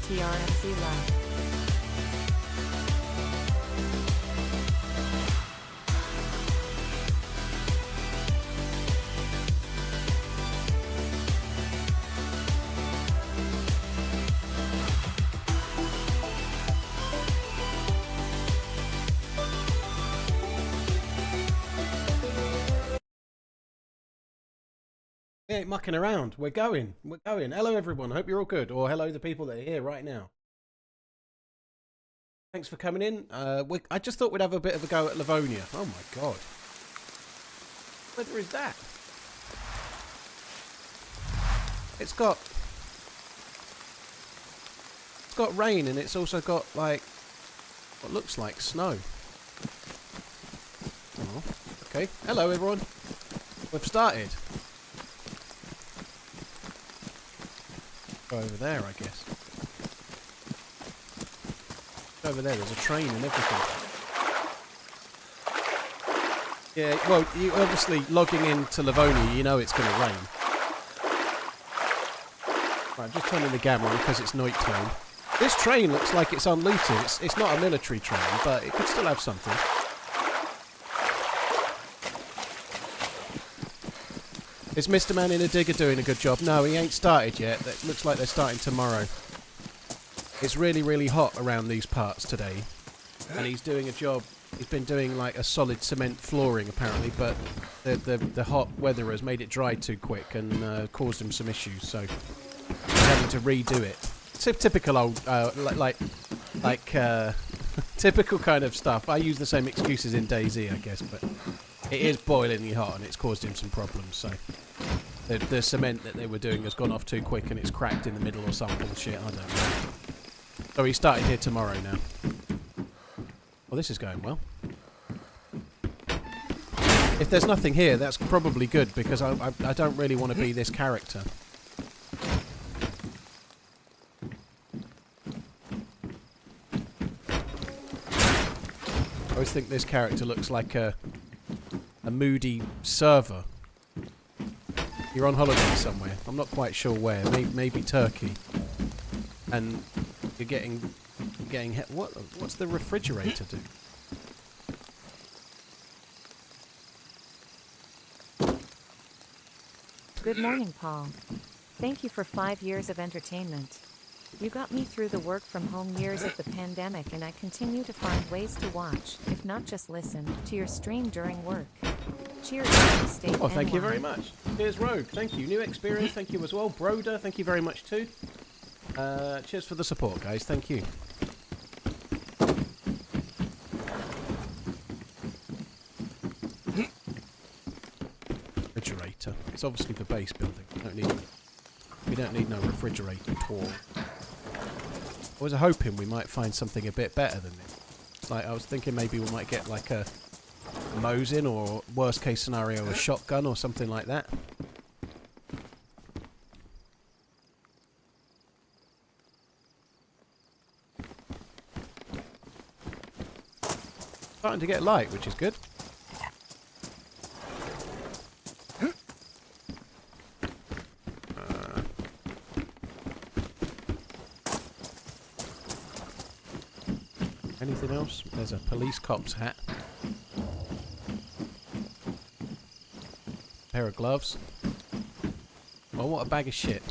TRMZ Live. We ain't mucking around. We're going. We're going. Hello, everyone. Hope you're all good. Or hello, the people that are here right now. Thanks for coming in. I just thought we'd have a bit of a go at Livonia. Oh, my God. Weather is that? It's got rain, and it's also got, like, what looks like snow. Oh, okay. Hello, everyone. We've started. Go over there, I guess. Over there, there's a train and everything. Yeah, well, you obviously logging into Livonia, you know it's going to rain. Right, I'm just turning the gamma on because it's night time. This train looks like it's unlooted. It's not a military train, but it could still have something. Is Mr. Man in a Digger doing a good job? No, he ain't started yet. It looks like they're starting tomorrow. It's really, really hot around these parts today. And he's doing a job. He's been doing like a solid cement flooring apparently, but the hot weather has made it dry too quick and caused him some issues, so he's having to redo it. It's a typical old, typical kind of stuff. I use the same excuses in DayZ, I guess, but it is boilingly hot and it's caused him some problems, so the cement that they were doing has gone off too quick and it's cracked in the middle or some bullshit, I don't know. So he started here tomorrow now. Well, this is going well. If there's nothing here, that's probably good, because I don't really want to be this character. I always think this character looks like a moody server. You're on holiday somewhere. I'm not quite sure where. Maybe Turkey. And you're getting what's the refrigerator do? Good morning, Paul. Thank you for 5 years of entertainment. You got me through the work from home years of the pandemic, and I continue to find ways to watch, if not just listen, to your stream during work. Cheers, stay Oh, thank you very much. Cheers, Rogue. Thank you. New experience. Thank you as well. Broder, thank you very much too. Cheers for the support, guys. Thank you. Refrigerator. It's obviously for base building. We don't need no refrigerator at all. I was hoping we might find something a bit better than this. Like, I was thinking maybe we might get like a Mosin, or worst case scenario, a shotgun or something like that. Starting to get light, which is good. Anything else? There's a police cop's hat. Pair of gloves. Oh, what a bag of shit.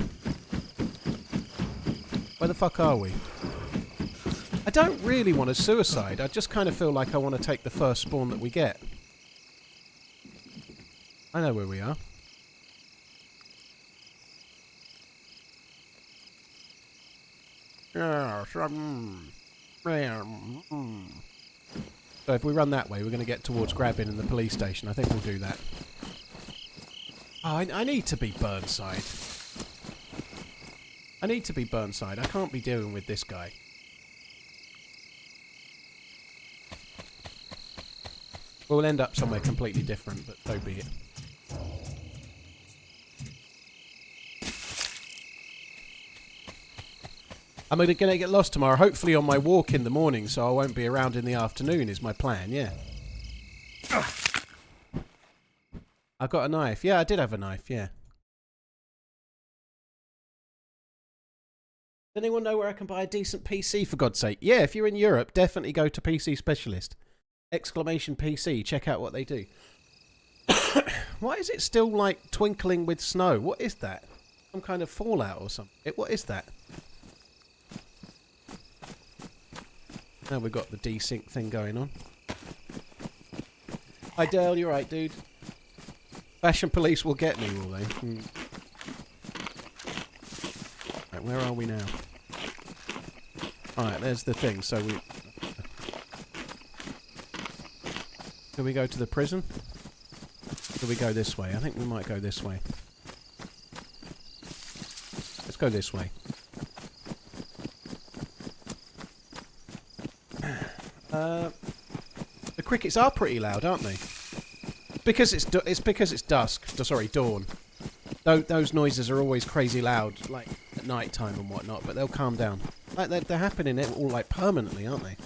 Where the fuck are we? I don't really want a suicide. I just kind of feel like I want to take the first spawn that we get. I know where we are. So if we run that way, we're going to get towards Grabin and the police station. I think we'll do that. Oh, I need to be Burnside. I need to be Burnside. I can't be dealing with this guy. We'll end up somewhere completely different, but so be it. I'm going to get lost tomorrow, hopefully on my walk in the morning, so I won't be around in the afternoon is my plan, yeah. I've got a knife. Yeah, I did have a knife, yeah. anyone know where I can buy a decent PC, for God's sake? Yeah, if you're in Europe, definitely go to PC Specialist. Exclamation PC, check out what they do. Why is it still, like, twinkling with snow? What is that? Some kind of fallout or something? What is that? Now we've got the desync thing going on. Hi, Dale, you're right, dude. Fashion police will get me, will they? Right, where are we now? Alright, there's the thing. So we... Do we go to the prison? Do we go this way? I think we might go this way. Let's go this way. The crickets are pretty loud, aren't they? Because it's dusk. Sorry, dawn. Those noises are always crazy loud, like at night time and whatnot. But they'll calm down. Like they're happening all like permanently, aren't they?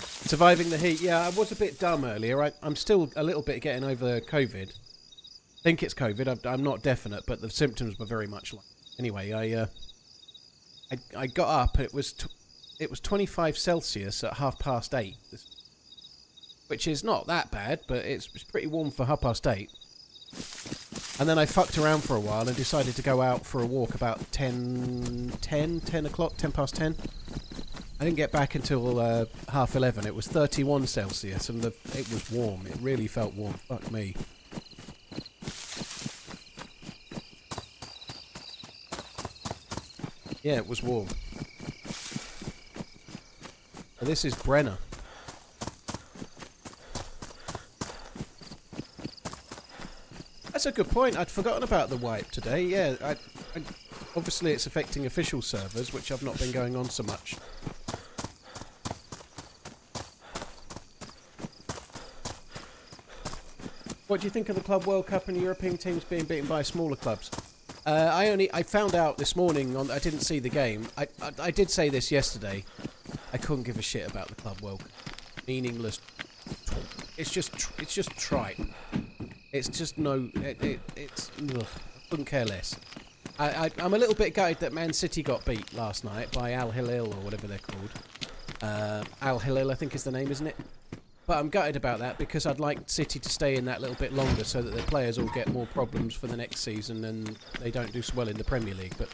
Surviving the heat. Yeah, I was a bit dumb earlier. I'm still a little bit getting over COVID. I think it's COVID. I'm not definite, but the symptoms were very much like. Anyway, I got up. And it was 25 Celsius at 8:30, which is not that bad, but it's pretty warm for 8:30. And then I fucked around for a while and decided to go out for a walk about 10 o'clock, 10 past 10. I didn't get back until 11:30. It was 31 Celsius, and it was warm. It really felt warm. Fuck me. Yeah, it was warm. This is Brenner. That's a good point. I'd forgotten about the wipe today. Yeah, obviously it's affecting official servers, which I've not been going on so much. What do you think of the Club World Cup and European teams being beaten by smaller clubs? I found out this morning. I didn't see the game. I did say this yesterday. I couldn't give a shit about the Club World Cup. Meaningless. It's just trite. It's just no. It's. Ugh, I couldn't care less. I'm a little bit gutted that Man City got beat last night by Al Hilal or whatever they're called. Al Hilal, I think is the name, isn't it? But I'm gutted about that because I'd like City to stay in that little bit longer so that their players all get more problems for the next season and they don't do so well in the Premier League. But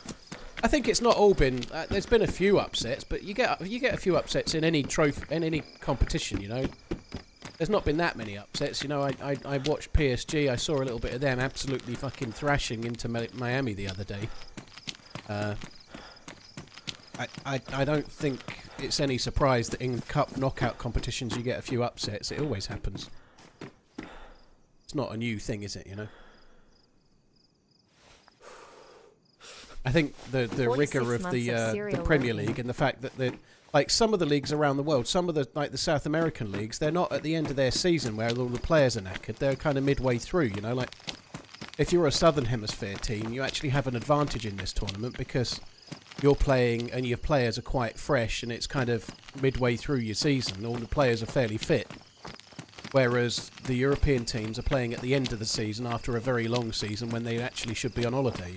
I think it's not all been. There's been a few upsets, but you get a few upsets in any any competition. You know, there's not been that many upsets. You know, I watched PSG. I saw a little bit of them absolutely fucking thrashing into Miami the other day. I don't think it's any surprise that in cup knockout competitions you get a few upsets. It always happens. It's not a new thing, is it, you know? I think the rigour of the Premier League and the fact that like some of the leagues around the world, some of the like the South American leagues, they're not at the end of their season where all the players are knackered. They're kind of midway through, you know, like if you're a Southern Hemisphere team, you actually have an advantage in this tournament because you're playing and your players are quite fresh and it's kind of midway through your season. All the players are fairly fit. Whereas the European teams are playing at the end of the season after a very long season when they actually should be on holiday.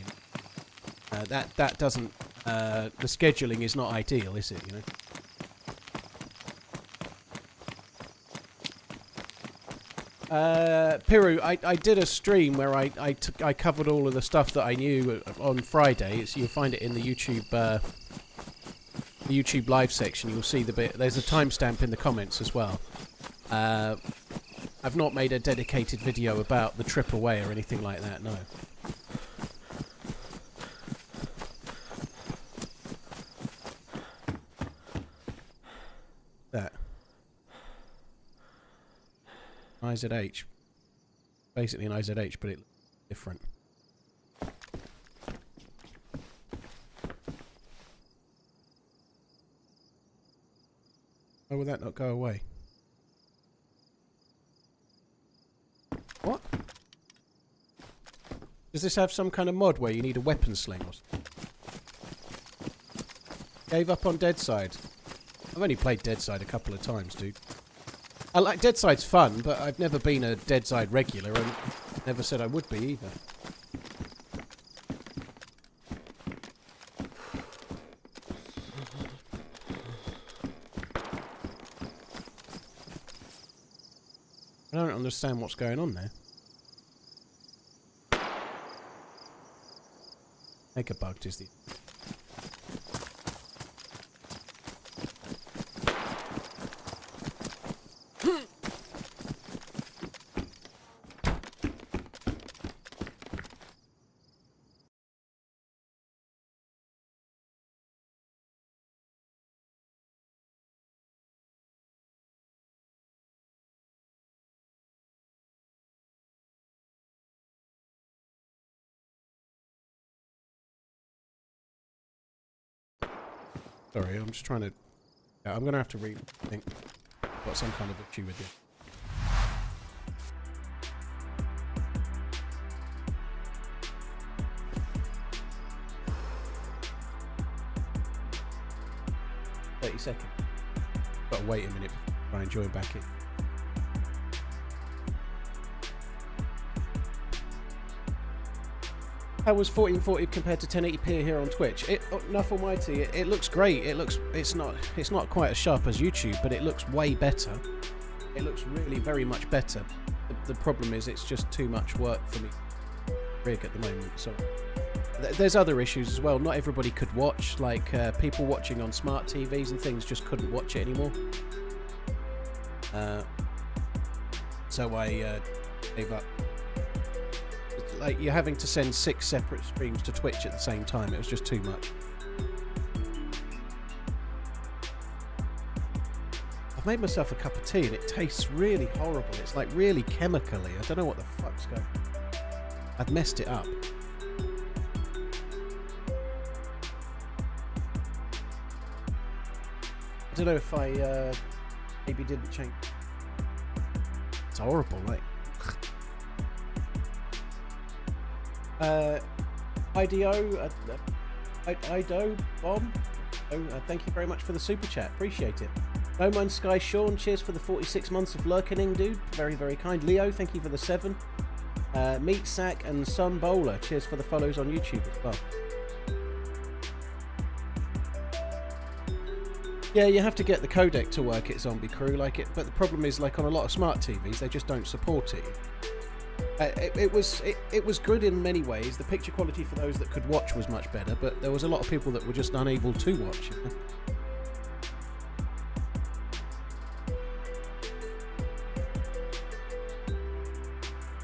That doesn't... the scheduling is not ideal, is it, you know? Piru, I did a stream where I covered all of the stuff that I knew on Friday. So you'll find it in the YouTube live section. You'll see the bit. There's a timestamp in the comments as well. I've not made a dedicated video about the trip away or anything like that, no. That. IZH. Basically an IZH, but it's different. Why would that not go away? What? Does this have some kind of mod where you need a weapon sling or something? Gave up on DayZ. I've only played DayZ a couple of times, dude. I like DayZ's fun, but I've never been a DayZ regular and never said I would be either. don't understand what's going on there. Mega bugged is the... Sorry, I'm just trying to... Yeah, I'm going to have to rethink. Got some kind of issue with it. Seconds. Gotta wait a minute before I join back in. How was 1440 compared to 1080p here on Twitch? Enough almighty, it looks great. It's not quite as sharp as YouTube, but it looks way better. It looks really very much better. The problem is it's just too much work for me to rig at the moment. So there's other issues as well. Not everybody could watch. Like people watching on smart TVs and things just couldn't watch it anymore. So I gave up. Like, you're having to send 6 separate streams to Twitch at the same time. It was just too much. I've made myself a cup of tea and it tastes really horrible. It's like really chemically. I don't know what the fuck's going on. I've messed it up. I don't know if I maybe didn't change. It's horrible, like. IDO Bomb. Thank you very much for the super chat. Appreciate it. No Man's Sky Sean, cheers for the 46 months of lurking, dude. Very, very kind. Leo, thank you for the 7. Meat Sack and Sun Bowler, cheers for the follows on YouTube as well. Yeah, you have to get the codec to work at Zombie Crew, like it. But the problem is, like on a lot of smart TVs, they just don't support it. It was good in many ways. The picture quality for those that could watch was much better, but there was a lot of people that were just unable to watch. You know?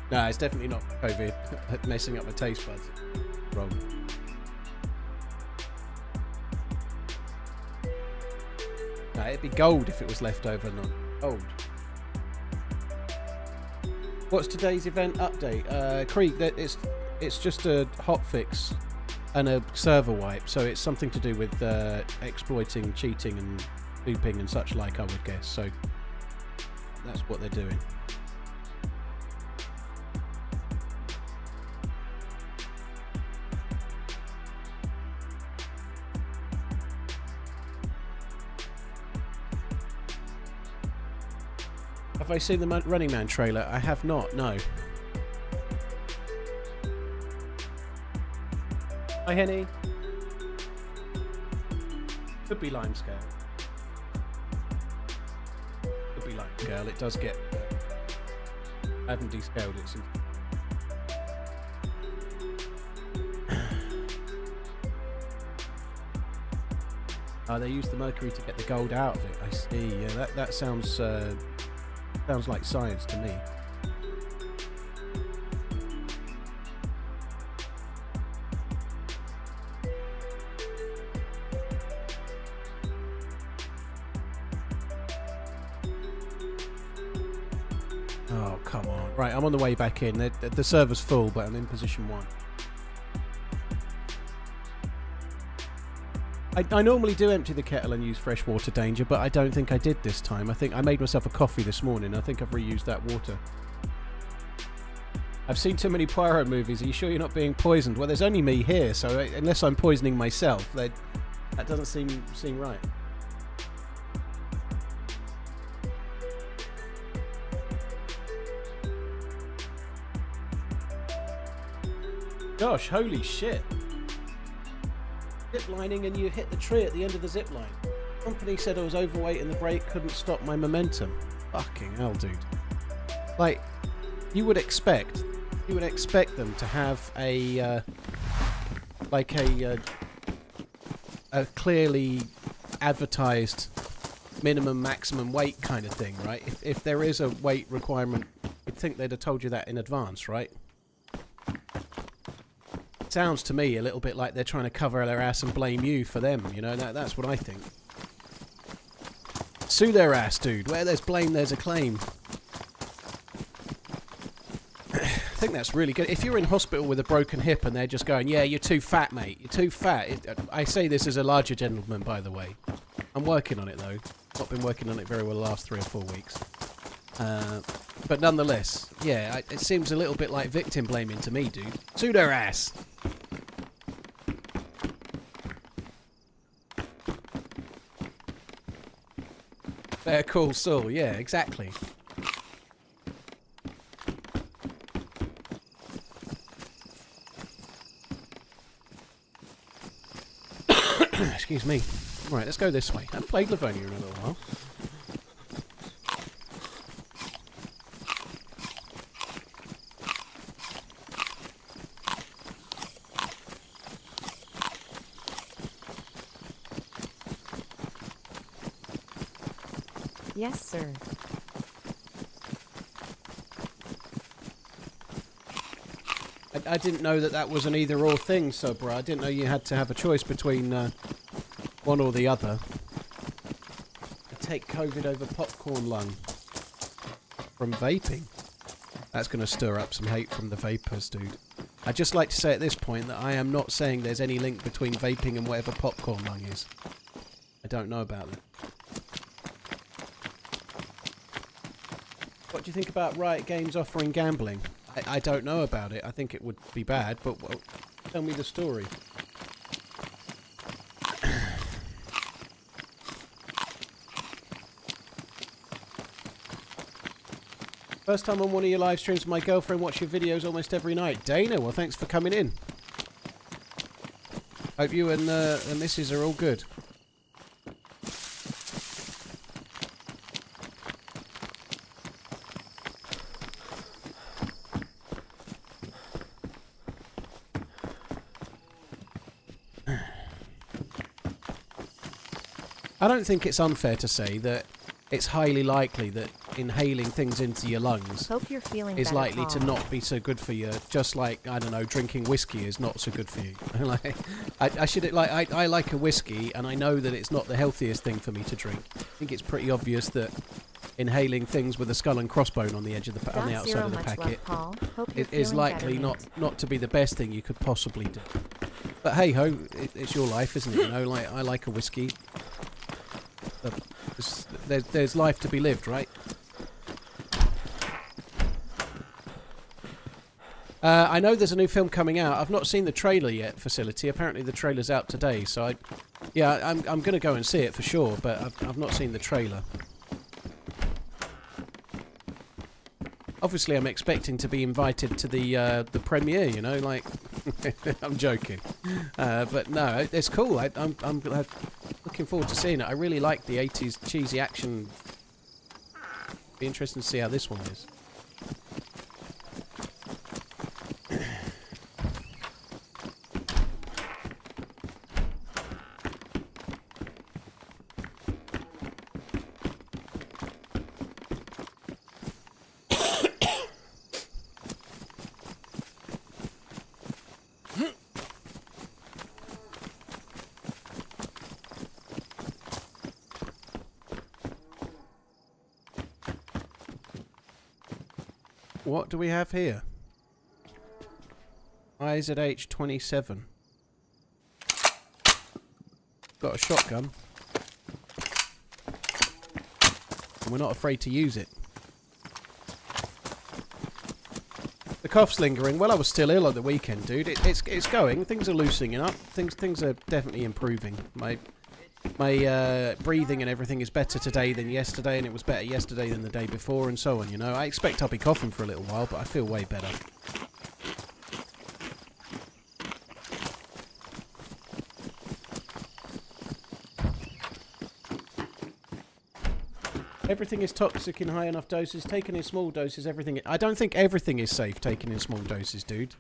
No, it's definitely not COVID messing up my taste buds. Wrong. No, it'd be gold if it was left over, not gold. What's today's event update? Creek, it's just a hotfix and a server wipe, so it's something to do with exploiting, cheating and spooping and such like, I would guess. So that's what they're doing. Have I seen the Running Man trailer? I have not, no. Hi, Henny. Could be Limescale. Could be Limescale. It does get... I haven't descaled it since... Oh, they use the mercury to get the gold out of it. I see. Yeah, that sounds... sounds like science to me. Oh, come on. Right, I'm on the way back in. The server's full, but I'm in position 1. I normally do empty the kettle and use fresh water, Danger, but I don't think I did this time. I think I made myself a coffee this morning. I think I've reused that water. I've seen too many Poirot movies. Are you sure you're not being poisoned? Well, there's only me here, so unless I'm poisoning myself, that doesn't seem right. Gosh, holy shit. Zip lining and you hit the tree at the end of the zip line. The company said I was overweight and the brake couldn't stop my momentum. Fucking hell, dude. Like, you would expect them to have a a clearly advertised minimum maximum weight kind of thing, right? If there is a weight requirement, you'd think they'd have told you that in advance, right? Sounds to me a little bit like they're trying to cover their ass and blame you for them, you know? That's what I think. Sue their ass, dude. Where there's blame, there's a claim. I think that's really good. If you're in hospital with a broken hip and they're just going, yeah, you're too fat, mate. You're too fat. I say this as a larger gentleman, by the way. I'm working on it, though. Not been working on it very well the last 3 or 4 weeks. But nonetheless, yeah, it seems a little bit like victim blaming to me, dude. Sue their ass. Better call Saul. Yeah, exactly. Excuse me. Right, let's go this way. I haven't played Livonia in a little while. Yes, sir. I didn't know that was an either-or thing, Sobra. I didn't know you had to have a choice between one or the other. I take COVID over popcorn lung from vaping. That's going to stir up some hate from the vapors, dude. I'd just like to say at this point that I am not saying there's any link between vaping and whatever popcorn lung is. I don't know about that. What do you think about Riot Games offering gambling? I don't know about it. I think it would be bad, but well, tell me the story. First time on one of your live streams, my girlfriend watches your videos almost every night. Dana, well, thanks for coming in. Hope you and the missus are all good. I don't think it's unfair to say that it's highly likely that inhaling things into your lungs Hope you're feeling is better, likely to Paul. not be so good for you, just like, I don't know, drinking whiskey is not so good for you. Like, I like a whiskey, and I know that it's not the healthiest thing for me to drink. I think it's pretty obvious that inhaling things with a skull and crossbone on the edge of the on the outside of the packet is likely not to be the best thing you could possibly do. But hey ho, it's your life, isn't it? You know, like I like a whiskey. There's life to be lived, right? I know there's a new film coming out. I've not seen the trailer yet, Facility. Apparently the trailer's out today, so I'm going to go and see it for sure, but I've not seen the trailer. Obviously, I'm expecting to be invited to the premiere, you know, like... I'm joking. But no, it's cool. I'm looking forward to seeing it. I really like the 80s cheesy action. Be interesting to see how this one is. What do we have here? IZH 27. Got a shotgun. And we're not afraid to use it. The cough's lingering. Well, I was still ill at the weekend, dude. It's going. Things are loosening up. Things are definitely improving. My breathing and everything is better today than yesterday, and it was better yesterday than the day before, and so on, you know. I expect I'll be coughing for a little while, but I feel way better. Everything is toxic in high enough doses. Taken in small doses, everything... I don't think everything is safe taken in small doses, dude.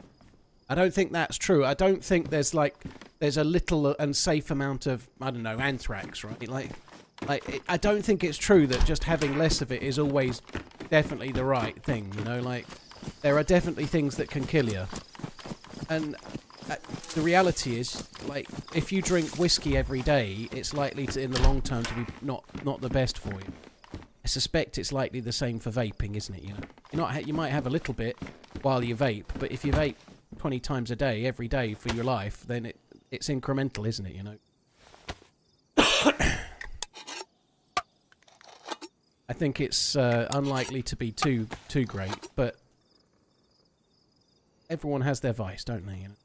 I don't think that's true. I don't think there's a little and safe amount of, I don't know, anthrax, right? I don't think it's true that just having less of it is always definitely the right thing, you know? Like, there are definitely things that can kill you. And the reality is, like, if you drink whiskey every day, it's likely to, in the long term, to be not the best for you. I suspect it's likely the same for vaping, isn't it? You know, you might have a little bit while you vape, but if you vape 20 times a day, every day for your life, then it's incremental, isn't it? You know. I think it's unlikely to be too great, but everyone has their vice, don't they? You know.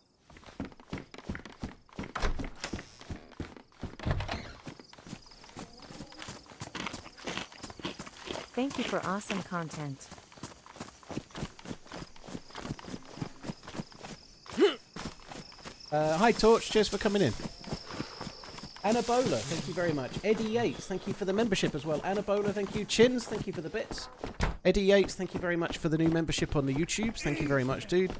Thank you for awesome content. Hi Torch, cheers for coming in. Anabola, thank you very much. Eddie Yates, thank you for the membership as well. Anabola, thank you. Chins, thank you for the bits. Eddie Yates, thank you very much for the new membership on the YouTubes. Thank you very much, dude.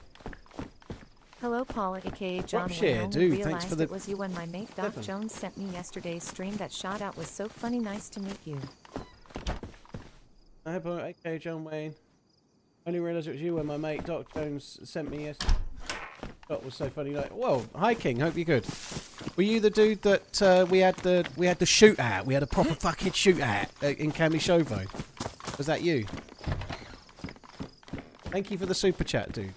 Hello, Paul, aka John. Share, dude. Thanks for the... It was you when my mate Doc Jones sent me yesterday's stream. That shout out was so funny. Nice to meet you. Okay, John Wayne. Only realised it was you when my mate Doc Jones sent me yesterday. That was so funny. Like, whoa, hi King. Hope you're good. Were you the dude that we had the shoot at? We had a proper fucking shoot at in Kamishovo. Was that you? Thank you for the super chat, dude.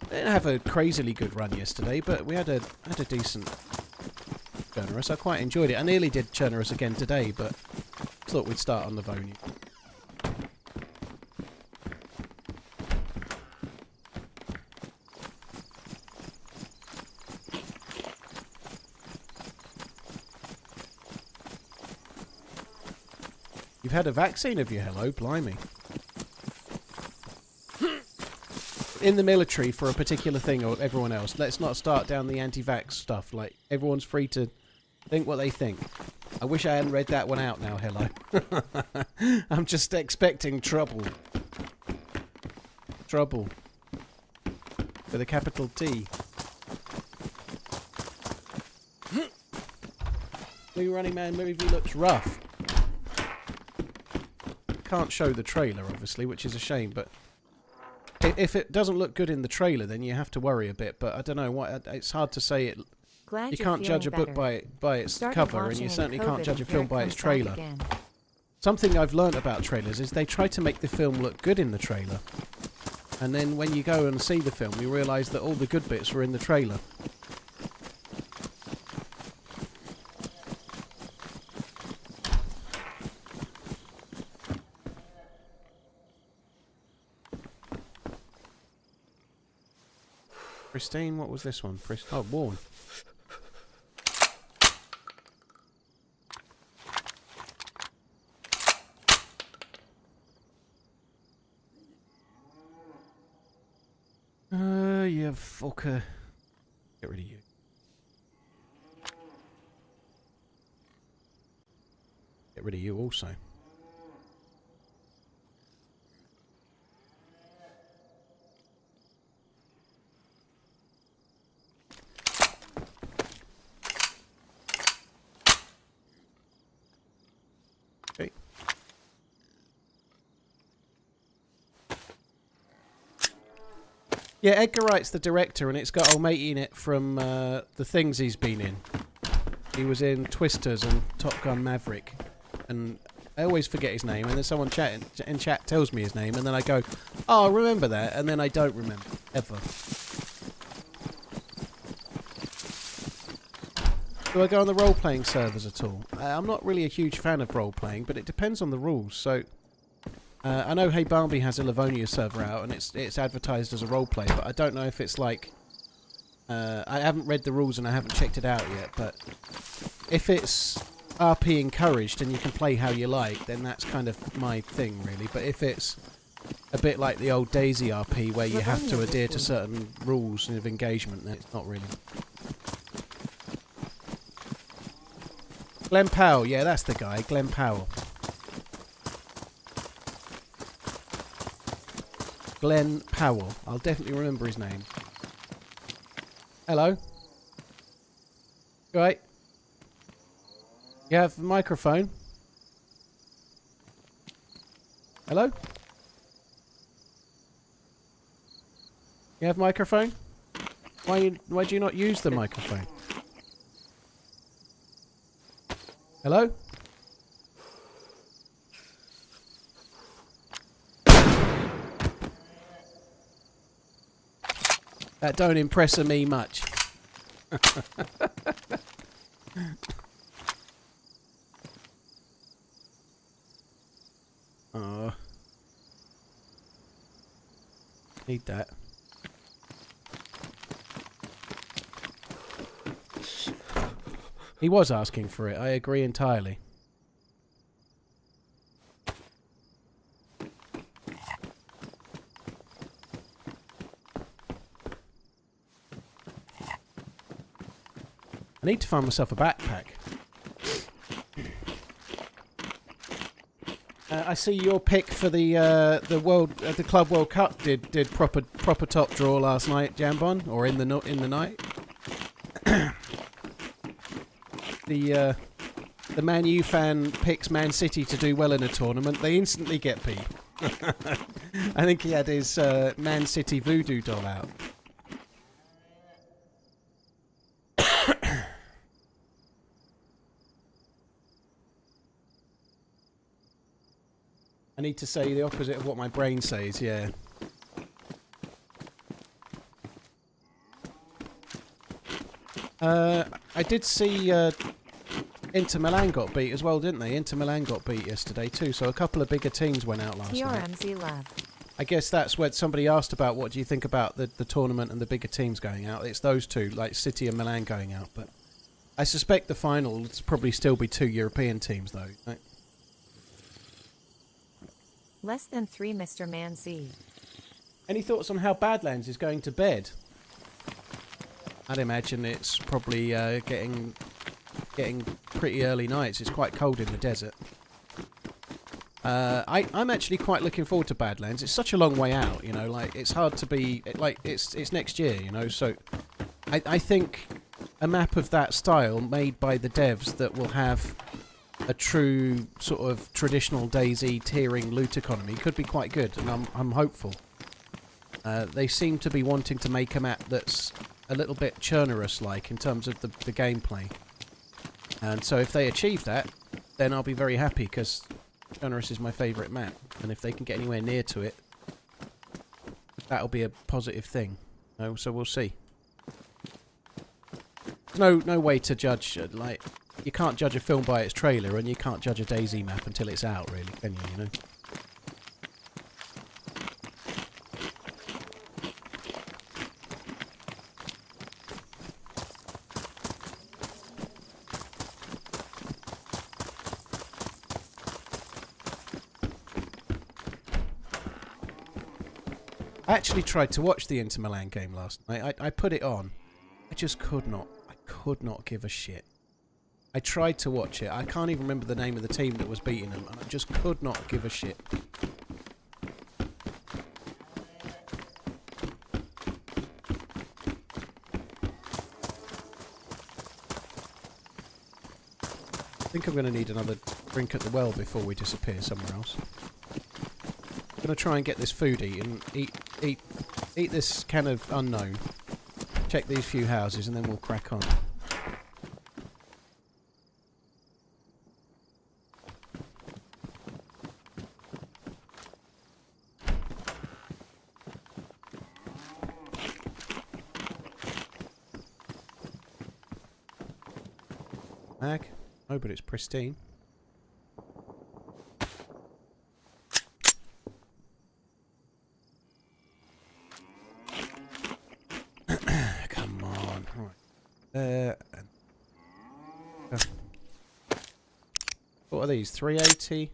I didn't have a crazily good run yesterday, but we had a decent Chernarus. I quite enjoyed it. I nearly did Chernarus again today, but thought we'd start on Livonia. You've had a vaccine, have you? Hello, blimey. In the military for a particular thing or everyone else. Let's not start down the anti-vax stuff. Like, everyone's free to think what they think. I wish I hadn't read that one out now, hello. I'm just expecting trouble. Trouble. With a capital T. New Running Man movie looks rough. Can't show the trailer, obviously, which is a shame, but if it doesn't look good in the trailer, then you have to worry a bit, but I don't know, it's hard to say it. Glad you can't judge a book by its cover, and you certainly can't judge a film by its trailer. Something I've learnt about trailers is they try to make the film look good in the trailer. And then when you go and see the film, you realise that all the good bits were in the trailer. Pristine, what was this one? Oh, Worn. You fucker. Get rid of you. Get rid of you also. Okay. Yeah, Edgar Wright's the director, and it's got old matey in it from the things he's been in. He was in Twisters and Top Gun Maverick, and I always forget his name, and then someone in chat tells me his name, and then I go, oh, I remember that, and then I don't remember, ever. Do I go on the role-playing servers at all? I'm not really a huge fan of role-playing, but it depends on the rules, so... I know Hey Barbie has a Livonia server out, and it's advertised as a roleplay, but I don't know if it's like... I haven't read the rules and I haven't checked it out yet, but if it's RP encouraged and you can play how you like, then that's kind of my thing, really. But if it's a bit like the old DayZ RP, where you have to adhere to certain rules of engagement, then it's not really... Glenn Powell, yeah, that's the guy, Glenn Powell. Glenn Powell. I'll definitely remember his name. Hello? You right? You have a microphone? Hello? You have a microphone? Why do you not use the microphone? Hello? That don't impress me much. Oh. Need that. He was asking for it, I agree entirely. I need to find myself a backpack. I see your pick for the Club World Cup did proper top draw last night, Jambon, or in the night. The Man U fan picks Man City to do well in a tournament. They instantly get beat. I think he had his Man City voodoo doll out. I need to say the opposite of what my brain says, yeah. I did see Inter Milan got beat as well, didn't they? Inter Milan got beat yesterday too, so a couple of bigger teams went out last night. TRMZ Lab. I guess that's what somebody asked about. What do you think about the tournament and the bigger teams going out? It's those two, like City and Milan going out, but I suspect the final will probably still be two European teams though. Right? Less than 3, Mr. ManZ. Any thoughts on how Badlands is going to bed? I'd imagine it's probably getting pretty early nights. It's quite cold in the desert. I'm actually quite looking forward to Badlands. It's such a long way out, you know. Like it's hard to be like it's next year, you know. So I think a map of that style made by the devs that will have a true sort of traditional DayZ tiering loot economy could be quite good, and I'm hopeful. They seem to be wanting to make a map that's a little bit Chernarus-like in terms of the gameplay. And so if they achieve that, then I'll be very happy, because Chernarus is my favourite map. And if they can get anywhere near to it, that'll be a positive thing. So we'll see. There's no way to judge, like, you can't judge a film by its trailer, and you can't judge a DayZ map until it's out, really, can you know? I actually tried to watch the Inter Milan game last night. I put it on. I just could not. I could not give a shit. I tried to watch it. I can't even remember the name of the team that was beating them, and I just could not give a shit. I think I'm going to need another drink at the well before we disappear somewhere else. I'm going to try and get this food eaten. Eat this can of unknown. Check these few houses, and then we'll crack on. Mag? Oh, but it's pristine. Come on. Right. What are these? 380?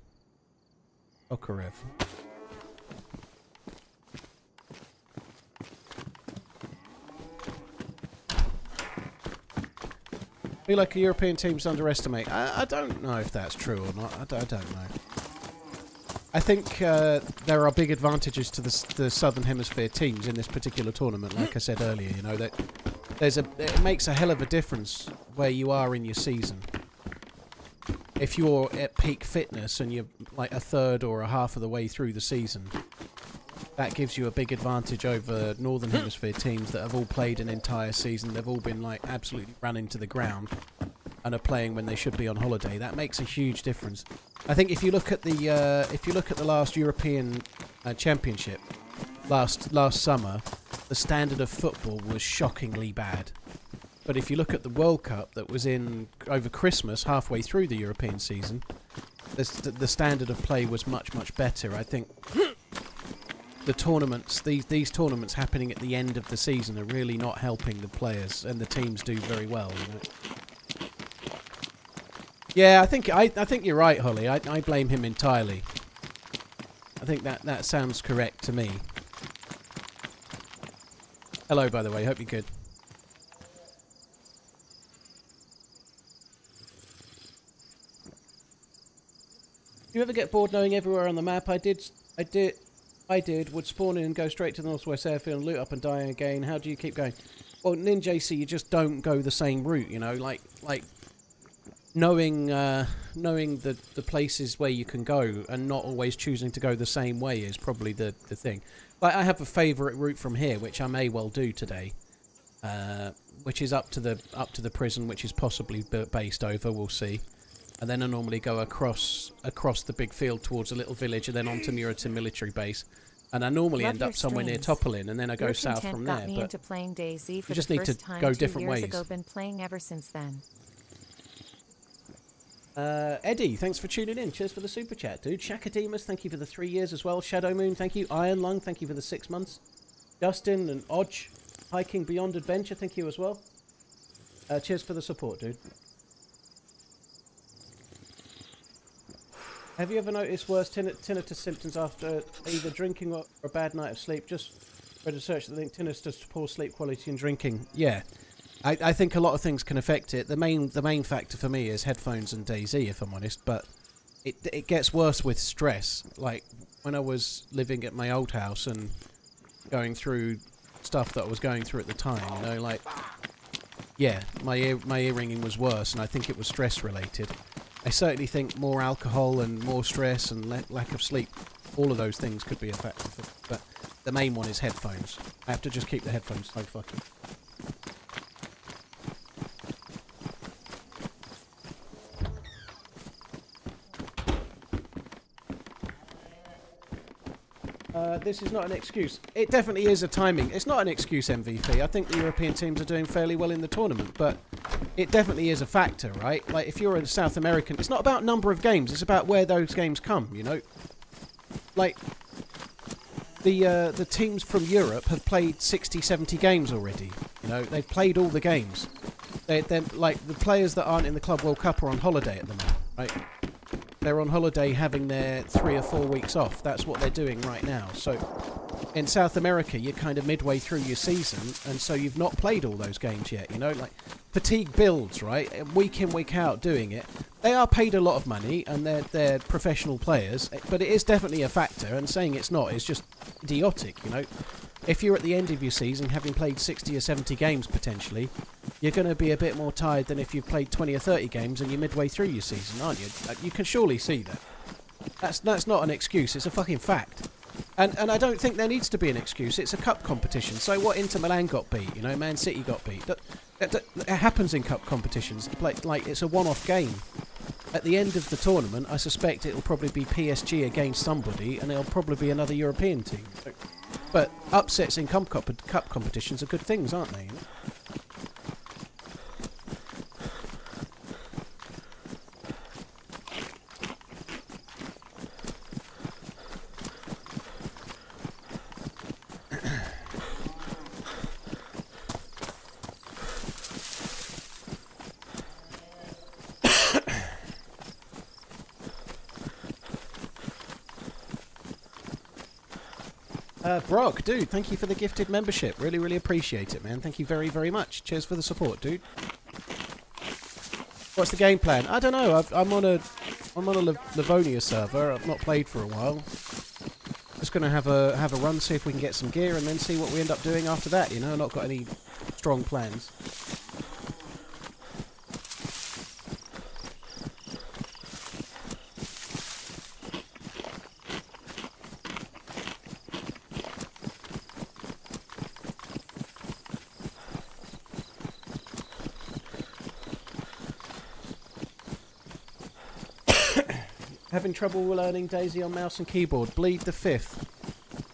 Okarev. feel like European teams underestimate. I don't know if that's true or not. I don't know. I think there are big advantages to the Southern Hemisphere teams in this particular tournament. Like I said earlier, you know, that it makes a hell of a difference where you are in your season. If you're at peak fitness and you're like a third or a half of the way through the season, that gives you a big advantage over Northern Hemisphere teams that have all played an entire season. They've all been like absolutely run into the ground and are playing when they should be on holiday. That makes a huge difference. I think if you look at the last European Championship last summer, the standard of football was shockingly bad. But if you look at the World Cup that was in over Christmas, halfway through the European season, the standard of play was much, much better. I think the tournaments, these tournaments happening at the end of the season are really not helping the players, and the teams do very well, you know. Yeah, I think you're right, Holly. I blame him entirely. I think that sounds correct to me. Hello, by the way. Hope you're good. Do you ever get bored knowing everywhere on the map? I did. Would spawn in and go straight to the Northwest Airfield and loot up and die again. How do you keep going? Well, NinJC, you just don't go the same route, you know, like knowing the places where you can go and not always choosing to go the same way is probably the thing. Like, I have a favourite route from here, which I may well do today, which is up to the prison, which is possibly based over. We'll see. And then I normally go across the big field towards a little village, and then onto Muriton military base. And I normally end up somewhere near Topolin, and then I go south from there. Got me into playing DayZ for you just the need to first time go 2 different years ways. ago. Been playing ever since then. Eddie, thanks for tuning in. Cheers for the super chat, dude. Shakademus, thank you for the 3 years as well. Shadow Moon, thank you. Iron Lung, thank you for the 6 months. Justin and Odge, Hiking Beyond Adventure, thank you as well. Cheers for the support, dude. Have you ever noticed worse tinnitus symptoms after either drinking or a bad night of sleep? Just read a search that linked tinnitus to poor sleep quality and drinking. Yeah, I think a lot of things can affect it. The main factor for me is headphones and DayZ, if I'm honest. But it gets worse with stress. Like when I was living at my old house and going through stuff that I was going through at the time, you know, like yeah, my ear ringing was worse, and I think it was stress related. I certainly think more alcohol and more stress and lack of sleep, all of those things could be a factor. But the main one is headphones. I have to just keep the headphones so fucking. This is not an excuse. It definitely is a timing. It's not an excuse, MVP. I think the European teams are doing fairly well in the tournament, but it definitely is a factor, right? Like, if you're a South American, it's not about number of games, it's about where those games come, you know? Like, the teams from Europe have played 60, 70 games already, you know? They've played all the games. They're like, the players that aren't in the Club World Cup are on holiday at the moment, right? They're on holiday having their 3 or 4 weeks off. That's what they're doing right now. So in South America, you're kind of midway through your season, and so you've not played all those games yet, you know? Like, fatigue builds, right? Week in, week out doing it. They are paid a lot of money, and they're professional players, but it is definitely a factor, and saying it's not is just idiotic, you know? If you're at the end of your season, having played 60 or 70 games potentially, you're going to be a bit more tired than if you've played 20 or 30 games and you're midway through your season, aren't you? You can surely see that. That's not an excuse, it's a fucking fact. And I don't think there needs to be an excuse. It's a cup competition. So what, Inter Milan got beat, you know, Man City got beat. It happens in cup competitions. Like, it's a one-off game. At the end of the tournament, I suspect it'll probably be PSG against somebody, and it'll probably be another European team. But upsets in cup competitions are good things, aren't they? Brock, dude, thank you for the gifted membership. Really, really appreciate it, man. Thank you very, very much. Cheers for the support, dude. What's the game plan? I don't know. I'm on a Livonia server. I've not played for a while. Just gonna have a run, see if we can get some gear, and then see what we end up doing after that. You know, not got any strong plans. Having trouble learning DayZ on mouse and keyboard. Bleed the fifth.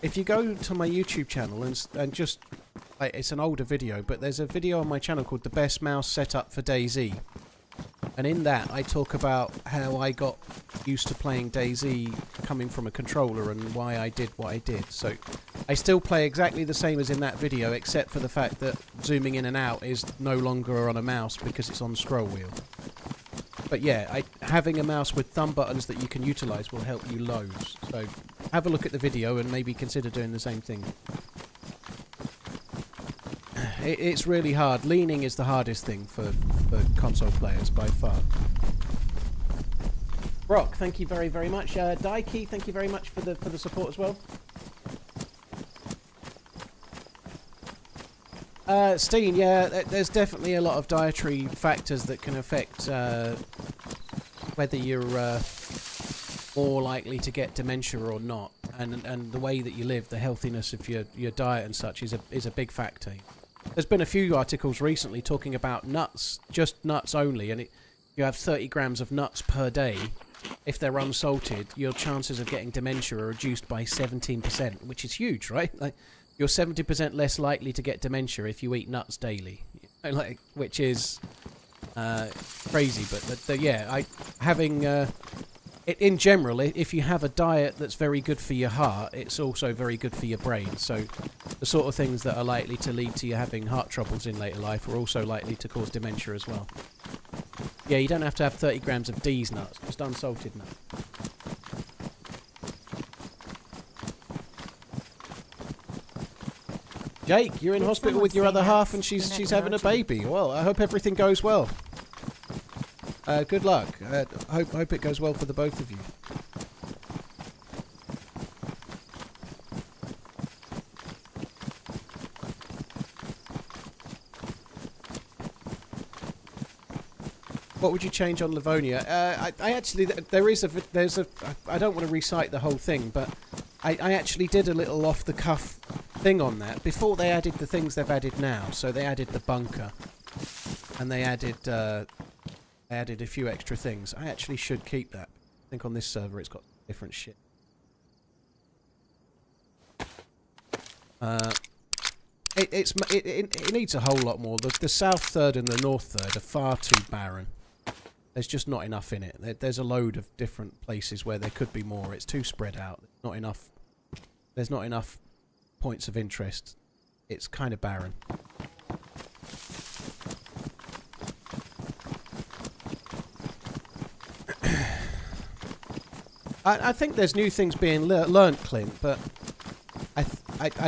If you go to my YouTube channel and just... Like, it's an older video, but there's a video on my channel called The Best Mouse Setup for DayZ. And in that, I talk about how I got used to playing DayZ coming from a controller and why I did what I did. So, I still play exactly the same as in that video, except for the fact that zooming in and out is no longer on a mouse because it's on scroll wheel. But yeah, having a mouse with thumb buttons that you can utilise will help you loads. So have a look at the video and maybe consider doing the same thing. It's really hard. Leaning is the hardest thing for console players by far. Brock, thank you very, very much. Daiki, thank you very much for the support as well. Steen, yeah, there's definitely a lot of dietary factors that can affect whether you're more likely to get dementia or not, and the way that you live, the healthiness of your diet and such is a big factor. There's been a few articles recently talking about nuts, just nuts only, and you have 30 grams of nuts per day. If they're unsalted, your chances of getting dementia are reduced by 17%, which is huge, right? Like, you're 70% less likely to get dementia if you eat nuts daily, like, which is crazy. But yeah, having in general, if you have a diet that's very good for your heart, it's also very good for your brain. So the sort of things that are likely to lead to you having heart troubles in later life are also likely to cause dementia as well. Yeah, you don't have to have 30 grams of D's nuts, just unsalted nuts. Jake, you're in hospital with your other half and she's having a baby. Well, I hope everything goes well. Good luck. Hope it goes well for the both of you. What would you change on Livonia? I actually, there's a, I don't want to recite the whole thing, but I actually did a little off the cuff thing on that before they added the things they've added now. So they added the bunker, and they added a few extra things. I actually should keep that. I think on this server it's got different shit. It needs a whole lot more. The south third and the north third are far too barren. There's just not enough in it. There's a load of different places where there could be more. It's too spread out. Not enough. There's not enough points of interest. It's kind of barren. I think there's new things being learnt, Clint, but I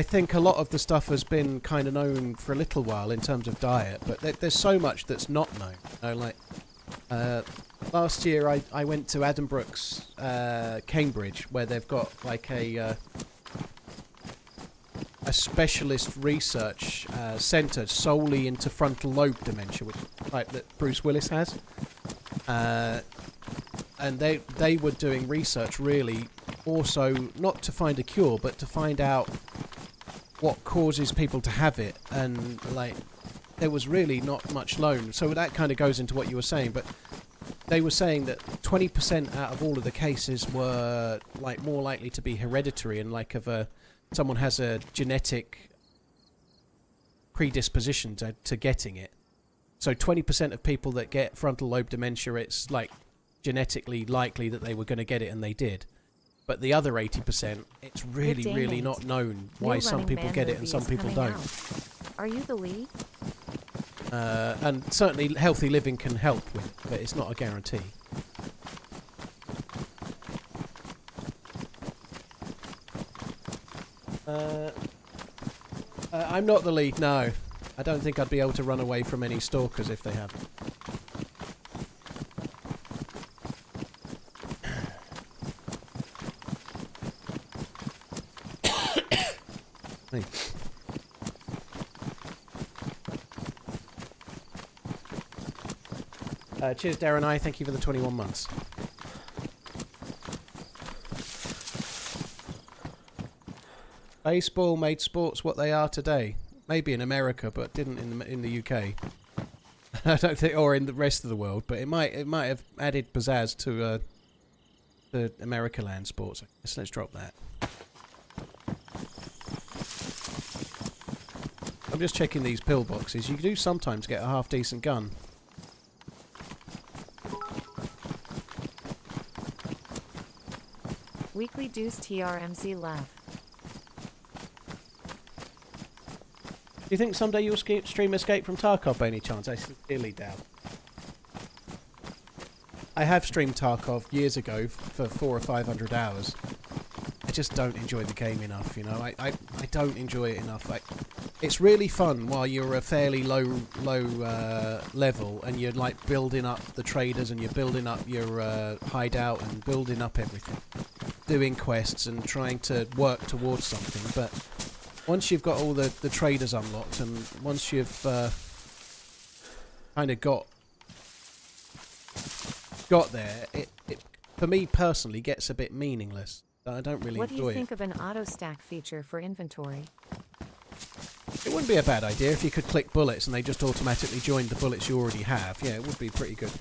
think a lot of the stuff has been kind of known for a little while in terms of diet, but there's so much that's not known. You know, like last year I went to Addenbrooke's Cambridge, where they've got like a specialist research centre solely into frontal lobe dementia, which is the type that Bruce Willis has. And they were doing research really also not to find a cure, but to find out what causes people to have it. And like there was really not much known. So that kind of goes into what you were saying, but they were saying that 20% out of all of the cases were like more likely to be hereditary, and like if someone has a genetic predisposition to getting it. So 20% of people that get frontal lobe dementia, it's like genetically likely that they were going to get it, and they did. But the other 80%, it's really, really not known why some people get it and some people don't. Are you the lead? And certainly healthy living can help with it, but it's not a guarantee. I'm not the lead, no. I don't think I'd be able to run away from any stalkers if they have. Hey. Cheers, Darren I. Thank you for the 21 months. Baseball made sports what they are today. Maybe in America, but didn't in the UK. I don't think, or in the rest of the world. But it might have added pizzazz to the America land sports. I guess let's drop that. I'm just checking these pillboxes. You do sometimes get a half decent gun. Weekly dues TRMZ left. Do you think someday you'll stream Escape from Tarkov by any chance? I sincerely doubt. I have streamed Tarkov years ago for 400 or 500 hours. I just don't enjoy the game enough, you know. I don't enjoy it enough. It's really fun while you're a fairly low level and you're like building up the traders and you're building up your hideout and building up everything, doing quests and trying to work towards something. But once you've got all the traders unlocked and once you've kind of got there, it for me personally gets a bit meaningless. I don't really enjoy it. What do you think of an auto stack feature for inventory? It wouldn't be a bad idea if you could click bullets and they just automatically joined the bullets you already have. Yeah, it would be pretty good.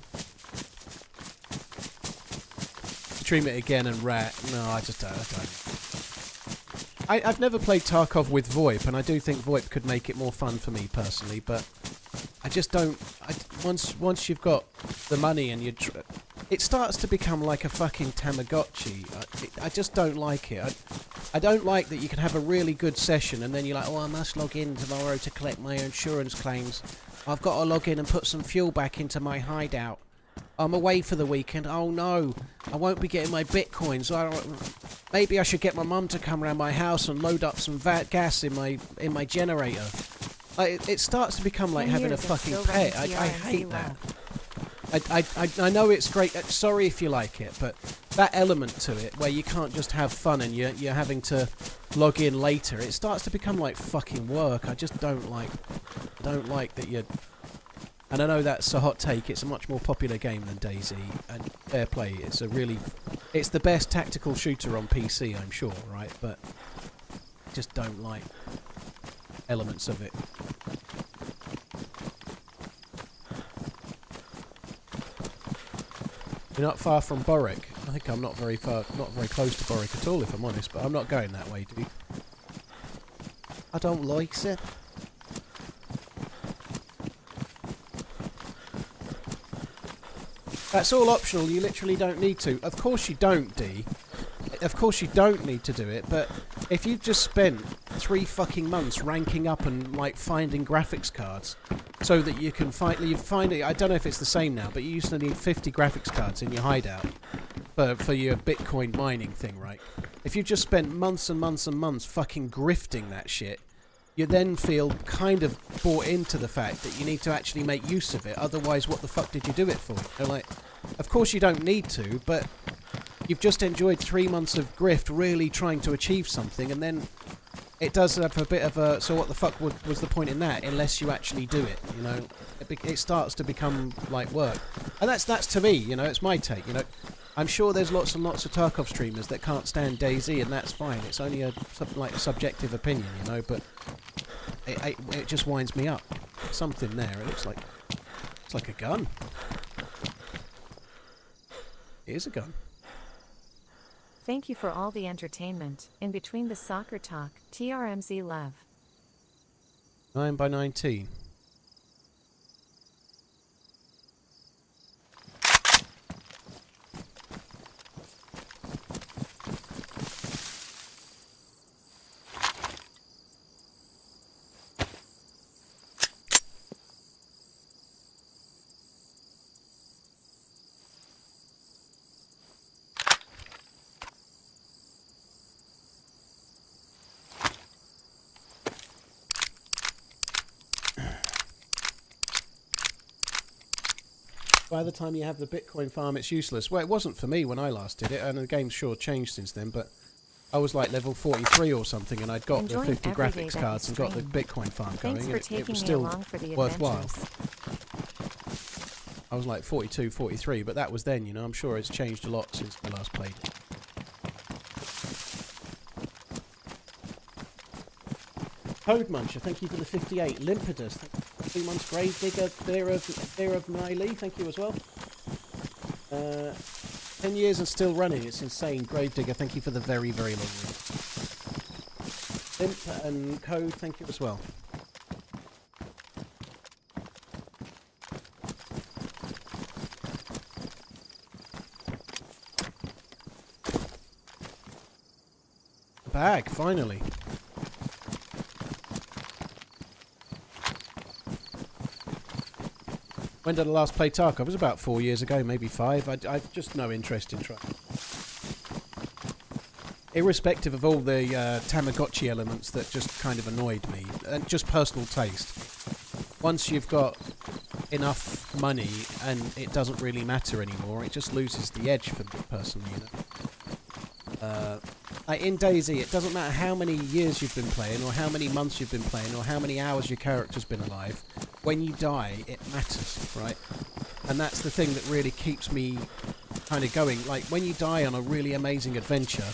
Stream it again and rat. No, I just don't. I've never played Tarkov with VoIP, and I do think VoIP could make it more fun for me personally, but I just don't. Once you've got the money and it starts to become like a fucking Tamagotchi. I just don't like it. I don't like that you can have a really good session and then you're like, oh, I must log in tomorrow to collect my insurance claims. I've got to log in and put some fuel back into my hideout. I'm away for the weekend. Oh no, I won't be getting my bitcoins. Maybe I should get my mum to come around my house and load up some gas in my generator. It starts to become like having a fucking pet. I hate that. I know it's great. Sorry if you like it, but that element to it, where you can't just have fun and you're having to log in later, it starts to become like fucking work. I just don't like. I don't like that you. And I know that's a hot take. It's a much more popular game than DayZ, and fair play. It's the best tactical shooter on PC, I'm sure, right? But I just don't like elements of it. You're not far from Boric. I think I'm not very close to Boric at all, if I'm honest. But I'm not going that way, do you? I don't like it. That's all optional. You literally don't need to. Of course you don't, D. Of course you don't need to do it. But if you've just spent 3 fucking months ranking up and like finding graphics cards, so that you can find it. I don't know if it's the same now, but you used to need 50 graphics cards in your hideout for your Bitcoin mining thing, right? If you just spent months and months and months fucking grifting that shit, you then feel kind of bought into the fact that you need to actually make use of it. Otherwise, what the fuck did you do it for? They're like, of course you don't need to, but you've just enjoyed 3 months of grift really trying to achieve something, and then it does have a bit of a, so what the fuck was the point in that, unless you actually do it, you know? It starts to become like work. And that's to me, you know, it's my take, you know. I'm sure there's lots and lots of Tarkov streamers that can't stand DayZ, and that's fine. It's only a subjective opinion, you know, but it just winds me up. Something there, it looks like, it's like a gun. It is a gun. Thank you for all the entertainment. In between the soccer talk, TRMZ Lev. 9 by 19. By the time you have the Bitcoin farm, it's useless. Well, it wasn't for me when I last did it, and the game's sure changed since then, but I was like level 43 or something, and I'd got the Enjoying 50 every day graphics that cards you and got the stream. Bitcoin farm Thanks going, for and it taking was me still along for the worthwhile. adventures. I was like 42, 43, but that was then, you know. I'm sure it's changed a lot since I last played. Code Muncher, thank you for the 58. Limpidus, 3 months. Grave Digger, Fear of Niley, thank you as well. 10 years and still running, it's insane. Grave Digger, thank you for the very, very long one. Limp and Code, thank you as well. Bag, finally. When did I last play Tarkov? It was about 4 years ago, maybe 5. I've just no interest in trying. Irrespective of all the Tamagotchi elements that just kind of annoyed me, and just personal taste. Once you've got enough money and it doesn't really matter anymore, it just loses the edge for me personally, you know. Like in DayZ, it doesn't matter how many years you've been playing, or how many months you've been playing, or how many hours your character's been alive. When you die, it matters, right? And that's the thing that really keeps me kind of going. Like, when you die on a really amazing adventure,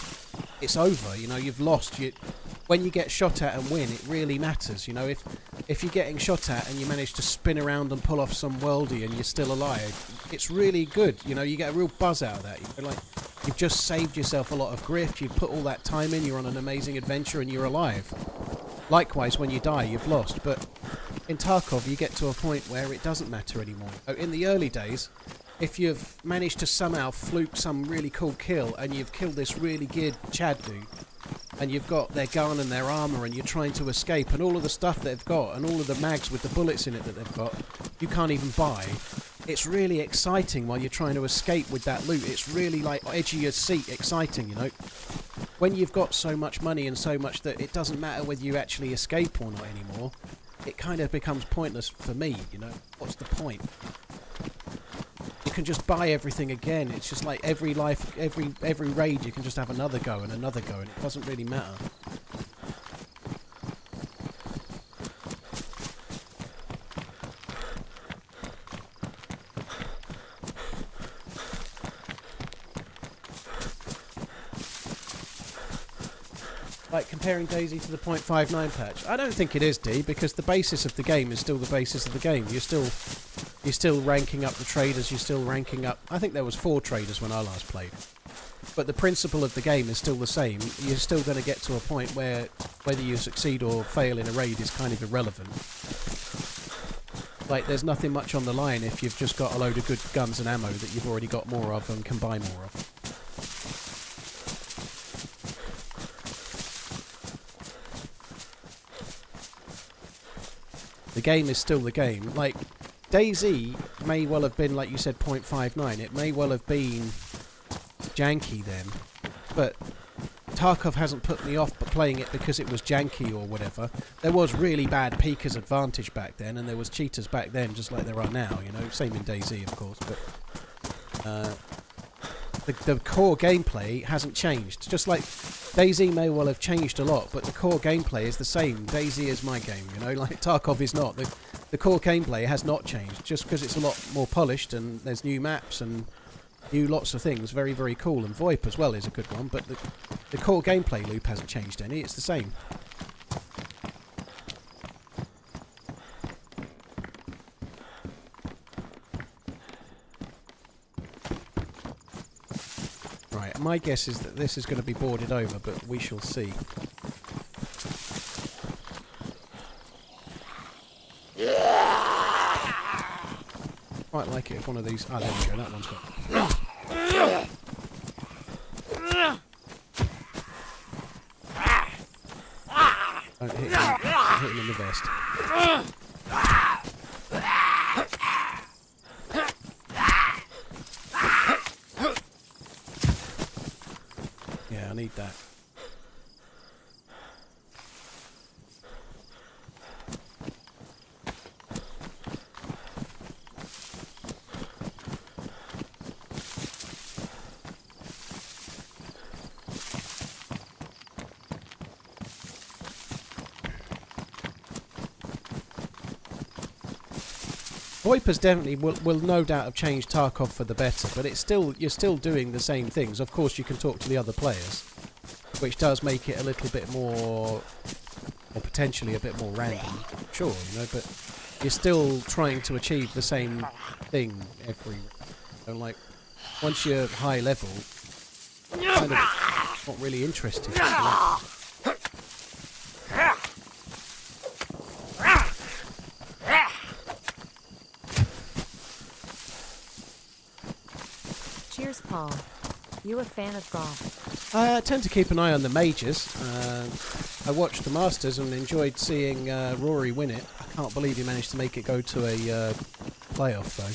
it's over, you know, you've lost. When you get shot at and win, it really matters, you know. If you're getting shot at and you manage to spin around and pull off some worldie and you're still alive, it's really good, you know, you get a real buzz out of that. You're like, you've just saved yourself a lot of grift, you've put all that time in, you're on an amazing adventure and you're alive. Likewise, when you die, you've lost, but in Tarkov, you get to a point where it doesn't matter anymore. In the early days, if you've managed to somehow fluke some really cool kill and you've killed this really geared Chad dude, and you've got their gun and their armour and you're trying to escape, and all of the stuff they've got and all of the mags with the bullets in it that they've got, you can't even buy. It's really exciting while you're trying to escape with that loot. It's really like edge of your seat exciting, you know. When you've got so much money and so much that it doesn't matter whether you actually escape or not anymore, it kind of becomes pointless for me, you know. What's the point? You can just buy everything again. It's just like every raid you can just have another go and another go, and it doesn't really matter. Like comparing DayZ to the .59 patch, I don't think it is, D, because the basis of the game is still the basis of the game. You're still ranking up the traders. You're still ranking up. I think there was 4 traders when I last played, but the principle of the game is still the same. You're still going to get to a point where whether you succeed or fail in a raid is kind of irrelevant. Like, there's nothing much on the line if you've just got a load of good guns and ammo that you've already got more of and can buy more of. The game is still the game. Like, DayZ may well have been, like you said, .59. It may well have been janky then, but Tarkov hasn't put me off playing it because it was janky or whatever. There was really bad peekers advantage back then, and there was cheaters back then, just like there are now, you know. Same in DayZ, of course, but the core gameplay hasn't changed. Just like DayZ may well have changed a lot, but the core gameplay is the same. DayZ is my game, you know, like Tarkov is not. The core gameplay has not changed, just because it's a lot more polished and there's new maps and new lots of things. Very, very cool. And VoIP as well is a good one, but the core gameplay loop hasn't changed any. It's the same. Right, my guess is that this is going to be boarded over, but we shall see. Quite like it if one of these... Ah, there we go, that one's got... Don't hit him in the vest. Yeah, I need that. VoIPers definitely will no doubt have changed Tarkov for the better, but it's still, you're still doing the same things. Of course, you can talk to the other players, which does make it a little bit more, or potentially a bit more random. Sure, you know, but you're still trying to achieve the same thing every. And like, once you're high level, kind of not really interested. Cheers, Paul. You a fan of golf? I tend to keep an eye on the majors. I watched the Masters and enjoyed seeing Rory win it. I can't believe he managed to make it go to a playoff though.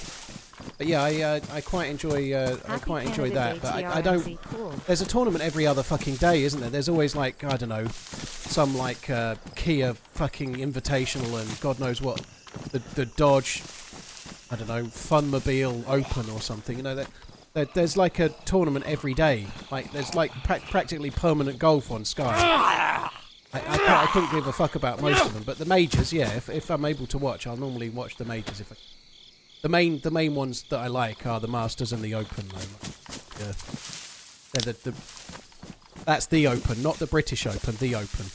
But yeah, I quite enjoy that. But I don't. Cool. There's a tournament every other fucking day, isn't there? There's always like, I don't know, some like Kia fucking invitational and God knows what, the Dodge, I don't know, Funmobile Open or something. You know that. There's like a tournament every day. Like there's like practically permanent golf on Sky. I couldn't give a fuck about most of them, but the majors, yeah. If I'm able to watch, I'll normally watch the majors. The main ones that I like are the Masters and the Open. Though. Yeah. They're that's the Open, not the British Open. The Open.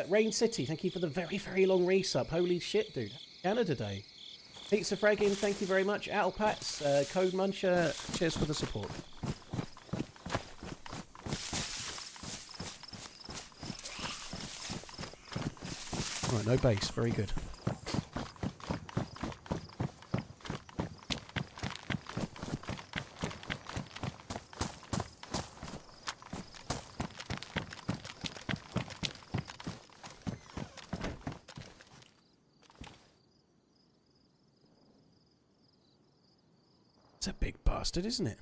Rain City, thank you for the very, very long resub. Holy shit, dude. Canada Day. Pizza Fragging, thank you very much. Alpats, Code Muncher, cheers for the support. Alright, no base, very good. It's a big bastard, isn't it?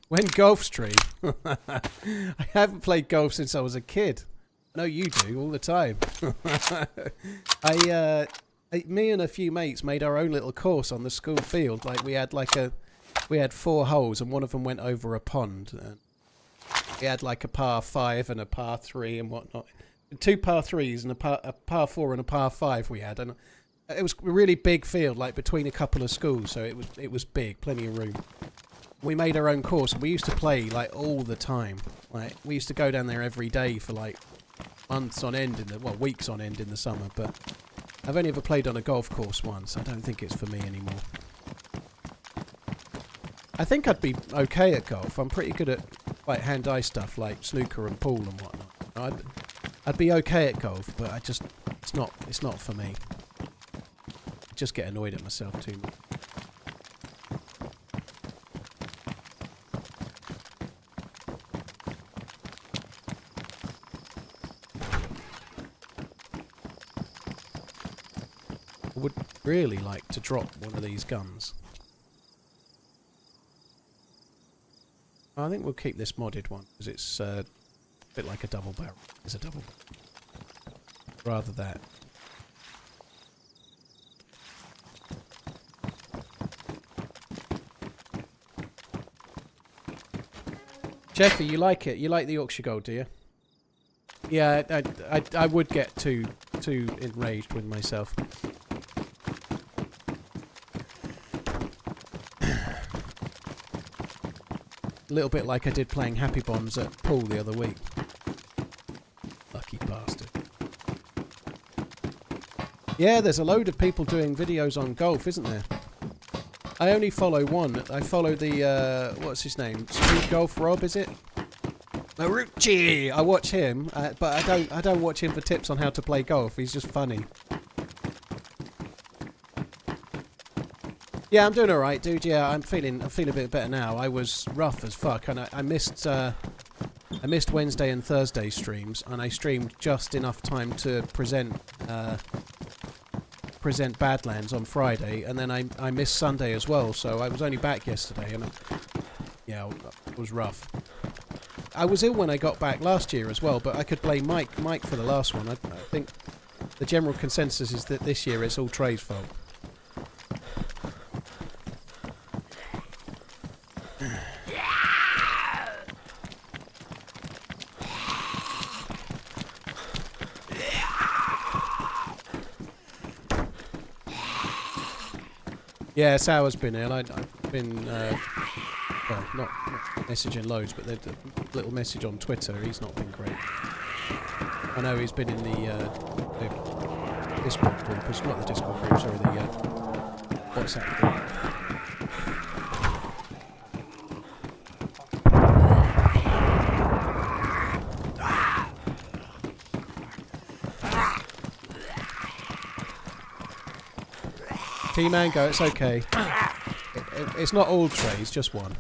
When golf stream? I haven't played golf since I was a kid. I know you do, all the time. Me and a few mates made our own little course on the school field. Like we had 4 holes and one of them went over a pond. And we had like a par 5 and a par 3 and whatnot. 2 par 3s and a par 4 and a par 5 we had. And it was a really big field, like between a couple of schools. So it was big, plenty of room. We made our own course and we used to play like all the time. Like we used to go down there every day for like months on end weeks on end in the summer, but I've only ever played on a golf course once. I don't think it's for me anymore. I think I'd be okay at golf. I'm pretty good at like hand-eye stuff like snooker and pool and whatnot. I'd be okay at golf, but it's not for me. I just get annoyed at myself too much. I would really like to drop one of these guns. I think we'll keep this modded one because it's a bit like a double barrel. It's a double barrel. Rather that. Jeffy, you like it? You like the Yorkshire Gold, do you? Yeah, I would get too enraged with myself. A little bit like I did playing Happy Bombs at pool the other week. Lucky bastard. Yeah, there's a load of people doing videos on golf, isn't there? I only follow one. I follow the, what's his name? Street Golf Rob, is it? Marucci! I watch him, but I don't watch him for tips on how to play golf. He's just funny. Yeah, I'm doing alright, dude. Yeah, I'm feeling a bit better now. I was rough as fuck, and I missed Wednesday and Thursday streams, and I streamed just enough time to present Badlands on Friday, and then I missed Sunday as well. So I was only back yesterday, and yeah, it was rough. I was ill when I got back last year as well, but I could blame Mike for the last one. I think the general consensus is that this year it's all Trey's fault. Yeah, Sour's been ill. I've been, well, not messaging loads, but the little message on Twitter, he's not been great. I know he's been in the Discord group, not the Discord group, sorry, the WhatsApp group. T-Mango, it's okay. It's not all trays, just one.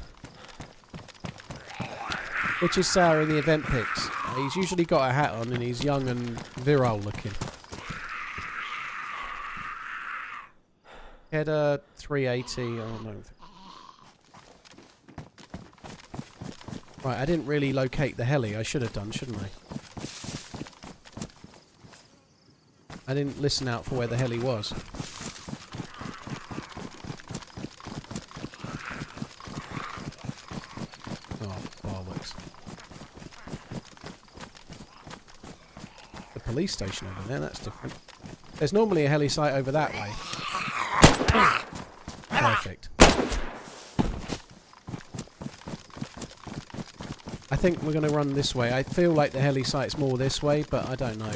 Which is Sour in the event pics. He's usually got a hat on and he's young and virile looking. Header 380, oh no. Right, I didn't really locate the heli. I should have done, shouldn't I? I didn't listen out for where the heli was. Police station over there, that's different. There's normally a heli site over that way. Perfect. I think we're going to run this way. I feel like the heli site's more this way, but I don't know.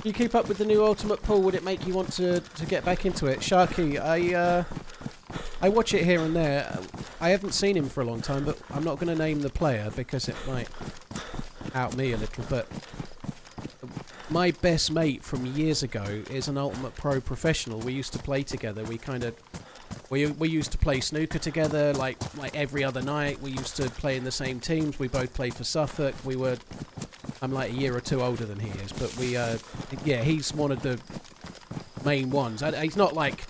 You keep up with the new Ultimate Pool, would it make you want to get back into it? Sharky, I watch it here and there. I haven't seen him for a long time, but I'm not going to name the player because it might out me a little, but my best mate from years ago is an Ultimate Pro professional. We used to play together. We used to play snooker together like every other night. We used to play in the same teams. We both played for Suffolk. I'm like a year or two older than he is, but yeah, he's one of the main ones. He's not like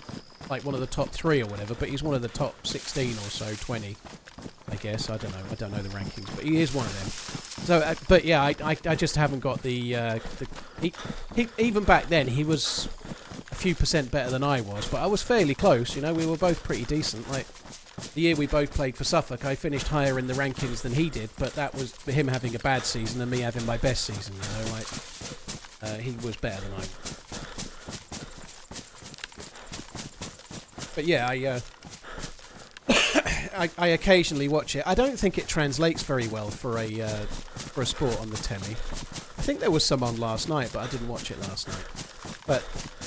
one of the top 3 or whatever, but he's one of the top 16 or so, 20, I guess. I don't know the rankings, but he is one of them. So, but yeah, I just haven't got the even back then he was a few % better than I was, but I was fairly close. You know, we were both pretty decent. Like the year we both played for Suffolk, I finished higher in the rankings than he did, but that was him having a bad season and me having my best season. You know, like he was better than I was. But yeah, I occasionally watch it. I don't think it translates very well for a sport on the telly. I think there was some on last night, but I didn't watch it last night. But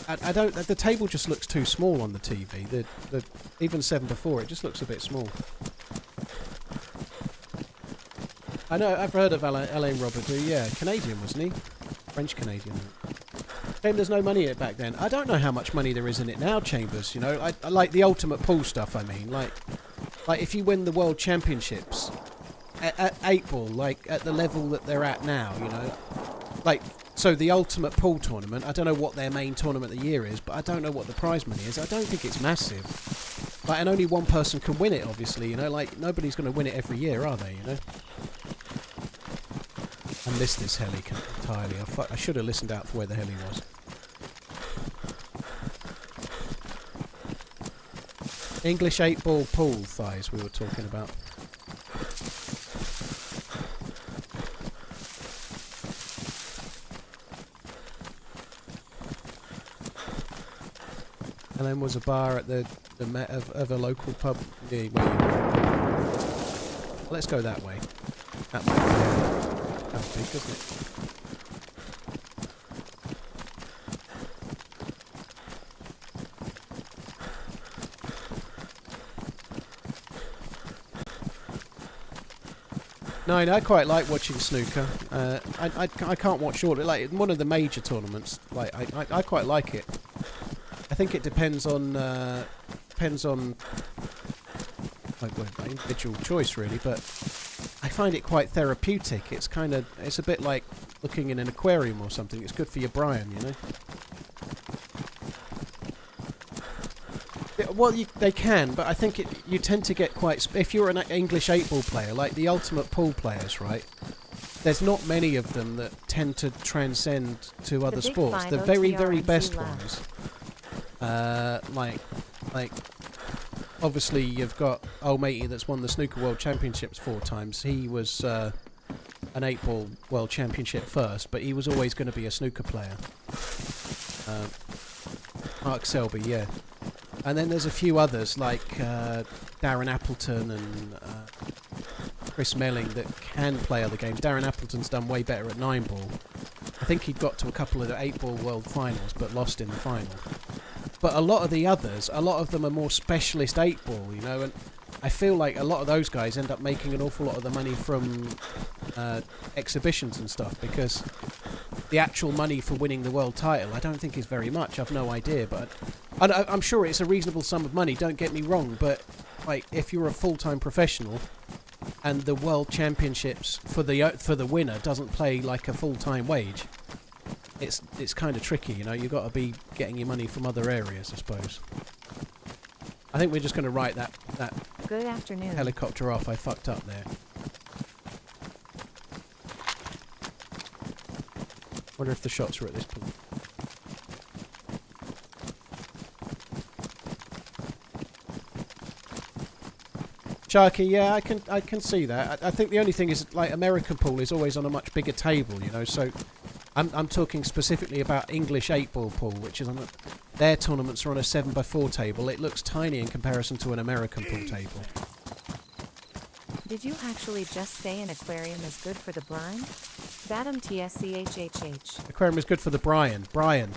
I don't. The table just looks too small on the TV. The even 7-4, it just looks a bit small. I know. I've heard of Alain Roberdeau. Yeah, Canadian, wasn't he? French Canadian. Shame there's no money in it back then. I don't know how much money there is in it now, Chambers. You know, I like the Ultimate Pool stuff. I mean, like if you win the World Championships at 8-ball, like at the level that they're at now, you know, like so the Ultimate Pool tournament. I don't know what their main tournament of the year is, but I don't know what the prize money is. I don't think it's massive. Like, and only one person can win it. Obviously, you know, like nobody's going to win it every year, are they? You know. I missed this heli entirely. I should have listened out for where the heli was. English 8-ball pool thighs we were talking about. And then was a bar at the of a local pub. Yeah, let's go that way. That might be that's big, isn't it? No, I quite like watching snooker. I can't watch all of it. Like one of the major tournaments, like I quite like it. I think it depends on like my individual choice really, but I find it quite therapeutic. It's a bit like looking in an aquarium or something. It's good for your brain, you know. Well, they can, but I think you tend to get quite... if you're an English 8-ball player, like the Ultimate Pool players, right? There's not many of them that tend to transcend to other sports. The very, very best ones. Like, obviously you've got old matey that's won the Snooker World Championships 4 times. He was an 8-ball world championship first, but he was always going to be a snooker player. Mark Selby, yeah. And then there's a few others like Darren Appleton and Chris Melling that can play other games. Darren Appleton's done way better at 9-ball. I think he got to a couple of the 8-ball world finals, but lost in the final. But a lot of the others, a lot of them are more specialist 8-ball, you know, and I feel like a lot of those guys end up making an awful lot of the money from exhibitions and stuff, because the actual money for winning the world title I don't think is very much. I've no idea, but I'm sure it's a reasonable sum of money, don't get me wrong, but like if you're a full-time professional and the world championships for the winner doesn't pay like a full-time wage, it's kind of tricky, you know. You've got to be getting your money from other areas, I suppose. I think we're just going to write that Good afternoon. Helicopter off. I fucked up there. Wonder if the shots are at this point. Sharky, yeah, I can see that. I think the only thing is, like, American pool is always on a much bigger table, you know. So I'm talking specifically about English 8-ball pool, which is on their tournaments are on a 7x4 table. It looks tiny in comparison to an American pool table. Did you actually just say an aquarium is good for the blind? Vadim TSCHHH. Aquarium is good for the brain. Brain.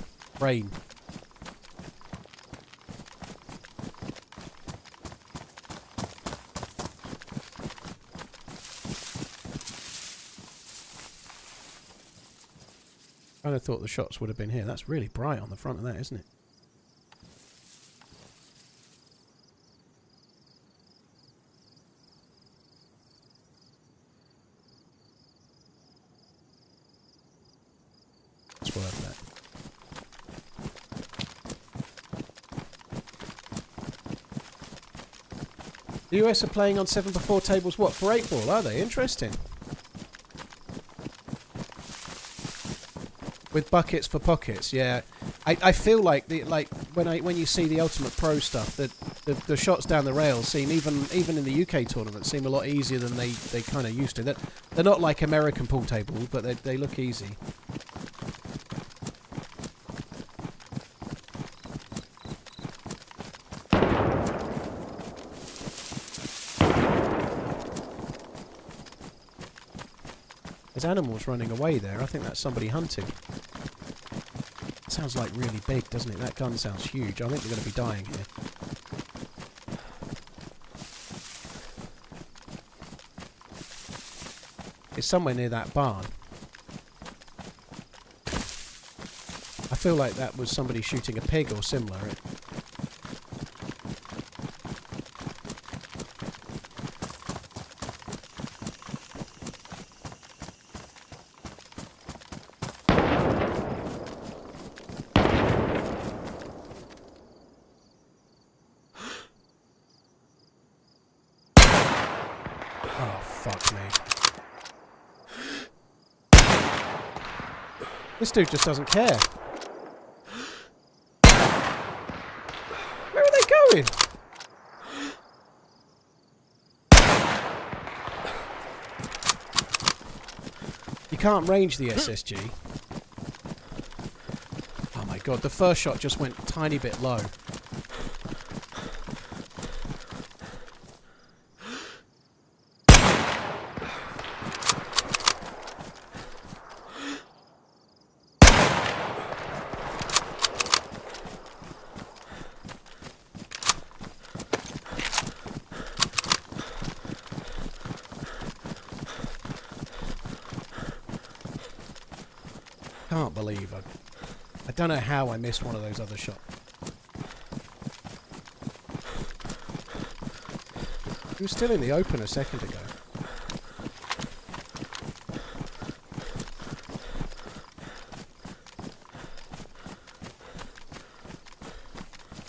I'd have thought the shots would have been here. That's really bright on the front of that, isn't it? It's worth that. The US are playing on 7x4 tables, what, for 8-ball, are they? Interesting. With buckets for pockets, yeah. I feel like when you see the Ultimate Pro stuff, that the shots down the rails seem even in the UK tournament seem a lot easier than they kind of used to. They're not like American pool tables, but they look easy. There's animals running away there. I think that's somebody hunting. Sounds like really big, doesn't it? That gun sounds huge. I think we're going to be dying here. It's somewhere near that barn. I feel like that was somebody shooting a pig or similar. Oh, fuck me. This dude just doesn't care. Where are they going? You can't range the SSG. Oh my god, the first shot just went a tiny bit low. Can't believe it. I don't know how I missed one of those other shots. He was still in the open a second ago.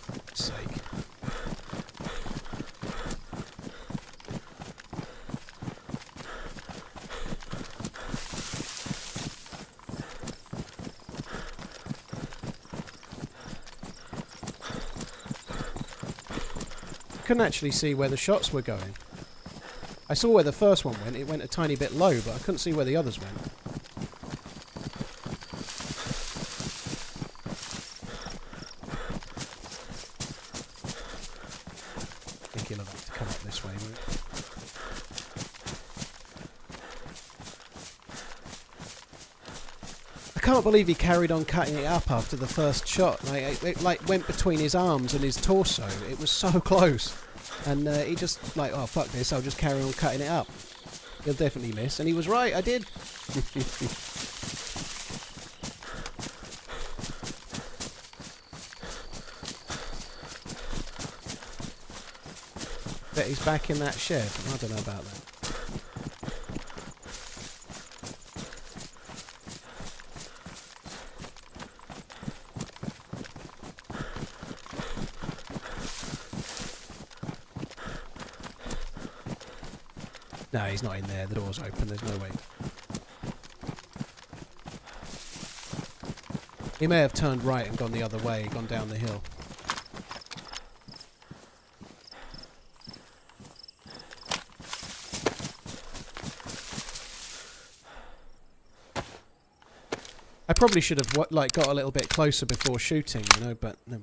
For God's sake. Couldn't actually see where the shots were going. I saw where the first one went. It went a tiny bit low, but I couldn't see where the others went. I think he'll have to come up this way, won't he? I can't believe he carried on cutting it up after the first shot. Like, it like went between his arms and his torso. It was so close. And he just like, oh fuck this, I'll just carry on cutting it up. He'll definitely miss. And he was right, I did. Bet he's back in that shed. I don't know about that. No, he's not in there. The door's open. There's no way. He may have turned right and gone the other way, gone down the hill. I probably should have like got a little bit closer before shooting, you know, but no.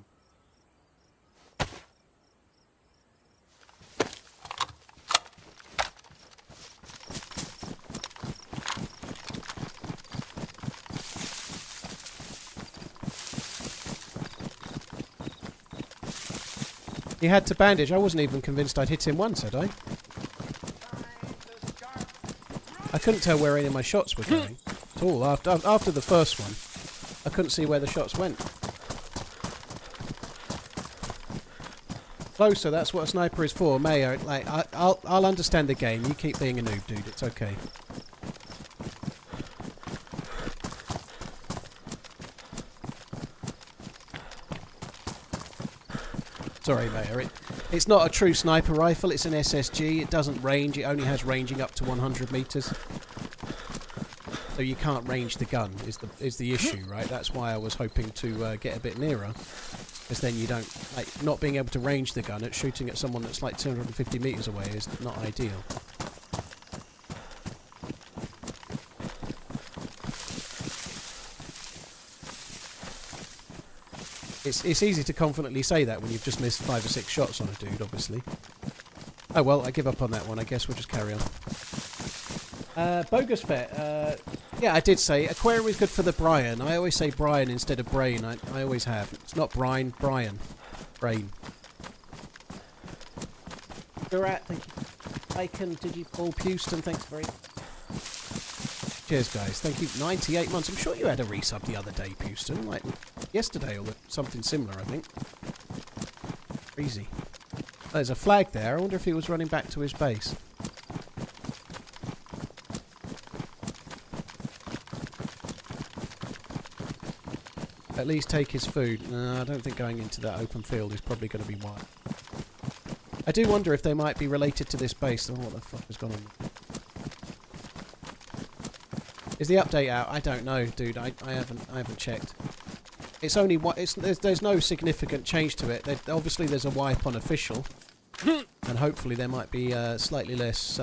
He had to bandage. I wasn't even convinced I'd hit him once, had I? I couldn't tell where any of my shots were going at all. After the first one, I couldn't see where the shots went. Closer, that's what a sniper is for. Mayo, like, I'll understand the game. You keep being a noob, dude. It's okay. Sorry, Mayor. It's not a true sniper rifle. It's an SSG. It doesn't range. It only has ranging up to 100 meters. So you can't range the gun. Is the issue, right? That's why I was hoping to get a bit nearer, because then you don't like not being able to range the gun at shooting at someone that's like 250 meters away is not ideal. It's easy to confidently say that when you've just missed 5 or 6 shots on a dude, obviously. Oh well, I give up on that one. I guess we'll just carry on. Bogus Fet. Yeah, I did say Aquarium is good for the Brian. I always say Brian instead of Brain. I always have. It's not Brian, Brian. Brain. Durat, thank you. Bacon, Digipol, Pewston, thanks very much. Cheers, guys. Thank you. 98 months. I'm sure you had a resub the other day, Pewston. Like yesterday or something similar, I think. Crazy. There's a flag there. I wonder if he was running back to his base. At least take his food. No, I don't think going into that open field is probably going to be wide. I do wonder if they might be related to this base. Oh, what the fuck has gone on? Is the update out? I don't know, dude. I haven't checked. It's only what there's no significant change to it. Obviously, there's a wipe on official, and hopefully there might be slightly less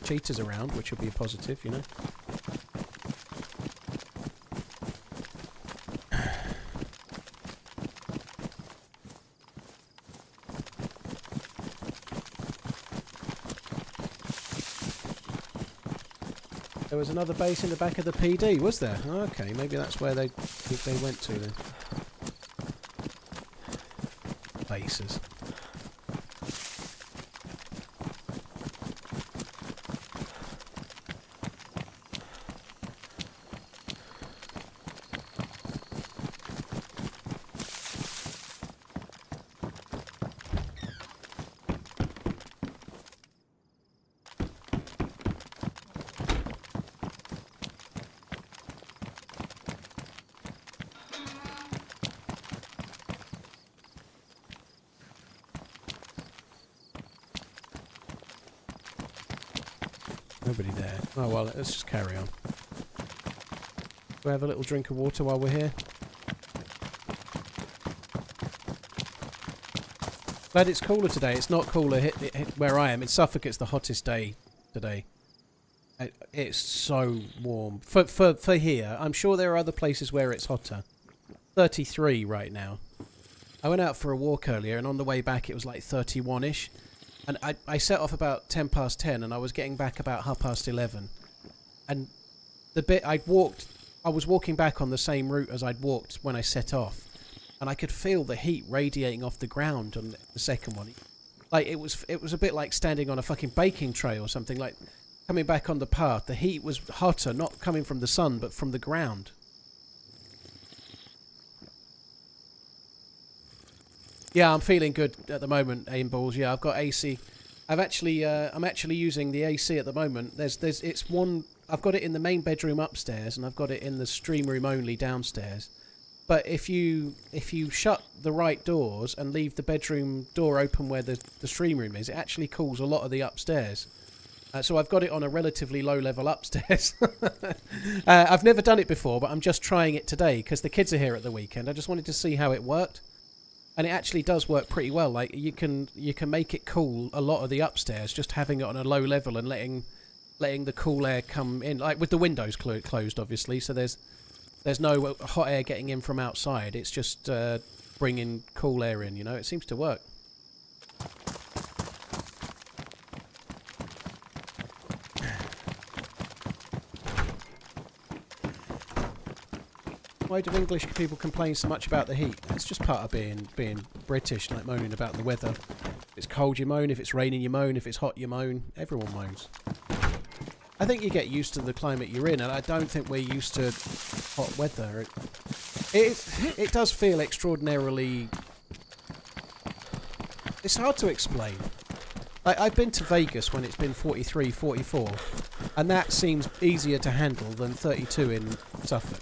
cheaters around, which will be a positive, you know. There was another base in the back of the PD, was there? Okay, maybe that's where they went to then. Bases. Nobody there. Oh well, let's just carry on. We'll have a little drink of water while we're here. Glad it's cooler today. It's not cooler where I am. In Suffolk, it's the hottest day today. It's so warm. For here, I'm sure there are other places where it's hotter. 33 right now. I went out for a walk earlier, and on the way back it was like 31-ish. And I set off about 10 past 10, and I was getting back about 11:30. And the bit I was walking back on the same route as I'd walked when I set off. And I could feel the heat radiating off the ground on the second one. Like, it was a bit like standing on a fucking baking tray or something. Like, coming back on the path, the heat was hotter, not coming from the sun, but from the ground. Yeah, I'm feeling good at the moment, Aimballs. Yeah, I've got AC. I'm actually using the AC at the moment. I've got it in the main bedroom upstairs, and I've got it in the stream room only downstairs. But if you shut the right doors and leave the bedroom door open where the stream room is, it actually cools a lot of the upstairs. So I've got it on a relatively low level upstairs. I've never done it before, but I'm just trying it today because the kids are here at the weekend. I just wanted to see how it worked. And it actually does work pretty well. Like, you can make it cool a lot of the upstairs just having it on a low level and letting the cool air come in, like with the windows closed, obviously. So there's no hot air getting in from outside. It's just bringing cool air in, you know. It seems to work. Why do English people complain so much about the heat? It's just part of being British, like moaning about the weather. If it's cold, you moan. If it's raining, you moan. If it's hot, you moan. Everyone moans. I think you get used to the climate you're in, and I don't think we're used to hot weather. It does feel extraordinarily... It's hard to explain. Like, I've been to Vegas when it's been 43, 44, and that seems easier to handle than 32 in Suffolk.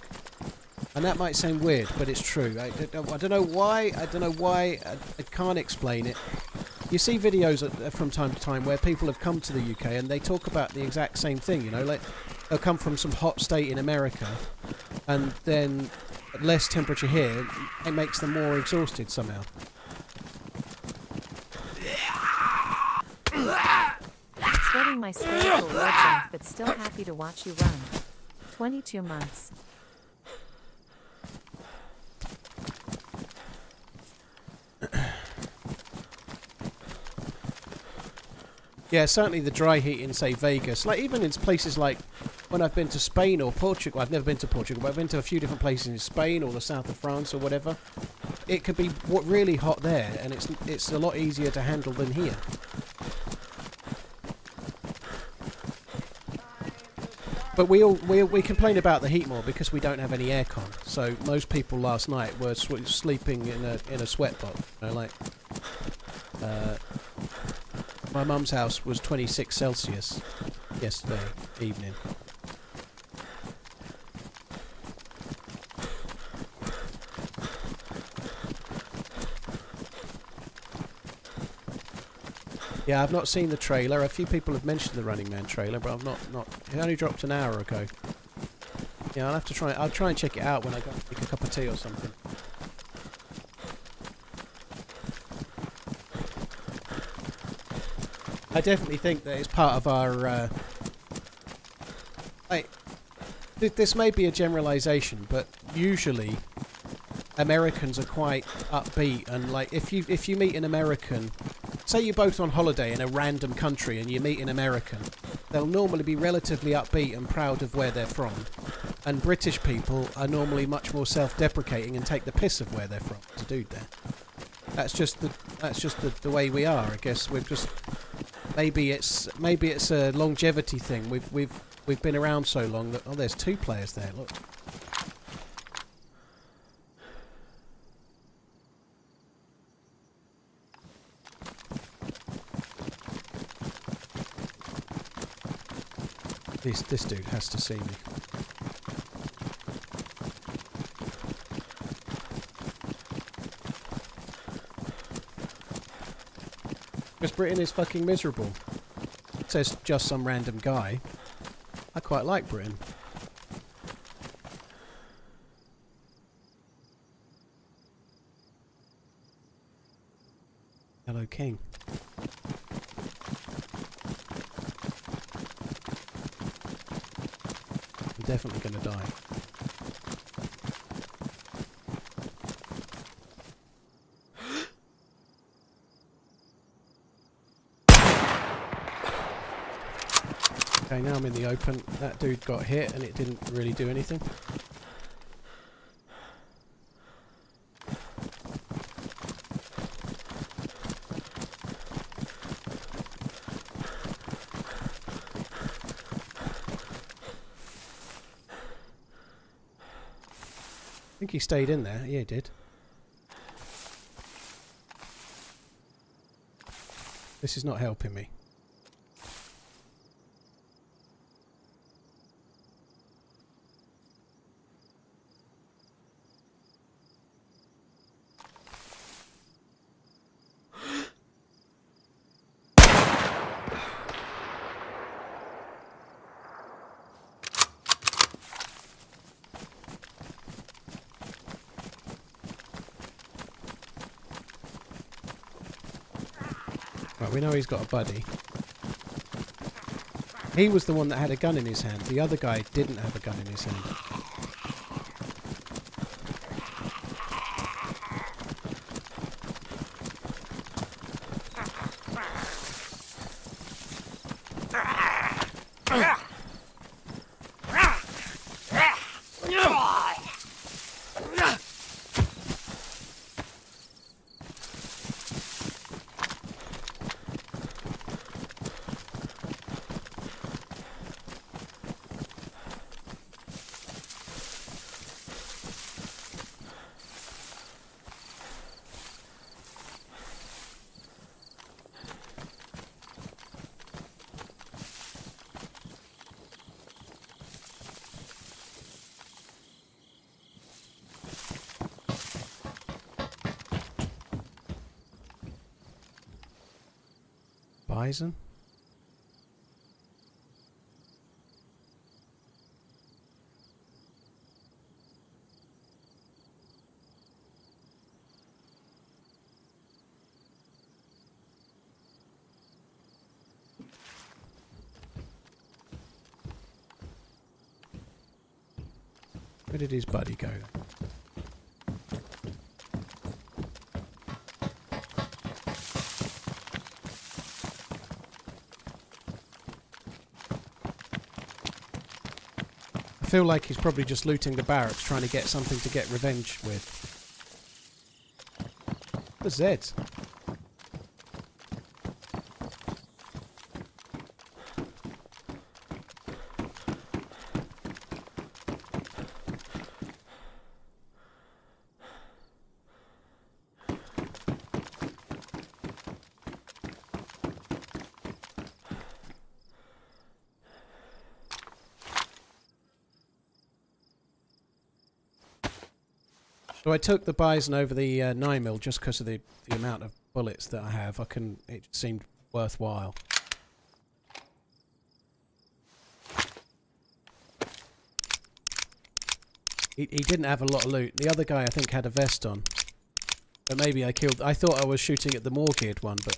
And that might sound weird, but it's true. I don't know why. I can't explain it. You see videos from time to time where people have come to the UK and they talk about the exact same thing, you know, like they'll come from some hot state in America and then less temperature here, it makes them more exhausted somehow. Sweating my spherical legs off, but still happy to watch you run. 22 months. Yeah, certainly the dry heat in, say, Vegas. Like, even in places like when I've been to Spain or Portugal. I've never been to Portugal, but I've been to a few different places in Spain or the south of France or whatever. It could be really hot there, and it's a lot easier to handle than here. But we complain about the heat more because we don't have any aircon. So most people last night were sleeping in a sweat box. You know, like my mum's house was 26 Celsius yesterday evening. Yeah, I've not seen the trailer. A few people have mentioned the Running Man trailer, but I've not. It only dropped an hour ago. Yeah, I'll have to try. I'll try and check it out when I go make a cup of tea or something. I definitely think that it's part of our. This may be a generalisation, but usually Americans are quite upbeat, and like if you meet an American. Say you're both on holiday in a random country and you meet an American, they'll normally be relatively upbeat and proud of where they're from. And British people are normally much more self-deprecating and take the piss of where they're from. There's a dude there. That's just the way we are. I guess we've just maybe it's a longevity thing. We've been around so long that there's two players there. Look. This dude has to see me. Because Britain is fucking miserable. It says just some random guy. I quite like Britain. Yellow King. I'm definitely going to die. Okay, now I'm in the open. That dude got hit and it didn't really do anything. I think he stayed in there. Yeah, he did. This is not helping me. Right, we know he's got a buddy. He was the one that had a gun in his hand. The other guy didn't have a gun in his hand. Bison? Where did his buddy go? I feel like he's probably just looting the barracks, trying to get something to get revenge with. The Zeds. So I took the Bison over the 9mm just because of the amount of bullets that I have. It seemed worthwhile. He didn't have a lot of loot. The other guy I think had a vest on. But maybe I thought I was shooting at the more geared one, but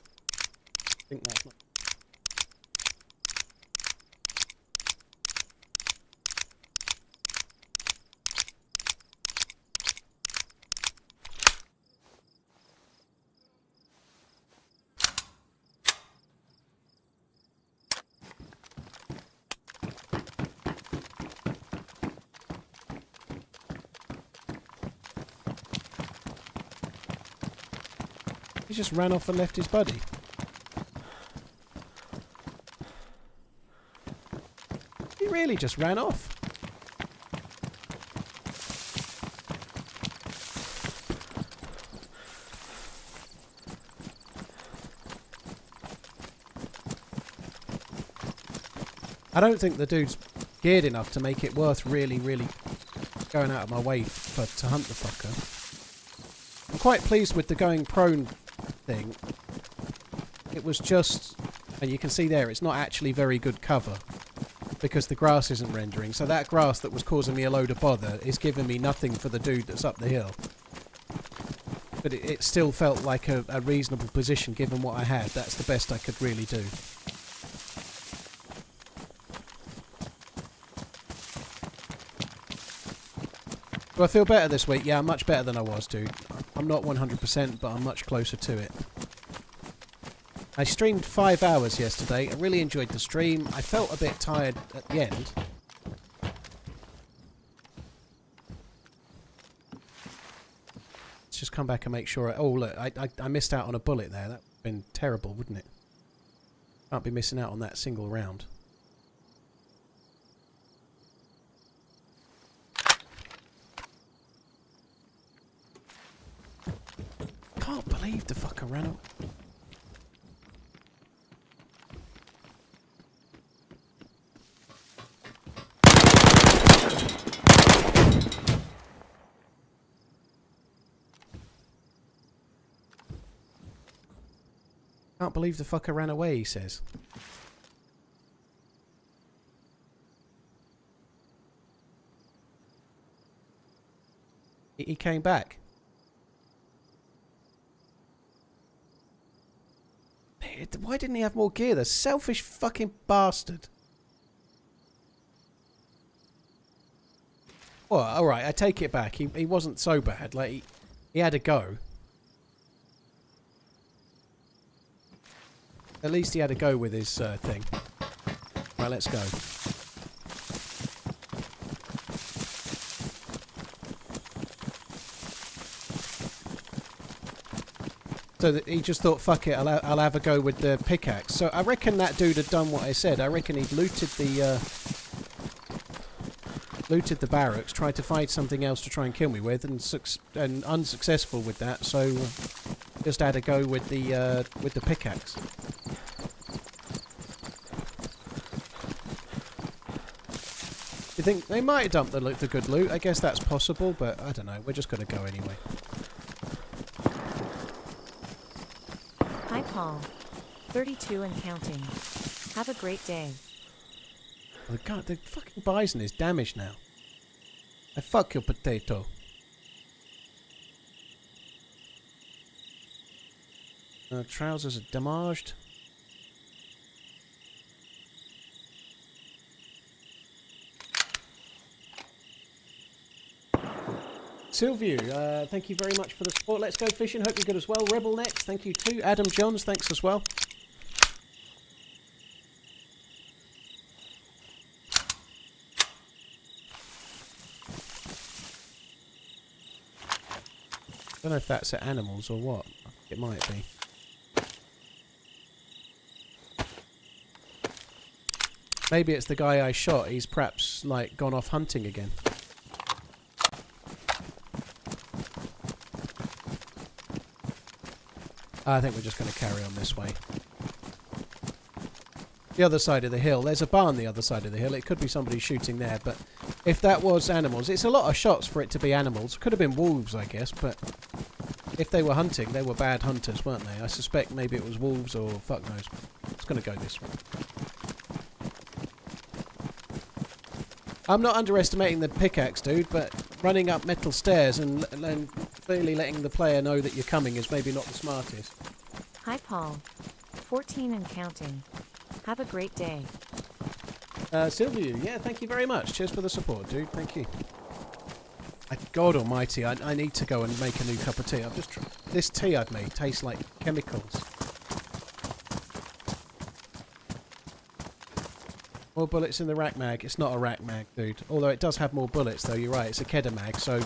I think that's not. He just ran off and left his buddy. He really just ran off. I don't think the dude's geared enough to make it worth really going out of my way to hunt the fucker. I'm quite pleased with the going prone thing. It was just, and you can see there, it's not actually very good cover because the grass isn't rendering. So that grass that was causing me a load of bother is giving me nothing for the dude that's up the hill. But it still felt like a reasonable position given what I had. That's the best I could really do. Do I feel better this week? Yeah, I'm much better than I was, dude. I'm not 100%, but I'm much closer to it. I streamed 5 hours yesterday. I really enjoyed the stream. I felt a bit tired at the end. Let's just come back and make sure... Oh, look, I missed out on a bullet there. That would have been terrible, wouldn't it? Can't be missing out on that single round. Can't believe the fucker ran away. Can't believe the fucker ran away, he says. He came back. Why didn't he have more gear? The selfish fucking bastard. Well, alright, I take it back. He wasn't so bad. Like, he had a go. At least he had a go with his thing. Right, let's go. So that he just thought, fuck it, I'll have a go with the pickaxe. So I reckon that dude had done what I said. I reckon he'd looted the barracks, tried to find something else to try and kill me with, and unsuccessful with that. So just had a go with the pickaxe. You think they might have dumped the good loot? I guess that's possible, but I don't know. We're just going to go anyway. Hi Paul. 32 and counting. Have a great day. Oh, God, the fucking bison is damaged now. I fuck your potato. Trousers are damaged. Sylvia, thank you very much for the support. Let's go fishing. Hope you're good as well. Rebel next, thank you too. Adam Johns, thanks as well. Don't know if that's at animals or what. It might be. Maybe it's the guy I shot. He's perhaps like gone off hunting again. I think we're just going to carry on this way. The other side of the hill. There's a barn the other side of the hill. It could be somebody shooting there, but if that was animals... It's a lot of shots for it to be animals. Could have been wolves, I guess, but if they were hunting, they were bad hunters, weren't they? I suspect maybe it was wolves or fuck knows. It's going to go this way. I'm not underestimating the pickaxe, dude, but running up metal stairs and clearly letting the player know that you're coming is maybe not the smartest. Hi Paul. 14 and counting. Have a great day. Sylvia, yeah, thank you very much. Cheers for the support, dude. Thank you. God almighty, I need to go and make a new cup of tea. I've just this tea I've made tastes like chemicals. More bullets in the rack mag. It's not a rack mag, dude. Although it does have more bullets, though. You're right. It's a Kedda mag, so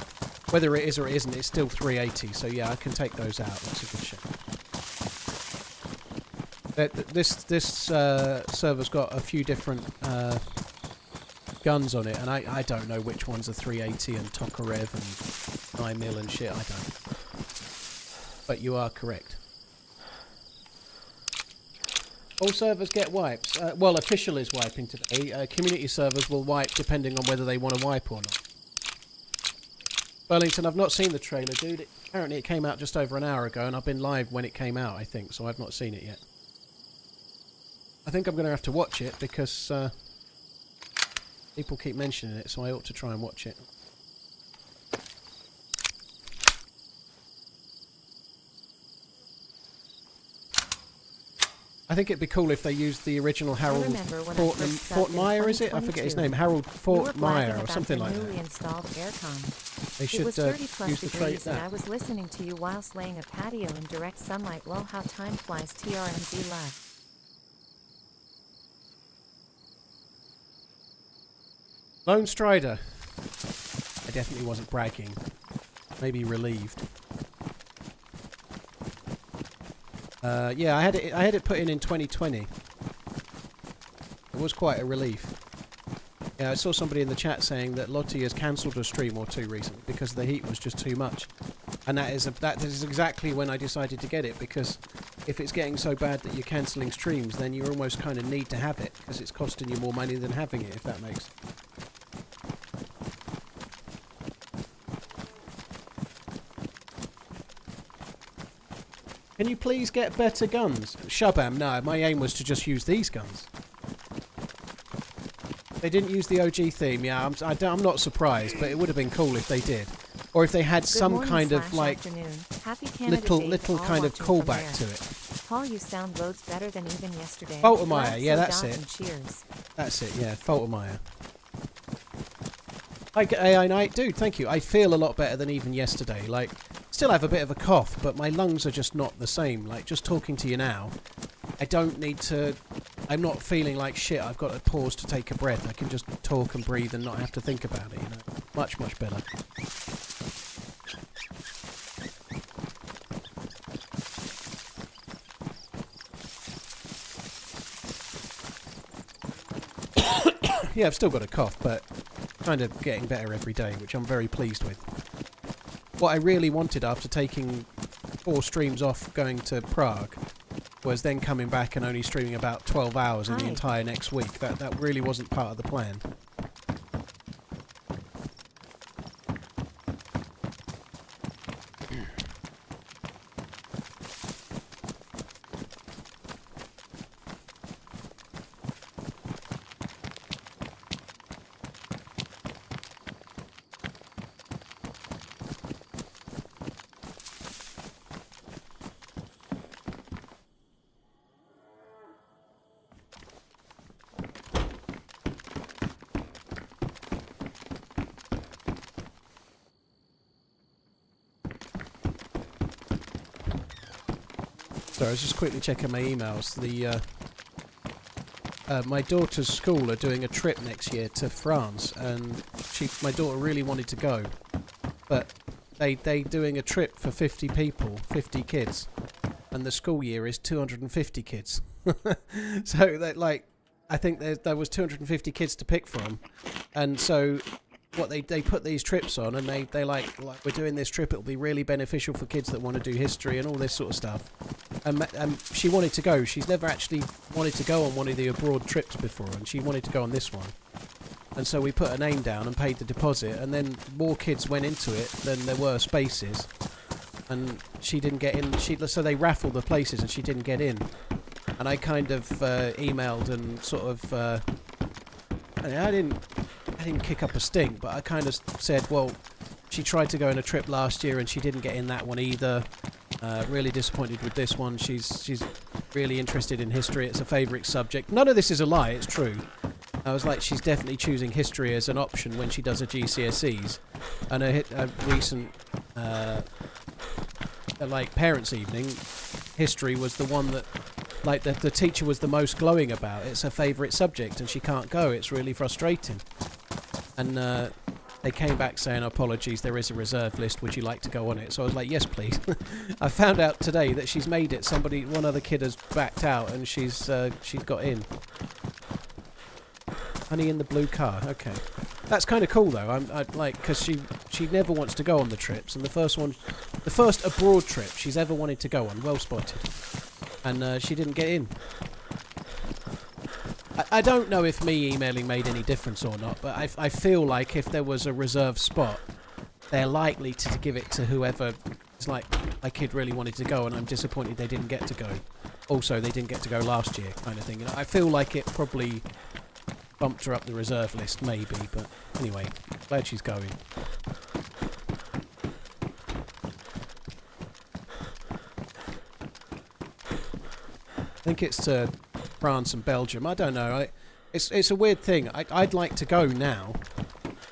whether it is or it isn't, it's still 380. So yeah, I can take those out. That's a good shit. This server's got a few different guns on it, and I don't know which ones are 380 and Tokarev and 9mm and shit. I don't. But you are correct. All servers get wipes. Well, official is wiping today. Community servers will wipe depending on whether they want to wipe or not. Burlington, I've not seen the trailer, dude. Apparently it came out just over an hour ago, and I've been live when it came out, I think, so I've not seen it yet. I think I'm going to have to watch it because people keep mentioning it, so I ought to try and watch it. I think it'd be cool if they used the original Harold remember when I first subbed in Fortmeyer, is it? I forget his 2022. name. Harold You were Fortmeyer bragging or about something the like newly that. installed aircon. They It should was 30 use plus the trait degrees and I that. was listening to you whilst laying a patio in direct sunlight. Lol, how time flies. TRMZ left. Lone Strider. I definitely wasn't bragging. Maybe relieved. Yeah, I had it put in 2020. It was quite a relief. Yeah, I saw somebody in the chat saying that Lottie has cancelled a stream or two recently because the heat was just too much. And that is exactly when I decided to get it, because if it's getting so bad that you're cancelling streams, then you almost kind of need to have it, because it's costing you more money than having it, if that makes. Can you please get better guns? Shubham, no, my aim was to just use these guns. They didn't use the OG theme, yeah, I'm not surprised, but it would have been cool if they did. Or if they had some kind of, like, little kind of callback to it. Paul, you sound loads better than even yesterday. Faltermeyer, yeah, that's it. Cheers. That's it, yeah, Faltermeyer. Hi, AI Knight. Dude, thank you. I feel a lot better than even yesterday. Like, still have a bit of a cough, but my lungs are just not the same. Like, just talking to you now, I don't need to... I'm not feeling like shit. I've got to pause to take a breath. I can just talk and breathe and not have to think about it, you know. Much, much better. Yeah, I've still got a cough, but kind of getting better every day, which I'm very pleased with. What I really wanted after taking 4 streams off going to Prague was then coming back and only streaming about 12 hours in the entire next week. That really wasn't part of the plan. So I was just quickly checking my emails. My daughter's school are doing a trip next year to France, and my daughter really wanted to go, but they doing a trip for 50 people, 50 kids, and the school year is 250 kids. So that, like, I think there was 250 kids to pick from, and so what they put these trips on, and they like we're doing this trip, it'll be really beneficial for kids that want to do history and all this sort of stuff. And she wanted to go. She's never actually wanted to go on one of the abroad trips before, and she wanted to go on this one. And so we put her name down and paid the deposit, and then more kids went into it than there were spaces, and she didn't get in. So they raffled the places, and she didn't get in. And I kind of emailed and sort of I didn't kick up a stink, but I kind of said, well, she tried to go on a trip last year and she didn't get in that one either. Really disappointed with this one. She's really interested in history. It's a favourite subject. None of this is a lie. It's true. I was like, she's definitely choosing history as an option when she does her GCSEs. And a recent like parents' evening, history was the one that, like, the teacher was the most glowing about. It's her favourite subject and she can't go. It's really frustrating. And they came back saying, apologies, there is a reserve list, would you like to go on it? So I was like, yes please. I found out today that she's made it. One other kid has backed out and she's got in. Honey in the blue car, okay. That's kind of cool though. I like, because she never wants to go on the trips, and the first abroad trip she's ever wanted to go on, well spotted. And she didn't get in. I don't know if me emailing made any difference or not, but I feel like if there was a reserved spot, they're likely to give it to whoever. It's like, my kid really wanted to go and I'm disappointed they didn't get to go. Also, they didn't get to go last year, kind of thing. You know, I feel like it probably bumped her up the reserve list, maybe, but anyway, glad she's going. I think it's to France and Belgium. I don't know. It's a weird thing. I'd like to go now.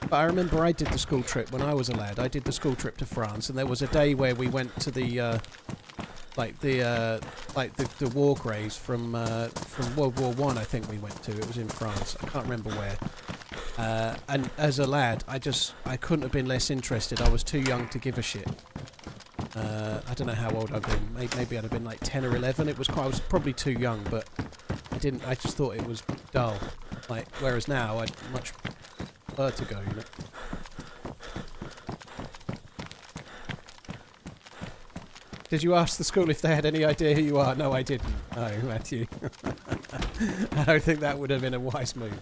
But I remember I did the school trip when I was a lad. I did the school trip to France, and there was a day where we went to the the war graves from World War One. I think we went to. It was in France. I can't remember where. And as a lad, I couldn't have been less interested. I was too young to give a shit. I don't know how old I'd been. Maybe I'd have been like 10 or 11. I was probably too young, but I just thought it was dull. Like, whereas now I'd much prefer to go, you know. Did you ask the school if they had any idea who you are? No, I didn't. No, Matthew. I don't think that would have been a wise move.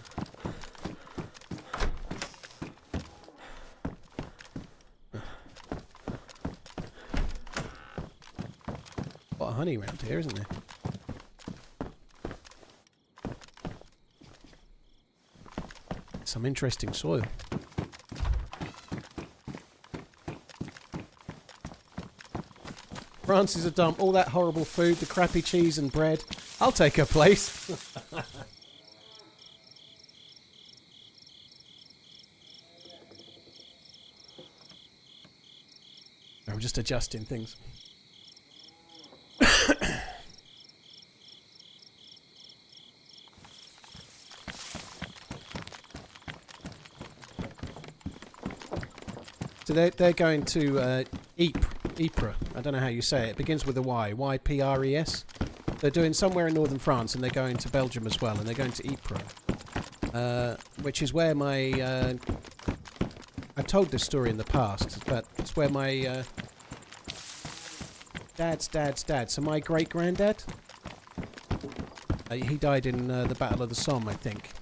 A lot of honey around here, isn't there? Some interesting soil. France is a dump. All that horrible food, the crappy cheese and bread. I'll take her place. I'm just adjusting things. So they're going to Ypres. I don't know how you say it. It begins with a Y. Y-P-R-E-S. They're doing somewhere in northern France, and they're going to Belgium as well, and they're going to Ypres, which is where my... I've told this story in the past, but it's where my dad's dad, so my great-granddad, he died in the Battle of the Somme, I think.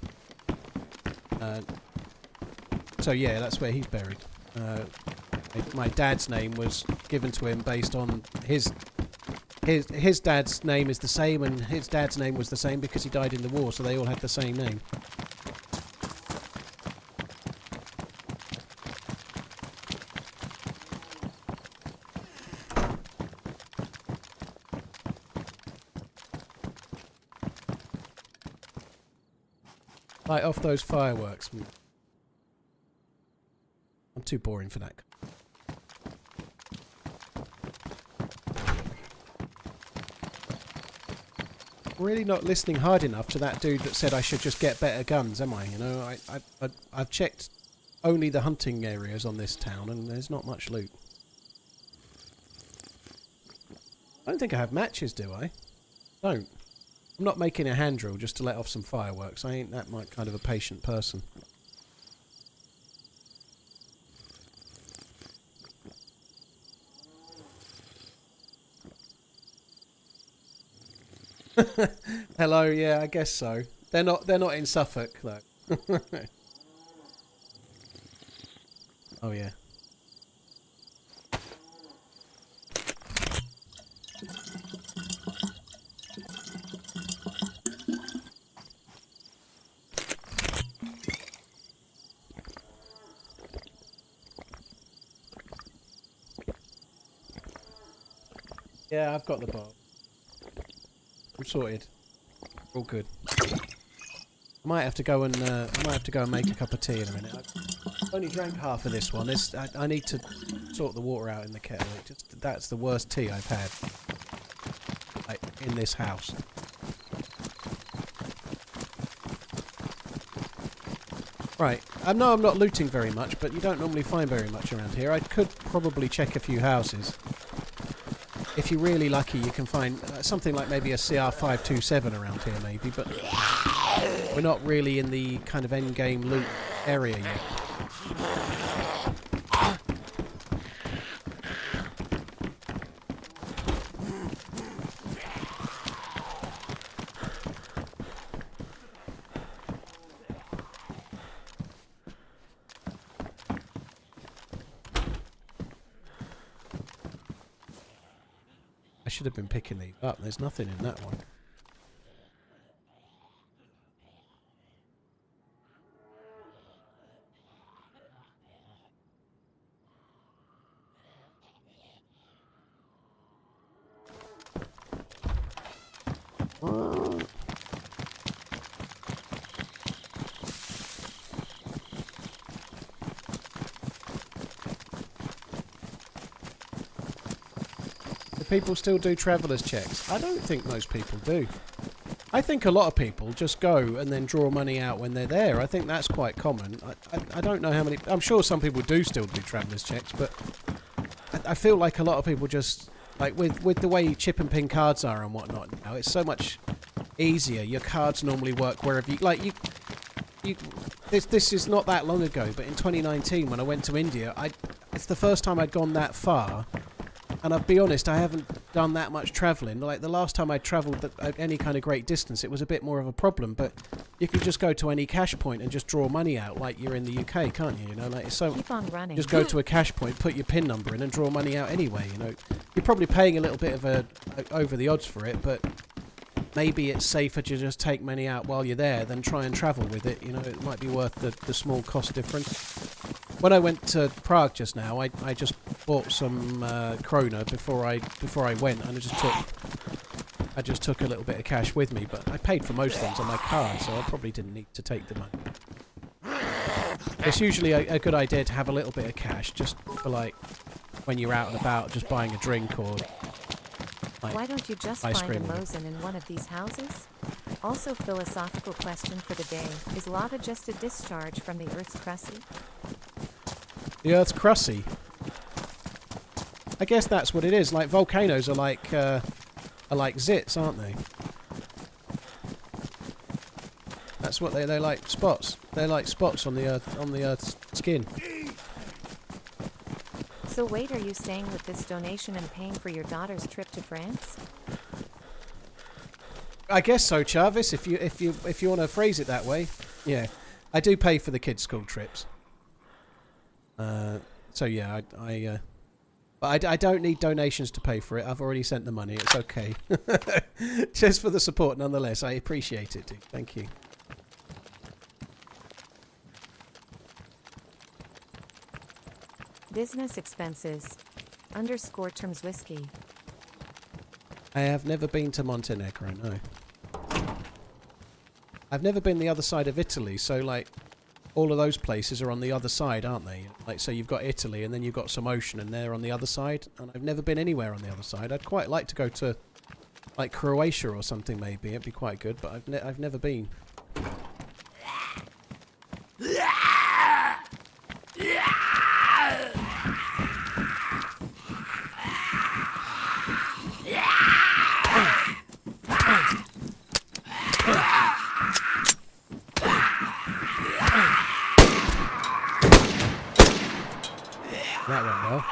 So yeah, that's where he's buried. My dad's name was given to him based on his dad's name is the same, and his dad's name was the same because he died in the war, so they all had the same name. Light off those fireworks. I'm too boring for that. Really not listening hard enough to that dude that said I should just get better guns, am I? You know, I've checked only the hunting areas on this town, and there's not much loot. I don't think I have matches, do I? Don't. I'm not making a hand drill just to let off some fireworks. I ain't that kind of a patient person. Hello, yeah, I guess so. They're not in Suffolk though. Oh yeah. Yeah, I've got the bar. I'm sorted. All good. I might have to go and make a cup of tea in a minute. I've only drank half of this one. I need to sort the water out in the kettle. That's the worst tea I've had in this house. Right. I know I'm not looting very much, but you don't normally find very much around here. I could probably check a few houses. If you're really lucky, you can find something like maybe a CR527 around here, maybe, but we're not really in the kind of end-game loot area yet. I should have been picking these up. There's nothing in that one. Do people still do traveller's checks? I don't think most people do. I think a lot of people just go and then draw money out when they're there. I think that's quite common. I don't know how many... I'm sure some people do still do traveller's checks, but I feel like a lot of people just... Like, with the way chip and pin cards are and whatnot now, it's so much easier. Your cards normally work wherever you... Like, this is not that long ago, but in 2019, when I went to India, it's the first time I'd gone that far... And I'll be honest, I haven't done that much travelling. Like, the last time I travelled any kind of great distance, it was a bit more of a problem. But you can just go to any cash point and just draw money out like you're in the UK, can't you? You know, like, it's so... Keep on running. Just go to a cash point, put your PIN number in and draw money out anyway, you know. You're probably paying a little bit of over the odds for it, but maybe it's safer to just take money out while you're there than try and travel with it. You know, it might be worth the small cost difference. When I went to Prague just now, I just bought some krona before I went, and I just took a little bit of cash with me. But I paid for most things on my card, so I probably didn't need to take the money. It's usually a good idea to have a little bit of cash, just for like when you're out and about, just buying a drink or. Like, why don't you just find a Mosin in one of these houses? Also, philosophical question for the day: is lava just a discharge from the Earth's crust? The Earth's crusty. I guess that's what it is. Like, volcanoes are like zits, aren't they? That's what they're like, spots. They're like spots on the Earth's skin. So wait, are you saying with this donation and paying for your daughter's trip to France? I guess so, Jarvis. If you want to phrase it that way, yeah, I do pay for the kids' school trips. So yeah, but I don't need donations to pay for it. I've already sent the money. It's okay. Just for the support, nonetheless. I appreciate it, dude. Thank you. Business expenses. _terms whiskey. I have never been to Montenegro, no. I've never been the other side of Italy, so like all of those places are on the other side, aren't they? Like, so you've got Italy and then you've got some ocean and they're on the other side, and I've never been anywhere on the other side. I'd quite like to go to like Croatia or something maybe. It'd be quite good, but I've never been. That went well.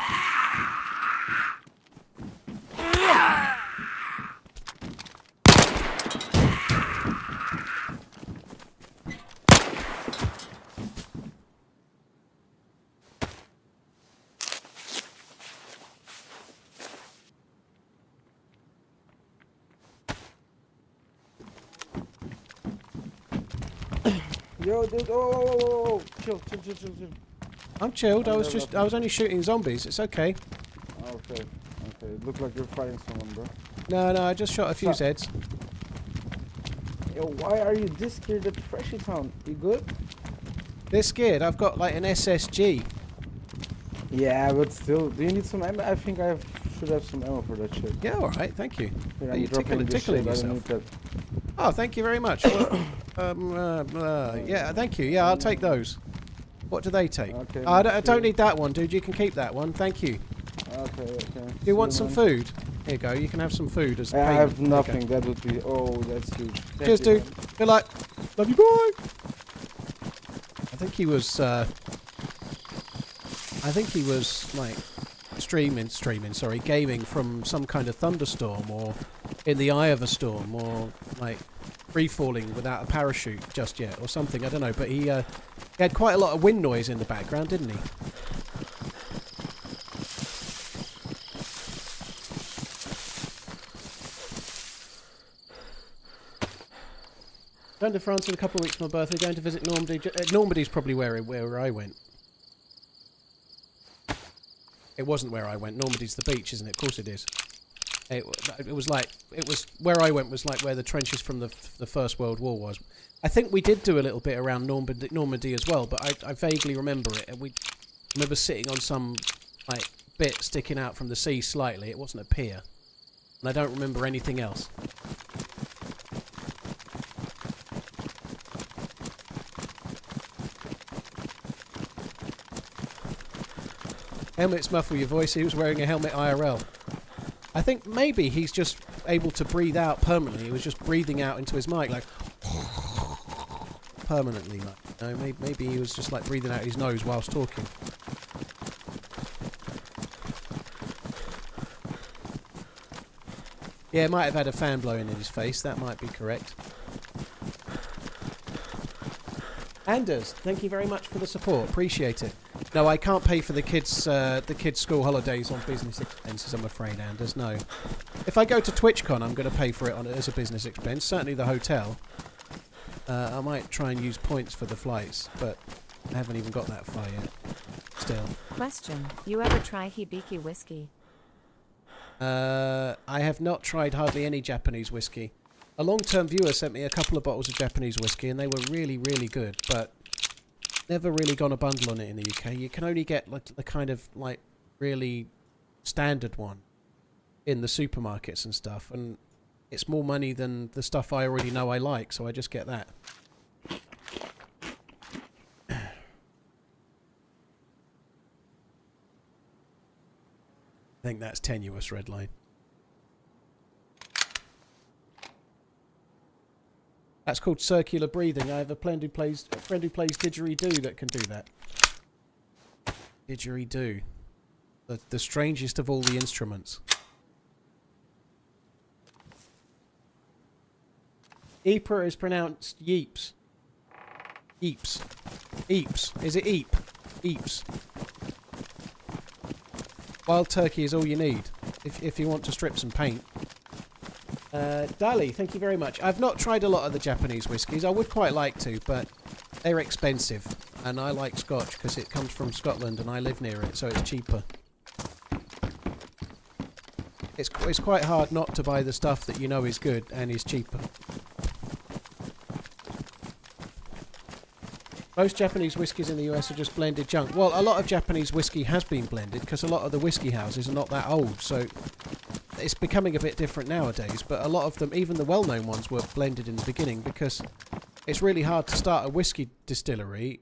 Yo, dude, oh, chill. I'm chilled. I was only shooting zombies. It's okay. Okay. It looked like you're fighting someone, bro. No, I just shot a few Zeds. Yo, why are you this scared at Freshy Town? You good? They're scared. I've got like an SSG. Yeah, but still, do you need some ammo? I think should have some ammo for that shit. Yeah, all right. Thank you. Here, You're tickling yourself. Oh, thank you very much. Well, yeah, thank you. Yeah, I'll take those. What do they take? Okay, I don't need that one, dude. You can keep that one. Thank you. Okay. Do you want some food? Here you go. You can have some food as I payment. have nothing. That would be... Oh, that's huge. Cheers, dude. Good luck. Love you, boy. I think he was like gaming from some kind of thunderstorm or in the eye of a storm or like free falling without a parachute just yet or something. I don't know, but he had quite a lot of wind noise in the background, didn't he? Going to France in a couple of weeks for my birthday. Going to visit Normandy. Normandy's probably where I went. It wasn't where I went. Normandy's the beach, isn't it? Of course it is. It was like, where I went was like where the trenches from the First World War was. I think we did do a little bit around Normandy as well, but I vaguely remember it. And we remember sitting on some like bit sticking out from the sea slightly. It wasn't a pier. And I don't remember anything else. Helmets muffle your voice. He was wearing a helmet IRL. I think maybe he's just able to breathe out permanently. He was just breathing out into his mic like permanently. Like, you know, maybe he was just like breathing out his nose whilst talking. Yeah, might have had a fan blowing in his face. That might be correct. Anders, thank you very much for the support. Appreciate it. No, I can't pay for the kids' school holidays on business expenses, I'm afraid, Anders. No. If I go to TwitchCon, I'm going to pay for it as a business expense. Certainly the hotel. I might try and use points for the flights, but I haven't even got that far yet. Still. Question. You ever try Hibiki whiskey? I have not tried hardly any Japanese whiskey. A long-term viewer sent me a couple of bottles of Japanese whiskey, and they were really, really good, but never really gone a bundle on it in the UK. You can only get like the kind of like really standard one in the supermarkets and stuff, and it's more money than the stuff I already know I like, so I just get that. I think that's tenuous, Redline. That's called circular breathing. I have a friend who plays didgeridoo that can do that. Didgeridoo. The strangest of all the instruments. Ypres is pronounced yeeps. Eeps. Eeps. Is it eep? Eeps. Wild turkey is all you need if you want to strip some paint. Dali, thank you very much. I've not tried a lot of the Japanese whiskies. I would quite like to, but they're expensive. And I like Scotch because it comes from Scotland and I live near it, so it's cheaper. It's quite hard not to buy the stuff that you know is good and is cheaper. Most Japanese whiskies in the US are just blended junk. Well, a lot of Japanese whiskey has been blended because a lot of the whiskey houses are not that old, so it's becoming a bit different nowadays, but a lot of them, even the well-known ones, were blended in the beginning because it's really hard to start a whiskey distillery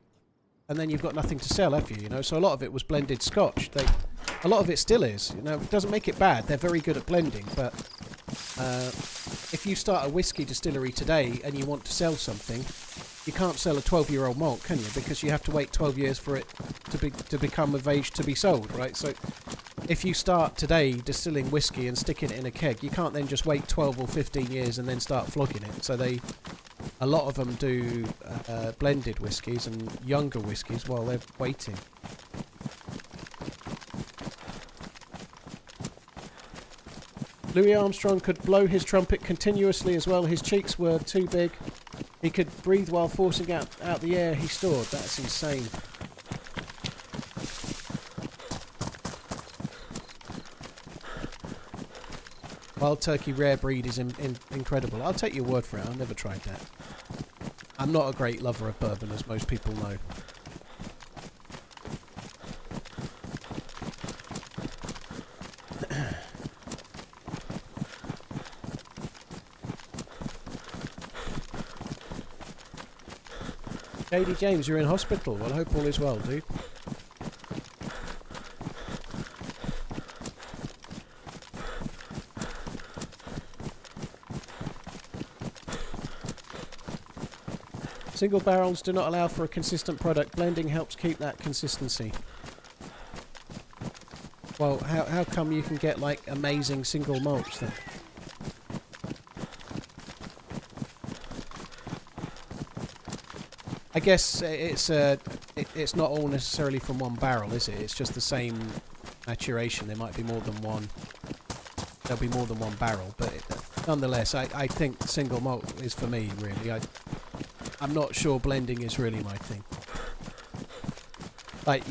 and then you've got nothing to sell, have you? You know, so a lot of it was blended Scotch. A lot of it still is. You know, it doesn't make it bad. They're very good at blending, but if you start a whiskey distillery today and you want to sell something, you can't sell a 12-year-old malt, can you? Because you have to wait 12 years for it to become of age to be sold, right? So if you start today distilling whiskey and sticking it in a keg, you can't then just wait 12 or 15 years and then start flogging it. So a lot of them do blended whiskies and younger whiskies while they're waiting. Louis Armstrong could blow his trumpet continuously as well. His cheeks were too big. He could breathe while forcing out the air he stored. That's insane. Wild turkey rare breed is incredible. I'll take your word for it. I've never tried that. I'm not a great lover of bourbon, as most people know. JD James, you're in hospital. Well, I hope all is well, dude. Single barrels do not allow for a consistent product. Blending helps keep that consistency. Well, how come you can get like amazing single malts then? I guess it's not all necessarily from one barrel, is it? It's just the same maturation. There might be more than one. There'll be more than one barrel, but nonetheless, I think single malt is for me really. I'm not sure blending is really my thing. Like,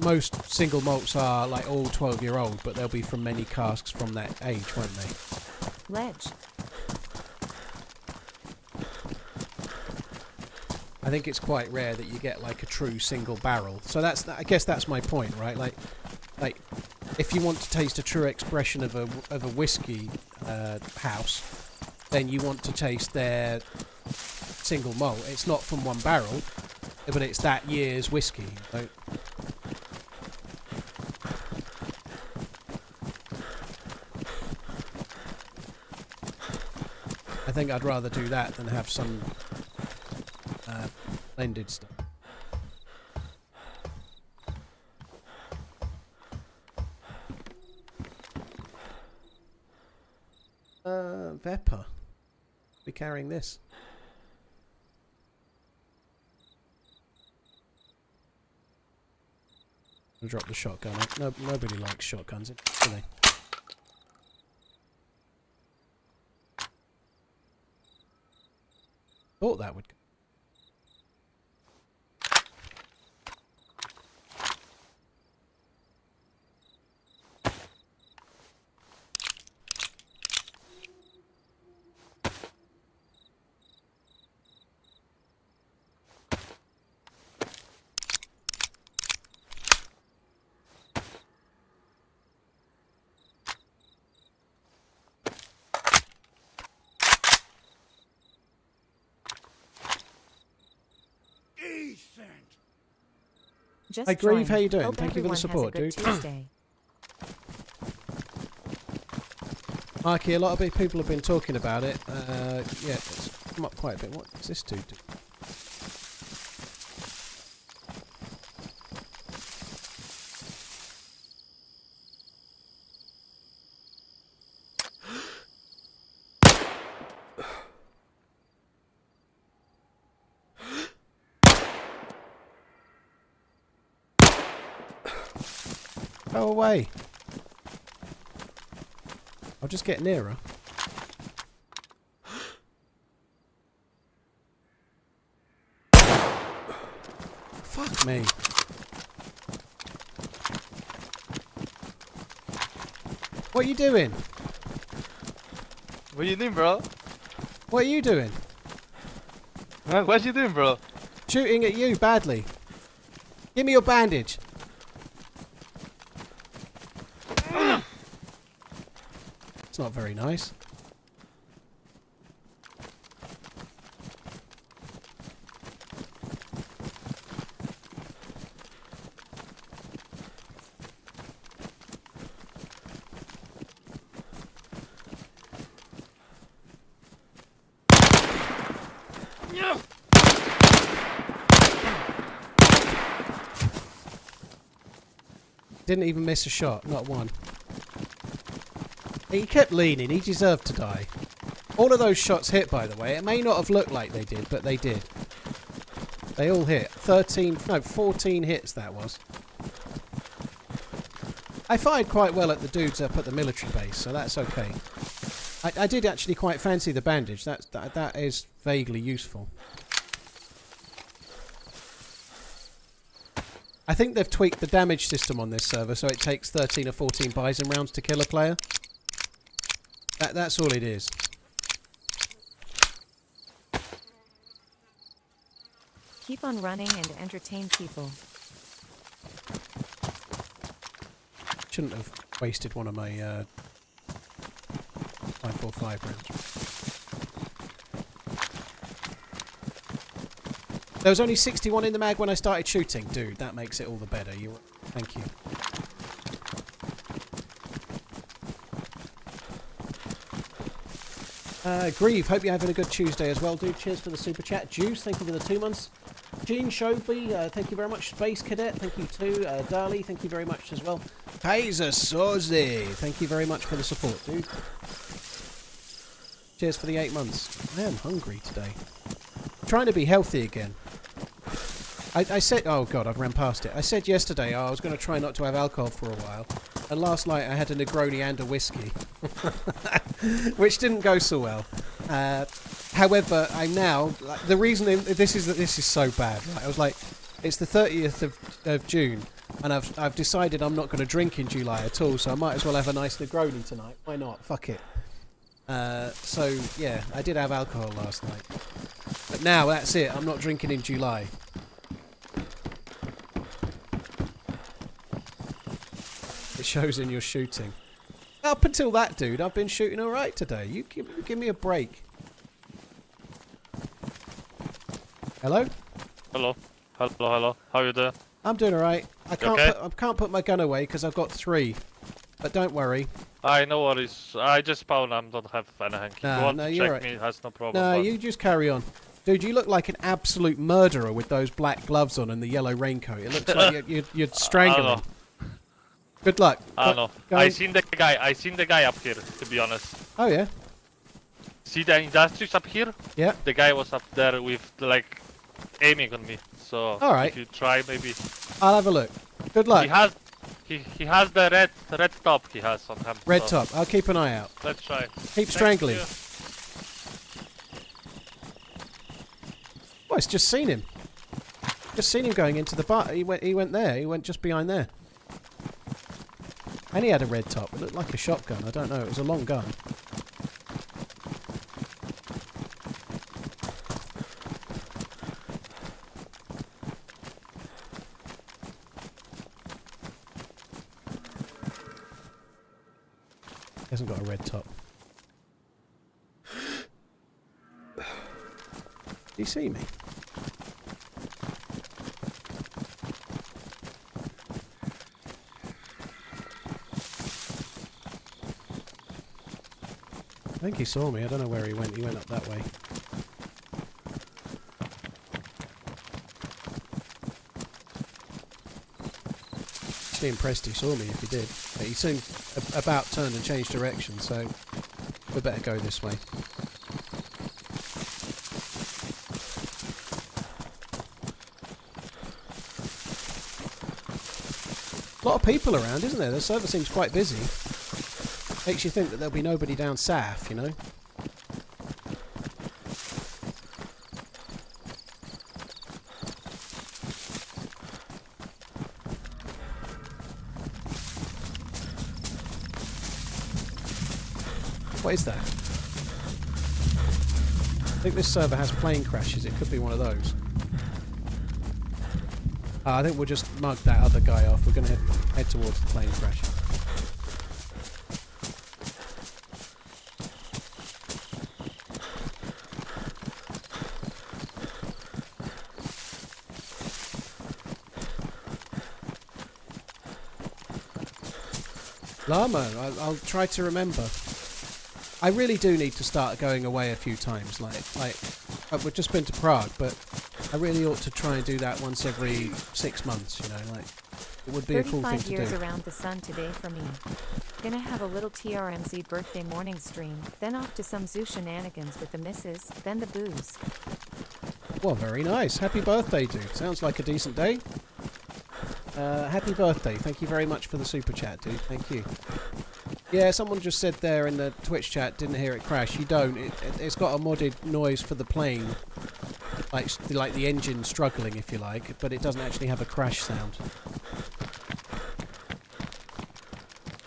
most single malts are like all 12-year-old, but they'll be from many casks from that age, won't they? Ledge. I think it's quite rare that you get like a true single barrel. So I guess that's my point, right? Like if you want to taste a true expression of a whiskey house, then you want to taste their single malt. It's not from one barrel, but it's that year's whiskey. Right? I think I'd rather do that than have some blended stuff. Vepper. Be carrying this. I'll drop the shotgun. No, nobody likes shotguns, do they? Thought that would go. Just Hi Grieve, joined. how you doing? Hope Thank you for the support, everyone dude. has a good Tuesday. Mikey, a lot of people have been talking about it. Yeah, it's come up quite a bit. What does this dude do? Go away. I'll just get nearer. Fuck me. What are you doing? What you doing, bro? What are you doing? Huh? What you doing, bro? Shooting at you badly. Give me your bandage. It's not very nice. Didn't even miss a shot, not one. He kept leaning, he deserved to die. All of those shots hit, by the way. It may not have looked like they did, but they did. They all hit. 14 hits that was. I fired quite well at the dudes up at the military base, so that's okay. I did actually quite fancy the bandage. That is vaguely useful. I think they've tweaked the damage system on this server, so it takes 13 or 14 Bison rounds to kill a player. That's all it is. Keep on running and entertain people. Shouldn't have wasted one of my 5.45 rounds. There was only 61 in the mag when I started shooting. Dude, that makes it all the better. Thank you. Grieve, hope you're having a good Tuesday as well, dude. Cheers for the super chat. Juice, thank you for the 2 months. Gene Shovey, thank you very much. Space Cadet, thank you too. Darley, thank you very much as well. Kaiser Soze, thank you very much for the support, dude. Cheers for the 8 months. I am hungry today. I'm trying to be healthy again. I said, oh god, I've ran past it. I said yesterday I was going to try not to have alcohol for a while. And last night I had a Negroni and a whiskey. Which didn't go so well. However, I'm now... the reason this is so bad. Right? I was like... It's the 30th of June, and I've decided I'm not going to drink in July at all, so I might as well have a nice Negroni tonight. Why not? Fuck it. So, yeah, I did have alcohol last night. But now, that's it. I'm not drinking in July. It shows in your shooting. Up until that, dude, I've been shooting alright today. You give me a break. Hello? Hello. Hello. How you doing? I'm doing alright. I can't put my gun away because I've got 3. But don't worry. I know what is. I just spawned. I don't have anything. If you want to you're check right. me, that's no problem. No, but you just carry on. Dude, you look like an absolute murderer with those black gloves on and the yellow raincoat. It looks like you're strangling. Good luck. I know. I seen the guy up here, to be honest. Oh, yeah? See the industries up here? Yeah. The guy was up there with, like, aiming on me. So, Alright. if you try, maybe. I'll have a look. Good luck. He has the red top he has on him. Red so top. I'll keep an eye out. Let's try. Keep strangling. You. Well, it's just seen him. Just seen him going into the bar. He went there. He went just behind there. And he had a red top. It looked like a shotgun. I don't know. It was a long gun. He hasn't got a red top. Do you see me? I think he saw me. I don't know where he went. He went up that way. Actually impressed he saw me if he did. But he soon about turned and changed direction, so we better go this way. A lot of people around, isn't there? The server seems quite busy. Makes you think that there'll be nobody down south, you know? What is that? I think this server has plane crashes. It could be one of those. I think we'll just mug that other guy off. We're going to head towards the plane crash. Llama, I'll try to remember. I really do need to start going away a few times. Like we've just been to Prague, but I really ought to try and do that once every 6 months. You know, like it would be a cool thing to do. 35 years around the sun today for me. Gonna have a little TRMZ birthday morning stream, then off to some zoo shenanigans with the missus, then the booze. Well, very nice. Happy birthday, dude. Sounds like a decent day. Happy birthday. Thank you very much for the super chat, dude. Thank you. Yeah, someone just said there in the Twitch chat, didn't hear it crash. You don't. It's got a modded noise for the plane. Like the engine struggling, if you like, but it doesn't actually have a crash sound.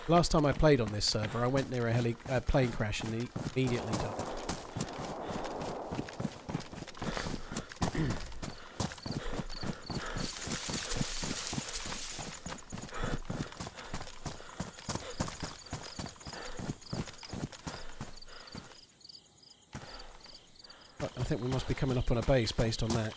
Last time I played on this server, I went near a plane crash and immediately died. I think we must be coming up on a base based on that.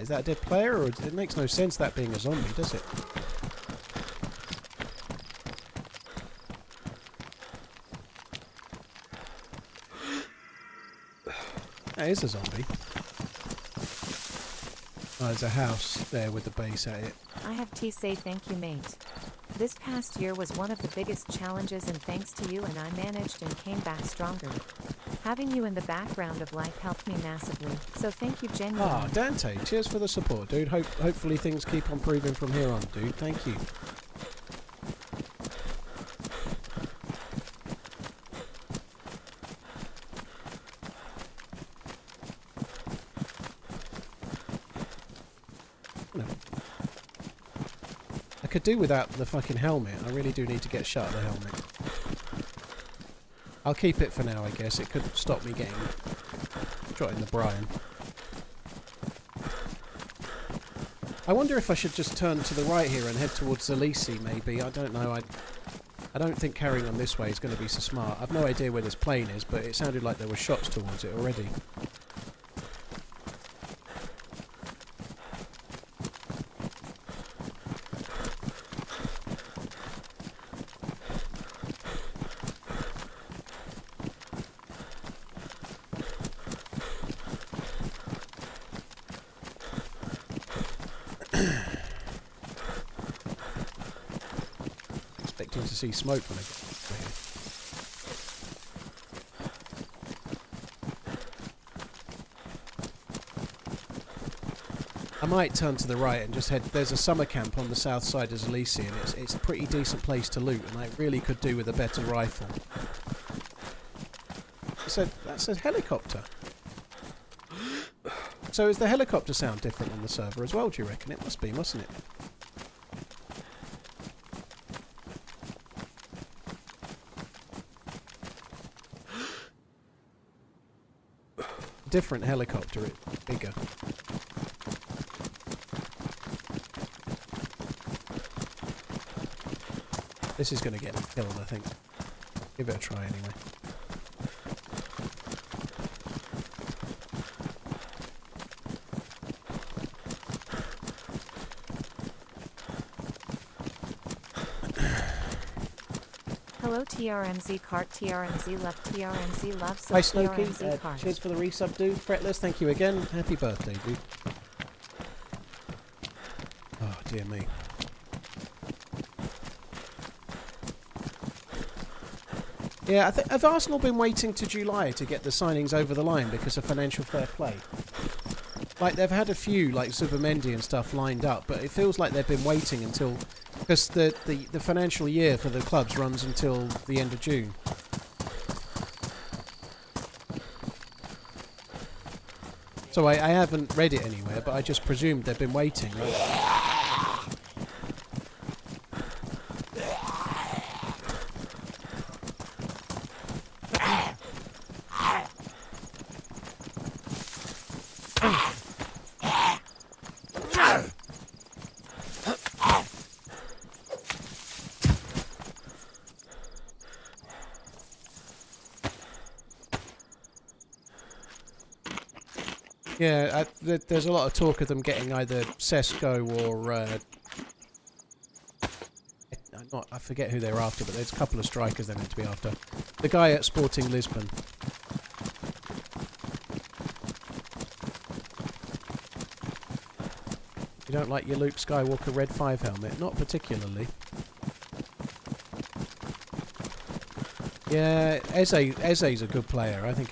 Is that a dead player, or it makes no sense that being a zombie, does it? That is a zombie. Oh, there's a house there with the base at it. I have to say thank you, mate. This past year was one of the biggest challenges, and thanks to you and I managed and came back stronger. Having you in the background of life helped me massively, so thank you genuinely. Ah, Dante, cheers for the support, dude. Hopefully things keep on improving from here on, dude. Thank you. could do without the fucking helmet. I really do need to get shot of the helmet. I'll keep it for now, I guess. It could stop me getting shot in the brine. I wonder if I should just turn to the right here and head towards Zalisi, maybe. I don't know. I don't think carrying on this way is going to be so smart. I've no idea where this plane is, but it sounded like there were shots towards it already. Expecting to see smoke when I get over here. I might turn to the right and just head. There's a summer camp on the south side of Zalisi, and it's a pretty decent place to loot, and I really could do with a better rifle. That's a helicopter. So is the helicopter sound different on the server as well, do you reckon? It must be, mustn't it? Different helicopter, it's bigger. This is going to get me killed, I think. Give it a try anyway. Hello TRMZ cart, TRMZ left, TRMZ love, so Hi TRMZ Snooky, cart. cheers for the resub, dude. Fretless, thank you again. Happy birthday, dude. Oh, dear me. Yeah, have Arsenal been waiting to July to get the signings over the line because of financial fair play? Like, they've had a few, like Zubimendi and stuff, lined up, but it feels like they've been waiting until... Because the financial year for the clubs runs until the end of June. So I haven't read it anywhere, but I just presumed they've been waiting. Right? Yeah, there's a lot of talk of them getting either Sesko or... I forget who they're after, but there's a couple of strikers they're meant to be after. The guy at Sporting Lisbon. You don't like your Luke Skywalker Red 5 helmet? Not particularly. Yeah, Eze's a good player. I think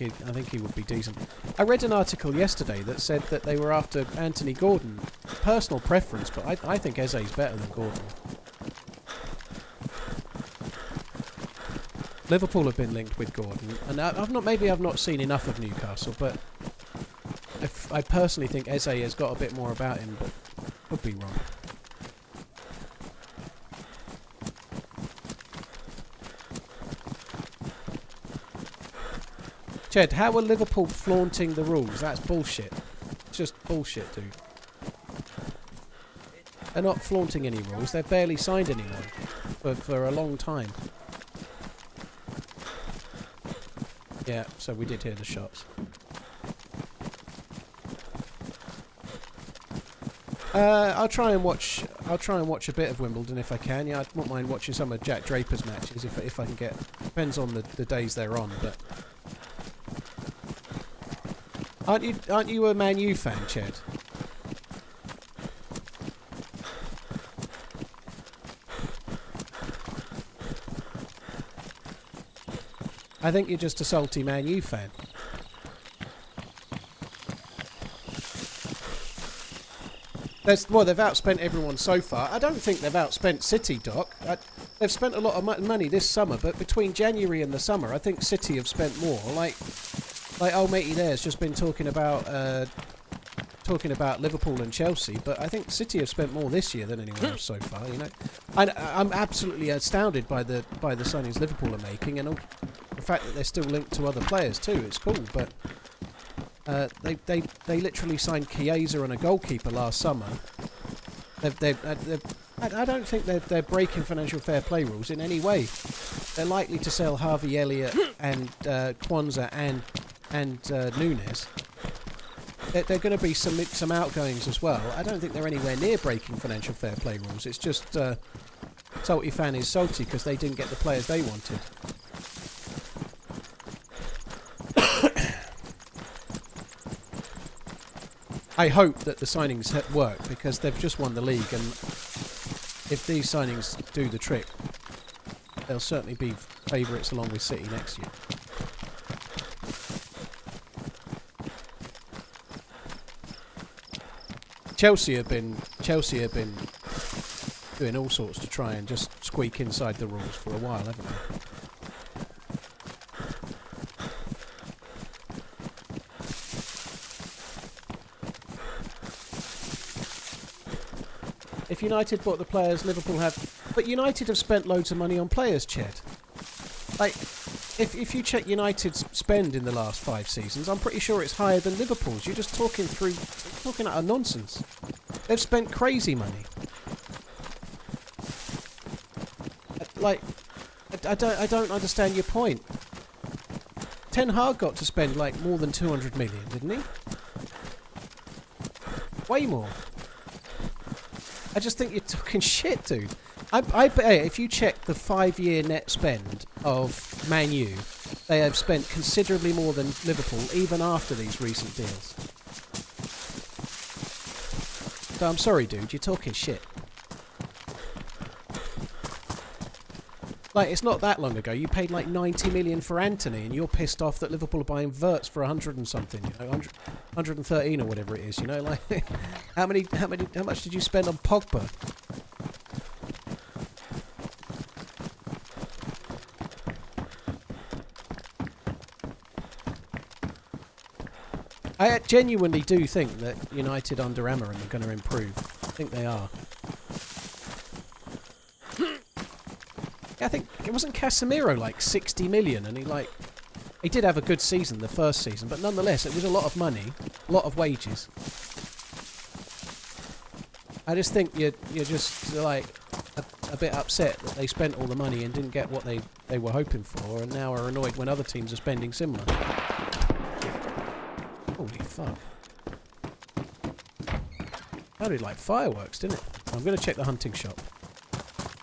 he would be decent. I read an article yesterday that said that they were after Anthony Gordon. Personal preference, but I think Eze's better than Gordon. Liverpool have been linked with Gordon, and I've not seen enough of Newcastle, but I personally think Eze has got a bit more about him, but could be wrong. Ched, how are Liverpool flaunting the rules? That's bullshit. It's just bullshit, dude. They're not flaunting any rules. They've barely signed anyone for a long time. Yeah, so we did hear the shots. I'll try and watch a bit of Wimbledon if I can. Yeah, I won't mind watching some of Jack Draper's matches if I can get. Depends on the days they're on, but. Aren't you a Man U fan, Ched? I think you're just a salty Man U fan. Well, they've outspent everyone so far. I don't think they've outspent City, Doc. They've spent a lot of money this summer, but between January and the summer, I think City have spent more. Like old matey there's just been talking about talking about Liverpool and Chelsea, but I think City have spent more this year than anyone else so far. You know, I'm absolutely astounded by the signings Liverpool are making, and the fact that they're still linked to other players too. It's cool, but they literally signed Chiesa and a goalkeeper last summer. I don't think they're breaking financial fair play rules in any way. They're likely to sell Harvey Elliott and Kwanzaa and Nunes. There are going to be some outgoings as well. I don't think they're anywhere near breaking financial fair play rules. It's just salty fan is salty because they didn't get the players they wanted. I hope that the signings work because they've just won the league, and if these signings do the trick, they'll certainly be favourites along with City next year. Chelsea have been doing all sorts to try and just squeak inside the rules for a while, haven't they? If United bought the players, Liverpool have... But United have spent loads of money on players, Ched. Like, if you check United's spend in the last 5 seasons, I'm pretty sure it's higher than Liverpool's. You're just talking out of nonsense. They've spent crazy money. Like, I don't understand your point. Ten Hag got to spend like more than 200 million, didn't he? Way more. I just think you're talking shit, dude. I bet if you check the 5-year net spend of Man U, they have spent considerably more than Liverpool, even after these recent deals. So I'm sorry, dude, you're talking shit. Like, it's not that long ago. You paid like 90 million for Anthony, and you're pissed off that Liverpool are buying Verts for 100 and something, you know, 113 or whatever it is, you know, like, how much did you spend on Pogba? I genuinely do think that United under Amarim are going to improve. I think they are. I think it wasn't Casemiro like 60 million, and he did have a good season the first season, but nonetheless it was a lot of money, a lot of wages. I just think you're just like a bit upset that they spent all the money and didn't get what they were hoping for, and now are annoyed when other teams are spending similar. Holy fuck. Sounded like fireworks, didn't it? I'm going to check the hunting shop.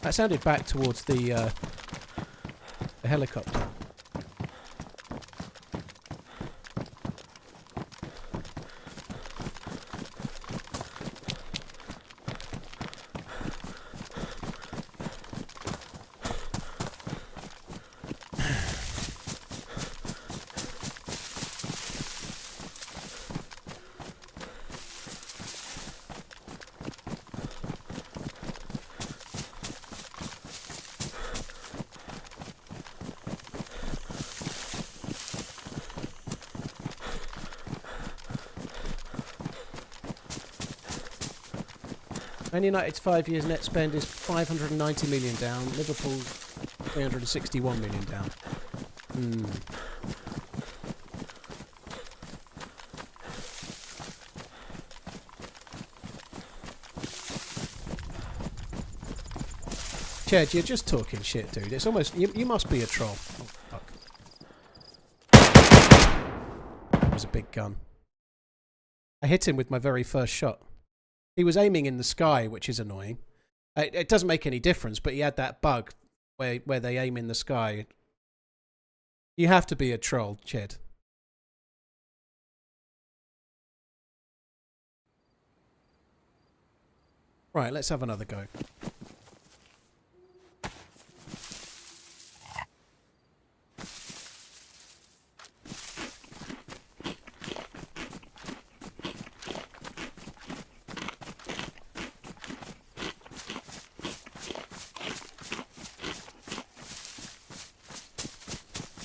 That sounded back towards the helicopter. Man United's 5 years net spend is 590 million down. Liverpool's 361 million down. Ched, you're just talking shit, dude. It's almost... You must be a troll. Oh, fuck. That was a big gun. I hit him with my very first shot. He was aiming in the sky, which is annoying. It doesn't make any difference, but he had that bug where they aim in the sky. You have to be a troll, Ched. Right, let's have another go.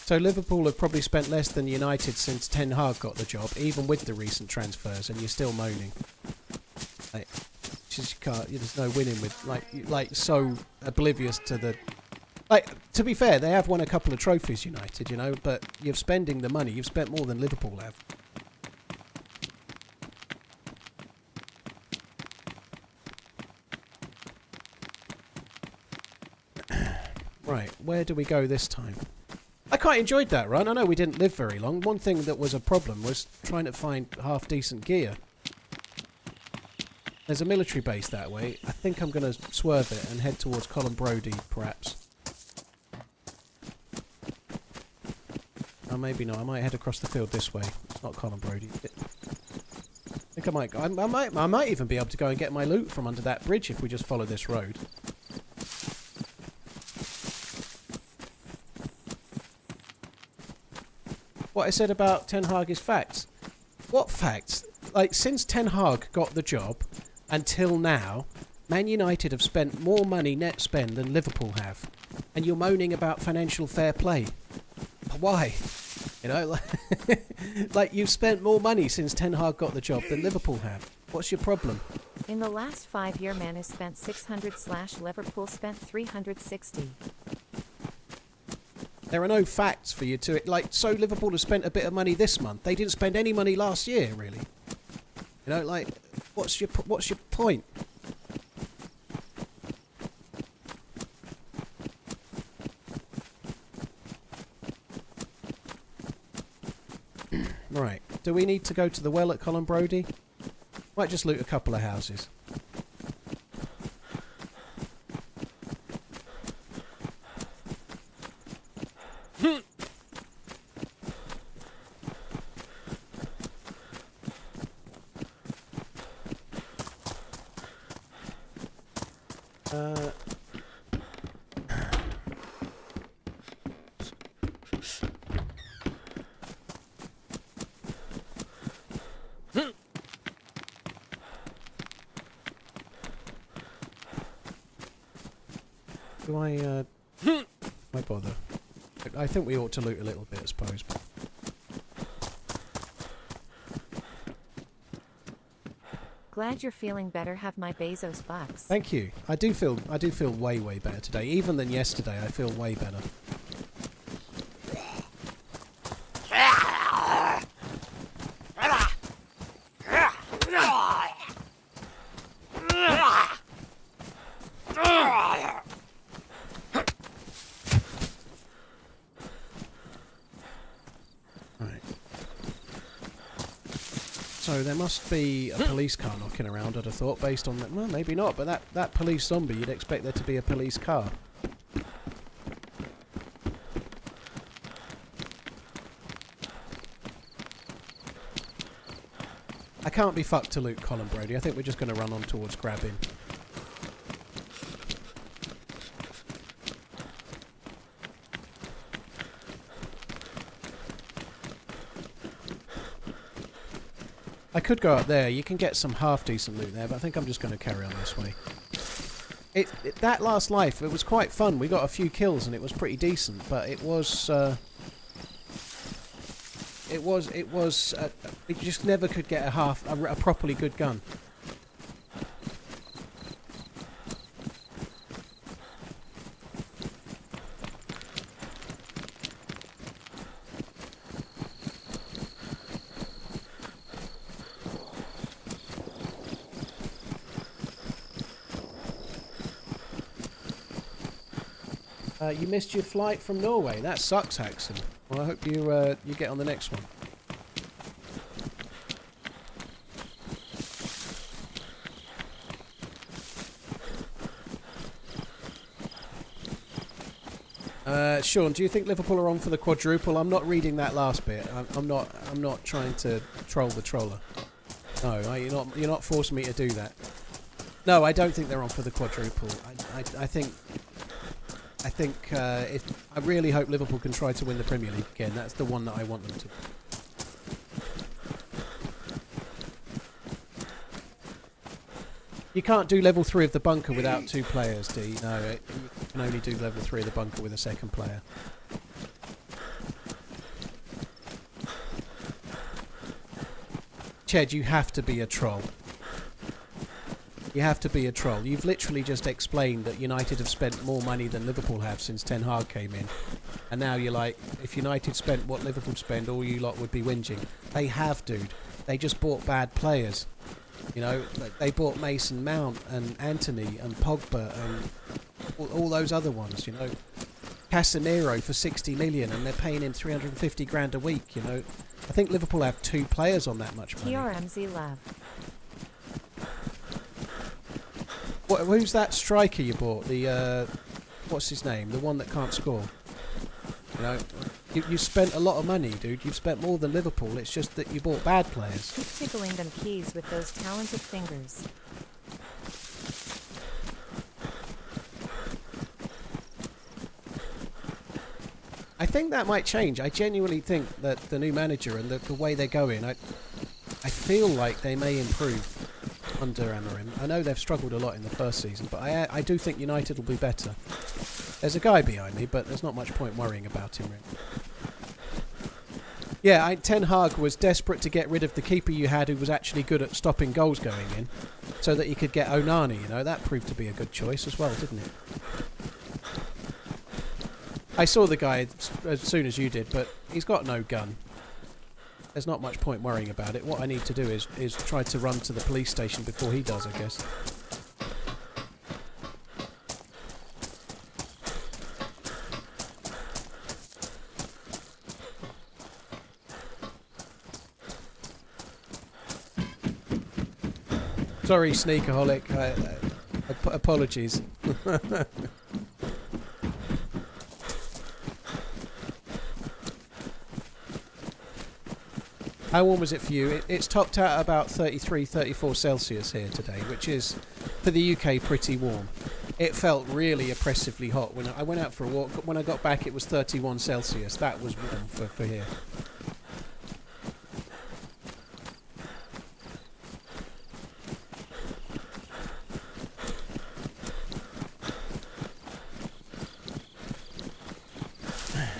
So Liverpool have probably spent less than United since Ten Hag got the job, even with the recent transfers, and you're still moaning. Like, just you can't. There's no winning with like so oblivious to the. Like, to be fair, they have won a couple of trophies, United, you know, but you're spending the money. You've spent more than Liverpool have. Right, where do we go this time? I quite enjoyed that run. I know we didn't live very long. One thing that was a problem was trying to find half-decent gear. There's a military base that way. I think I'm going to swerve it and head towards Colin Brody, perhaps. Oh, maybe not. I might head across the field this way. It's not Colin Brody. I think I might go. I might even be able to go and get my loot from under that bridge if we just follow this road. What I said about Ten Hag is facts. What facts? Like, since Ten Hag got the job until now, Man United have spent more money net spend than Liverpool have. And you're moaning about financial fair play. Why? You know, like you've spent more money since Ten Hag got the job than Liverpool have. What's your problem? In the last 5 years, Man has spent 600 / Liverpool spent 360. There are no facts for you to it. Like, so Liverpool has spent a bit of money this month. They didn't spend any money last year, really. You know, like, what's your point? Right. Do we need to go to the well at Colin Brody? Might just loot a couple of houses. Do I, why bother? I think we ought to loot a little bit, I suppose. Glad you're feeling better. Have my Bezos bucks. Thank you. I do feel way better today. Even than yesterday, I feel way better. So there must be a police car knocking around, I'd have thought, based on that. Well, maybe not, but that police zombie, you'd expect there to be a police car. I can't be fucked to loot Colin Brody. I think we're just going to run on towards Grabin. I could go up there. You can get some half-decent loot there, but I think I'm just going to carry on this way. That last life, it was quite fun. We got a few kills and it was pretty decent, but it was... you just never could get a properly good gun. You missed your flight from Norway. That sucks, Haxon. Well, I hope you get on the next one. Sean, do you think Liverpool are on for the quadruple? I'm not reading that last bit. I'm not trying to troll the troller. No, you're not forcing me to do that. No, I don't think they're on for the quadruple. I really hope Liverpool can try to win the Premier League again. That's the one that I want them to. You can't do level 3 of the bunker without 2 players, D. No, you can only do level 3 of the bunker with a second player. Ched, you have to be a troll. You have to be a troll. You've literally just explained that United have spent more money than Liverpool have since Ten Hag came in. And now you're like, if United spent what Liverpool spend, all you lot would be whinging. They have, dude. They just bought bad players. You know, they bought Mason Mount and Anthony and Pogba and all those other ones, you know. Casemiro for 60 million and they're paying him 350 grand a week, you know. I think Liverpool have 2 players on that much money. TRMZ Lab. Who's that striker you bought? The what's his name? The one that can't score. You know, you spent a lot of money, dude. You've spent more than Liverpool. It's just that you bought bad players. Keep tickling them keys with those talented fingers. I think that might change. I genuinely think that the new manager and the way they're going, I feel like they may improve under Amorim. I know they've struggled a lot in the first season, but I do think United will be better. There's a guy behind me, but there's not much point worrying about him, really. Yeah, Ten Hag was desperate to get rid of the keeper you had who was actually good at stopping goals going in, so that he could get Onana, you know. That proved to be a good choice as well, didn't it? I saw the guy as soon as you did, but he's got no gun. There's not much point worrying about it. What I need to do is try to run to the police station before he does, I guess. Sorry, Sneakaholic. Apologies. How warm was it for you? It's topped out at about 33, 34 Celsius here today, which is, for the UK, pretty warm. It felt really oppressively hot. When I went out for a walk, when I got back it was 31 Celsius. That was warm for here.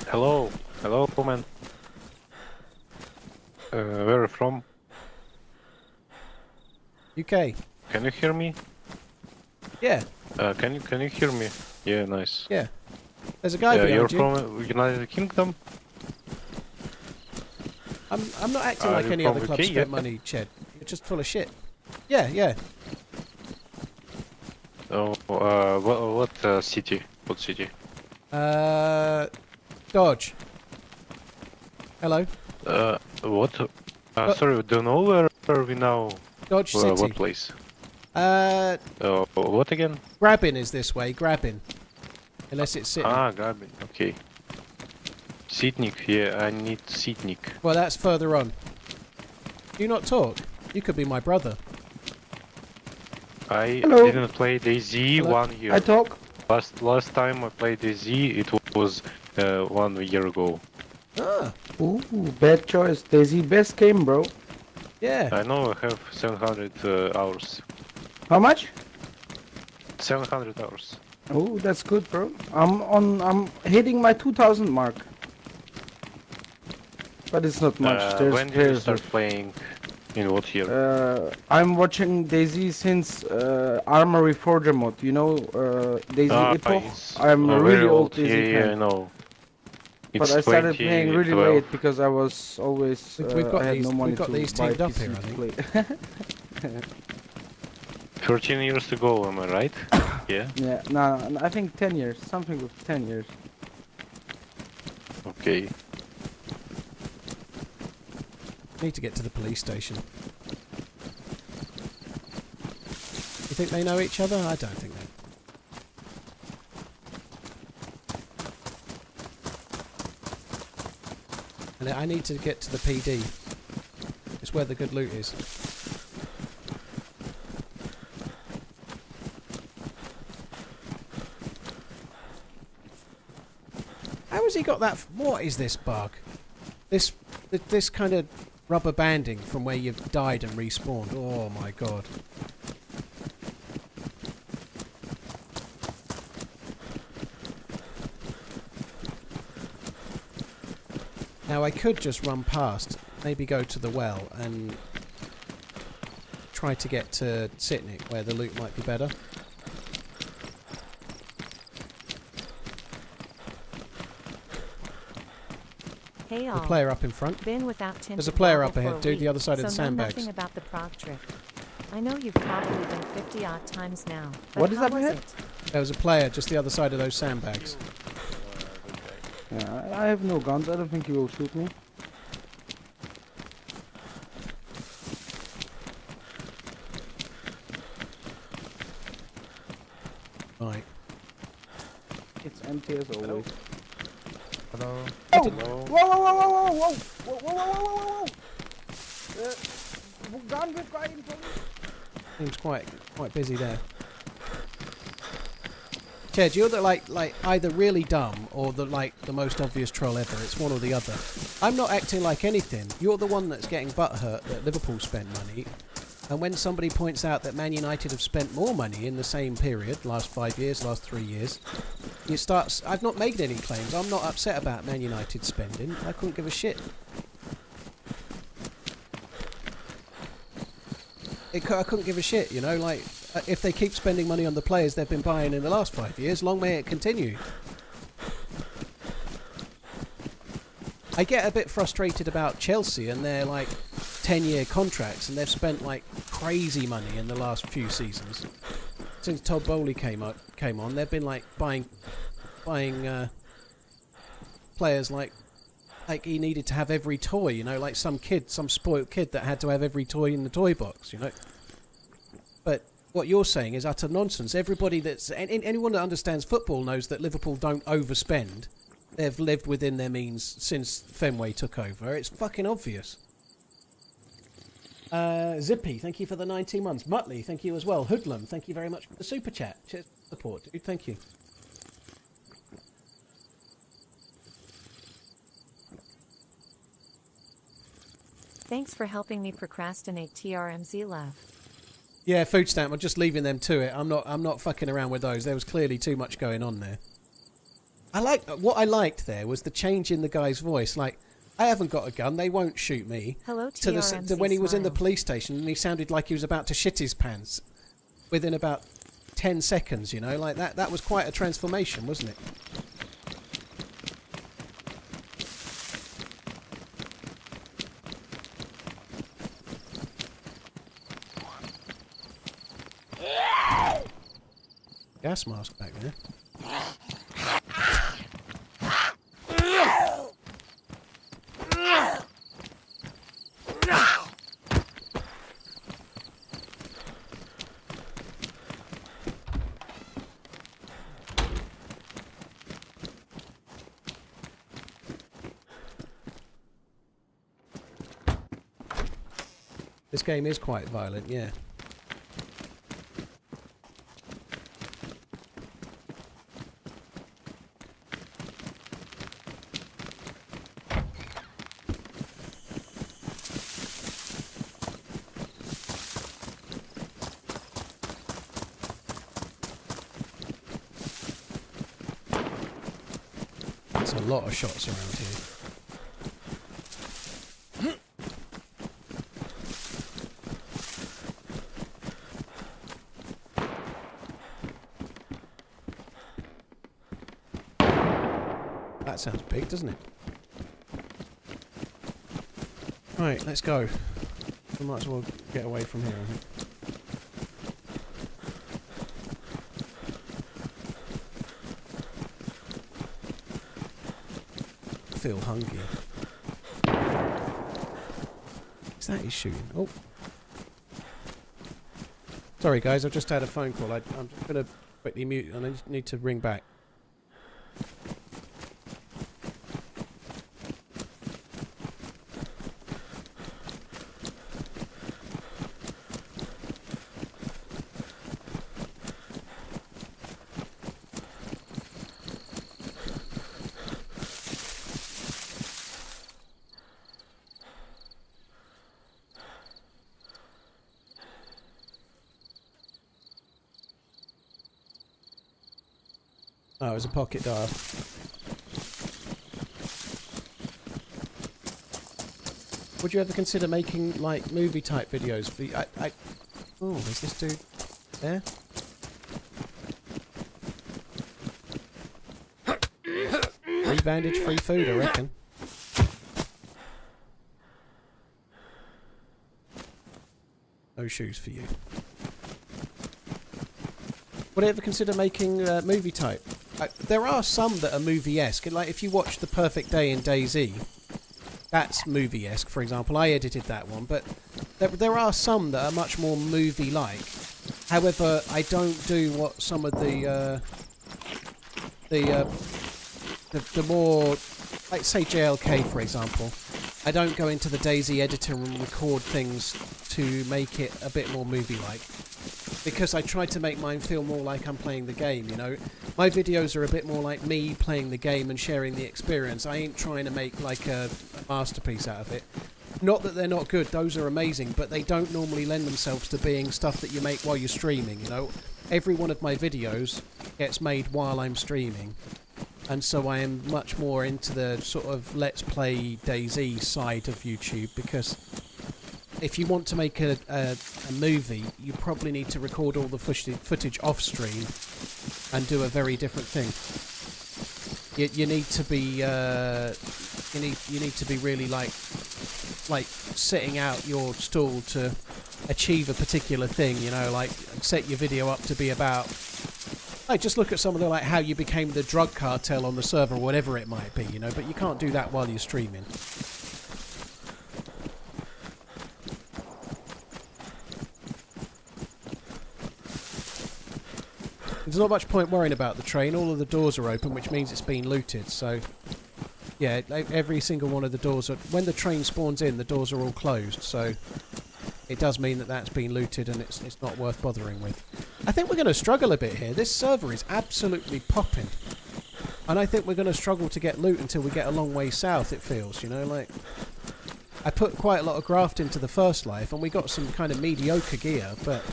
Hello, man. Where are you from? UK. Can you hear me? Yeah. Can you hear me? Yeah, nice. Yeah. There's a guy behind you're you. from United Kingdom? I'm not acting like you any from other club UK, spent yeah? money, Ched. You're just full of shit. Yeah, yeah. Oh, what city? What city? Dodge. Hello. What? Sorry, do you know where are we now? Dodge City. What place? What again? Grabin is this way, Grabin. Unless it's Sydney. Ah, Grabin, okay. Sitnik, yeah, I need Sitnik. Well, that's further on. Do you not talk? You could be my brother. I Hello. didn't play DayZ Hello. 1 year. I talk. Last time I played DayZ, it was 1 year ago. Ah, Ooh, bad choice. DayZ best game, bro. yeah. I know I have 700 hours. How much? 700 hours. Oh, that's good, bro. I'm hitting my 2000 mark. But it's not much. There's When did you players start playing? In what year? I'm watching DayZ since Armory Forger mod. You know, DayZ Epoch. It's I'm a very really old DayZ Yeah, fan. I know. But I started playing really late because I was always We've got I had these- no money we've got to these buy teamed up PC here, I to think. play. 13 years ago, am I right? Yeah. Yeah, no, I think 10 years, something with 10 years. Okay. Need to get to the police station. You think they know each other? I don't think they. And I need to get to the PD. It's where the good loot is. How has he got that? What is this bug? This kind of rubber banding from where you've died and respawned. Oh my god. Now I could just run past, maybe go to the well and try to get to Sitnik, where the loot might be better. Hey The all. player up in front. Been without tinted There's a player wobble up for ahead, a dude, the week, other side of the so know sandbags. nothing about the prog trip. I know you've probably been 50 odd times now. But What is how up was ahead? it? There was a player just the other side of those sandbags. Yeah, I have no guns. I don't think he will shoot me. Right. It's empty as always. Hello. Oh! Hello. Whoa, whoa, whoa, whoa, whoa, whoa, whoa, whoa, whoa, whoa, whoa! Gun whip right in front of me. Seems quite busy there. Ted, you're the like either really dumb or the most obvious troll ever. It's one or the other. I'm not acting like anything. You're the one that's getting butthurt that Liverpool spent money. And when somebody points out that Man United have spent more money in the same period, last 5 years, last 3 years, you start. I've not made any claims. I'm not upset about Man United spending. I couldn't give a shit. I couldn't give a shit, you know, like, if they keep spending money on the players they've been buying in the last 5 years, long may it continue. I get a bit frustrated about Chelsea and their, like, 10-year contracts, and they've spent, like, crazy money in the last few seasons. Since Todd Bowley came on, they've been, like, buying players like he needed to have every toy, you know, like some spoilt kid that had to have every toy in the toy box, you know. But what you're saying is utter nonsense. Everybody anyone that understands football knows that Liverpool don't overspend. They've lived within their means since Fenway took over. It's fucking obvious. Zippy, thank you for the 19 months. Muttley, thank you as well. Hoodlum, thank you very much for the super chat. Cheers for the support, dude. Thank you. Thanks for helping me procrastinate TRMZ love. Yeah, food stamp. I'm just leaving them to it. I'm not fucking around with those. There was clearly too much going on there. What I liked there was the change in the guy's voice. Like, I haven't got a gun. They won't shoot me. Hello, TRMZ To when he was in the smile. police station and he sounded like he was about to shit his pants within about 10 seconds. You know, like that. That was quite a transformation, wasn't it? Gas mask back there. This game is quite violent, yeah. There's a lot of shots around here. That sounds big, doesn't it? Right, let's go. We might as well get away from here, I think. I feel hungry. Is that he's shooting? Oh. Sorry guys, I've just had a phone call. I'm just going to quickly mute and I just need to ring back. Oh, it was a pocket dial. Would you ever consider making like movie type videos? Oh, is this dude there? Free bandage, free food, I reckon. No shoes for you. Would I ever consider making movie type? There are some that are movie-esque. Like if you watch The Perfect Day in DayZ, that's movie-esque, for example. I edited that one, but there are some that are much more movie-like. However, I don't do what some of the more, like say JLK, for example. I don't go into the DayZ editor and record things to make it a bit more movie-like. Because I try to make mine feel more like I'm playing the game, you know. My videos are a bit more like me playing the game and sharing the experience. I ain't trying to make like a masterpiece out of it. Not that they're not good, those are amazing, but they don't normally lend themselves to being stuff that you make while you're streaming, you know. Every one of my videos gets made while I'm streaming. And so I am much more into the sort of Let's Play DayZ side of YouTube, because if you want to make a movie, you probably need to record all the footage off stream and do a very different thing. You need to be you need to be really like setting out your stall to achieve a particular thing. You know, like set your video up to be about. Like just look at some of the like how you became the drug cartel on the server or whatever it might be. You know, but you can't do that while you're streaming. There's not much point worrying about the train. All of the doors are open, which means it's been looted. So, yeah, every single one of the doors are... When the train spawns in, the doors are all closed. So, it does mean that that's been looted and it's not worth bothering with. I think we're going to struggle a bit here. This server is absolutely popping. And I think we're going to struggle to get loot until we get a long way south, it feels, you know, like... I put quite a lot of graft into the first life and we got some kind of mediocre gear, but...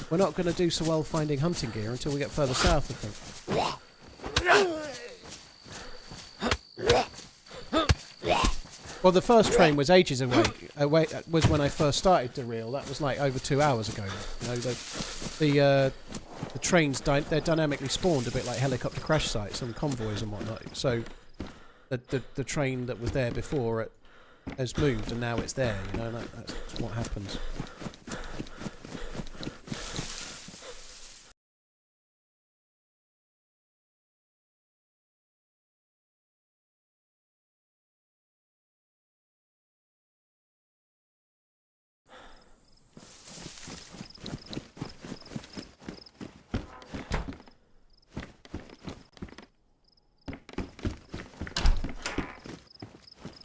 We're not going to do so well finding hunting gear until we get further south, I think. Well, the first train was ages away. Was when I first started to reel. That was like over 2 hours ago. You know, the trains they're dynamically spawned a bit like helicopter crash sites and convoys and whatnot. So the train that was there before has moved and now it's there. You know, that's what happens.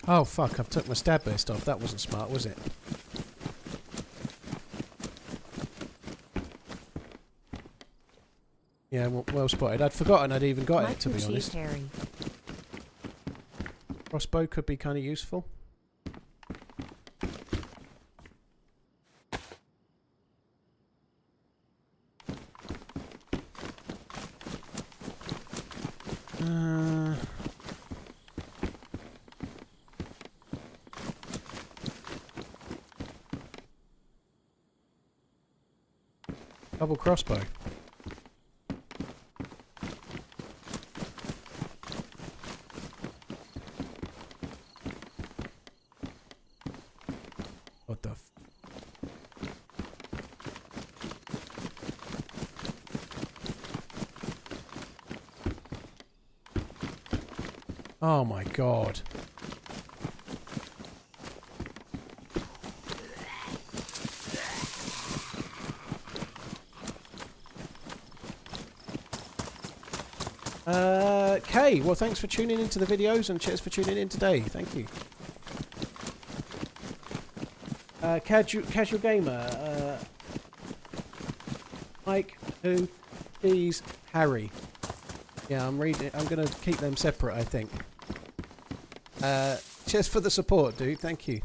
Oh fuck, I've took my stab burst off. That wasn't smart, was it? Yeah, well spotted. I'd forgotten I'd even got it, to be honest. Harry. Crossbow could be kind of useful. Double crossbow. What the f... Oh my god. Okay, well thanks for tuning into the videos and cheers for tuning in today. Thank you. Casual gamer. Mike, who, please, Harry. Yeah, I'm reading. I'm gonna keep them separate, I think. Cheers for the support, dude. Thank you.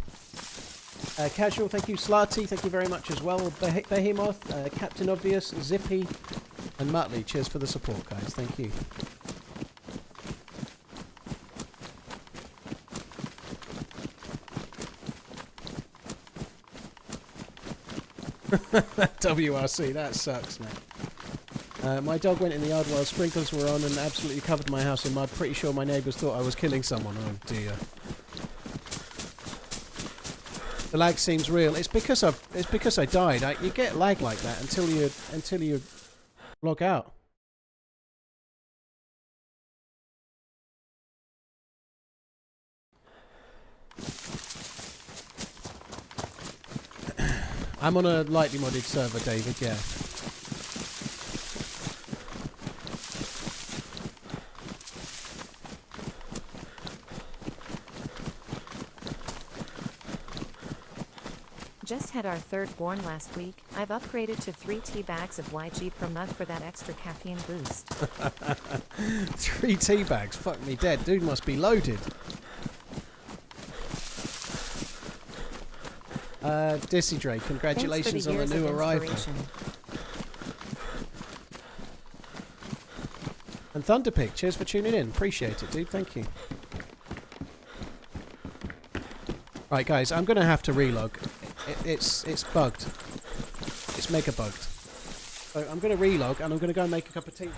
Casual, thank you. Slarty, thank you very much as well. Behemoth, Captain Obvious, Zippy, and Muttley. Cheers for the support, guys. Thank you. WRC, that sucks, mate. My dog went in the yard while sprinklers were on and absolutely covered my house in mud. Pretty sure my neighbours thought I was killing someone. Oh dear. The lag seems real. It's because I died. You get lag like that until you log out. I'm on a lightly modded server, David. Yeah. Just had our third born last week. I've upgraded to 3 tea bags of YG per mug for that extra caffeine boost. 3 tea bags? Fuck me dead. Dude must be loaded. Dissy Drake, congratulations on the new arrival. And Thunderpig, cheers for tuning in. Appreciate it, dude. Thank you. Right, guys, I'm going to have to relog. It's bugged. It's mega bugged. So I'm going to relog and I'm going to go and make a cup of tea.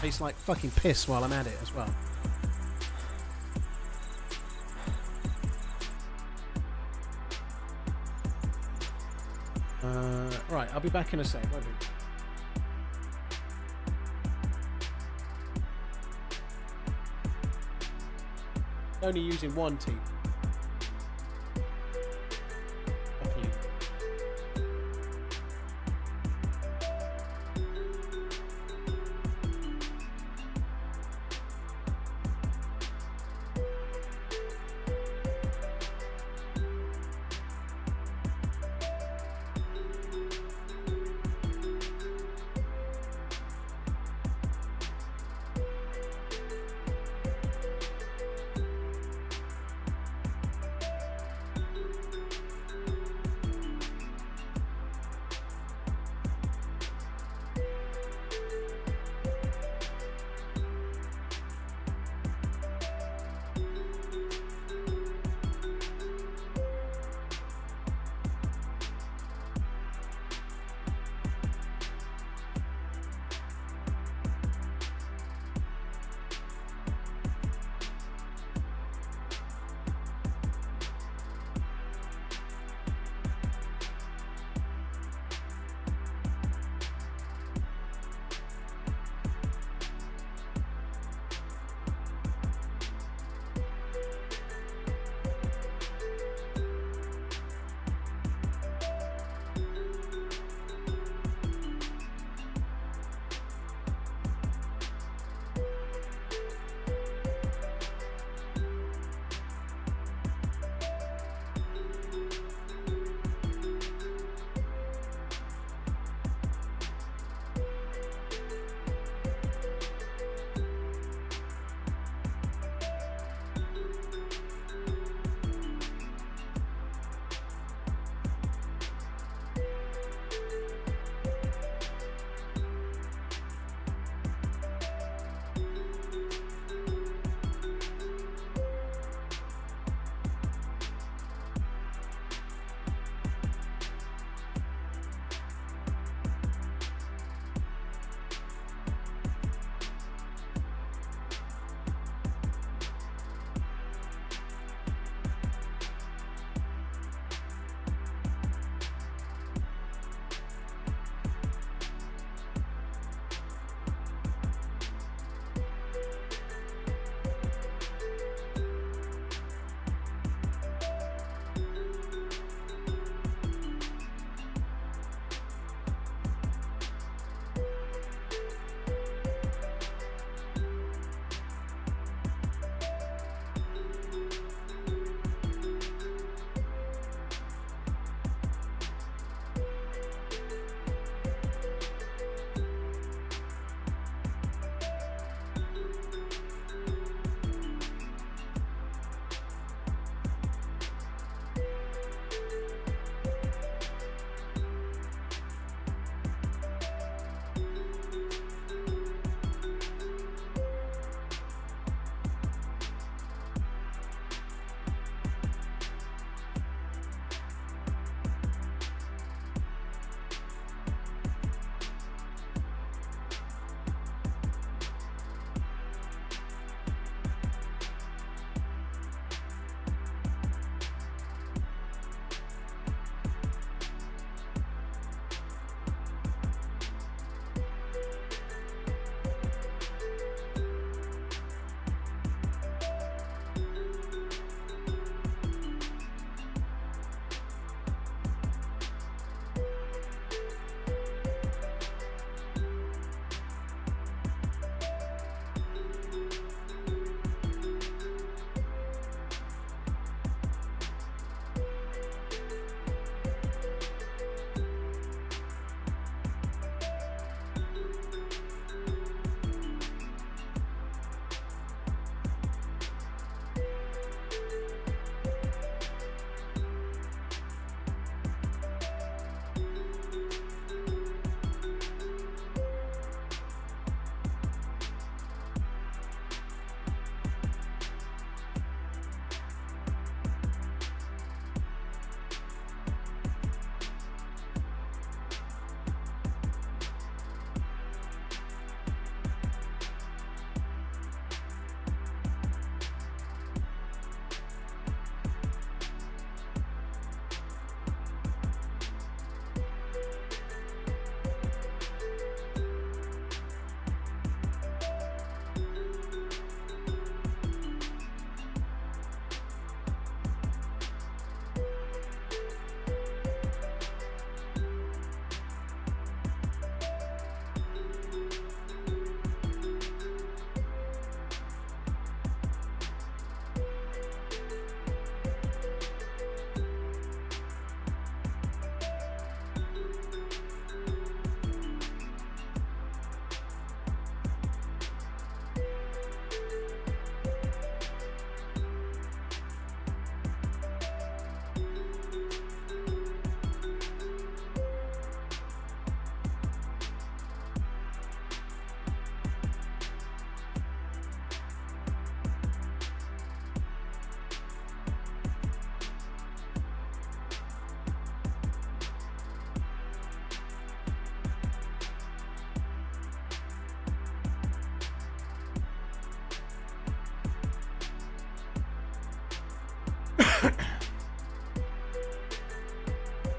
Tastes like fucking piss while I'm at it as well. Right, I'll be back in a sec. Won't be. Only using 1 tea.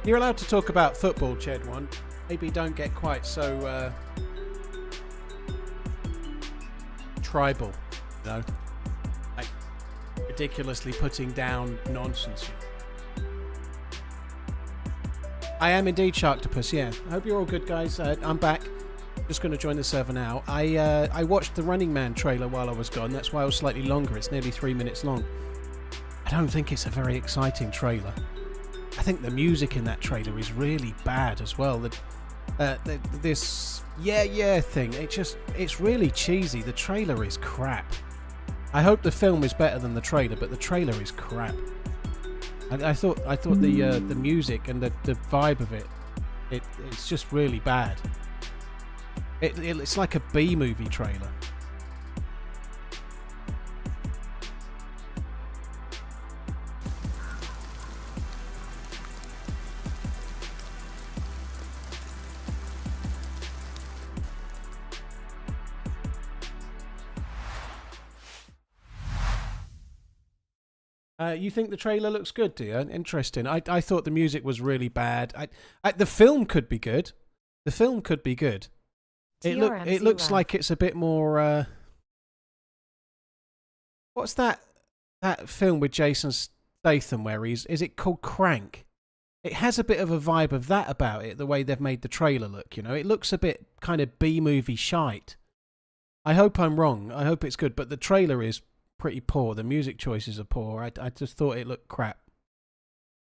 You're allowed to talk about football, Ched One. Maybe don't get quite so tribal, you know, like ridiculously putting down nonsense. I am indeed Sharktopus, yeah. I hope you're all good, guys. I'm back. Just going to join the server now. I watched the Running Man trailer while I was gone. That's why I was slightly longer. It's nearly 3 minutes long. I don't think it's a very exciting trailer. I think the music in that trailer is really bad as well. This yeah thing, it's really cheesy. The trailer is crap. I hope the film is better than the trailer, but the trailer is crap. I thought the music and the vibe of it's just really bad. It's like a B movie trailer. You think the trailer looks good, do you? Interesting. I thought the music was really bad. The film could be good. The film could be good. It looks like it's a bit more. What's that film with Jason Statham where is it called Crank? It has a bit of a vibe of that about it. The way they've made the trailer look, you know, it looks a bit kind of B movie shite. I hope I'm wrong. I hope it's good, but the trailer is pretty poor. The music choices are poor. I just thought it looked crap.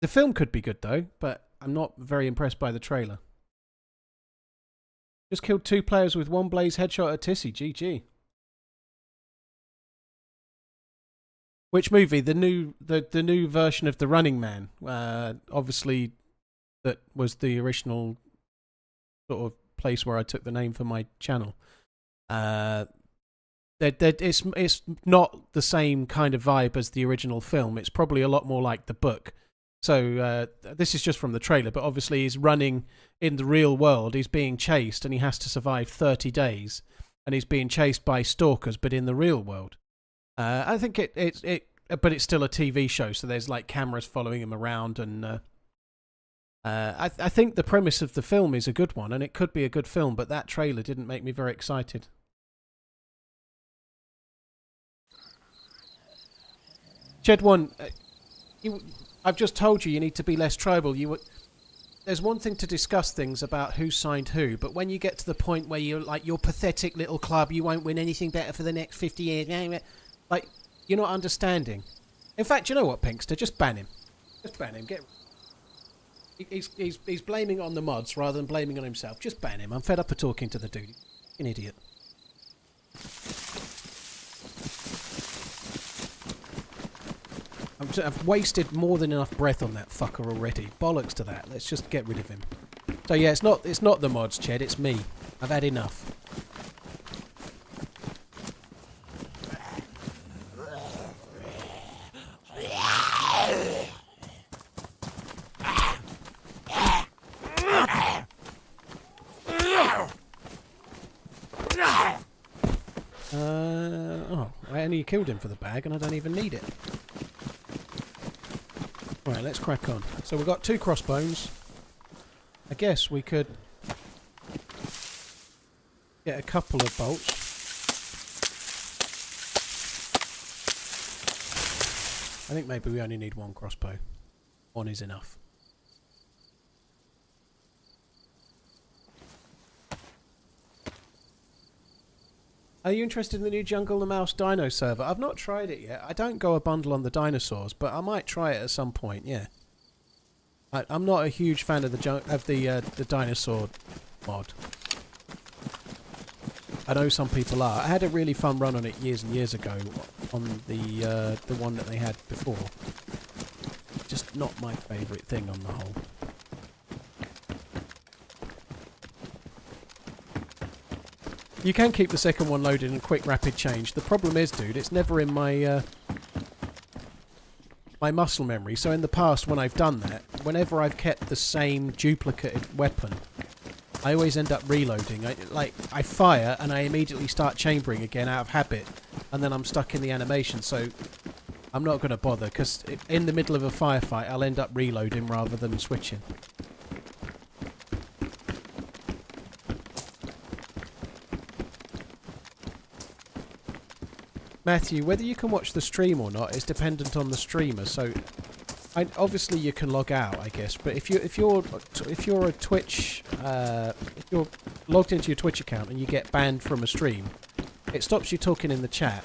The film could be good though, but I'm not very impressed by the trailer. Just killed 2 players with 1 blaze headshot at Tissy. GG. Which movie? The new version of The Running Man. Obviously, that was the original sort of place where I took the name for my channel. It's not the same kind of vibe as the original film. It's probably a lot more like the book. So this is just from the trailer, but obviously he's running in the real world. He's being chased and he has to survive 30 days. And he's being chased by stalkers, but in the real world. I think but it's still a TV show, so there's like cameras following him around. And I think the premise of the film is a good one, and it could be a good film, but that trailer didn't make me very excited. Jed One, I've just told you need to be less tribal. There's one thing to discuss things about who signed who, but when you get to the point where you're like your pathetic little club, you won't win anything better for the next 50 years. Like, you're not understanding. In fact, you know what, Pinkster? Just ban him. Just ban him. He's blaming on the mods rather than blaming on himself. Just ban him. I'm fed up of talking to the dude. An idiot. I've wasted more than enough breath on that fucker already. Bollocks to that. Let's just get rid of him. So yeah, it's not the mods, Ched. It's me. I've had enough. I only killed him for the bag, and I don't even need it. Right, let's crack on. So we've got 2 crossbones. I guess we could get a couple of bolts. I think maybe we only need 1 crossbow. 1 is enough. Are you interested in the new Jungle the Mouse Dino server? I've not tried it yet. I don't go a bundle on the dinosaurs, but I might try it at some point. Yeah, I'm not a huge fan of the dinosaur mod. I know some people are. I had a really fun run on it years and years ago on the one that they had before. Just not my favourite thing on the whole. You can keep the second one loaded in quick rapid change. The problem is, dude, it's never in my my muscle memory. So in the past, when I've done that, whenever I've kept the same duplicated weapon, I always end up reloading. I fire and I immediately start chambering again out of habit, and then I'm stuck in the animation. So I'm not going to bother, because in the middle of a firefight, I'll end up reloading rather than switching. Matthew, whether you can watch the stream or not is dependent on the streamer. So, obviously you can log out, I guess. But if you're a Twitch, if you're logged into your Twitch account and you get banned from a stream, it stops you talking in the chat.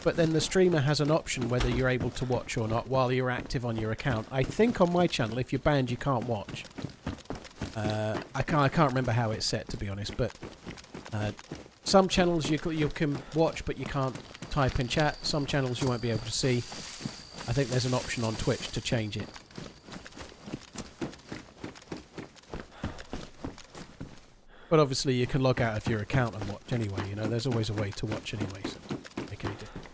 But then the streamer has an option whether you're able to watch or not while you're active on your account. I think on my channel, if you're banned, you can't watch. I can't remember how it's set, to be honest. But some channels you can watch, but you can't type in chat. Some channels you won't be able to see. I think there's an option on Twitch to change it. But obviously you can log out of your account and watch anyway. You know, there's always a way to watch anyway. So make any difference.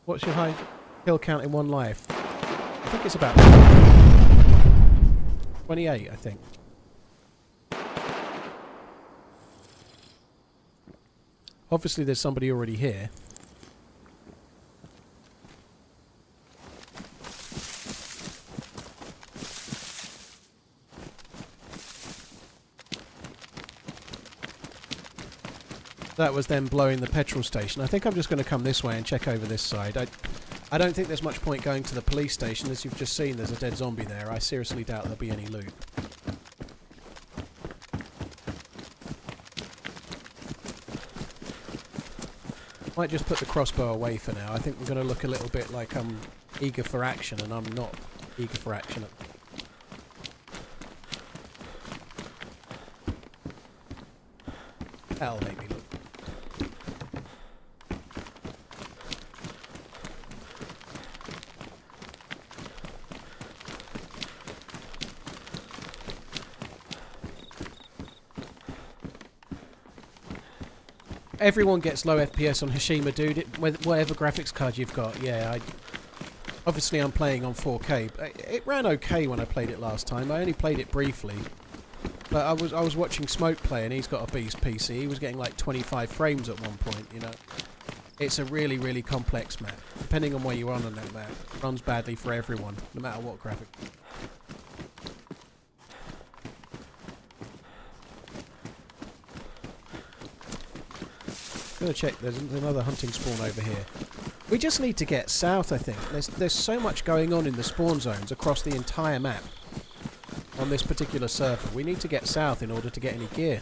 What's your high kill count in one life? I think it's about 28, I think. Obviously there's somebody already here. That was them blowing the petrol station. I think I'm just going to come this way and check over this side. I don't think there's much point going to the police station. As you've just seen, there's a dead zombie there. I seriously doubt there'll be any loot. Might just put the crossbow away for now. I think we're going to look a little bit like I'm eager for action, and I'm not eager for action. That'll make me look. Everyone gets low FPS on Hashima, dude. Whatever graphics card you've got, yeah. Obviously, I'm playing on 4K. It ran okay when I played it last time. I only played it briefly, but I was watching Smoke play, and he's got a beast PC. He was getting like 25 frames at one point. You know, it's a really, really complex map. Depending on where you are on that map, it runs badly for everyone, no matter what graphic. Gonna check. There's another hunting spawn over here. We just need to get south, I think. There's so much going on in the spawn zones across the entire map on this particular server. We need to get south in order to get any gear.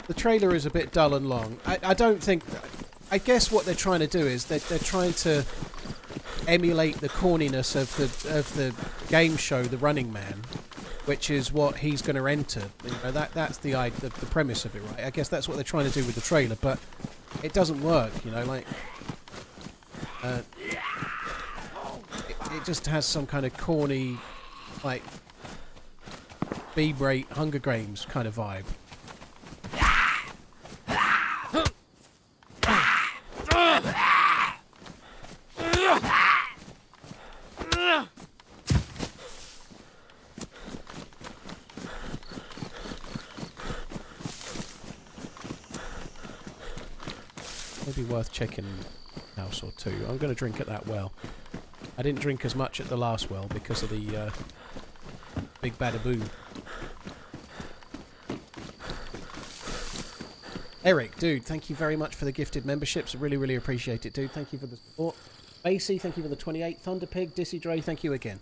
The trailer is a bit dull and long. I don't think... I guess what they're trying to do is they're trying to emulate the corniness of the game show The Running Man, which is what he's going to enter. You know, that's the premise of it, right? I guess that's what they're trying to do with the trailer, but it doesn't work. You know, like it just has some kind of corny, like B-Break Hunger Games kind of vibe. Maybe worth checking a house or two. I'm going to drink at that well. I didn't drink as much at the last well because of the big bada-boom. Eric, dude, thank you very much for the gifted memberships. Really, really appreciate it, dude. Thank you for the support. Macy, thank you for the 28. Thunderpig, Dissy Dre, thank you again.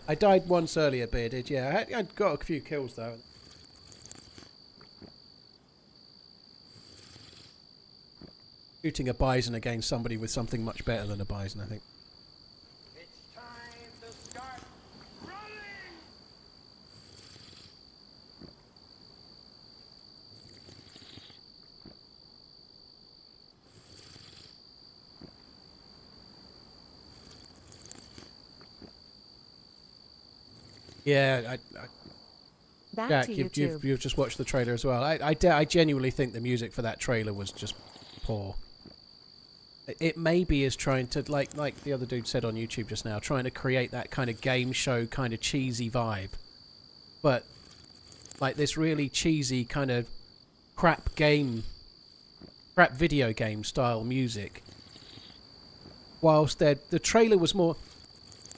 I died once earlier, Bearded. Yeah, I got a few kills though. Shooting a bison against somebody with something much better than a bison, I think. It's time to start running! Yeah, Back Jack, to you've just watched the trailer as well. I genuinely think the music for that trailer was just poor. It maybe is trying to, like the other dude said on YouTube just now, trying to create that kind of game show, kind of cheesy vibe. but like this really cheesy kind of crap video game style music. Whilst the trailer was more,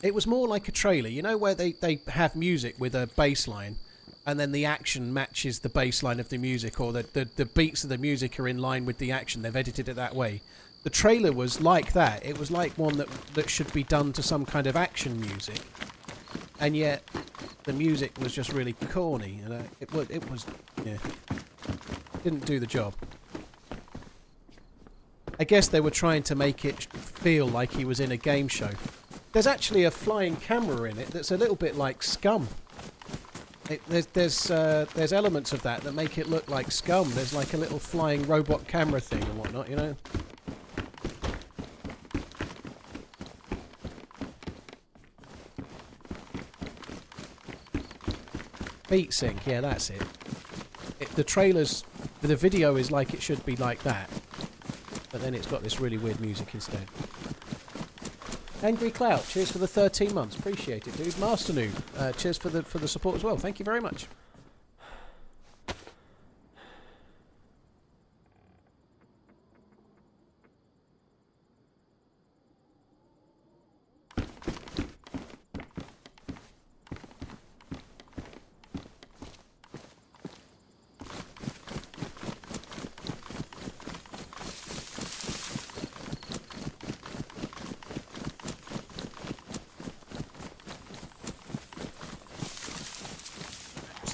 it was more like a trailer, you know, where they have music with a bass line, and then the action matches the bass line of the music, or the beats of the music are in line with the action. They've edited it that way. The trailer was like that. It was like one that should be done to some kind of action music, and yet the music was just really corny, and it was yeah, didn't do the job. I guess they were trying to make it feel like he was in a game show. There's actually a flying camera in it that's a little bit like Scum. There's elements of that make it look like Scum. There's like a little flying robot camera thing and whatnot, you know. Beat sync, yeah, that's it. The trailers, the video is like it should be like that, but then it's got this really weird music instead. Angry Clout, cheers for the 13 months, appreciate it, dude. Master Noob, cheers for the support as well. Thank you very much.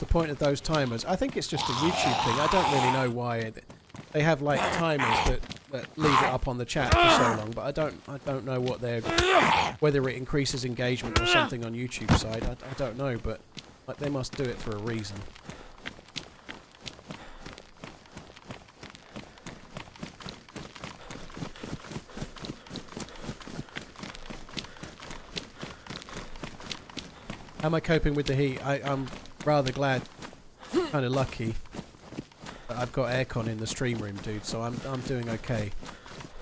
Point of those timers, I think it's just a YouTube thing. I don't really know why they have like timers that leave it up on the chat for so long, but I don't know what whether it increases engagement or something on YouTube side. I don't know, but like they must do it for a reason. How am I coping with the heat? I'm rather glad, kind of lucky, that I've got aircon in the stream room, dude, so I'm doing okay.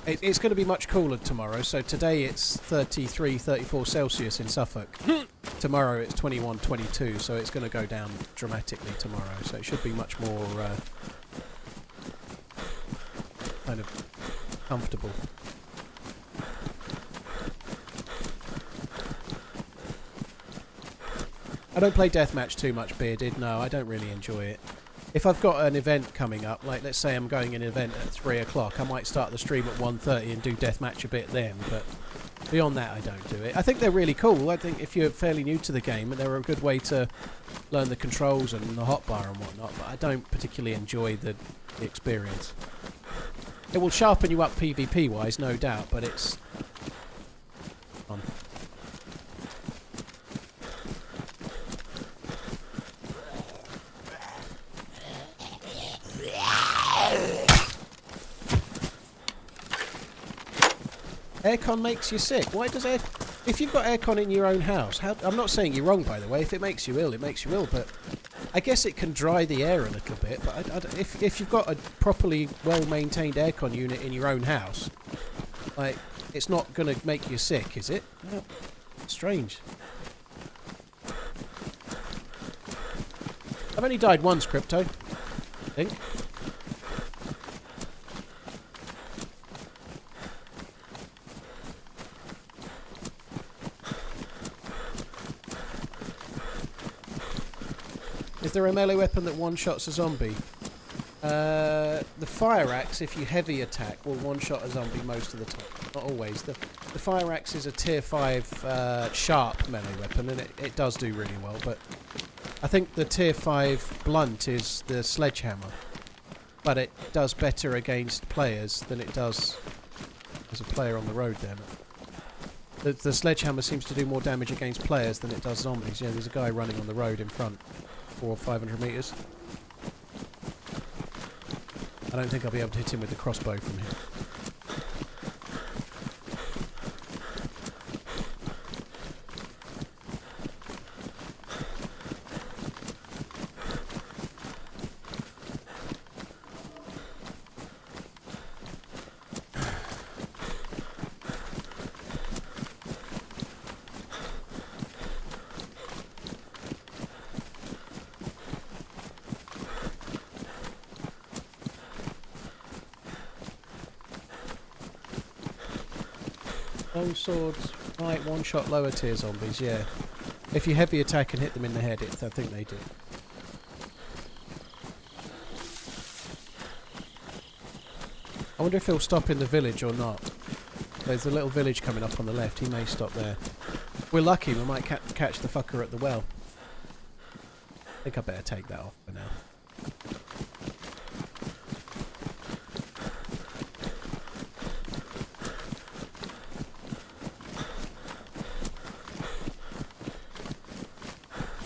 It's going to be much cooler tomorrow, so today it's 33, 34 Celsius in Suffolk. Tomorrow it's 21, 22, so it's going to go down dramatically tomorrow, so it should be much more kind of comfortable. I don't play deathmatch too much, Bearded. No, I don't really enjoy it. If I've got an event coming up, like let's say I'm going an event at 3 o'clock, I might start the stream at 1:30 and do deathmatch a bit then, but beyond that I don't do it. I think they're really cool. I think if you're fairly new to the game, they're a good way to learn the controls and the hotbar and whatnot, but I don't particularly enjoy the experience. It will sharpen you up PvP-wise, no doubt, but it's fun. Aircon makes you sick. Why does if you've got aircon in your own house, I'm not saying you're wrong, by the way. If it makes you ill, it makes you ill. But I guess it can dry the air a little bit. But if you've got a properly well-maintained aircon unit in your own house, like it's not going to make you sick, is it? No. Strange. I've only died once, Crypto, I think. Is there a melee weapon that one-shots a zombie? The fire axe, if you heavy attack, will one-shot a zombie most of the time. Not always. The fire axe is a tier 5 sharp melee weapon, and it does do really well, but I think the tier 5 blunt is the sledgehammer. But it does better against players than it does as a player on the road then. The sledgehammer seems to do more damage against players than it does zombies. Yeah, there's a guy running on the road in front. 400 or 500 meters. I don't think I'll be able to hit him with the crossbow from here. Long swords, right, one shot lower tier zombies, yeah. If you heavy attack and hit them in the head, I think they do. I wonder if he'll stop in the village or not. There's a little village coming up on the left, he may stop there. If we're lucky, we might catch the fucker at the well. I think I better take that off for now.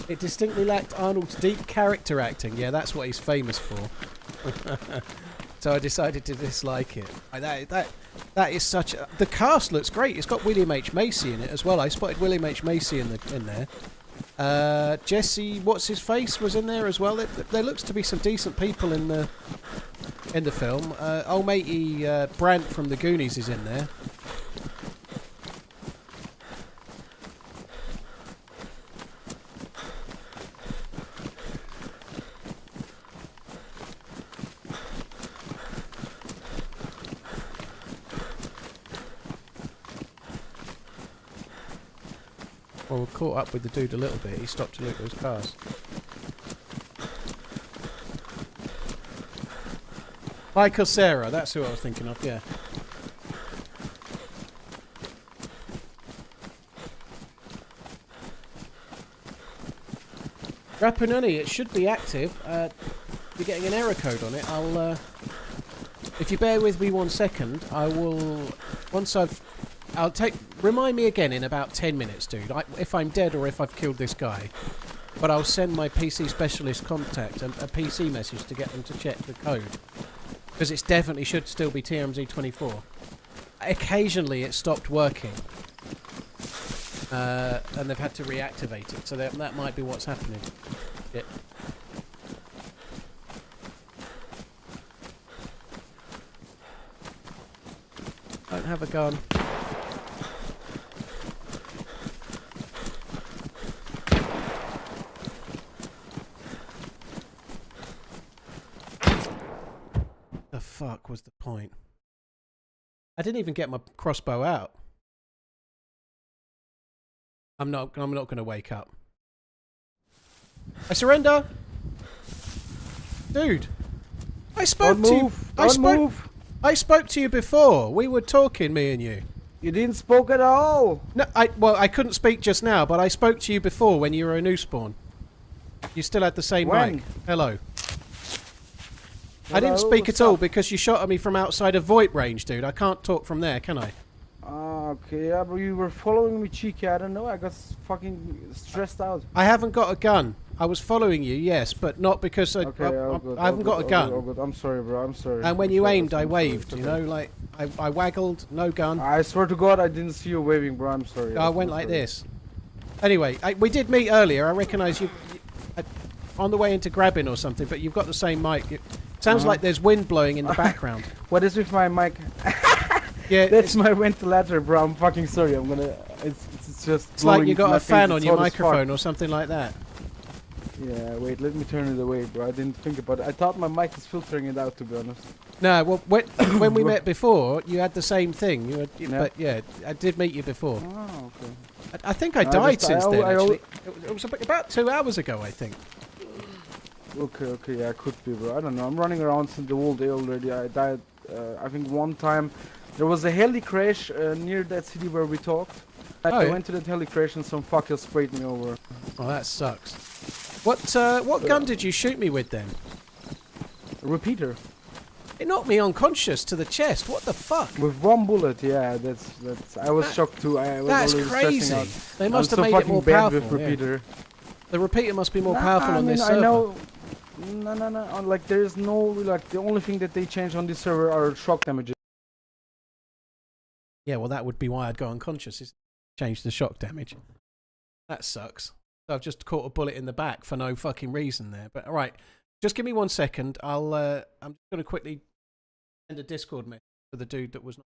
It distinctly lacked Arnold's deep character acting. Yeah, that's what he's famous for. So I decided to dislike it. That is such a... The cast looks great. It's got William H. Macy in it as well. I spotted William H. Macy in there. Jesse, what's his face, was in there as well. There looks to be some decent people in the film. Old matey Brandt from the Goonies is in there. Well, we caught up with the dude a little bit. He stopped to look at his cars. Michael Cera, that's who I was thinking of, yeah. Rapinoni, it should be active. You're getting an error code on it. I'll, if you bear with me 1 second, I will, remind me again in about 10 minutes, dude, if I'm dead or if I've killed this guy. But I'll send my PC specialist contact a PC message to get them to check the code. Because it definitely should still be TRMZ 24. Occasionally it stopped working. And they've had to reactivate it, so that might be what's happening. Yeah. Don't have a gun. The fuck was the point? I didn't even get my crossbow out. I'm not going to wake up. I surrender. Dude, I spoke to you. I spoke to you before. We were talking, me and you. You didn't spoke at all. No, I couldn't speak just now, but I spoke to you before when you were a new spawn. You still had the same mic. Hello. I didn't speak at all because you shot at me from outside of VoIP range, dude. I can't talk from there, can I? Okay, yeah, but you were following me cheeky. I don't know. I got fucking stressed out. I haven't got a gun. I was following you, yes, but not because I haven't got a gun. Oh, good. I'm sorry, bro. I'm sorry. And when you aimed, I waved. You know, like I waggled, no gun. I swear to God, I didn't see you waving, bro. I'm sorry. I went like this. Anyway, we did meet earlier. I recognise you on the way into Grabin or something, but you've got the same mic. It sounds like there's wind blowing in the background. What is with my mic? Yeah, that's my ventilator, bro. I'm fucking sorry. I'm gonna. It's just. It's like you got a fan on your microphone or something like that. Yeah, wait. Let me turn it away, bro. I didn't think about it. I thought my mic was filtering it out, to be honest. No, well, when we met before, you had the same thing. But yeah, I did meet you before. Oh, okay. I think I died since then. Actually, it was about 2 hours ago, I think. Okay, yeah, could be, bro. I don't know. I'm running around since the whole day already. I died. I think one time. There was a heli crash near that city where we talked. I went to that heli crash and some fucker sprayed me over. Oh, that sucks. What gun did you shoot me with then? A repeater. It knocked me unconscious to the chest. What the fuck? With one bullet, yeah. That's. I was shocked too. That's crazy. They must have made it more powerful. With repeater. Yeah. The repeater must be more powerful on this server. I know. No. Like there is no like the only thing that they changed on this server are shock damages. Yeah, well, that would be why I'd go unconscious, is change the shock damage. That sucks. So I've just caught a bullet in the back for no fucking reason there. But all right, just give me 1 second. I'm just going to quickly send a Discord message for the dude that was not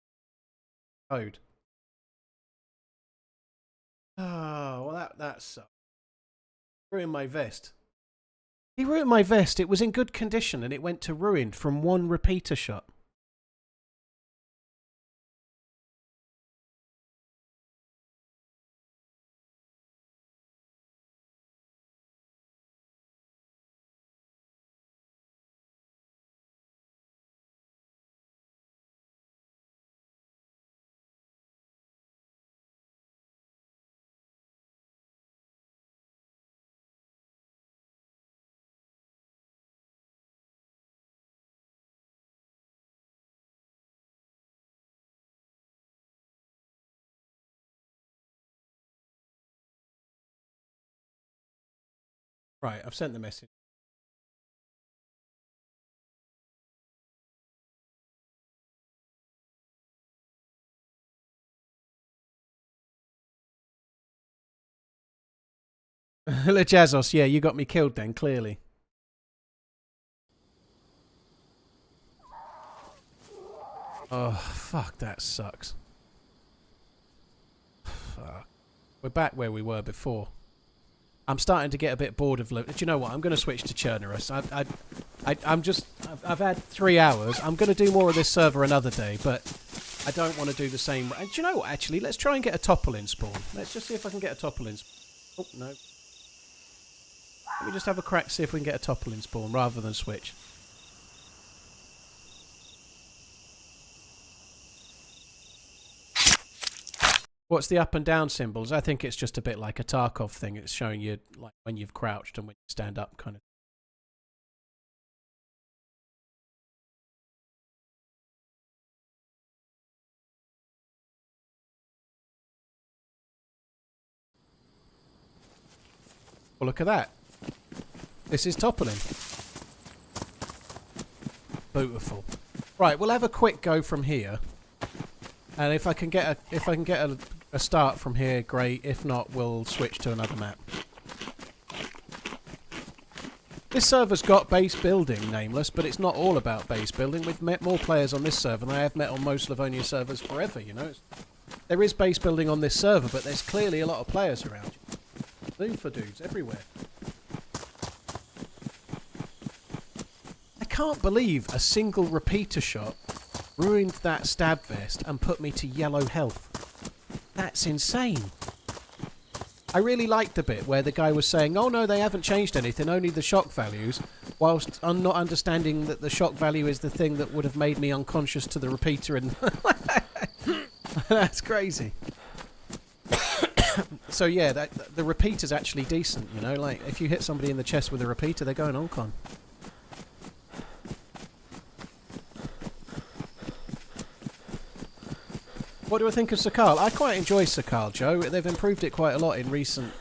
code. Oh, well, that sucks. Ruined my vest. He ruined my vest. It was in good condition and it went to ruined from one repeater shot. Right, I've sent the message. Lejazos, yeah, you got me killed then, clearly. Oh, fuck, that sucks. Fuck. We're back where we were before. I'm starting to get a bit bored of... Do you know what? I'm going to switch to Chernarus. I've had 3 hours. I'm going to do more of this server another day, but I don't want to do the same... And do you know what, actually? Let's try and get a topple in spawn. Let's just see if I can get a topple in spawn. Oh, no. Let me just have a crack, see if we can get a topple in spawn, rather than switch. What's the up and down symbols? I think it's just a bit like a Tarkov thing. It's showing you like when you've crouched and when you stand up, kind of. Well, look at that. This is toppling. Beautiful. Right, we'll have a quick go from here, and if I can get a start from here, great. If not, we'll switch to another map. This server's got base building, Nameless, but it's not all about base building. We've met more players on this server than I have met on most Livonia servers forever, you know. There is base building on this server, but there's clearly a lot of players around you. Boom for dudes everywhere. I can't believe a single repeater shot ruined that stab vest and put me to yellow health. That's insane. I really liked the bit where the guy was saying, oh no, they haven't changed anything, only the shock values, whilst I'm not understanding that the shock value is the thing that would have made me unconscious to the repeater. And that's crazy. So yeah, the repeater's actually decent, you know, like if you hit somebody in the chest with a repeater, they're going on con. What do I think of Sakal? I quite enjoy Sakal, Joe. They've improved it quite a lot in recent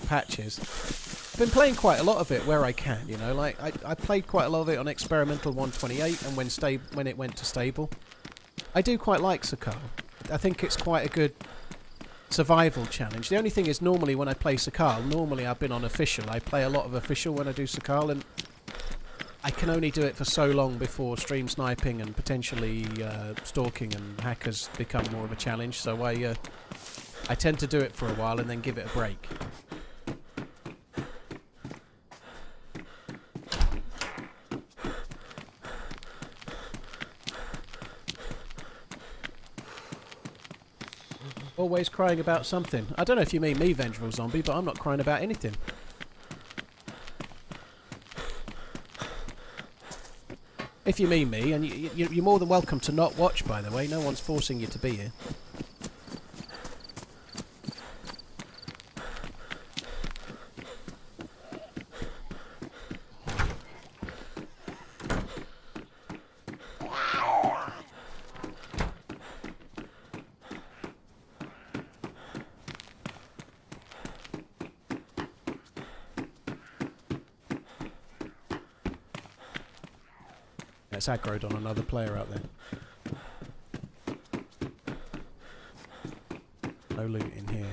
patches. I've been playing quite a lot of it where I can, you know. Like I played quite a lot of it on experimental 128 and when it went to stable. I do quite like Sakal. I think it's quite a good survival challenge. The only thing is, normally when I play Sakal, normally I've been on official. I play a lot of official when I do Sakal, and I can only do it for so long before stream sniping and potentially stalking and hackers become more of a challenge. So I tend to do it for a while and then give it a break. Always crying about something. I don't know if you mean me, Vengeful Zombie, but I'm not crying about anything. If you mean me, and you're more than welcome to not watch, by the way. No one's forcing you to be here. It's aggroed on another player out there. No loot in here.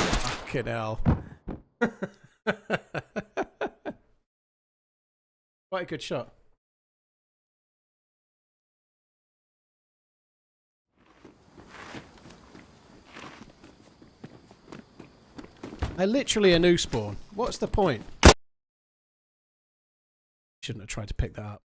Fucking hell. Quite a good shot. They're literally a new spawn. What's the point? Shouldn't have tried to pick that up.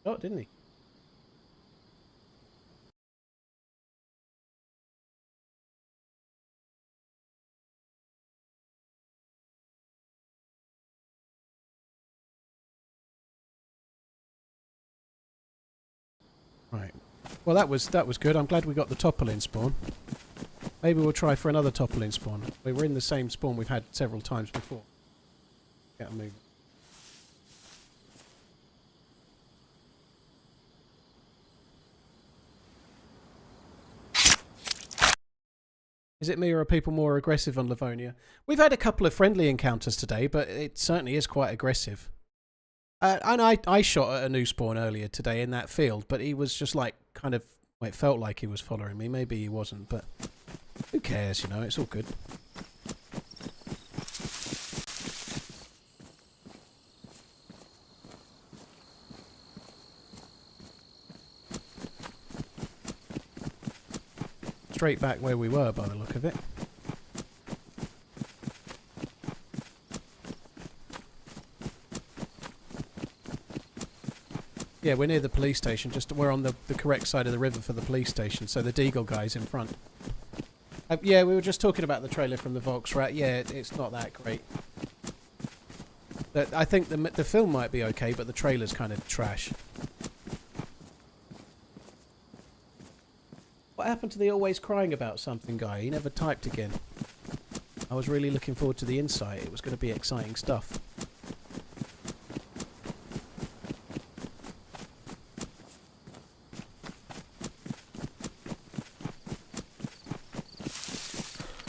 Oh, didn't he? Right. Well, that was good. I'm glad we got the topple-in spawn. Maybe we'll try for another topple-in spawn. We were in the same spawn we've had several times before. Get a move. Is it me or are people more aggressive on Livonia? We've had a couple of friendly encounters today, but it certainly is quite aggressive. And I shot at a new spawn earlier today in that field, but he was just like kind of, well, it felt like he was following me. Maybe he wasn't, but who cares, you know, it's all good. Straight back where we were by the look of it. Yeah, we're near the police station. We're on the correct side of the river for the police station, so the Deagle guy's in front. Yeah, we were just talking about the trailer from the Volks Rat. Yeah, it's not that great. I think the film might be okay, but the trailer's kind of trash. What happened to the always crying about something guy? He never typed again. I was really looking forward to the insight. It was going to be exciting stuff.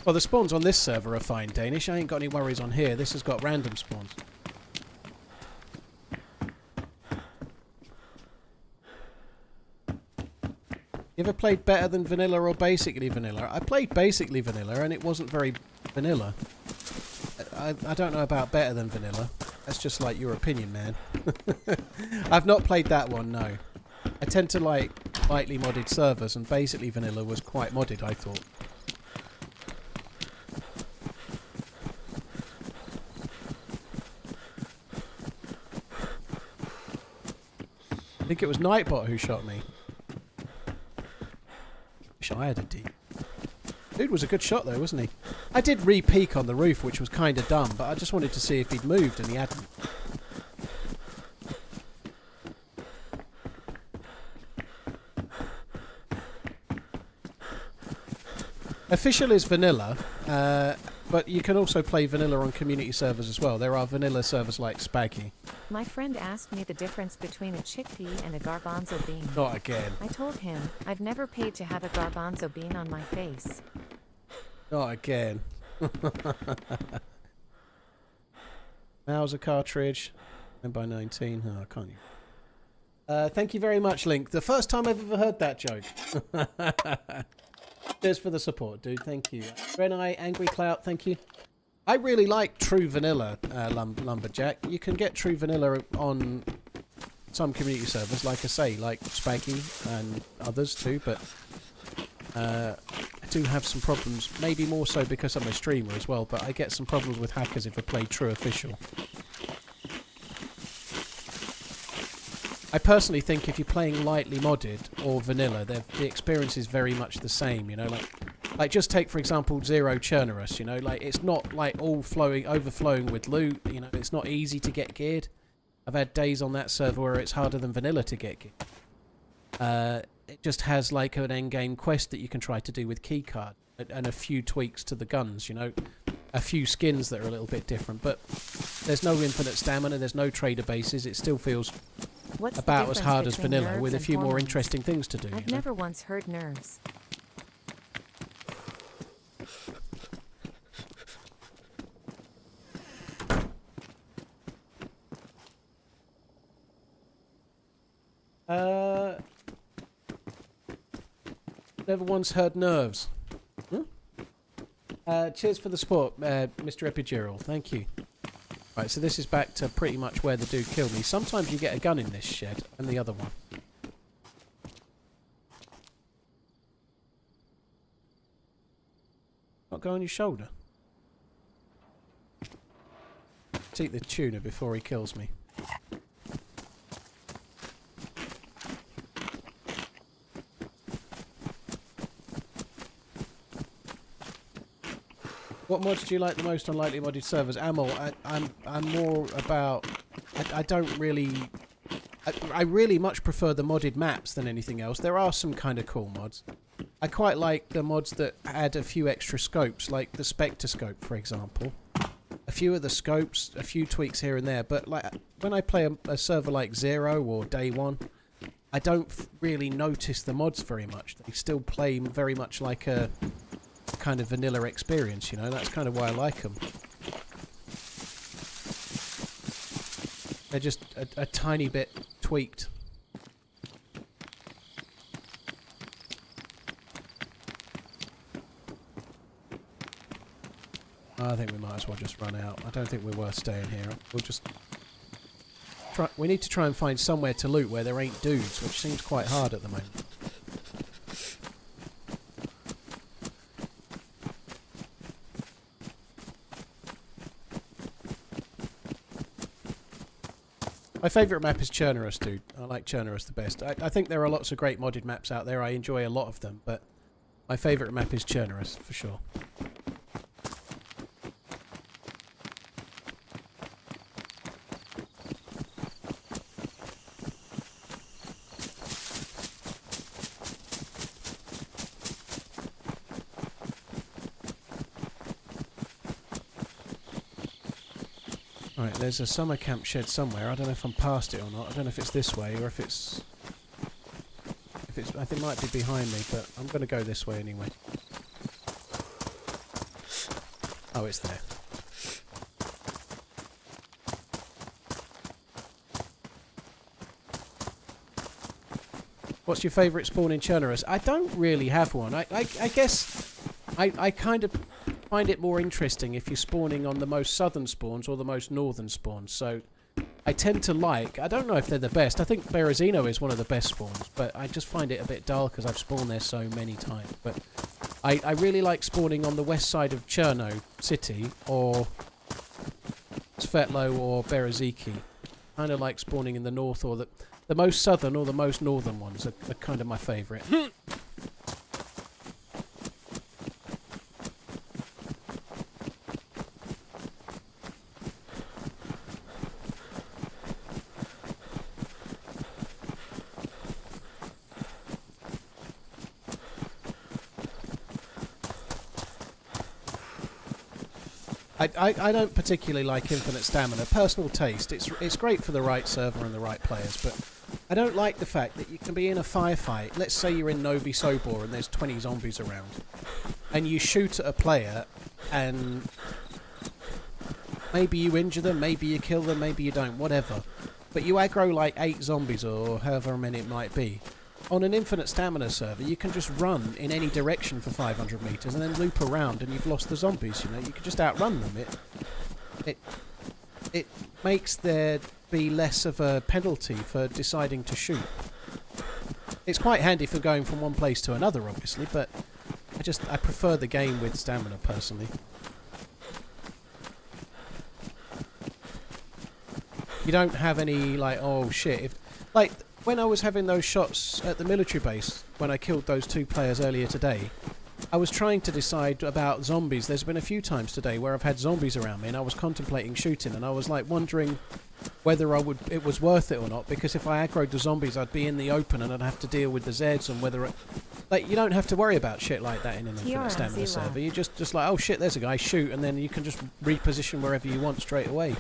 Well, the spawns on this server are fine, Danish. I ain't got any worries on here. This has got random spawns. You ever played better than vanilla or basically vanilla? I played basically vanilla and it wasn't very vanilla. I don't know about better than vanilla. That's just like your opinion, man. I've not played that one, no. I tend to like lightly modded servers and basically vanilla was quite modded, I thought. I think it was Nightbot who shot me. Wish I had a D. Dude was a good shot though, wasn't he? I did re-peek on the roof, which was kind of dumb, but I just wanted to see if he'd moved, and he hadn't. Official is vanilla, but you can also play vanilla on community servers as well. There are vanilla servers like Spaggy. My friend asked me the difference between a chickpea and a garbanzo bean. Not again. I told him, I've never paid to have a garbanzo bean on my face. Not again. Now's a cartridge. 10 by 19. Oh, I can't. Thank you very much, Link. The first time I've ever heard that joke. Cheers for the support, dude. Thank you. Renai, Angry Clout, thank you. I really like True Vanilla, Lumberjack. You can get True Vanilla on some community servers, like I say, like Spaggy and others too, but I do have some problems, maybe more so because I'm a streamer as well, but I get some problems with hackers if I play True Official. I personally think if you're playing lightly modded or vanilla, the experience is very much the same, you know, like just take for example Zero Chernarus, you know, like it's not like all overflowing with loot, you know, it's not easy to get geared. I've had days on that server where it's harder than vanilla to get geared. It just has like an endgame quest that you can try to do with keycard and a few tweaks to the guns, you know, a few skins that are a little bit different, but there's no infinite stamina, there's no trader bases, it still feels about as hard as vanilla with a few more interesting things to do. I've never once heard nerves. Never once heard nerves. Cheers for the support, Mr. Epidural. Thank you. Right, so this is back to pretty much where the dude killed me. Sometimes you get a gun in this shed, and the other one. Not go on your shoulder. Let's eat the tuna before he kills me. What mods do you like the most on lightly modded servers? Ammo, I'm more about... I don't really I really much prefer the modded maps than anything else. There are some kind of cool mods. I quite like the mods that add a few extra scopes, like the Spectre scope, for example. A few of the scopes, a few tweaks here and there, but like when I play a server like Zero or Day One, I don't really notice the mods very much. They still play very much like a kind of vanilla experience, you know. That's kind of why I like them. They're just a tiny bit tweaked. I think we might as well just run out. I don't think we're worth staying here. We'll just try. We need to try and find somewhere to loot where there ain't dudes, which seems quite hard at the moment. My favourite map is Chernarus, dude. I like Chernarus the best. I think there are lots of great modded maps out there. I enjoy a lot of them, but my favourite map is Chernarus, for sure. Right, there's a summer camp shed somewhere. I don't know if I'm past it or not. I don't know if it's this way or if it's... I think it might be behind me, but I'm going to go this way anyway. Oh, it's there. What's your favourite spawn in Chernarus? I don't really have one. I guess I kind of find it more interesting if you're spawning on the most southern spawns or the most northern spawns. So I tend to like... I don't know if they're the best. I think Berezino is one of the best spawns, but I just find it a bit dull because I've spawned there so many times. But I really like spawning on the west side of Cherno City or Svetlo or Bereziki. Kind of like spawning in the north or the most southern or the most northern ones are kind of my favourite. I don't particularly like infinite stamina. Personal taste. It's great for the right server and the right players, but I don't like the fact that you can be in a firefight. Let's say you're in Novi Sobor and there's 20 zombies around, and you shoot at a player, and maybe you injure them, maybe you kill them, maybe you don't, whatever. But you aggro like 8 zombies or however many it might be. On an infinite stamina server, you can just run in any direction for 500 meters and then loop around, and you've lost the zombies. You know, you can just outrun them. It makes there be less of a penalty for deciding to shoot. It's quite handy for going from one place to another, obviously, but I prefer the game with stamina personally. You don't have any like, oh shit, like. When I was having those shots at the military base, when I killed those 2 players earlier today, I was trying to decide about zombies. There's been a few times today where I've had zombies around me and I was contemplating shooting, and I was like wondering whether it was worth it or not, because if I aggroed the zombies I'd be in the open and I'd have to deal with the Zeds, and whether like, you don't have to worry about shit like that in an infinite stamina server. You just like, oh shit, there's a guy, shoot, and then you can just reposition wherever you want straight away.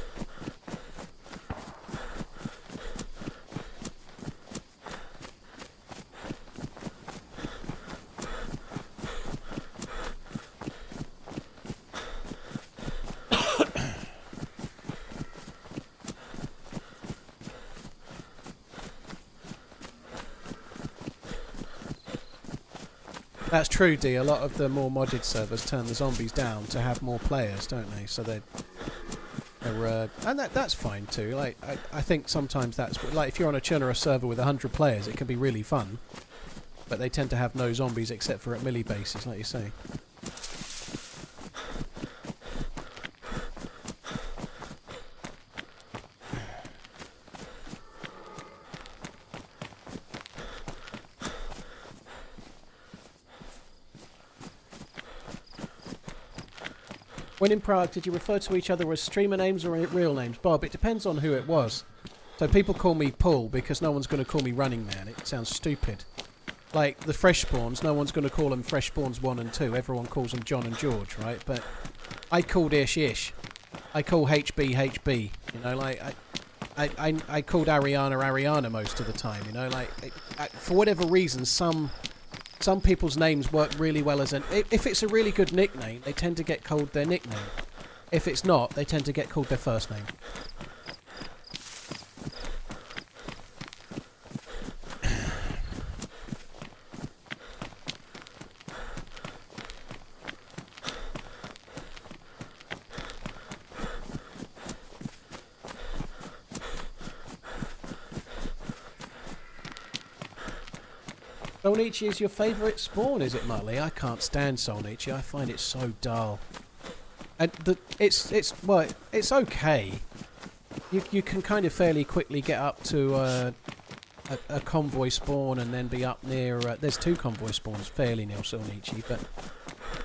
That's true, D. A lot of the more modded servers turn the zombies down to have more players, don't they? So they're and that's fine too. Like I think sometimes that's like, if you're on a Chernarus server with 100 players, it can be really fun. But they tend to have no zombies except for at melee bases, like you say. When in Prague, did you refer to each other as streamer names or real names? Bob, it depends on who it was. So people call me Paul because no one's going to call me Running Man. It sounds stupid. Like the fresh spawns, no one's going to call them fresh spawns 1 and 2. Everyone calls them John and George, right? But I called Ish. I call HB HB. You know, like I called Ariana most of the time. You know, like for whatever reason, some people's names work really well as an. If it's a really good nickname, they tend to get called their nickname. If it's not, they tend to get called their first name. Solnichi is your favourite spawn, is it, Muttley? I can't stand Solnichi. I find it so dull. And it's okay. You can kind of fairly quickly get up to a convoy spawn and then be up near. There's 2 convoy spawns fairly near Solnichi, but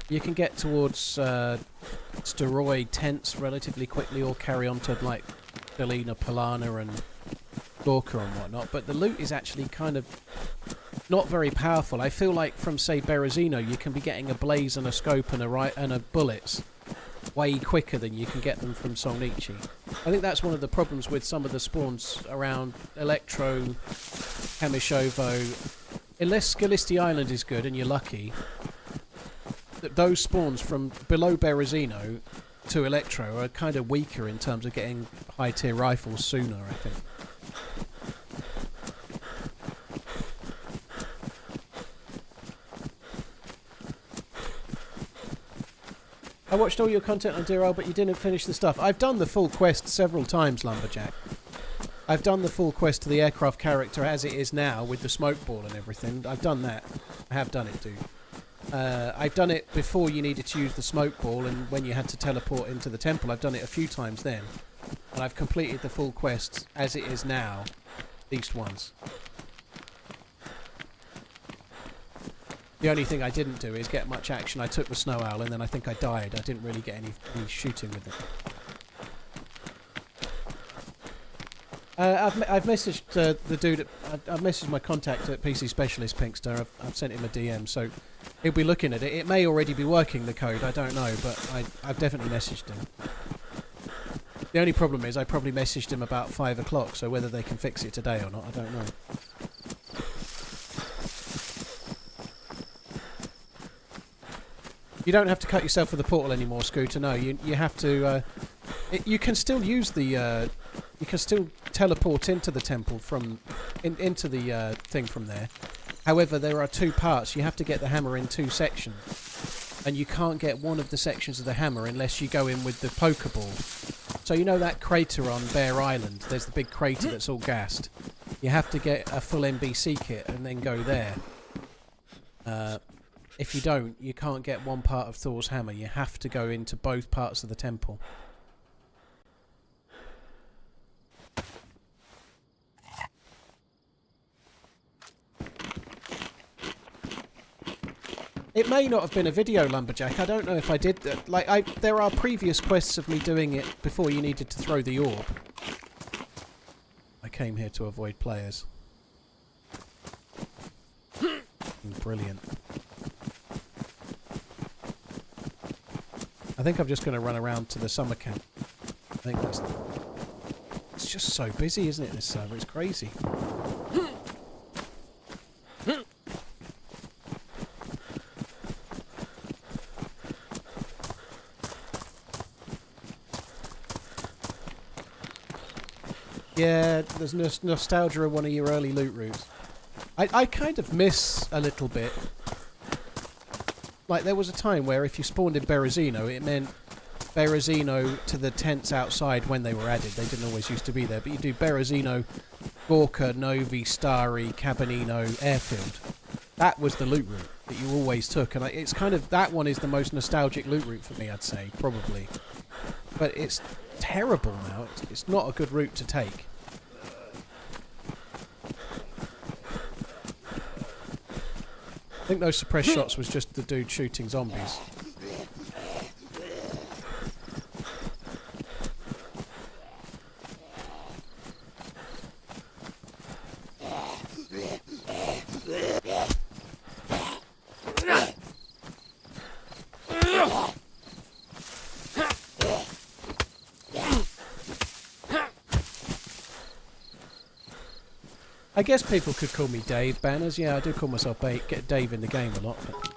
you can get towards steroid tents relatively quickly, or carry on to like Delina, Polana, and Gorka and whatnot. But the loot is actually kind of not very powerful. I feel like from, say, Berezino, you can be getting a blaze and a scope and a bullets way quicker than you can get them from Solnichi. I think that's one of the problems with some of the spawns around Electro, Hemishovo. Unless Skalisti Island is good and you're lucky, those spawns from below Berezino to Electro are kind of weaker in terms of getting high-tier rifles sooner, I think. I watched all your content on DRL, but you didn't finish the stuff. I've done the full quest several times, Lumberjack. I've done the full quest to the aircraft character as it is now, with the smoke ball and everything. I've done that. I have done it, dude. I've done it before you needed to use the smoke ball and when you had to teleport into the temple. I've done it a few times then. And I've completed the full quest as it is now, at least once. The only thing I didn't do is get much action. I took the snow owl and then I think I died. I didn't really get any shooting with it. I've messaged the dude. I've messaged my contact at PC Specialist Pinkster. I've sent him a DM, so he'll be looking at it. It may already be working, the code. I don't know, but I've definitely messaged him. The only problem is I probably messaged him about 5 o'clock, so whether they can fix it today or not, I don't know. You don't have to cut yourself with the portal anymore, Scooter. No, you have to. You can still use the. You can still teleport into the temple from into the thing from there. However, there are 2 parts. You have to get the hammer in 2 sections, and you can't get one of the sections of the hammer unless you go in with the Pokeball. So you know that crater on Bear Island? There's the big crater that's all gassed. You have to get a full NBC kit and then go there. If you don't, you can't get one part of Thor's hammer. You have to go into both parts of the temple. It may not have been a video, Lumberjack. I don't know if I did that. Like, there are previous quests of me doing it before you needed to throw the orb. I came here to avoid players. Brilliant. I think I'm just going to run around to the summer camp. I think that's... It's just so busy, isn't it, this server? It's crazy. Yeah, there's nostalgia of one of your early loot routes. I kind of miss a little bit. Like, there was a time where if you spawned in Berezino, it meant Berezino to the tents outside when they were added. They didn't always used to be there. But you do Berezino, Gorka, Novi, Starry, Cabanino, Airfield. That was the loot route that you always took. And it's kind of... That one is the most nostalgic loot route for me, I'd say, probably. But it's terrible now. It's not a good route to take. I think those suppressed shots was just the dude shooting zombies. I guess people could call me Dave Banners. Yeah, I do call myself get Dave in the game a lot. But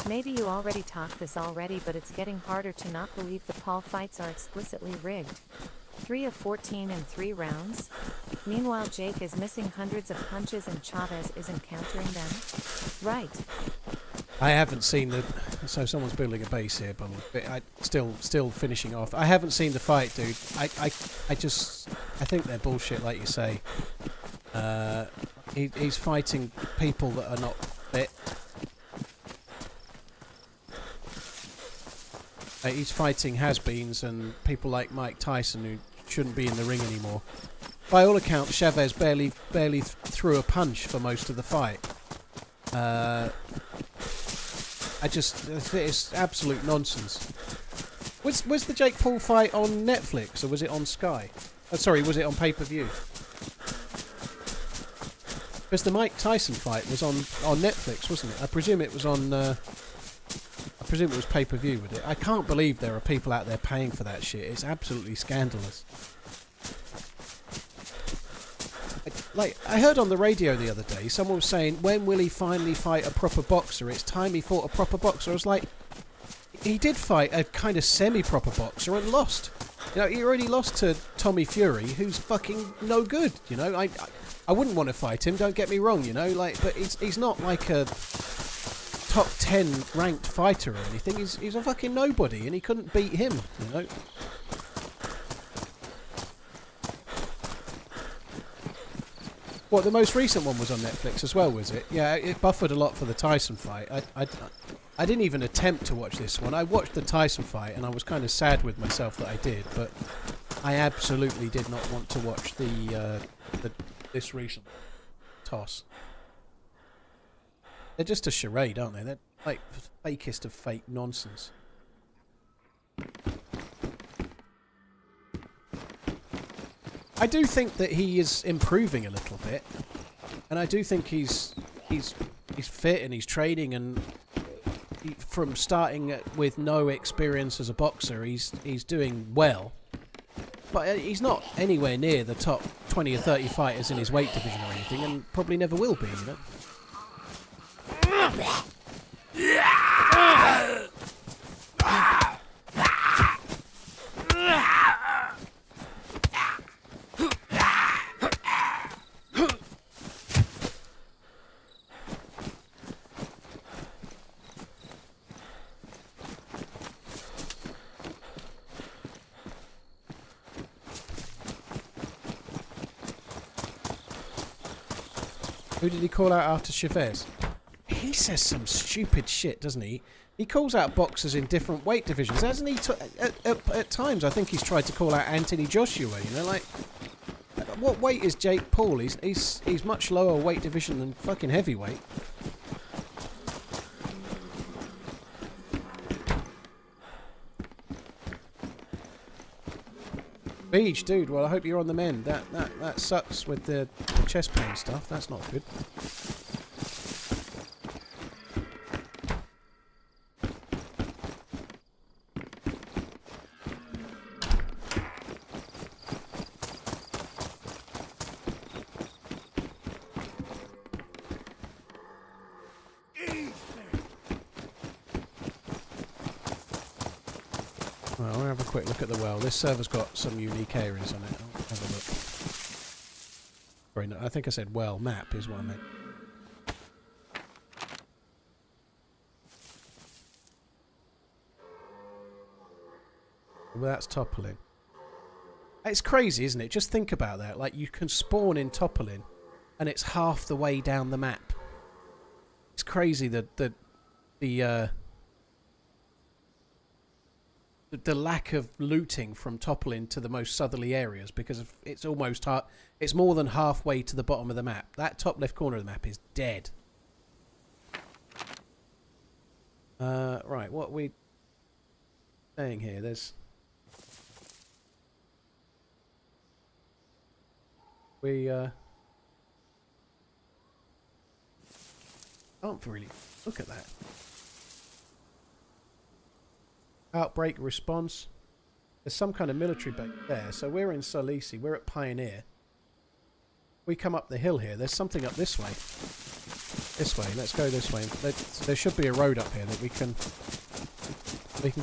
Maybe you already talked this already, but it's getting harder to not believe the Paul fights are explicitly rigged. 3 of 14 in 3 rounds? Meanwhile Jake is missing hundreds of punches and Chavez isn't countering them? Right. I haven't seen the... So someone's building a base here, but still finishing off. I haven't seen the fight, dude. I think they're bullshit, like you say. He's fighting people that are not fit. He's fighting has-beens and people like Mike Tyson who shouldn't be in the ring anymore. By all accounts, Chavez barely threw a punch for most of the fight. It's absolute nonsense. Was the Jake Paul fight on Netflix or was it on Sky? Sorry, was it on pay-per-view? Because the Mike Tyson fight was on Netflix, wasn't it? I presume it was on... I presume it was pay-per-view with it. I can't believe there are people out there paying for that shit. It's absolutely scandalous. I heard on the radio the other day, someone was saying, when will he finally fight a proper boxer? It's time he fought a proper boxer. I was like, he did fight a kind of semi-proper boxer and lost. You know, he already lost to Tommy Fury, who's fucking no good, you know. I wouldn't want to fight him, don't get me wrong, you know, but he's not like a top 10 ranked fighter or anything. He's a fucking nobody and he couldn't beat him, you know. What, the most recent one was on Netflix as well, was it? Yeah, it buffered a lot for the Tyson fight. I didn't even attempt to watch this one. I watched the Tyson fight and I was kind of sad with myself that I did, but I absolutely did not want to watch this recent toss. They're just a charade, aren't they? They're like fakest of fake nonsense. I do think that he is improving a little bit, and I do think he's fit and he's training, and from starting with no experience as a boxer, he's doing well. But he's not anywhere near the top 20 or 30 fighters in his weight division or anything, and probably never will be, you know. Who did he call out after Chavez? He says some stupid shit, doesn't he? He calls out boxers in different weight divisions, hasn't he? At times, I think he's tried to call out Anthony Joshua. You know, like, what weight is Jake Paul? He's much lower weight division than fucking heavyweight. Beach, dude. Well, I hope you're on the mend. That sucks with the chest pain stuff. That's not good. Well, I'll have a quick look at the well. This server's got some unique areas on it. I'll have a look. Sorry, no, I think I said well. Map is what I meant. Well, that's toppling. It's crazy, isn't it? Just think about that. Like, you can spawn in toppling, and it's half the way down the map. It's crazy that the lack of looting from toppling to the most southerly areas, because it's almost it's more than halfway to the bottom of the map. That top left corner of the map is dead. Right, what are we saying here? Can't really look at that. Outbreak response. There's some kind of military base there. So we're in Solisi. We're at Pioneer. We come up the hill here. There's something up this way. This way. Let's go this way. There should be a road up here that we can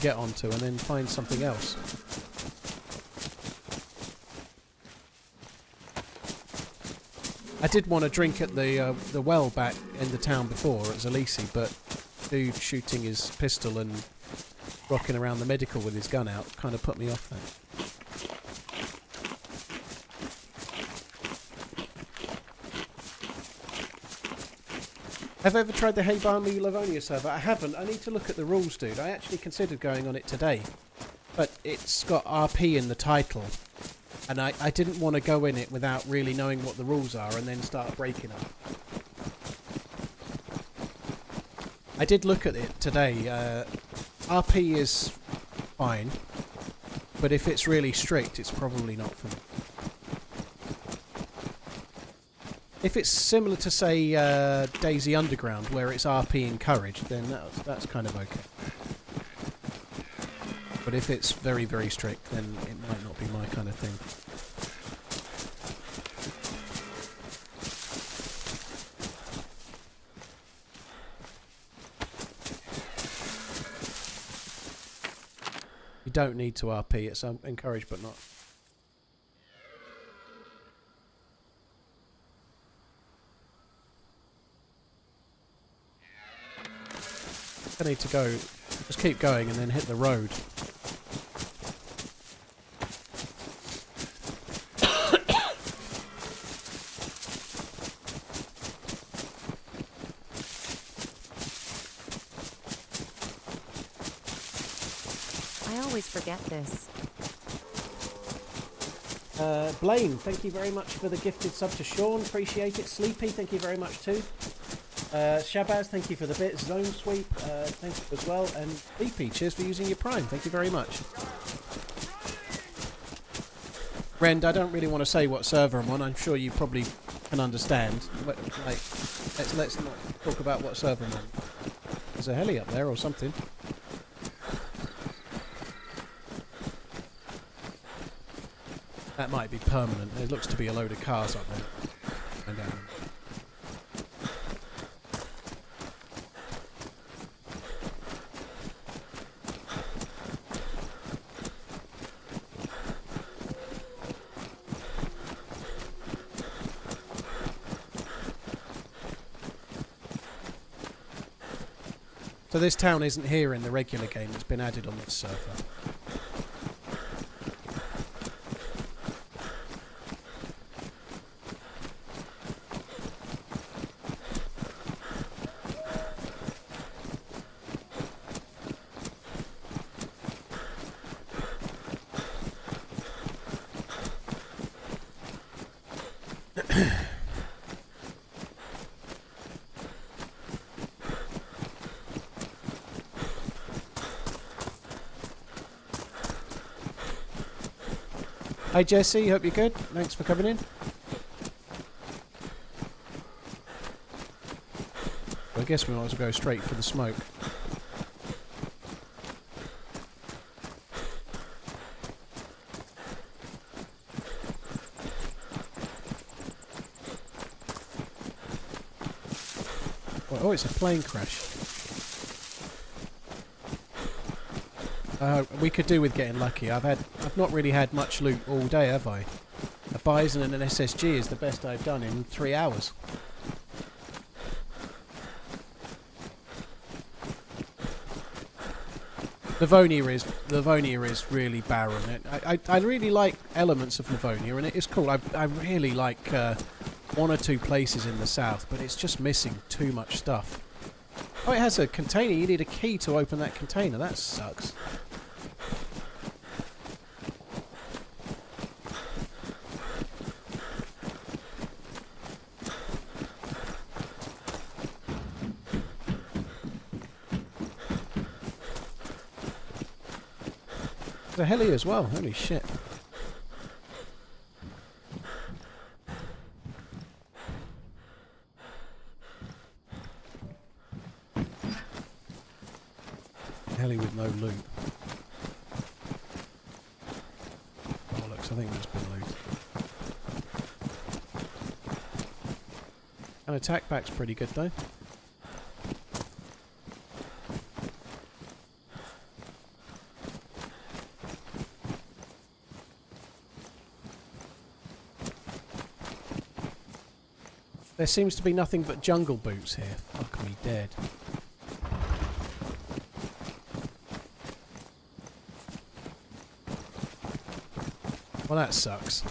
get onto and then find something else. I did want to drink at the well back in the town before at Zalisi, but dude shooting his pistol and rocking around the medical with his gun out kind of put me off that. Have I ever tried the Hey Barmy Livonia server? I haven't. I need to look at the rules, dude. I actually considered going on it today, but it's got RP in the title, and I didn't want to go in it without really knowing what the rules are and then start breaking them. I did look at it today. RP is fine, but if it's really strict, it's probably not for me. If it's similar to, say, DayZ Underground, where it's RP encouraged, then that's kind of okay. But if it's very, very strict, then it might not be my kind of thing. You don't need to RP, it's encouraged but not. I need to go, just keep going and then hit the road. I always forget this. Blaine, thank you very much for the gifted sub to Sean, appreciate it. Sleepy, thank you very much too. Shabazz, thank you for the bit. Zone Sweep, thank you as well. And BP, cheers for using your Prime. Thank you very much. Rend, I don't really want to say what server I'm on. I'm sure you probably can understand. But, like, let's not talk about what server I'm on. There's a heli up there or something. That might be permanent. There looks to be a load of cars up there. And down. So this town isn't here in the regular game, it's been added on this server. Hi Jesse, hope you're good. Thanks for coming in. I guess we might as well go straight for the smoke. Oh, it's a plane crash. We could do with getting lucky. I've not really had much loot all day, have I? A Bison and an SSG is the best I've done in 3 hours. Livonia is really barren. I really like elements of Livonia, and it is cool. I really like one or two places in the south, but it's just missing too much stuff. Oh, it has a container. You need a key to open that container. That sucks. There's a heli as well. Holy shit. Heli with no loot. I think that's been looted. And attack back's pretty good though. There seems to be nothing but jungle boots here. Fuck me dead. Well, that sucks.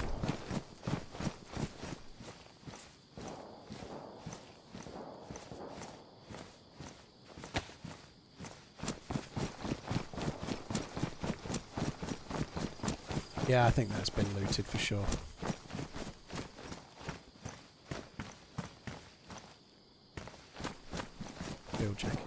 Yeah, I think that's been looted for sure. Field check.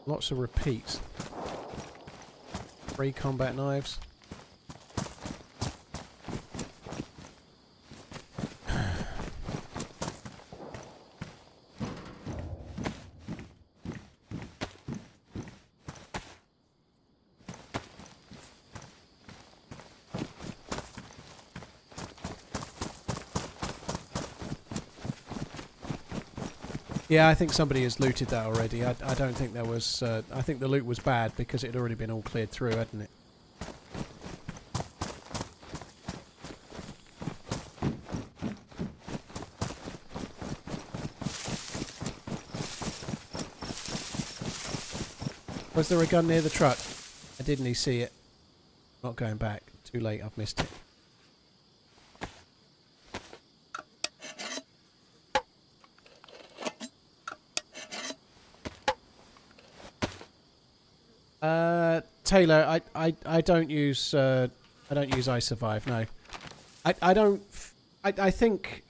Lots of repeats. 3 combat knives. Yeah, I think somebody has looted that already. I don't think there was... I think the loot was bad because it had already been all cleared through, hadn't it? Was there a gun near the truck? I didn't see it. Not going back. Too late, I've missed it. Taylor, I don't use I Survive. No, I think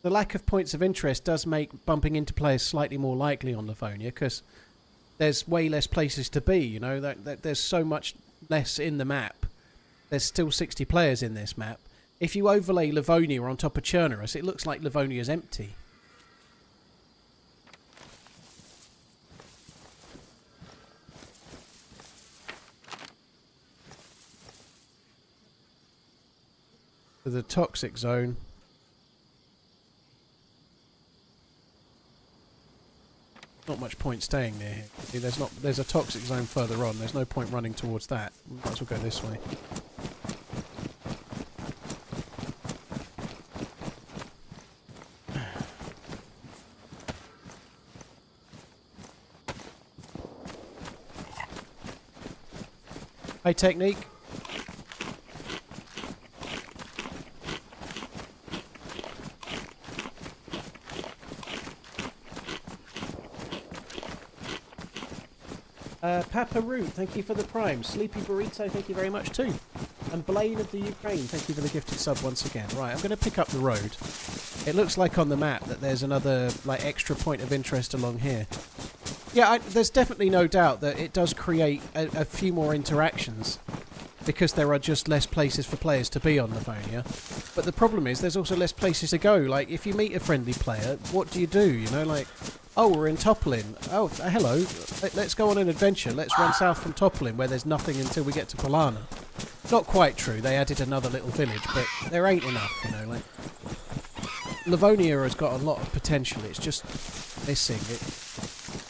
the lack of points of interest does make bumping into players slightly more likely on Livonia because there's way less places to be. You know, there's so much less in the map. There's still 60 players in this map. If you overlay Livonia on top of Chernarus, it looks like Livonia's empty. The toxic zone. Not much point staying near here. See, there's a toxic zone further on. There's no point running towards that. Might as well go this way. Hey, Technique. Papa Root, thank you for the prime. Sleepy Burrito, thank you very much too. And Blaine of the Ukraine, thank you for the gifted sub once again. Right, I'm going to pick up the road. It looks like on the map that there's another like extra point of interest along here. Yeah, there's definitely no doubt that it does create a few more interactions because there are just less places for players to be on Livonia. But the problem is there's also less places to go. Like, if you meet a friendly player, what do? You know, like... Oh, we're in Topolin. Oh, hello. Let's go on an adventure. Let's run south from Topolin where there's nothing until we get to Polana. Not quite true. They added another little village, but there ain't enough, you know. Like, Livonia has got a lot of potential. It's just missing.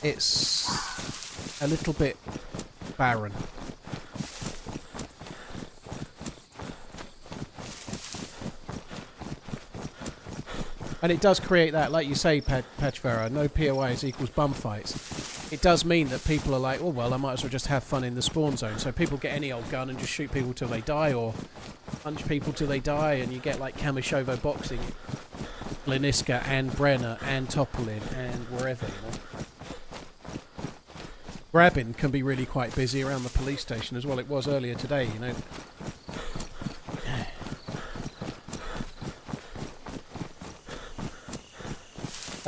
It's a little bit barren. And it does create that, like you say, Patchvera, no POIs equals bum fights. It does mean that people are like, oh, well, I might as well just have fun in the spawn zone. So people get any old gun and just shoot people till they die, or punch people till they die, and you get like Kamishovo boxing, Liniska and Brenner and Topolin and wherever, you know. Grabin can be really quite busy around the police station as well. It was earlier today, you know.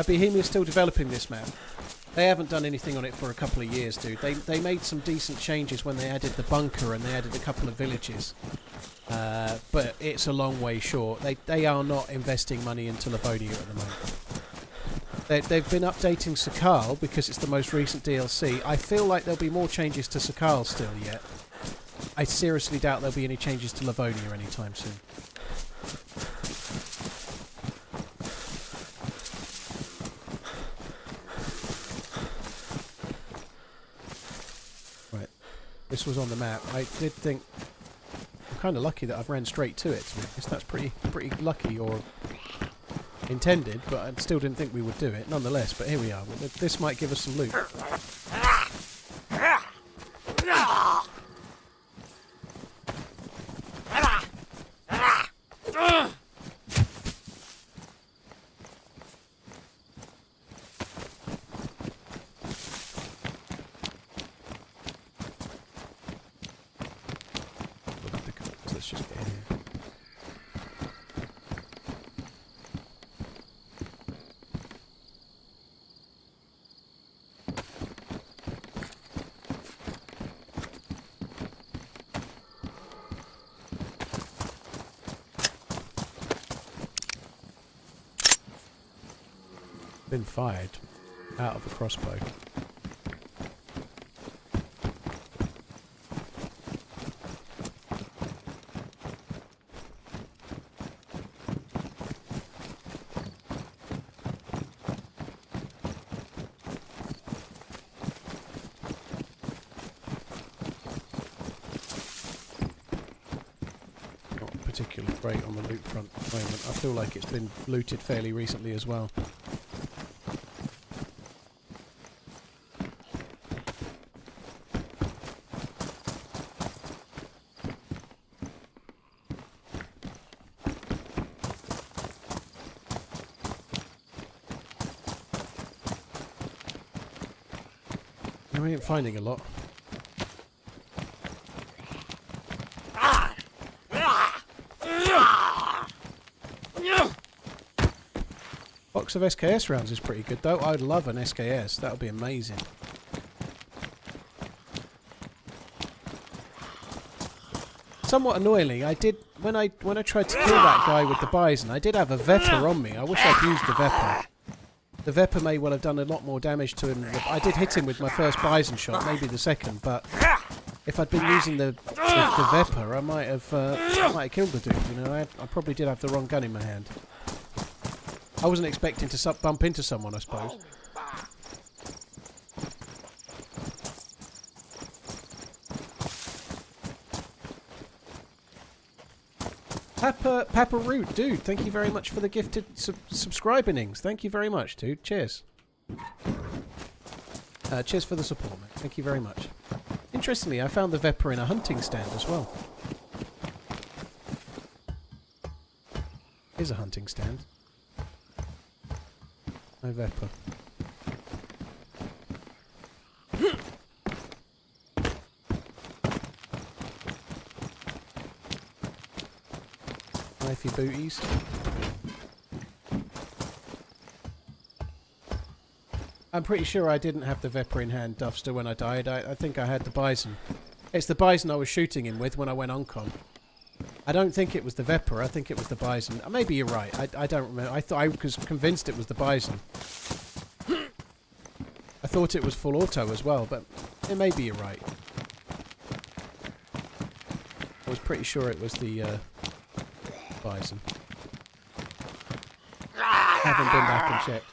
Bohemia's still developing this map. They haven't done anything on it for a couple of years, dude. They made some decent changes when they added the bunker and they added a couple of villages. But it's a long way short. They are not investing money into Livonia at the moment. They've been updating Sakal because it's the most recent DLC. I feel like there'll be more changes to Sakal still yet. I seriously doubt there'll be any changes to Livonia anytime soon. Right, this was on the map. I did think I'm kind of lucky that I've ran straight to it. To be honest, that's pretty lucky or intended, but I still didn't think we would do it. Nonetheless, but here we are. This might give us some loot. Let's just get in here. Been fired out of a crossbow. Not particularly great on the loot front at the moment. I feel like it's been looted fairly recently as well. We ain't finding a lot. Box of SKS rounds is pretty good though. I'd love an SKS. That would be amazing. Somewhat annoyingly, I did when I tried to kill that guy with the bison. I did have a Vepr on me. I wish I'd used the Vepr. The Vepr may well have done a lot more damage to him. I did hit him with my first bison shot, maybe the second, but if I'd been using the Vepr, I might have killed the dude. You know, I probably did have the wrong gun in my hand. I wasn't expecting to bump into someone, I suppose. Papa Root, dude, thank you very much for the gifted subscribingings. Thank you very much, dude. Cheers. Cheers for the support, mate. Thank you very much. Interestingly, I found the Vepr in a hunting stand as well. Here's a hunting stand. No Vepr. Knifey booties. I'm pretty sure I didn't have the Vepr in hand, Duffster, when I died. I think I had the bison. It's the bison I was shooting him with when I went on con. I don't think it was the Vepr, I think it was the bison. Maybe you're right, I don't remember. I was convinced it was the bison. I thought it was full auto as well, but maybe you're right. I was pretty sure it was the bison. Haven't been back and checked.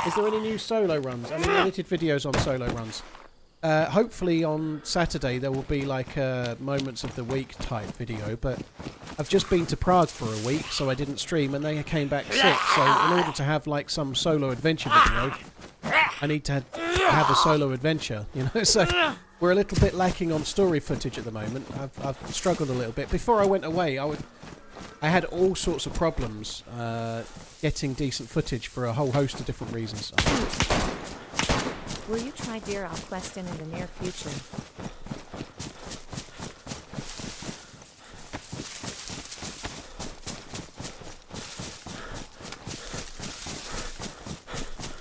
Is there any new solo runs? I mean, edited videos on solo runs. Hopefully on Saturday there will be like a moments of the week type video, but I've just been to Prague for a week, so I didn't stream, and they came back sick, so in order to have like some solo adventure video, I need to have a solo adventure, you know, so we're a little bit lacking on story footage at the moment. I've struggled a little bit. Before I went away, I had all sorts of problems getting decent footage for a whole host of different reasons. Will you try Deer Al Questin in the near future?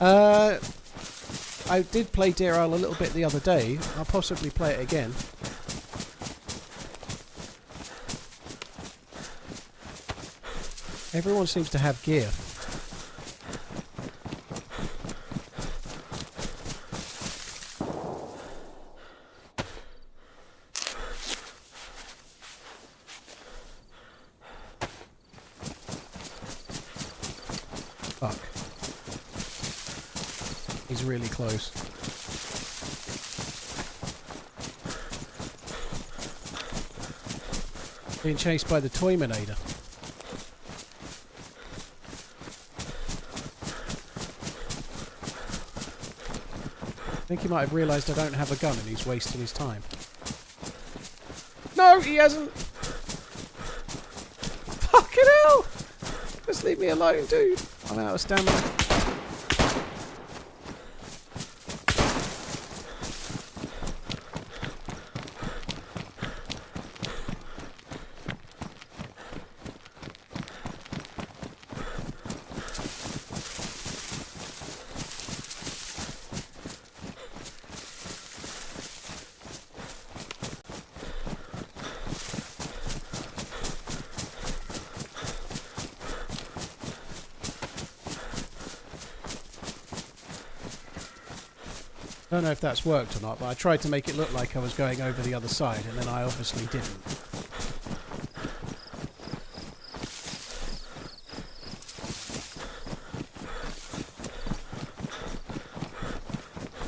I did play Deer Isle a little bit the other day. I'll possibly play it again. Everyone seems to have gear. Fuck. He's really close. Being chased by the Toyminator. I think he might have realised I don't have a gun and he's wasting his time. No, he hasn't! Fucking hell! Just leave me alone, dude. I'm out of stamina. I don't know if that's worked or not, but I tried to make it look like I was going over the other side, and then I obviously didn't.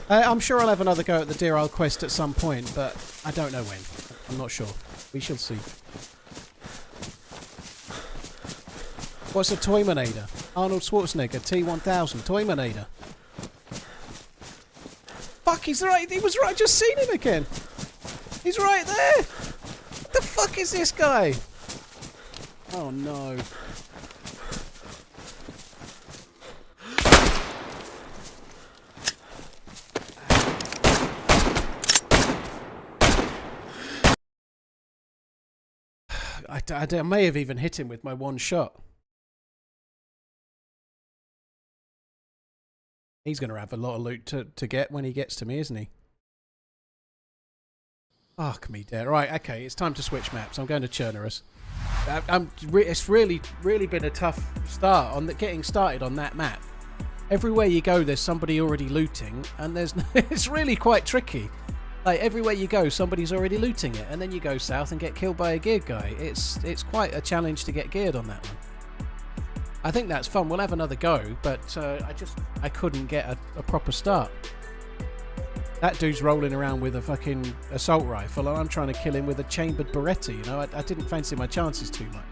I'm sure I'll have another go at the Deer Isle quest at some point, but I don't know when. I'm not sure. We shall see. What's a Toyminator? Arnold Schwarzenegger, T-1000, Toyminator. Fuck, he's right. He was right. I just seen him again. He's right there. What the fuck is this guy? Oh no. I may have even hit him with my one shot. He's going to have a lot of loot to get when he gets to me, isn't he? Fuck me dead. Right, okay, it's time to switch maps. I'm going to Chernarus. It's really been a tough start on getting started on that map. Everywhere you go, there's somebody already looting, and it's really quite tricky. Like, everywhere you go, somebody's already looting it, and then you go south and get killed by a geared guy. It's quite a challenge to get geared on that one. I think that's fun. We'll have another go, but I couldn't get a proper start. That dude's rolling around with a fucking assault rifle, and I'm trying to kill him with a chambered Beretta, you know? I didn't fancy my chances too much.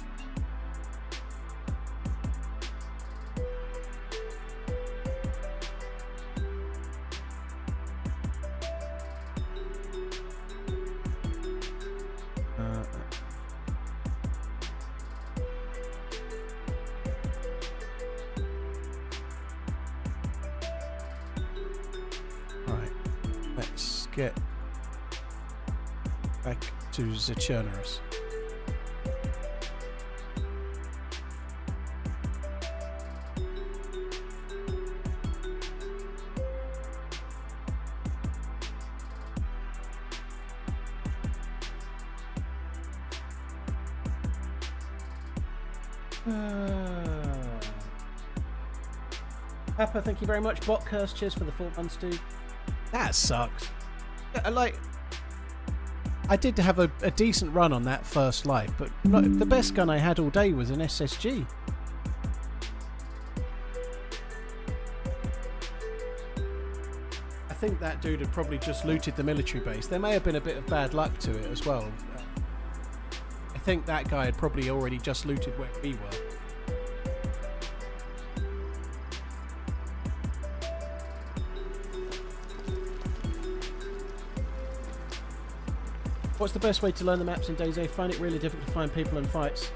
Get back to the Chernarus. Papa, thank you very much. Bot curse, cheers for the 4 months, dude. That sucks. Like, I did have a decent run on that first life, but the best gun I had all day was an SSG. I think that dude had probably just looted the military base. There may have been a bit of bad luck to it as well. I think that guy had probably already just looted where we were. What's the best way to learn the maps in DayZ? I find it really difficult to find people and fights,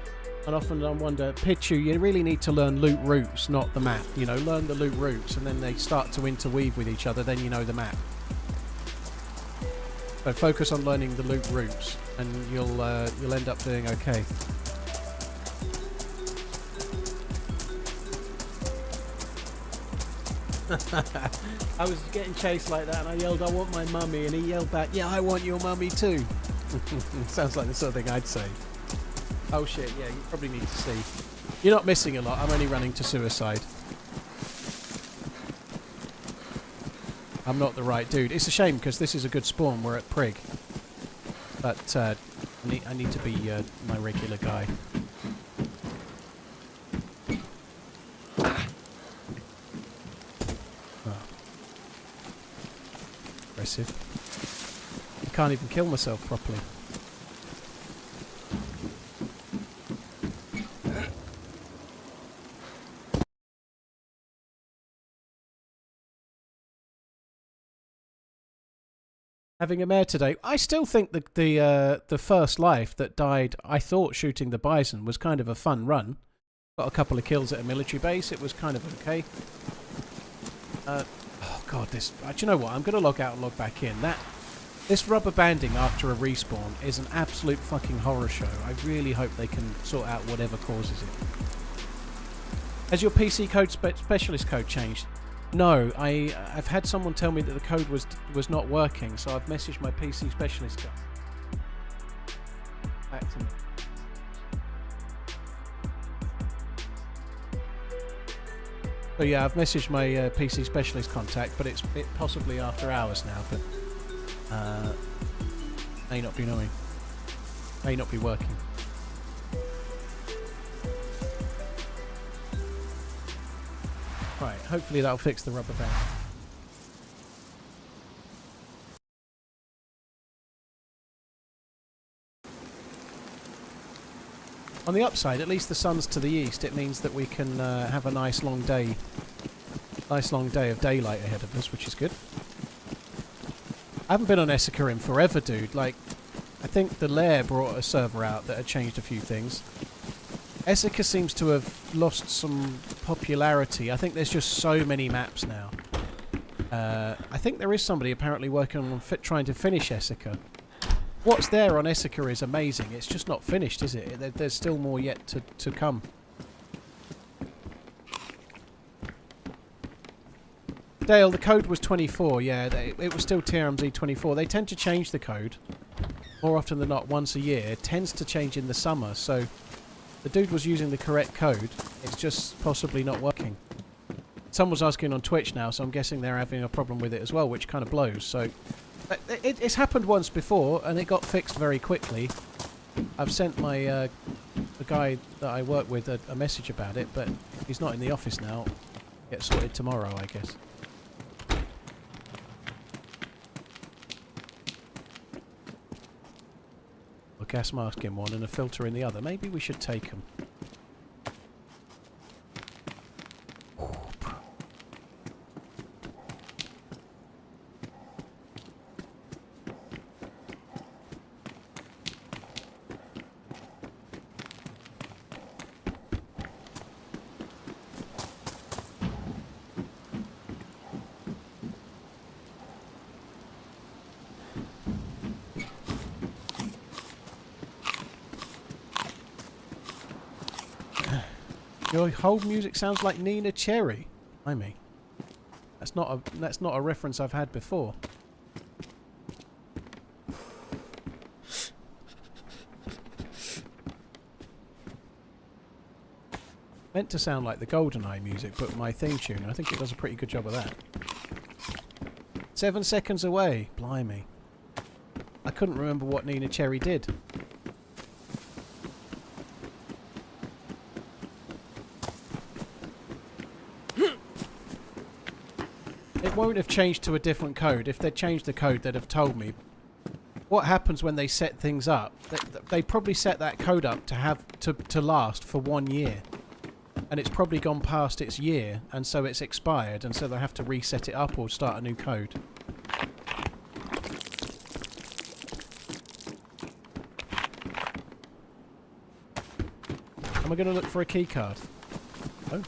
and often I wonder, Pichu, you really need to learn loot routes, not the map. You know, learn the loot routes, and then they start to interweave with each other, then you know the map. So focus on learning the loot routes, and you'll end up doing okay. I was getting chased like that and I yelled, I want my mummy, and he yelled back, yeah, I want your mummy too. Sounds like the sort of thing I'd say. Oh shit, yeah, you probably need to see. You're not missing a lot, I'm only running to suicide. I'm not the right dude. It's a shame because this is a good spawn, we're at Prig. But I need to be my regular guy. Impressive. I can't even kill myself properly. Having a mare today, I still think the first life that died, I thought shooting the bison was kind of a fun run. Got a couple of kills at a military base, it was kind of okay. Oh god, this... do you know what? I'm going to log out and log back in. This rubber banding after a respawn is an absolute fucking horror show. I really hope they can sort out whatever causes it. Has your PC code specialist code changed? No, I've had someone tell me that the code was not working, so I've messaged my PC specialist guy. Back to me. So yeah, I've messaged my PC specialist contact, but it's possibly after hours now, but may not be knowing. May not be working. Right, hopefully that'll fix the rubber band. On the upside, at least the sun's to the east. It means that we can have a nice long day of daylight ahead of us, which is good. I haven't been on Essica in forever, dude. Like, I think the Lair brought a server out that had changed a few things. Essica seems to have lost some popularity. I think there's just so many maps now. I think there is somebody apparently working on trying to finish Essica. What's there on Essica is amazing. It's just not finished, is it? There's still more yet to come. Dale, the code was 24. Yeah, it was still TRMZ 24. They tend to change the code more often than not once a year. It tends to change in the summer, so the dude was using the correct code. It's just possibly not working. Someone's asking on Twitch now, so I'm guessing they're having a problem with it as well, which kind of blows. So it's happened once before, and it got fixed very quickly. I've sent my the guy that I work with a message about it, but he's not in the office now. Get sorted tomorrow, I guess. A gas mask in one and a filter in the other. Maybe we should take them. Your whole music sounds like Nina Cherry. I mean, that's not a reference I've had before. Meant to sound like the GoldenEye music, but my theme tune. I think it does a pretty good job of that. 7 seconds away. Blimey. I couldn't remember what Nina Cherry did. It won't have changed to a different code. If they'd changed the code, they'd have told me. What happens when they set things up? They probably set that code up to last for 1 year. And it's probably gone past its year, and so it's expired, and so they have to reset it up or start a new code. Am I going to look for a key card? Oh.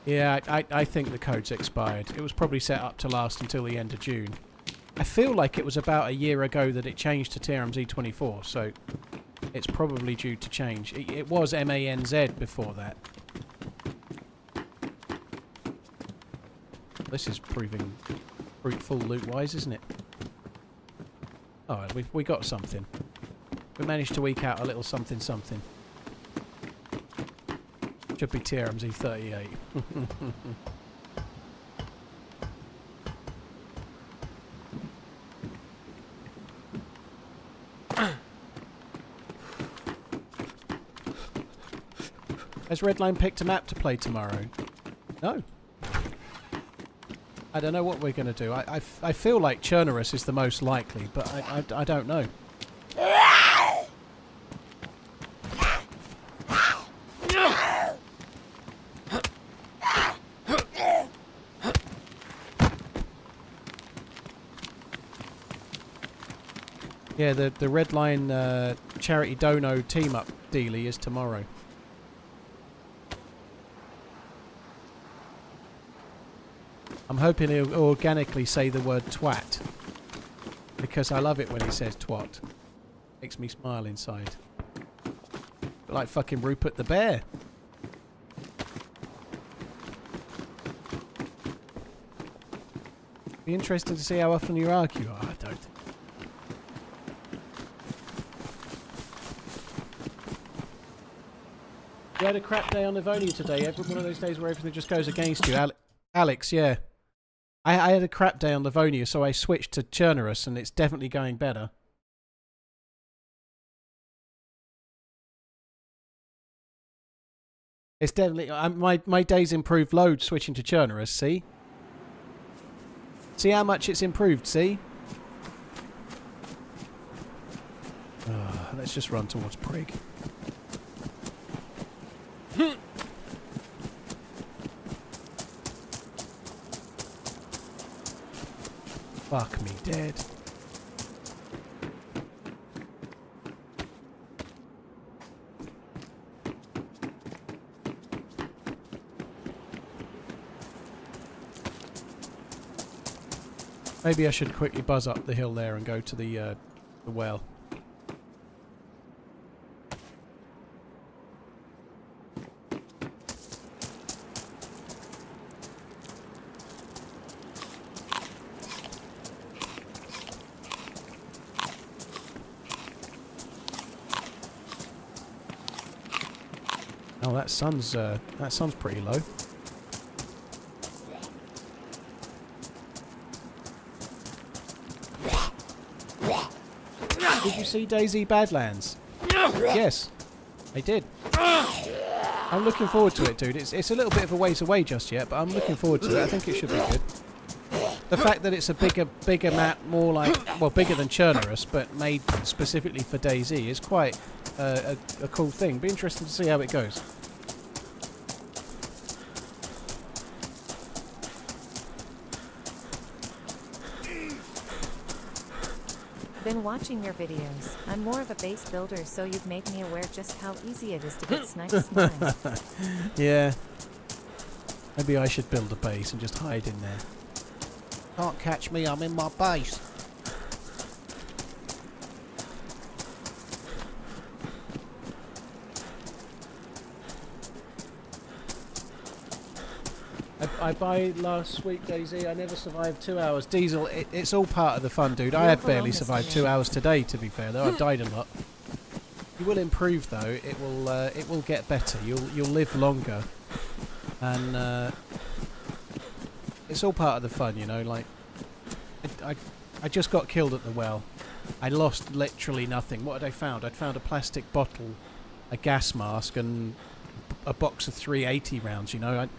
Yeah, I think the code's expired. It was probably set up to last until the end of June. I feel like it was about a year ago that it changed to TRMZ 24, so it's probably due to change. It was MANZ before that. This is proving fruitful loot-wise, isn't it? Oh, we got something. We managed to eke out a little something something. Should be TRMZ 38. Has Redline picked a map to play tomorrow? No. I don't know what we're going to do. I feel like Chernarus is the most likely, but I don't know. Yeah, the Redline charity dono team-up dealie is tomorrow. I'm hoping he'll organically say the word twat. Because I love it when he says twat. Makes me smile inside. Like fucking Rupert the Bear. Be interesting to see how often you argue. Oh, I don't think. You had a crap day on Livonia today. One of those days where everything just goes against you. Alex, yeah. I had a crap day on Livonia, so I switched to Chernarus, and it's definitely going better. It's definitely... my day's improved loads switching to Chernarus, see? See how much it's improved, see? Let's just run towards Prig. Fuck me dead. Maybe I should quickly buzz up the hill there and go to the well. Oh, that sun's pretty low. Did you see DayZ Badlands? Yes, I did. I'm looking forward to it, dude. It's a little bit of a ways away just yet, but I'm looking forward to it. I think it should be good. The fact that it's a bigger map, more like, well, bigger than Chernarus, but made specifically for DayZ is quite a cool thing. Be interesting to see how it goes. Been watching your videos. I'm more of a base builder, so you've made me aware just how easy it is to get sniped smile. Yeah. Maybe I should build a base and just hide in there. Can't catch me, I'm in my base. I buy last week, DayZ. I never survived 2 hours. Diesel, it's all part of the fun, dude. I have barely survived 2 hours today, to be fair, though. I've died a lot. You will improve, though. It will get better. You'll live longer, and it's all part of the fun, you know. Like, I just got killed at the well. I lost literally nothing. What had I found? I'd found a plastic bottle, a gas mask, and a box of 380 rounds. You know,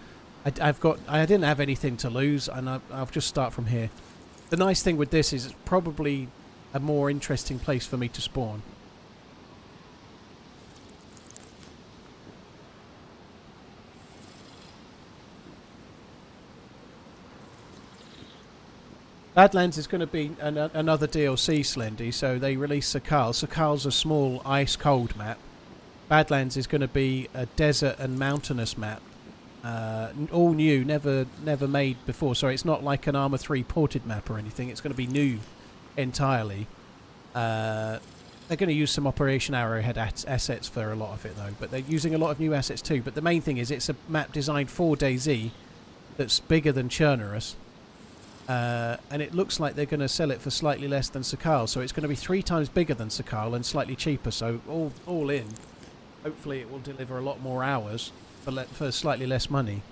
I didn't have anything to lose, and I'll just start from here. The nice thing with this is it's probably a more interesting place for me to spawn. Badlands is going to be another DLC, Slendy, so they released Sakal. Sakal's a small ice-cold map. Badlands is going to be a desert and mountainous map. all new, never made before. So it's not like an Arma 3 ported map or anything. It's going to be new entirely. They're going to use some Operation Arrowhead assets for a lot of it though, but they're using a lot of new assets too. But the main thing is it's a map designed for DayZ that's bigger than Chernarus. And it looks like they're going to sell it for slightly less than Sakal, so it's going to be 3 times bigger than Sakal and slightly cheaper. So all in, hopefully it will deliver a lot more hours for slightly less money.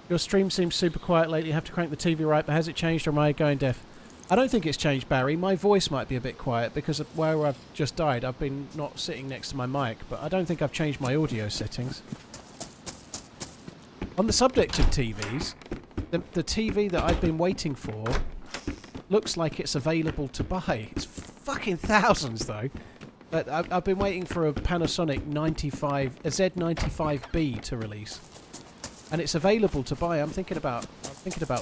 Your stream seems super quiet lately. You have to crank the TV right, but has it changed or am I going deaf? I don't think it's changed, Barry. My voice might be a bit quiet because of where I've just died. I've been not sitting next to my mic, but I don't think I've changed my audio settings. On the subject of TVs, the TV that I've been waiting for looks like it's available to buy. It's fucking thousands, though. But I've been waiting for a Panasonic a Z95B to release. And it's available to buy. I'm thinking about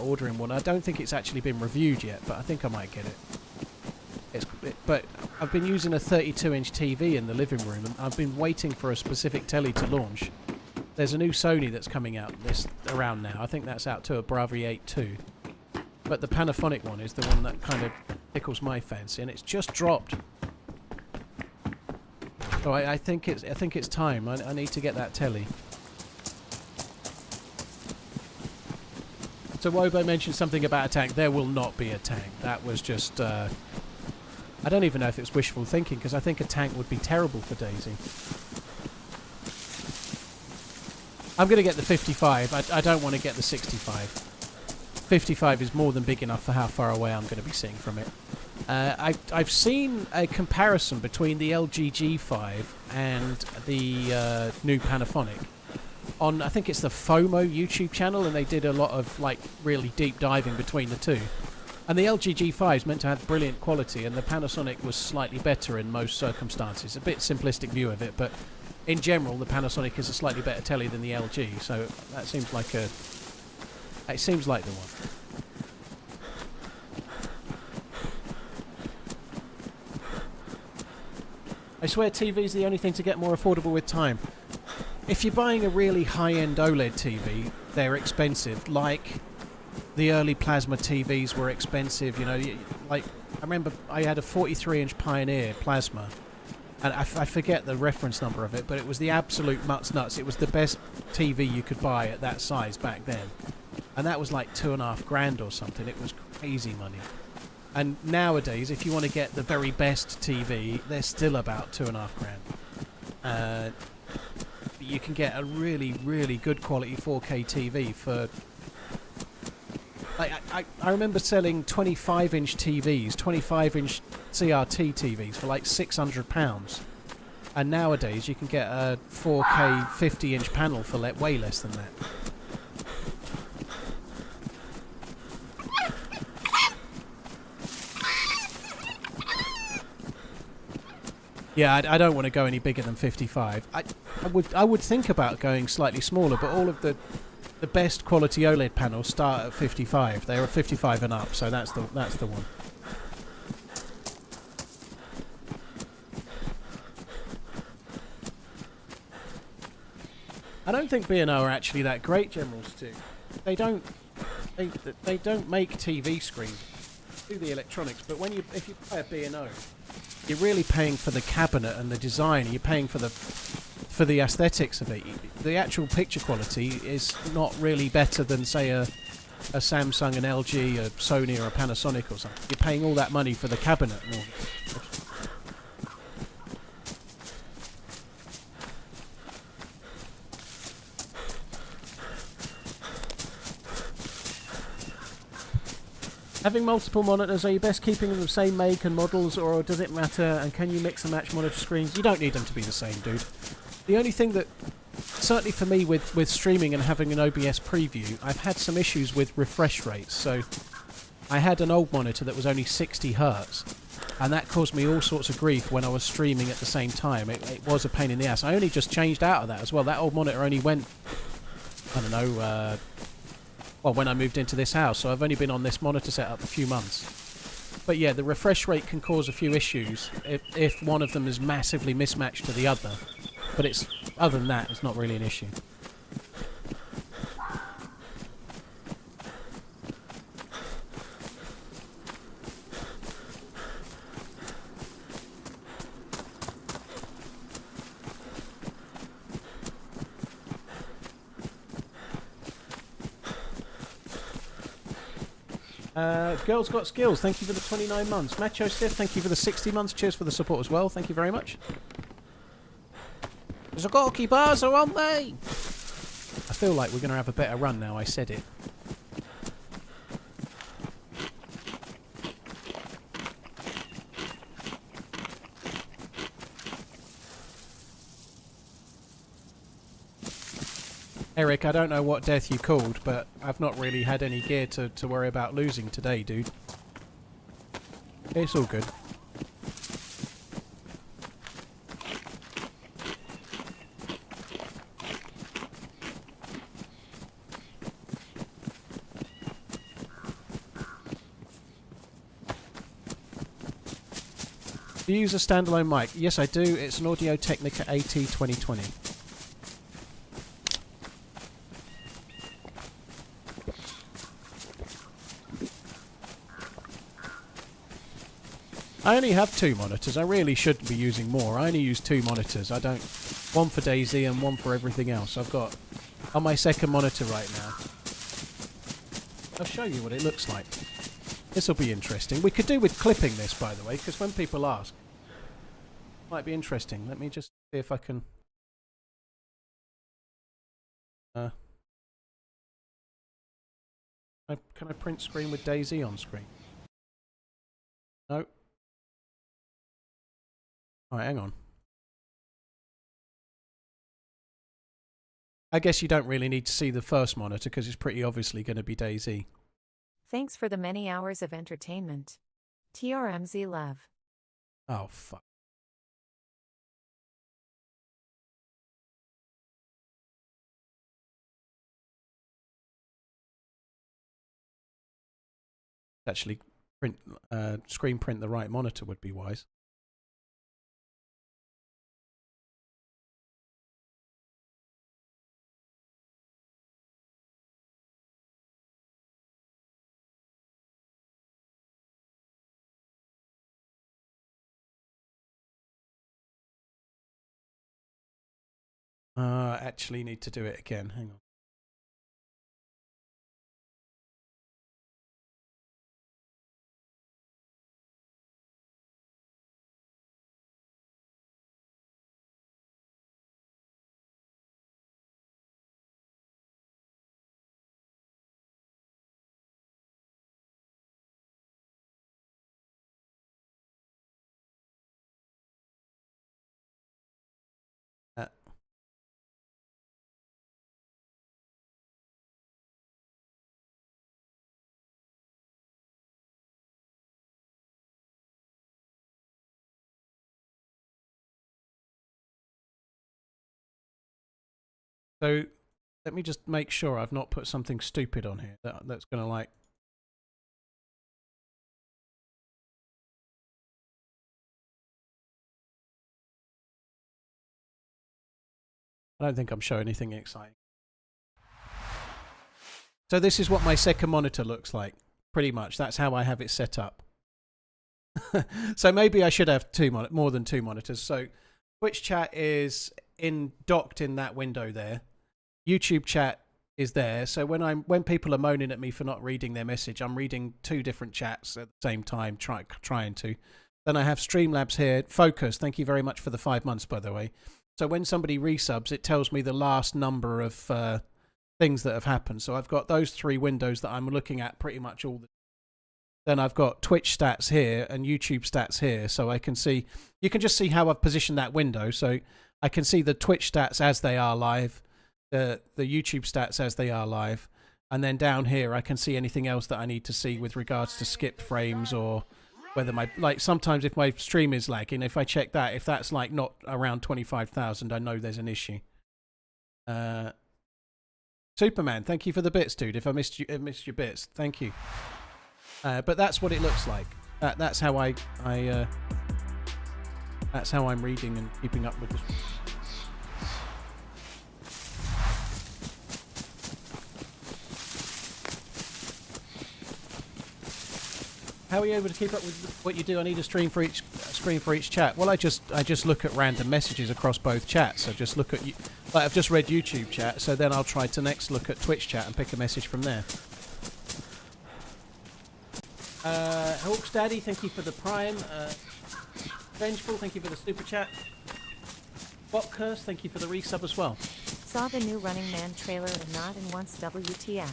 ordering one. I don't think it's actually been reviewed yet, but I think I might get it. But I've been using a 32-inch TV in the living room, and I've been waiting for a specific telly to launch. There's a new Sony that's coming out around now. I think that's out to a Bravi 8 II. But the Panasonic one is the one that kind of tickles my fancy, and it's just dropped. So I think it's time. I need to get that telly. So Wobo mentioned something about a tank. There will not be a tank. That was just... I don't even know if it's wishful thinking, because I think a tank would be terrible for DayZ. I'm going to get the 55. I don't want to get the 65. 55 is more than big enough for how far away I'm going to be seeing from it. I've seen a comparison between the LG G5 and the new Panasonic. On, I think it's the FOMO YouTube channel, and they did a lot of like really deep diving between the two. And the LG G5 is meant to have brilliant quality, and the Panasonic was slightly better in most circumstances. A bit simplistic view of it, but in general, the Panasonic is a slightly better telly than the LG. So that seems like it seems like the one. I swear TV's the only thing to get more affordable with time. If you're buying a really high-end OLED TV, they're expensive. Like the early plasma TVs were expensive. You know, like I remember I had a 43-inch Pioneer plasma, and I forget the reference number of it, but it was the absolute nuts. It was the best TV you could buy at that size back then, and that was like $2,500 or something. It was crazy money. And nowadays, if you want to get the very best TV, they're still about $2,500. You can get a really, really good quality 4K TV for... Like, I remember selling 25-inch TVs, 25-inch CRT TVs for like £600. And nowadays you can get a 4K 50-inch panel for way less than that. Yeah, I don't want to go any bigger than 55. I would think about going slightly smaller, but all of the best quality OLED panels start at 55. They are 55 and up, so that's the one. I don't think B&O are actually that great, General Stu. They don't make TV screens. They do the electronics, but if you buy a B&O, you're really paying for the cabinet and the design. You're paying for the aesthetics of it. The actual picture quality is not really better than, say, a Samsung, an LG, a Sony, or a Panasonic or something. You're paying all that money for the cabinet and all. Having multiple monitors, are you best keeping them the same make and models, or does it matter, and can you mix and match monitor screens? You don't need them to be the same, dude. The only thing that, certainly for me with streaming and having an OBS preview, I've had some issues with refresh rates. So I had an old monitor that was only 60 Hz, and that caused me all sorts of grief when I was streaming at the same time. It was a pain in the ass. I only just changed out of that as well. That old monitor only went, I don't know, well, when I moved into this house, so I've only been on this monitor setup a few months. But yeah, the refresh rate can cause a few issues if one of them is massively mismatched to the other. But it's other than that, it's not really an issue. Girls Got Skills, thank you for the 29 months. Macho Stiff, thank you for the 60 months. Cheers for the support as well. Thank you very much. The Gorky bars are on me! I feel like we're going to have a better run now I said it. Eric, I don't know what death you called, but I've not really had any gear to worry about losing today, dude. It's all good. Do you use a standalone mic? Yes, I do. It's an Audio Technica AT 2020. I only have 2 monitors. I really shouldn't be using more. I only use 2 monitors. I don't... One for DayZ and one for everything else. I've got... On my second monitor right now. I'll show you what it looks like. This will be interesting. We could do with clipping this, by the way, because when people ask... Might be interesting. Let me just see if I can... Can I print screen with DayZ on screen? No. Alright, hang on. I guess you don't really need to see the first monitor because it's pretty obviously going to be DayZ. Thanks for the many hours of entertainment. TRMZ Lev. Oh, fuck. Actually, screen print the right monitor would be wise. Actually need to do it again. Hang on. So let me just make sure I've not put something stupid on here that's going to like... I don't think I'm showing anything exciting. So this is what my second monitor looks like. Pretty much. That's how I have it set up. So maybe I should have more than 2 monitors. So Twitch chat is docked in that window there. YouTube chat is there. So when people are moaning at me for not reading their message, I'm reading 2 different chats at the same time, trying to. Then I have Streamlabs here. Focus. Thank you very much for the 5 months, by the way. So when somebody resubs, it tells me the last number of things that have happened. So I've got those 3 windows that I'm looking at pretty much all the time. Then I've got Twitch stats here and YouTube stats here. So I can see, you can just see how I've positioned that window. So I can see the Twitch stats as they are live, the YouTube stats as they are live. And then down here, I can see anything else that I need to see with regards to skip frames or whether like sometimes if my stream is lagging, if I check that, if that's like not around 25,000, I know there's an issue. Superman, thank you for the bits, dude. If I missed your bits, thank you. But that's what it looks like. That's how that's how I'm reading and keeping up with this. How are you able to keep up with what you do? I need a screen for each chat. Well, I just look at random messages across both chats. I just look at like I've just read YouTube chat, so then I'll try to next look at Twitch chat and pick a message from there. Hawks Daddy, thank you for the Prime. Vengeful, thank you for the super chat. Bot Curse, thank you for the resub as well. Saw the new Running Man trailer and not in once WTF.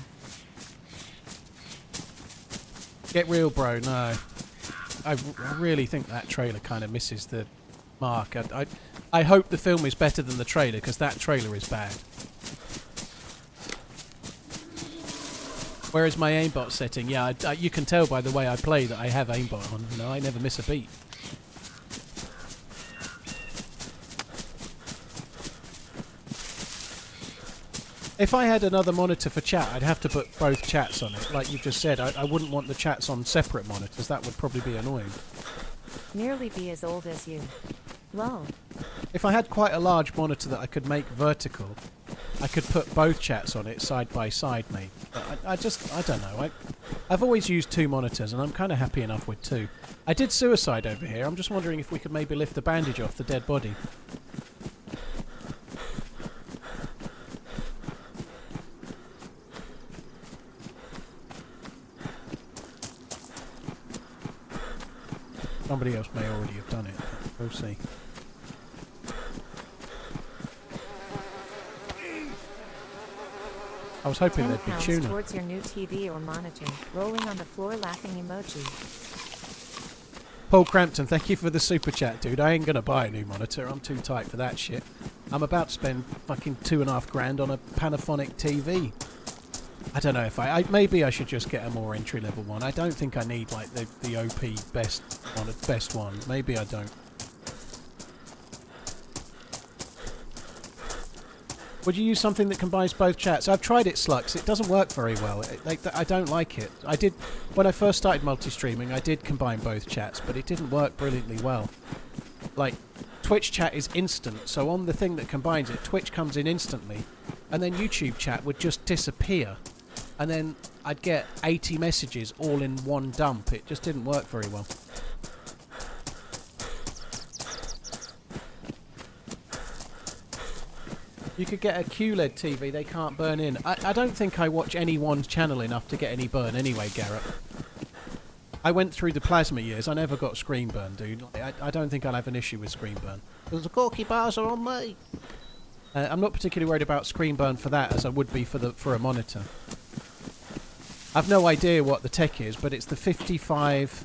Get real, bro. No, I really think that trailer kind of misses the mark. I hope the film is better than the trailer, because that trailer is bad. Where is my aimbot setting? Yeah, you can tell by the way I play that I have aimbot on. You know, I never miss a beat. If I had another monitor for chat, I'd have to put both chats on it. Like you've just said, I wouldn't want the chats on separate monitors. That would probably be annoying. Nearly be as old as you. Lol. If I had quite a large monitor that I could make vertical, I could put both chats on it side by side, mate. But I don't know. I've always used two monitors, and I'm kind of happy enough with two. I did suicide over here. I'm just wondering if we could maybe lift the bandage off the dead body. Somebody else may already have done it. We'll see. I was hoping there'd be tuna. Towards your new TV or monitor, rolling on the floor laughing emoji. Paul Crampton, thank you for the super chat, dude. I ain't gonna buy a new monitor. I'm too tight for that shit. I'm about to spend fucking $2.5 grand on a Panasonic TV. I don't know if maybe I should just get a more entry level one. I don't think I need like the OP best one. Maybe I don't. Would you use something that combines both chats? I've tried it, Slux. It doesn't work very well. I don't like it. I did when I first started multi-streaming. I did combine both chats, but it didn't work brilliantly well. Like Twitch chat is instant, so on the thing that combines it, Twitch comes in instantly, and then YouTube chat would just disappear. And then I'd get 80 messages all in one dump. It just didn't work very well. You could get a QLED TV, they can't burn in. I don't think I watch anyone's channel enough to get any burn anyway, Garrett. I went through the plasma years, I never got screen burn, dude. I don't think I'll have an issue with screen burn. Because the corky bars are on me. I'm not particularly worried about screen burn for that as I would be for a monitor. I've no idea what the tech is, but it's the 55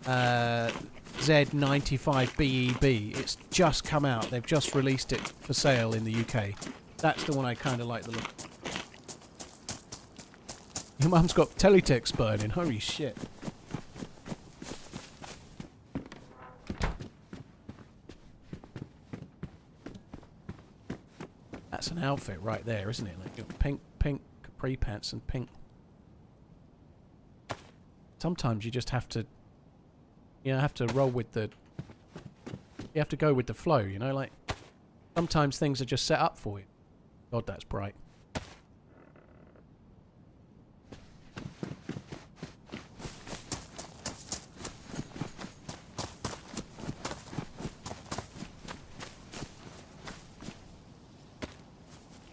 Z95 BEB. It's just come out. They've just released it for sale in the UK. That's the one I kind of like the look. Your mum's got teletext burning. Holy shit. That's an outfit right there, isn't it? Like pink capri pants and pink. Sometimes you just have to, roll with the. You have to go with the flow, you know. Like sometimes things are just set up for you. God, that's bright.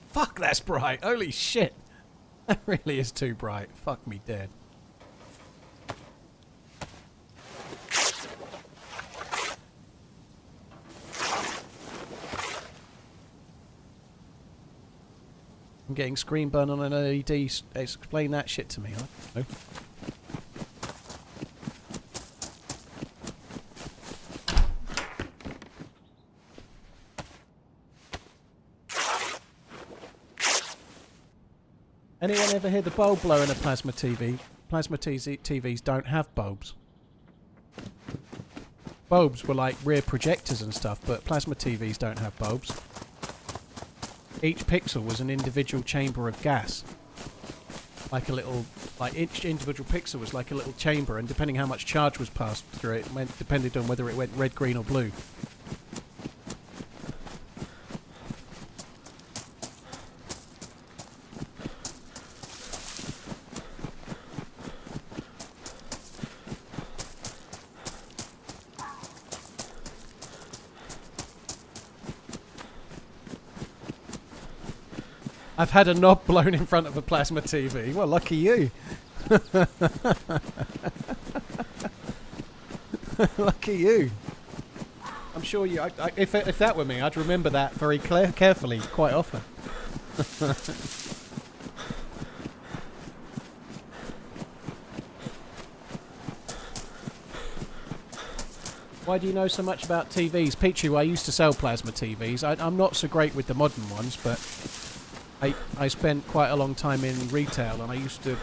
Fuck, that's bright. Holy shit. That really is too bright. Fuck me dead. I'm getting screen burn on an LED. Explain that shit to me. I don't know. Anyone ever hear the bulb blow in a plasma TV? Plasma TVs don't have bulbs. Bulbs were like rear projectors and stuff, but plasma TVs don't have bulbs. Each pixel was an individual chamber of gas. like a little, like each individual pixel was like a little chamber, and depending how much charge was passed through it, depended on whether it went red, green, or blue. I've had a knob blown in front of a plasma TV. Well, lucky you. Lucky you. I'm sure you. If that were me, I'd remember that very carefully, quite often. Why do you know so much about TVs? Pichu, I used to sell plasma TVs. I'm not so great with the modern ones, but I spent quite a long time in retail, and I used to...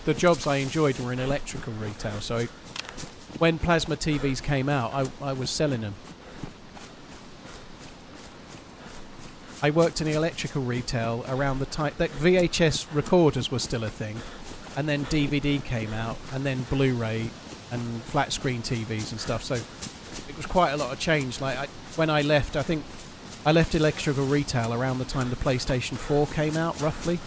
The jobs I enjoyed were in electrical retail, so when plasma TVs came out, I was selling them. I worked in the electrical retail around the time that VHS recorders were still a thing, and then DVD came out, and then Blu-ray and flat screen TVs and stuff, so it was quite a lot of change. Like when I left, I think I left electrical retail around the time the PlayStation 4 came out, roughly.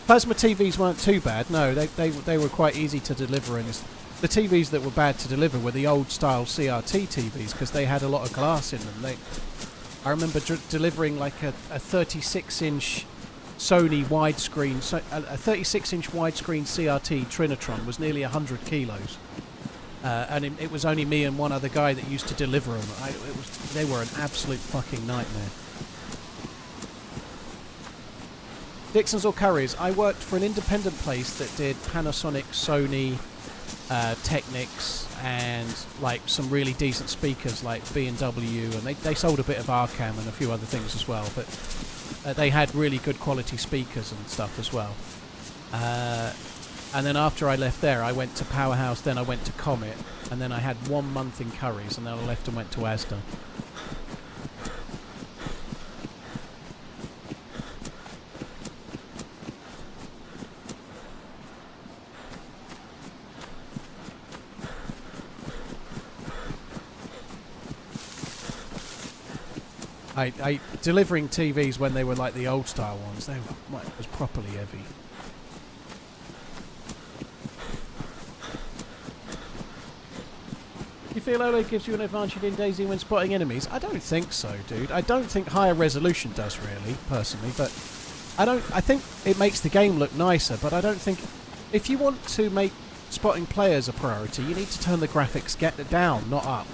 Plasma TVs weren't too bad, no, they were quite easy to deliver, and the TVs that were bad to deliver were the old style CRT TVs, because they had a lot of glass in them. I remember delivering like a 36-inch Sony widescreen, a 36-inch widescreen CRT Trinitron was nearly 100 kilos. And it was only me and one other guy that used to deliver them. They were an absolute fucking nightmare. Dixon's or Curry's. I worked for an independent place that did Panasonic, Sony, Technics, and like some really decent speakers like B&W, and they sold a bit of Arcam and a few other things as well. But they had really good quality speakers and stuff as well. And then after I left there, I went to Powerhouse, then I went to Comet, and then I had 1 month in Curry's, and then I left and went to Asda. Delivering TVs when they were like the old style ones, it was properly heavy. You feel OLED gives you an advantage in DayZ when spotting enemies? I don't think so, dude. I don't think higher resolution does, really, personally, but I think it makes the game look nicer, but I don't think... If you want to make spotting players a priority, you need to turn the graphics down, not up.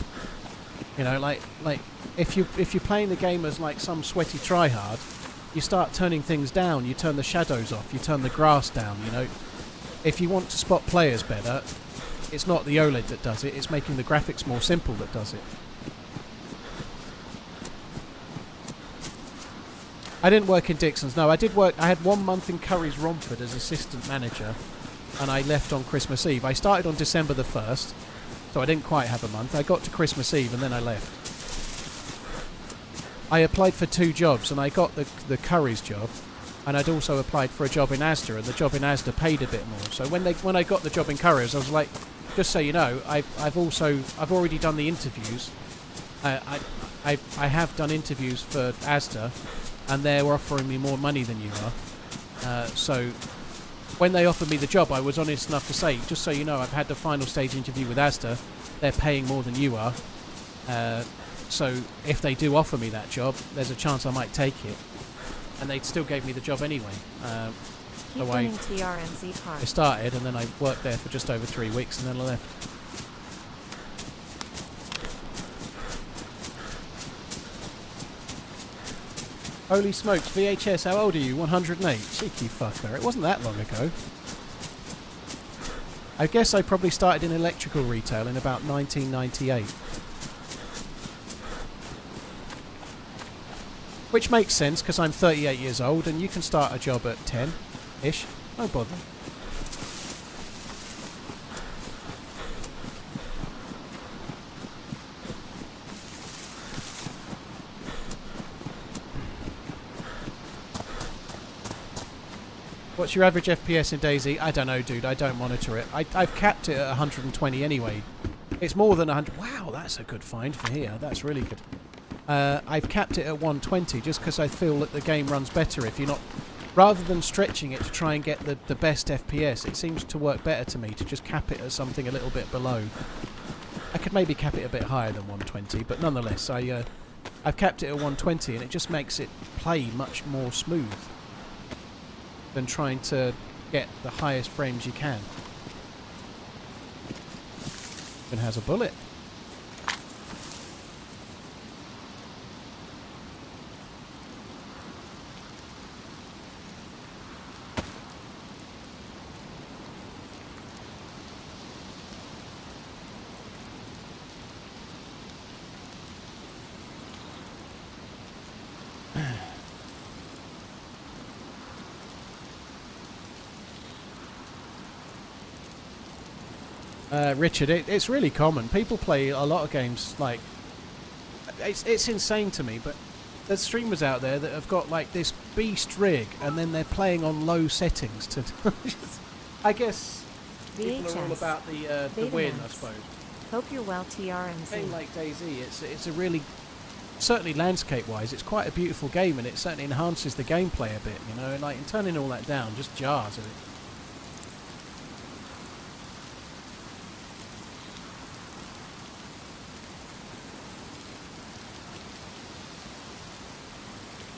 You know, like if you're playing the game as like some sweaty tryhard, you start turning things down, you turn the shadows off, you turn the grass down, you know. If you want to spot players better... It's not the OLED that does it, it's making the graphics more simple that does it. I didn't work in Dixon's, no, I did work, I had 1 month in Curry's Romford as assistant manager, and I left on Christmas Eve. I started on December the 1st, so I didn't quite have a month. I got to Christmas Eve and then I left. I applied for 2 jobs, and I got the Curry's job, and I'd also applied for a job in Asda, and the job in Asda paid a bit more. So when I got the job in Curry's, I was like, just so you know, I've already done the interviews. I have done interviews for Asda, and they're offering me more money than you are. So when they offered me the job, I was honest enough to say, just so you know, I've had the final stage interview with Asda. They're paying more than you are. So if they do offer me that job, there's a chance I might take it. And they still gave me the job anyway. Keep winning TRMZ I parts. started, and then I worked there for just over 3 weeks, and then I left. Holy smokes, VHS, how old are you? 108? Cheeky fucker, it wasn't that long ago. I guess I probably started in electrical retail in about 1998. Which makes sense, because I'm 38 years old, and you can start a job at 10-ish. No bother. What's your average FPS in DayZ? I don't know, dude. I don't monitor it. I've capped it at 120 anyway. It's more than 100. Wow, that's a good find for here. That's really good. I've capped it at 120 just because I feel that the game runs better if you're not... Rather than stretching it to try and get the best FPS, it seems to work better to me to just cap it at something a little bit below. I could maybe cap it a bit higher than 120, but nonetheless, I've capped it at 120 and it just makes it play much more smooth than trying to get the highest frames you can. Even has a bullet. Richard, it's really common. People play a lot of games like... It's insane to me, but there's streamers out there that have got like this beast rig and then they're playing on low settings to... I guess people are all about the win, I suppose. Hope you're well, TRMZ. A game like DayZ, it's a really... Certainly landscape-wise, it's quite a beautiful game and it certainly enhances the gameplay a bit, you know? Like, and turning all that down just jars at it.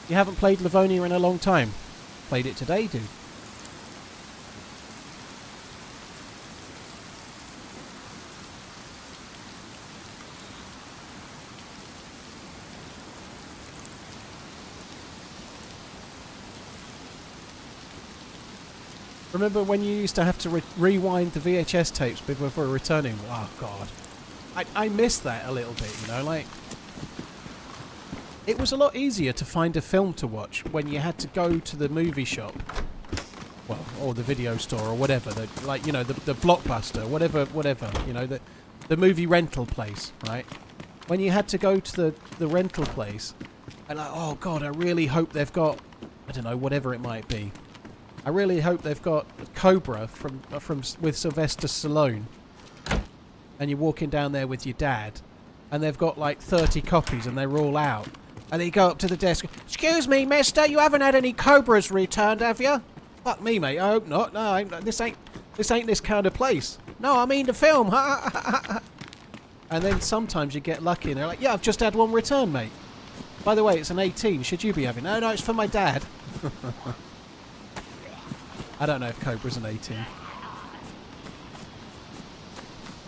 You haven't played Livonia in a long time. Played it today, dude. Remember when you used to have to rewind the VHS tapes before returning? Oh, God. I miss that a little bit, you know, like... It was a lot easier to find a film to watch when you had to go to the movie shop, well, or the video store or whatever, the Blockbuster, whatever, you know, the movie rental place, right? When you had to go to the rental place, and like, oh God, I really hope they've got, I don't know, whatever it might be. I really hope they've got Cobra with Sylvester Stallone, and you're walking down there with your dad, and they've got like 30 copies, and they're all out. And then you go up to the desk. Excuse me, mister, you haven't had any Cobras returned, have you? Fuck me, mate. I hope not. No, this ain't this kind of place. No, I mean the film. And then sometimes you get lucky and they're like, yeah, I've just had one returned, mate. By the way, it's an 18. Should you be having? No, it's for my dad. I don't know if Cobra's an 18.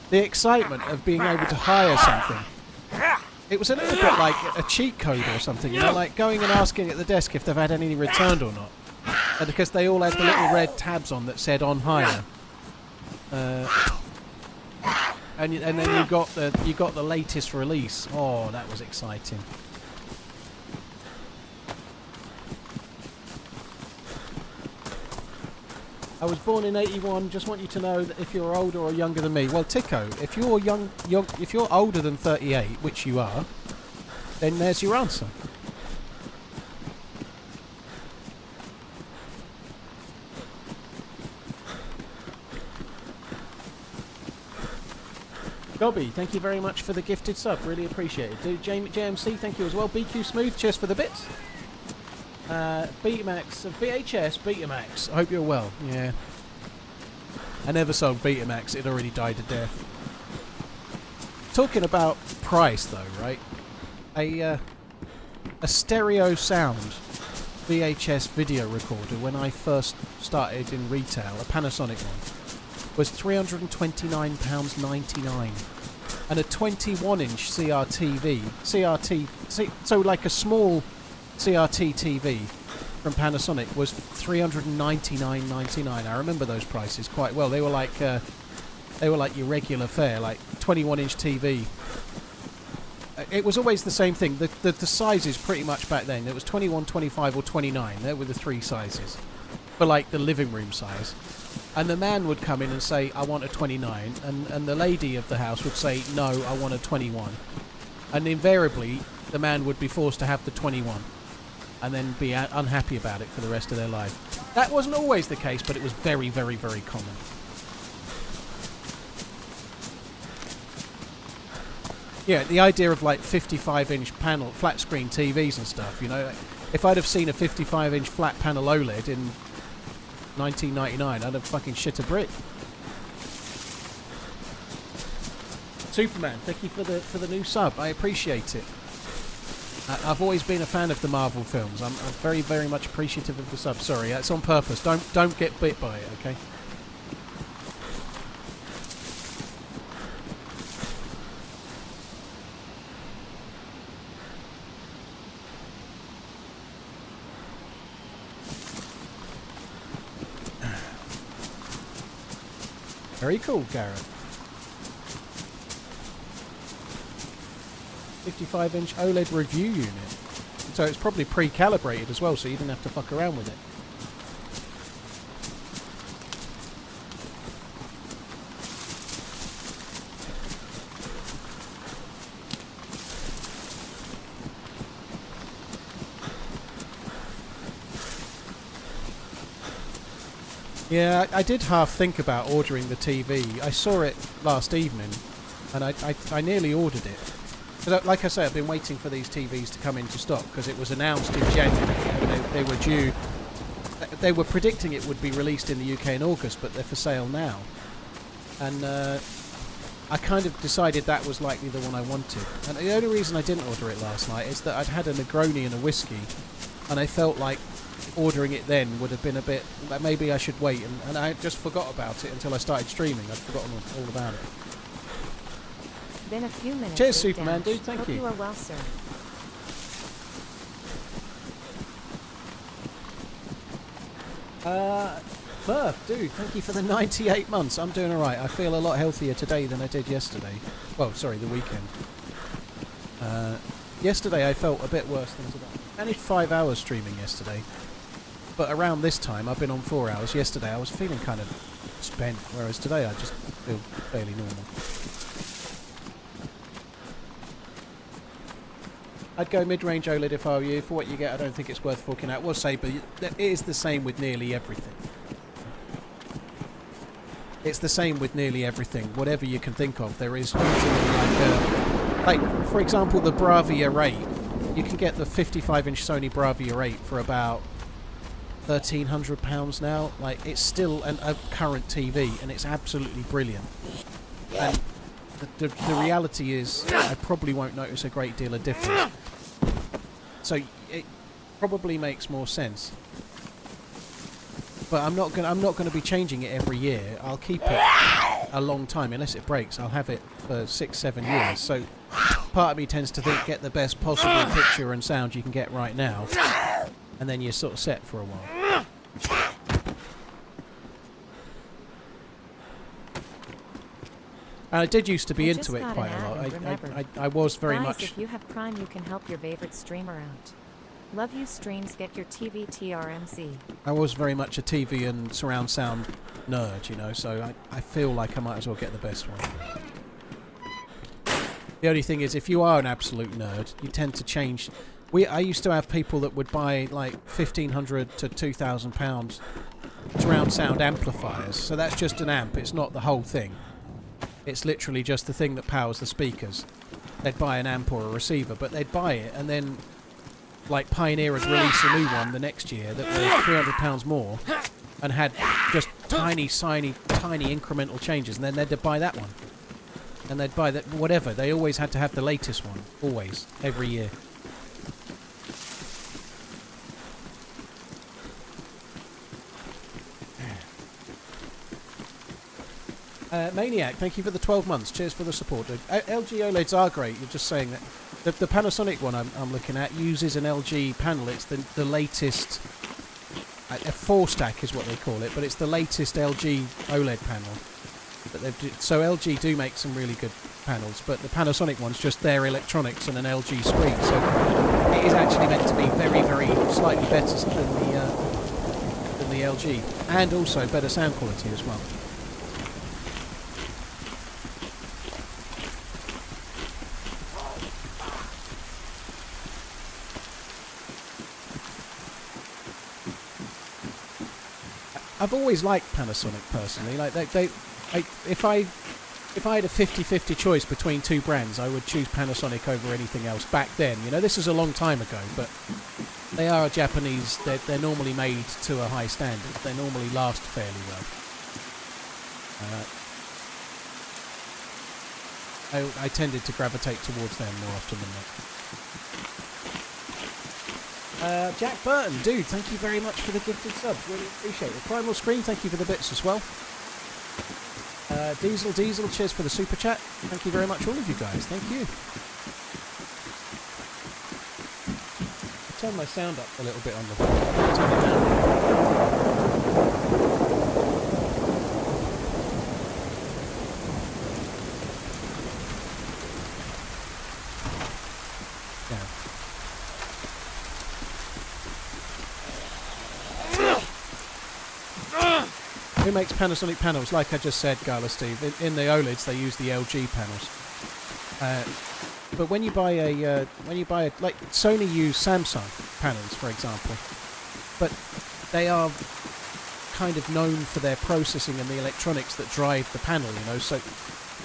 The excitement of being able to hire something. It was a little bit like a cheat code or something, you know, like going and asking at the desk if they've had any returned or not. And because they all had the little red tabs on that said on hire. And then you got the latest release. Oh, that was exciting. I was born in '81. Just want you to know that if you're older or younger than me, well, Tico, if you're older than 38, which you are, then there's your answer. Gobby, thank you very much for the gifted sub. Really appreciate it. Dude, JMC, thank you as well. BQ Smooth, cheers for the bits. Betamax, VHS, Betamax. I hope you're well. Yeah. I never sold Betamax. It already died a death. Talking about price, though, right? A stereo sound VHS video recorder when I first started in retail, a Panasonic one, was £329.99. And a 21-inch so like a small CRT TV from Panasonic was £399.99. I remember those prices quite well. They were like your regular fare, like 21-inch TV. It was always the same thing. The sizes pretty much back then. It was 21, 25 or 29. There were the three sizes for like the living room size. And the man would come in and say, I want a 29. And the lady of the house would say, no, I want a 21. And invariably, the man would be forced to have the 21. and then be unhappy about it for the rest of their life. That wasn't always the case, but it was very, very, very common. Yeah, the idea of like 55-inch panel, flat screen TVs and stuff, you know. If I'd have seen a 55-inch flat panel OLED in 1999, I'd have fucking shit a brick. Superman, thank you for the new sub. I appreciate it. I've always been a fan of the Marvel films. I'm very, very much appreciative of the sub. Sorry, that's on purpose. Don't get bit by it, okay? Very cool, Garrett. 55-inch OLED review unit. So it's probably pre-calibrated as well, so you didn't have to fuck around with it. Yeah, I did half think about ordering the TV. I saw it last evening, and I nearly ordered it. Because, like I say, I've been waiting for these TVs to come into stock because it was announced in January. And they were due. They were predicting it would be released in the UK in August, but they're for sale now. And I kind of decided that was likely the one I wanted. And the only reason I didn't order it last night is that I'd had a Negroni and a whiskey, and I felt like ordering it then would have been a bit. Maybe I should wait, and I just forgot about it until I started streaming. I'd forgotten all about it. Been a few minutes. Cheers, Superman, dude. Thank Hope you. You are well, sir. Murph, dude, thank you for the 98 months. I'm doing alright. I feel a lot healthier today than I did yesterday. Well, sorry, the weekend. Yesterday I felt a bit worse than today. I only 5 hours streaming yesterday. But around this time, I've been on 4 hours. Yesterday I was feeling kind of spent, whereas today I just feel fairly normal. I'd go mid-range OLED if I were you. For what you get, I don't think it's worth forking out. We'll say, but it is the same with nearly everything. It's the same with nearly everything. Whatever you can think of, there is usually like for example, the Bravia 8. You can get the 55-inch Sony Bravia 8 for about £1,300 now. Like, it's still a current TV, and it's absolutely brilliant. And the reality is, I probably won't notice a great deal of difference. So it probably makes more sense. But I'm not gonna be changing it every year. I'll keep it a long time unless it breaks. I'll have it for 6-7 years. So part of me tends to think, get the best possible picture and sound you can get right now, and then you're sort of set for a while. And I did used to be into it quite a lot. I was very Guys, much. If you have Prime, you can help your favorite streamer out. Love you streams, get your TV TRMZ. I was very much a TV and surround sound nerd, you know, so I feel like I might as well get the best one. The only thing is, if you are an absolute nerd, you tend to change. I used to have people that would buy like £1,500 to £2,000 surround sound amplifiers, so that's just an amp, it's not the whole thing. It's literally just the thing that powers the speakers. They'd buy an amp or a receiver, but they'd buy it, and then like Pioneer would release a new one the next year that was £300 more and had just tiny incremental changes, and then they'd buy that one. And they'd buy that, whatever. They always had to have the latest one. Always. Every year. Maniac, thank you for the 12 months. Cheers for the support, dude. LG OLEDs are great. You're just saying that. The Panasonic one I'm looking at uses an LG panel. It's the latest. A 4-stack is what they call it, but it's the latest LG OLED panel. So LG do make some really good panels, but the Panasonic one's just their electronics and an LG screen. So it is actually meant to be very, very slightly better than the LG, and also better sound quality as well. I've always liked Panasonic personally. Like if I had a 50-50 choice between two brands, I would choose Panasonic over anything else. Back then, you know, this is a long time ago, but they are Japanese. They're normally made to a high standard. They normally last fairly well. I tended to gravitate towards them more often than not. Jack Burton, dude, thank you very much for the gifted subs. Really appreciate it. Primal Screen, thank you for the bits as well. Diesel, cheers for the super chat. Thank you very much, all of you guys. Thank you. Turn my sound up a little bit on the volume. Turn it down. Who makes Panasonic panels? Like I just said, Gala Steve, in the OLEDs they use the LG panels. But when you buy a like Sony use Samsung panels, for example, but they are kind of known for their processing and the electronics that drive the panel. You know, so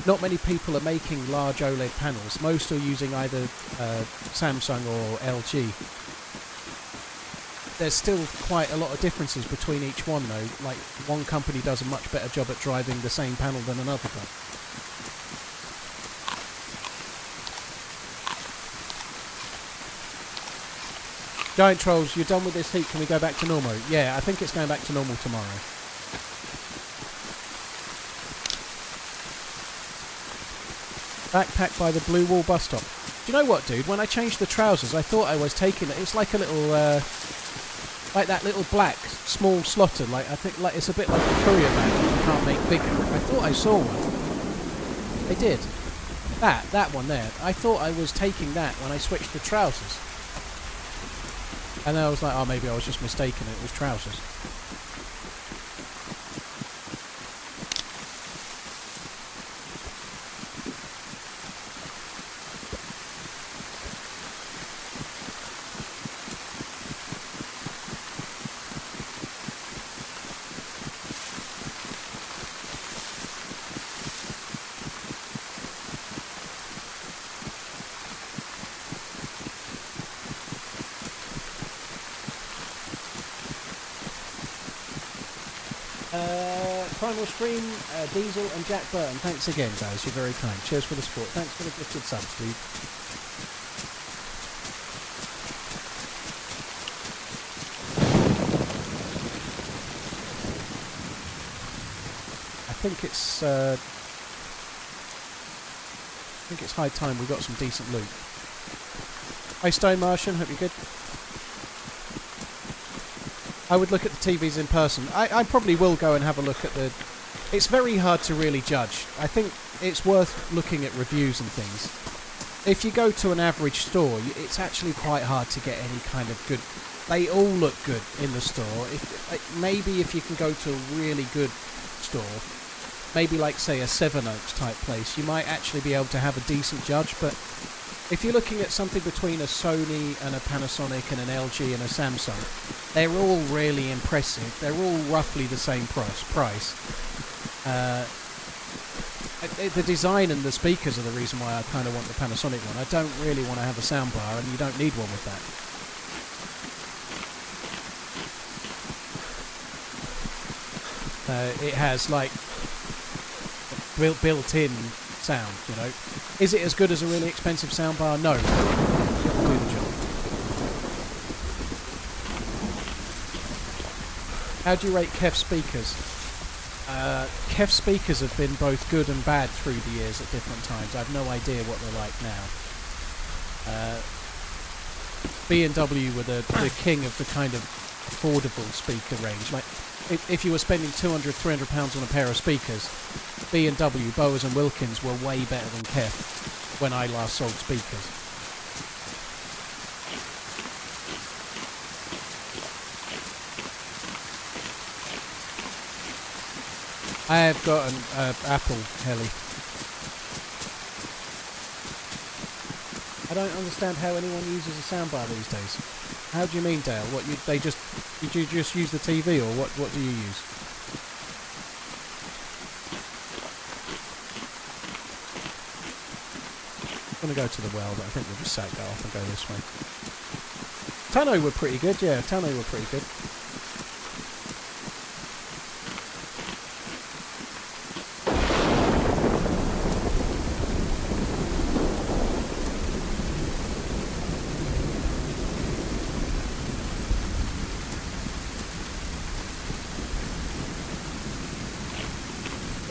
not many people are making large OLED panels. Most are using either Samsung or LG. There's still quite a lot of differences between each one though, like one company does a much better job at driving the same panel than another does. Giant Trolls, you're done with this heat, can we go back to normal? Yeah, I think it's going back to normal tomorrow. Backpack by the Blue Wall bus stop. Do you know what, dude? When I changed the trousers, I thought I was taking it. It's like a little... like that little black small slotted, like I think, like it's a bit like a courier bag that you can't make bigger. I thought I saw one. I did. That one there. I thought I was taking that when I switched the trousers. And then I was like, oh, maybe I was just mistaken. It was trousers. Primal Stream, Diesel and Jack Burton, thanks again guys, you're very kind. Cheers for the support. Thanks for the gifted subs, dude. I think it's high time we got some decent loot. Hi Stone Martian, hope you're good. I would look at the TVs in person. I probably will go and have a look at the... It's very hard to really judge. I think it's worth looking at reviews and things. If you go to an average store, it's actually quite hard to get any kind of good... They all look good in the store. Maybe if you can go to a really good store, maybe like, say, a Seven Oaks type place, you might actually be able to have a decent judge, but... If you're looking at something between a Sony and a Panasonic and an LG and a Samsung, they're all really impressive. They're all roughly the same price. The design and the speakers are the reason why I kind of want the Panasonic one. I don't really want to have a soundbar, and you don't need one with that. It has like built-in sound, you know. Is it as good as a really expensive soundbar? No. It'll do the job. How do you rate Kev speakers? Kev speakers have been both good and bad through the years at different times. I have no idea what they're like now. B&W were the king of the kind of affordable speaker range. Like, if you were spending £200-300 on a pair of speakers, B&W, Bowers and Wilkins were way better than Kev when I last sold speakers. I have got an Apple Heli. I don't understand how anyone uses a soundbar these days. How do you mean, Dale? What you just use the TV, or what do you use? going to go to the well, but I think we'll just sack that off and go this way. Tannoy were pretty good, yeah, Tannoy were pretty good.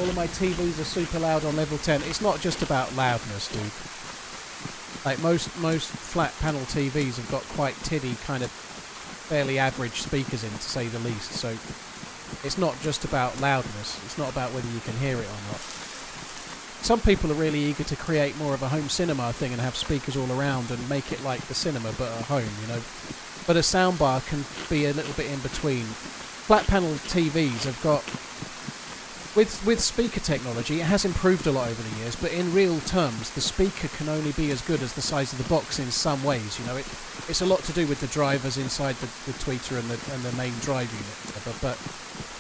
All of my TVs are super loud on level 10. It's not just about loudness, dude. Like most flat panel TVs have got quite tinny, kind of fairly average speakers in, to say the least. So it's not just about loudness. It's not about whether you can hear it or not. Some people are really eager to create more of a home cinema thing and have speakers all around and make it like the cinema but at home, you know. But a soundbar can be a little bit in between. Flat panel TVs have got... With speaker technology, it has improved a lot over the years, but in real terms, the speaker can only be as good as the size of the box in some ways. You know, it's a lot to do with the drivers inside the tweeter and the main drive unit. But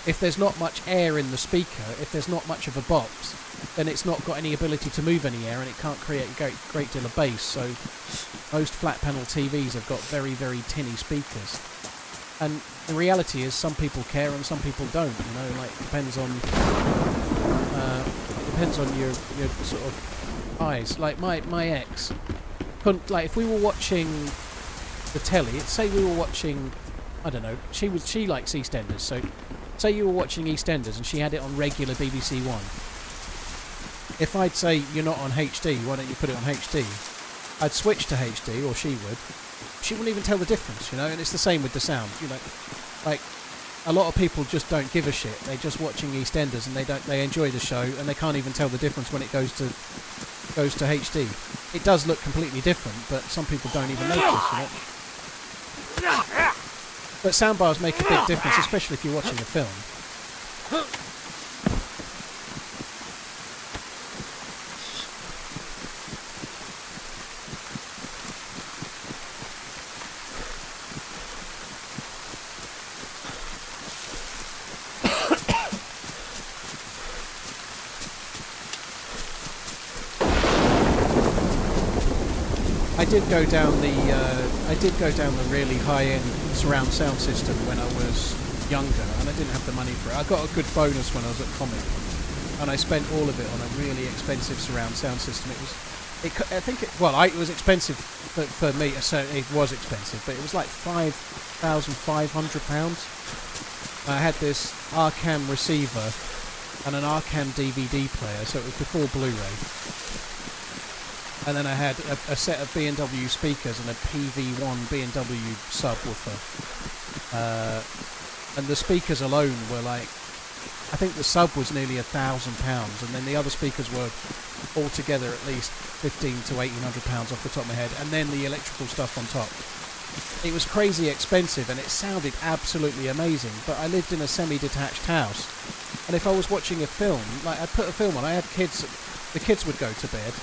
if there's not much air in the speaker, if there's not much of a box, then it's not got any ability to move any air, and it can't create a great deal of bass. So most flat panel TVs have got very, very tinny speakers. And the reality is, some people care and some people don't. You know, like depends on your sort of eyes. Like my ex couldn't, like, if we were watching the telly. Say we were watching, I don't know. She likes EastEnders. So say you were watching EastEnders and she had it on regular BBC One. If I'd say you're not on HD, why don't you put it on HD? I'd switch to HD, or she would. She wouldn't even tell the difference, you know, and it's the same with the sound. You know, like a lot of people just don't give a shit. They're just watching EastEnders and they enjoy the show and they can't even tell the difference when it goes to HD. It does look completely different, but some people don't even notice, you know. But soundbars make a big difference, especially if you're watching a film. I did go down the really high-end surround sound system when I was younger, and I didn't have the money for it. I got a good bonus when I was at Comic, and I spent all of it on a really expensive surround sound system. It was expensive for me. So it was expensive, but it was like £5,500. I had this Arcam receiver and an Arcam DVD player, so it was before Blu-ray. And then I had a set of B&W speakers and a PV1 B&W subwoofer. And the speakers alone were like, I think the sub was nearly £1,000, and then the other speakers were altogether at least £1,500 to £1,800 off the top of my head, and then the electrical stuff on top. It was crazy expensive, and it sounded absolutely amazing, but I lived in a semi-detached house, and if I was watching a film, like I'd put a film on, I had kids, the kids would go to bed.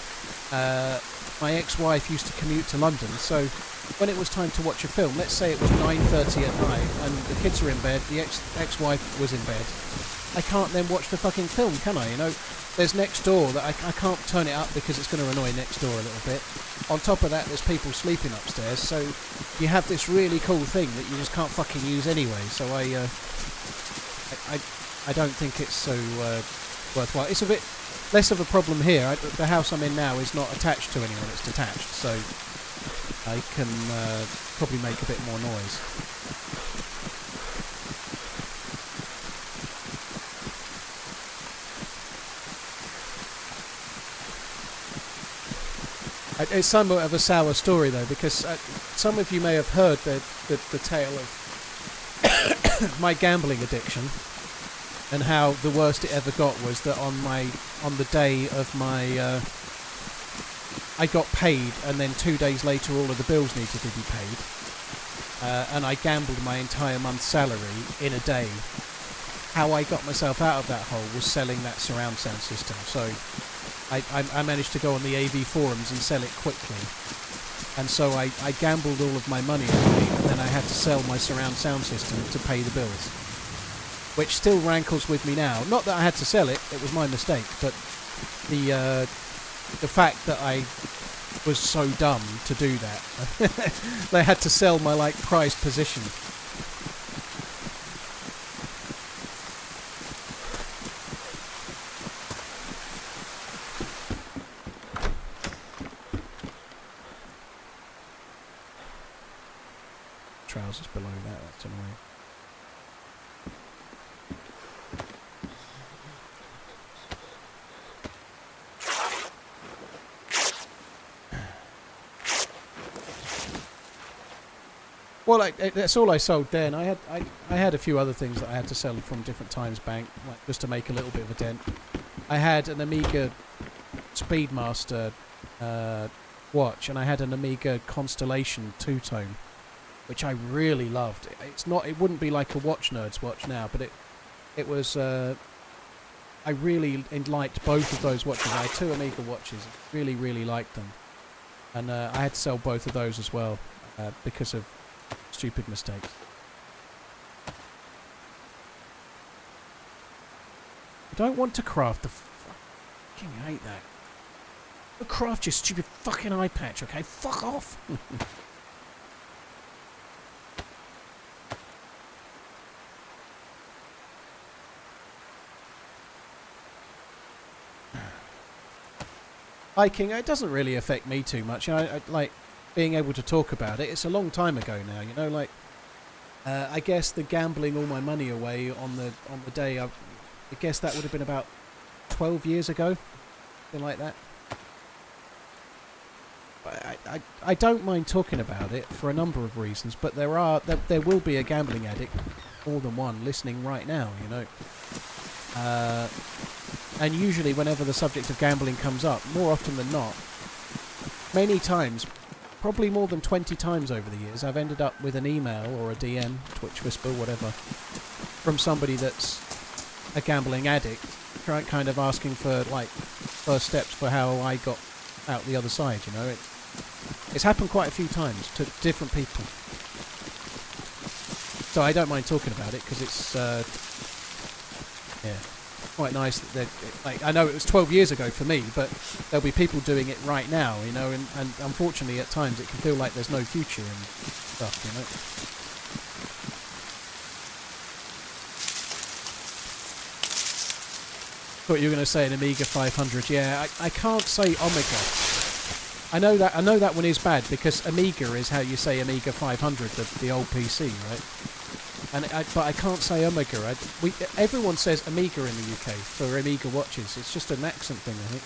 My ex-wife used to commute to London, so when it was time to watch a film, let's say it was 9:30 at night and the kids are in bed, the ex-wife was in bed, I can't then watch the fucking film, can I? You know, there's next door that I can't turn it up because it's going to annoy next door a little bit. On top of that, there's people sleeping upstairs, so you have this really cool thing that you just can't fucking use anyway. So I don't think it's so worthwhile. It's a bit less of a problem here. The house I'm in now is not attached to anyone, it's detached, so I can probably make a bit more noise. It's somewhat of a sour story though, because some of you may have heard the tale of my gambling addiction, and how the worst it ever got was that on the day of my I got paid, and then 2 days later all of the bills needed to be paid, and I gambled my entire month's salary in a day. How I got myself out of that hole was selling that surround sound system. So I managed to go on the AV forums and sell it quickly, and so I gambled all of my money away, and then I had to sell my surround sound system to pay the bills, which still rankles with me now. Not that I had to sell it, it was my mistake, but the fact that I was so dumb to do that. They had to sell my like prized position. Trousers below that, that's annoying. Well, that's all I sold then. I had a few other things that I had to sell from different times bank, like just to make a little bit of a dent. I had an Amiga Speedmaster watch, and I had an Amiga Constellation two-tone, which I really loved. It wouldn't be like a watch nerd's watch now, but it was. I really liked both of those watches. I had two Amiga watches, really liked them, and I had to sell both of those as well because of stupid mistakes. I don't want to craft the fucking hate that. Don't craft your stupid fucking eye patch, okay? Fuck off! Hiking, it doesn't really affect me too much. I like being able to talk about it. It's a long time ago now, you know. Like, I guess the gambling all my money away on the day. I guess that would have been about 12 years ago, something like that. I don't mind talking about it for a number of reasons, but there will be a gambling addict, more than one, listening right now, you know. And usually whenever the subject of gambling comes up, more often than not, many times, probably more than 20 times over the years, I've ended up with an email or a DM, Twitch Whisper, whatever, from somebody that's a gambling addict, kind of asking for, like, first steps for how I got out the other side, you know. It's happened quite a few times to different people. So I don't mind talking about it, because it's, yeah, quite nice that they're, like, I know it was 12 years ago for me, but there'll be people doing it right now, you know, and unfortunately at times it can feel like there's no future and stuff, you know. Thought you were going to say an Amiga 500. Yeah, I can't say Omega. I know that one is bad, because Amiga is how you say Amiga 500, the old PC, right? But I can't say Omega. Everyone says Amiga in the UK for Amiga watches. It's just an accent thing, I think.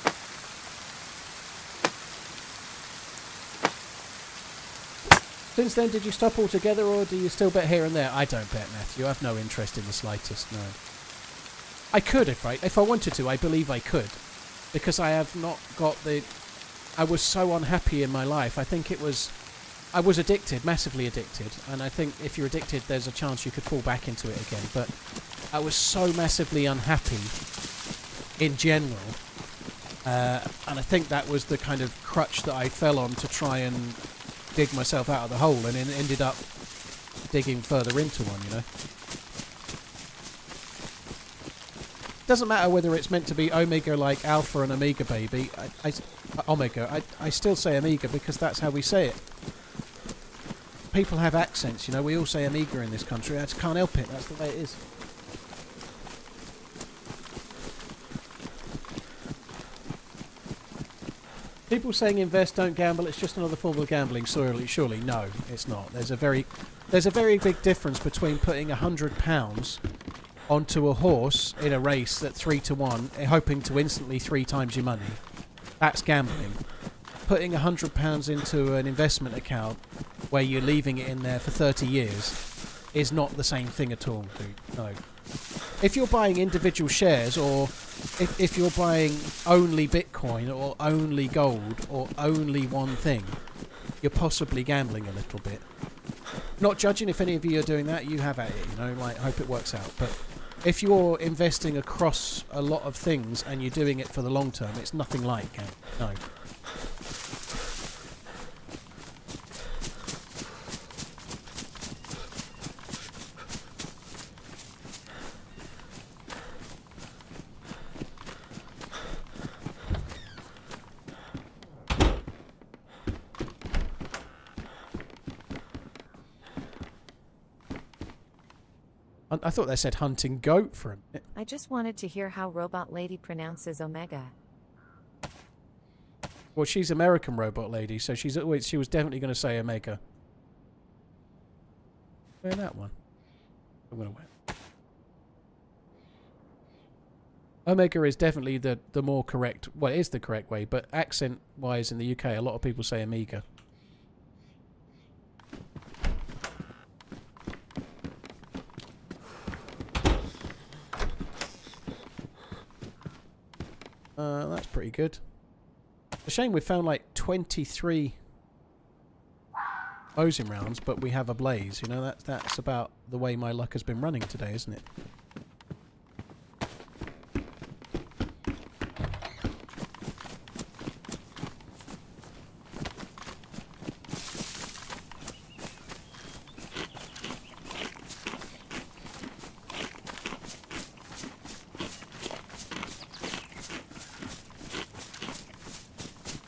Since then, did you stop altogether, or do you still bet here and there? I don't bet, Matthew. I've no interest in the slightest, no. I could if I wanted to. I believe I could, because I have not got the. I was so unhappy in my life. I think I was addicted, massively addicted, and I think if you're addicted, there's a chance you could fall back into it again. But I was so massively unhappy in general, and I think that was the kind of crutch that I fell on to try and dig myself out of the hole, and ended up digging further into one, you know. Doesn't matter whether it's meant to be Omega like Alpha and Omega baby. Omega. I still say Amiga because that's how we say it. People have accents, you know. We all say Amiga in this country. I just can't help it. That's the way it is. People saying invest, don't gamble. It's just another form of gambling. Surely, no, it's not. There's a very big difference between putting £100 onto a horse in a race at 3-1, hoping to instantly 3 times your money. That's gambling. Putting £100 into an investment account where you're leaving it in there for 30 years is not the same thing at all, dude. No. If you're buying individual shares, or if you're buying only Bitcoin or only gold or only one thing, you're possibly gambling a little bit. Not judging if any of you are doing that, you have at it, you know, like, hope it works out. But if you're investing across a lot of things and you're doing it for the long term, it's nothing like gambling. No. I thought they said hunting goat for a minute. I just wanted to hear how Robot Lady pronounces Omega. Well, she's American Robot Lady, so she was definitely going to say Omega. Where that one? I'm going to win. Omega is definitely the more correct... Well, it is the correct way, but accent-wise in the UK, a lot of people say Amiga. That's pretty good. It's a shame we found like 23 Mosin rounds, but we have a blaze. You know, that's about the way my luck has been running today, isn't it?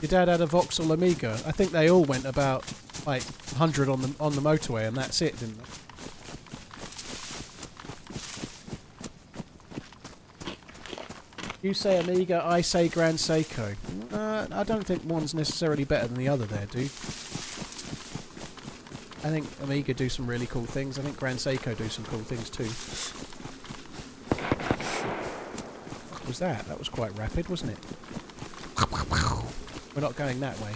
Your dad had a Vauxhall Amiga. I think they all went about like 100 on the motorway, and that's it, didn't they? You say Amiga, I say Grand Seiko. I don't think one's necessarily better than the other there, dude. I think Amiga do some really cool things. I think Grand Seiko do some cool things too. What was that? That was quite rapid, wasn't it? We're not going that way.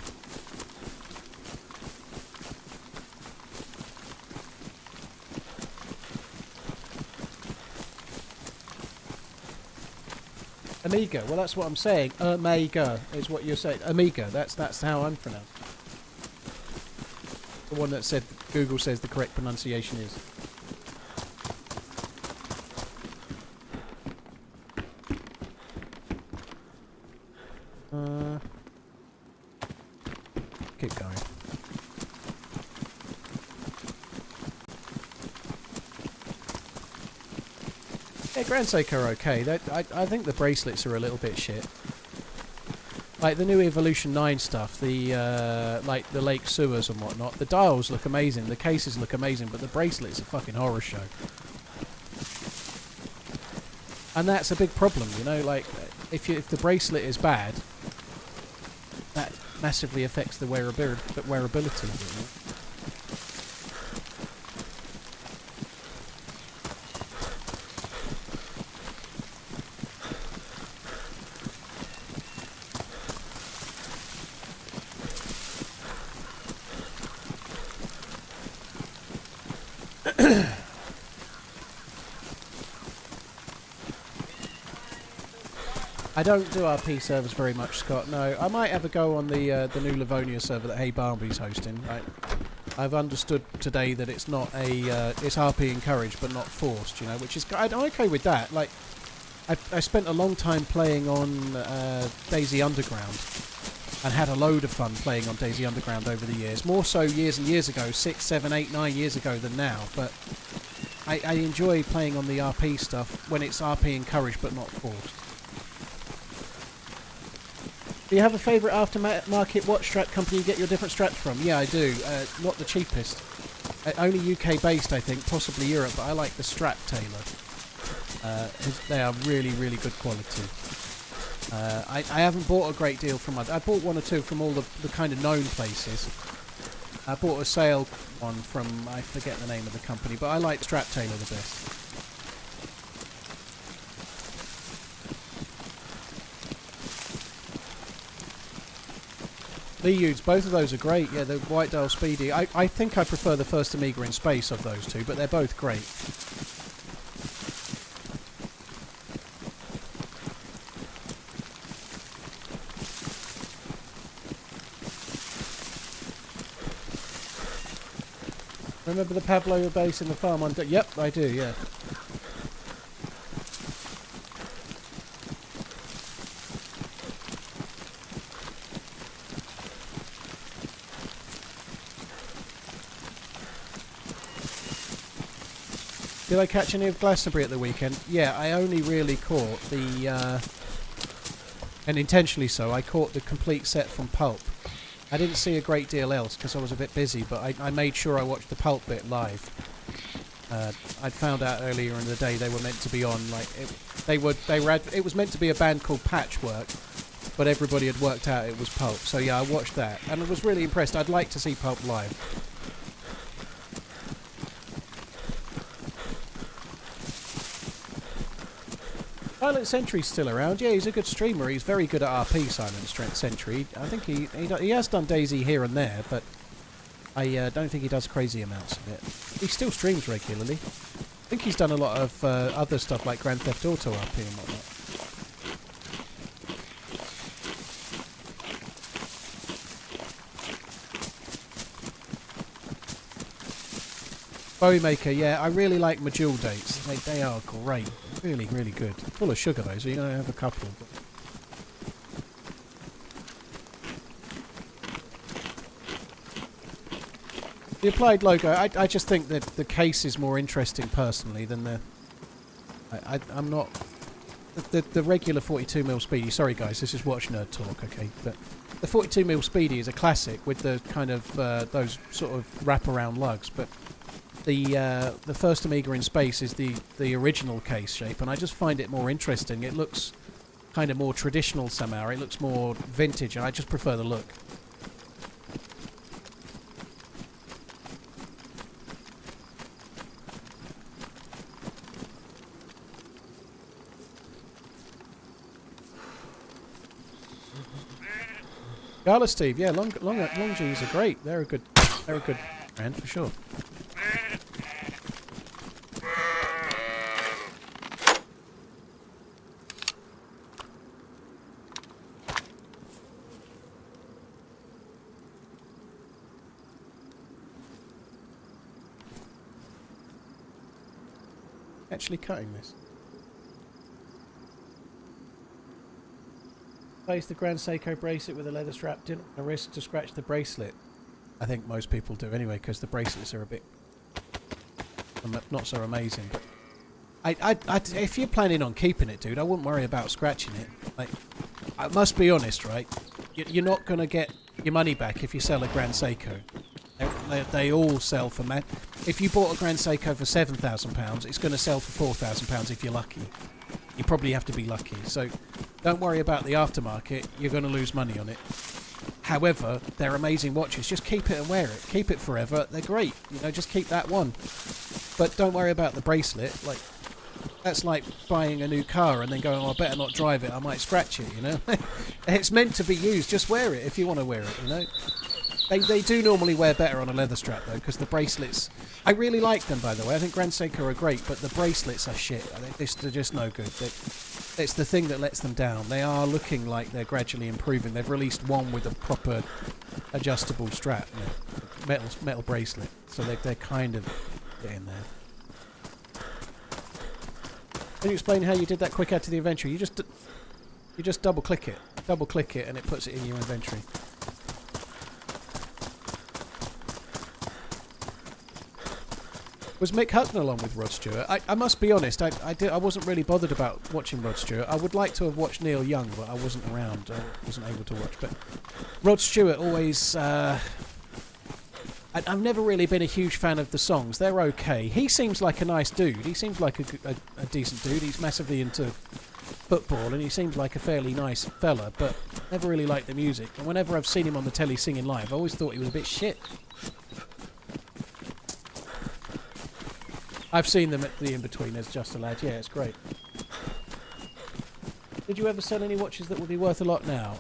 Amiga. Well, that's what I'm saying. Amiga is what you're saying. Amiga. That's how I'm pronounced. The one that said Google says the correct pronunciation is. Keep going. Yeah, Grand Seiko are okay. I think the bracelets are a little bit shit. Like the new Evolution 9 stuff, the like the lake sewers and whatnot. The dials look amazing, the cases look amazing, but the bracelet's a fucking horror show. And that's a big problem, you know. Like if the bracelet is bad, that massively affects the wearability of it. Right? I don't do RP servers very much, Scott. No, I might have a go on the new Livonia server that Hey Barnaby's hosting. I've understood today that it's not it's RP encouraged but not forced, you know, which is I'm okay with that. Like, I spent a long time playing on DayZ Underground and had a load of fun playing on DayZ Underground over the years. More so years and years ago, 6, 7, 8, 9 years ago than now. But I enjoy playing on the RP stuff when it's RP encouraged but not forced. Do you have a favourite aftermarket watch strap company you get your different straps from? Yeah, I do. Not the cheapest. Only UK based, I think, possibly Europe, but I like the Strap Tailor. They are really, really good quality. I haven't bought a great deal from I bought one or two from all the kind of known places. I bought a sale one from, I forget the name of the company, but I like Strap Tailor the best. Leeuds, both of those are great. Yeah, the White Dial Speedy. I think I prefer the first Amiga in space of those two, but they're both great. Remember the Pablo base in the farm on... Yep, I do, yeah. Did I catch any of Glastonbury at the weekend? Yeah, I only really caught the... and intentionally so, I caught the complete set from Pulp. I didn't see a great deal else because I was a bit busy, but I made sure I watched the Pulp bit live. I'd found out earlier in the day they were meant to be on. Like it was meant to be a band called Patchwork, but everybody had worked out it was Pulp. So yeah, I watched that and I was really impressed. I'd like to see Pulp live. Silent Sentry's still around. Yeah, he's a good streamer. He's very good at RP, Silent Sentry. I think he has done DayZ here and there, but I don't think he does crazy amounts of it. He still streams regularly. I think he's done a lot of other stuff like Grand Theft Auto RP and whatnot. Bowmaker, yeah, I really like Medjool dates. They are great. Really, really good. Full of sugar though, so you're going to have a couple. The applied logo, I just think that the case is more interesting personally than the... I'm not... The regular 42mm Speedy, sorry guys, this is Watch Nerd talk, okay, but the 42mm Speedy is a classic with the kind of, those sort of wraparound lugs, but the first Amiga in space is the original case shape, and I just find it more interesting. It looks kind of more traditional somehow, it looks more vintage, and I just prefer the look. Gala Steve, yeah, long G's are great. They're a good brand for sure. Actually cutting this. Place the Grand Seiko bracelet with a leather strap. Didn't want to risk to scratch the bracelet. I think most people do anyway, because the bracelets are a bit not so amazing. But if you're planning on keeping it, dude, I wouldn't worry about scratching it. Like, I must be honest, right? You're not going to get your money back if you sell a Grand Seiko. They all sell for if you bought a Grand Seiko for £7,000, it's going to sell for £4,000 if you're lucky. You probably have to be lucky. So don't worry about the aftermarket. You're going to lose money on it. However, they're amazing watches. Just keep it and wear it. Keep it forever. They're great. You know, just keep that one. But don't worry about the bracelet. Like, that's like buying a new car and then going, oh, I better not drive it. I might scratch it, you know. It's meant to be used. Just wear it if you want to wear it, you know. They do normally wear better on a leather strap, though, because the bracelets... I really like them, by the way. I think Grand Seiko are great, but the bracelets are shit. They're just no good. It's the thing that lets them down. They are looking like they're gradually improving. They've released one with a proper adjustable strap, you know, metal bracelet. So they're kind of getting there. Can you explain how you did that quick add to the inventory? You just double-click it, and it puts it in your inventory. Was Mick Hucknall along with Rod Stewart? I must be honest, I wasn't really bothered about watching Rod Stewart. I would like to have watched Neil Young, but I wasn't around. I wasn't able to watch. But Rod Stewart always... I've never really been a huge fan of the songs. They're okay. He seems like a nice dude. He seems like a decent dude. He's massively into football, and he seems like a fairly nice fella, but never really liked the music. And whenever I've seen him on the telly singing live, I always thought he was a bit shit. I've seen them at the In-Between as Just a Lad. Yeah, it's great. Did you ever sell any watches that would be worth a lot now?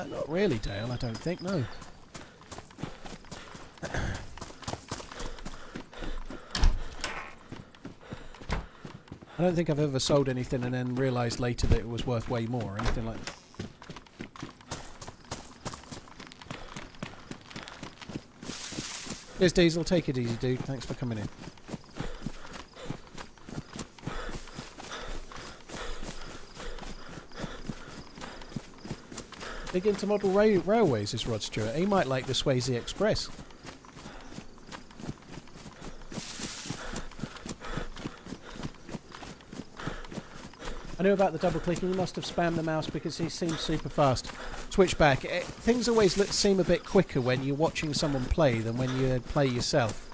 Not really, Dale, I don't think, no. I don't think I've ever sold anything and then realised later that it was worth way more or anything like that. Here's Diesel, take it easy, dude. Thanks for coming in. Big into model railways is Rod Stewart. He might like the Swayze Express. I knew about the double clicking. He must have spammed the mouse because he seems super fast. Switch back. Things always seem a bit quicker when you're watching someone play than when you play yourself.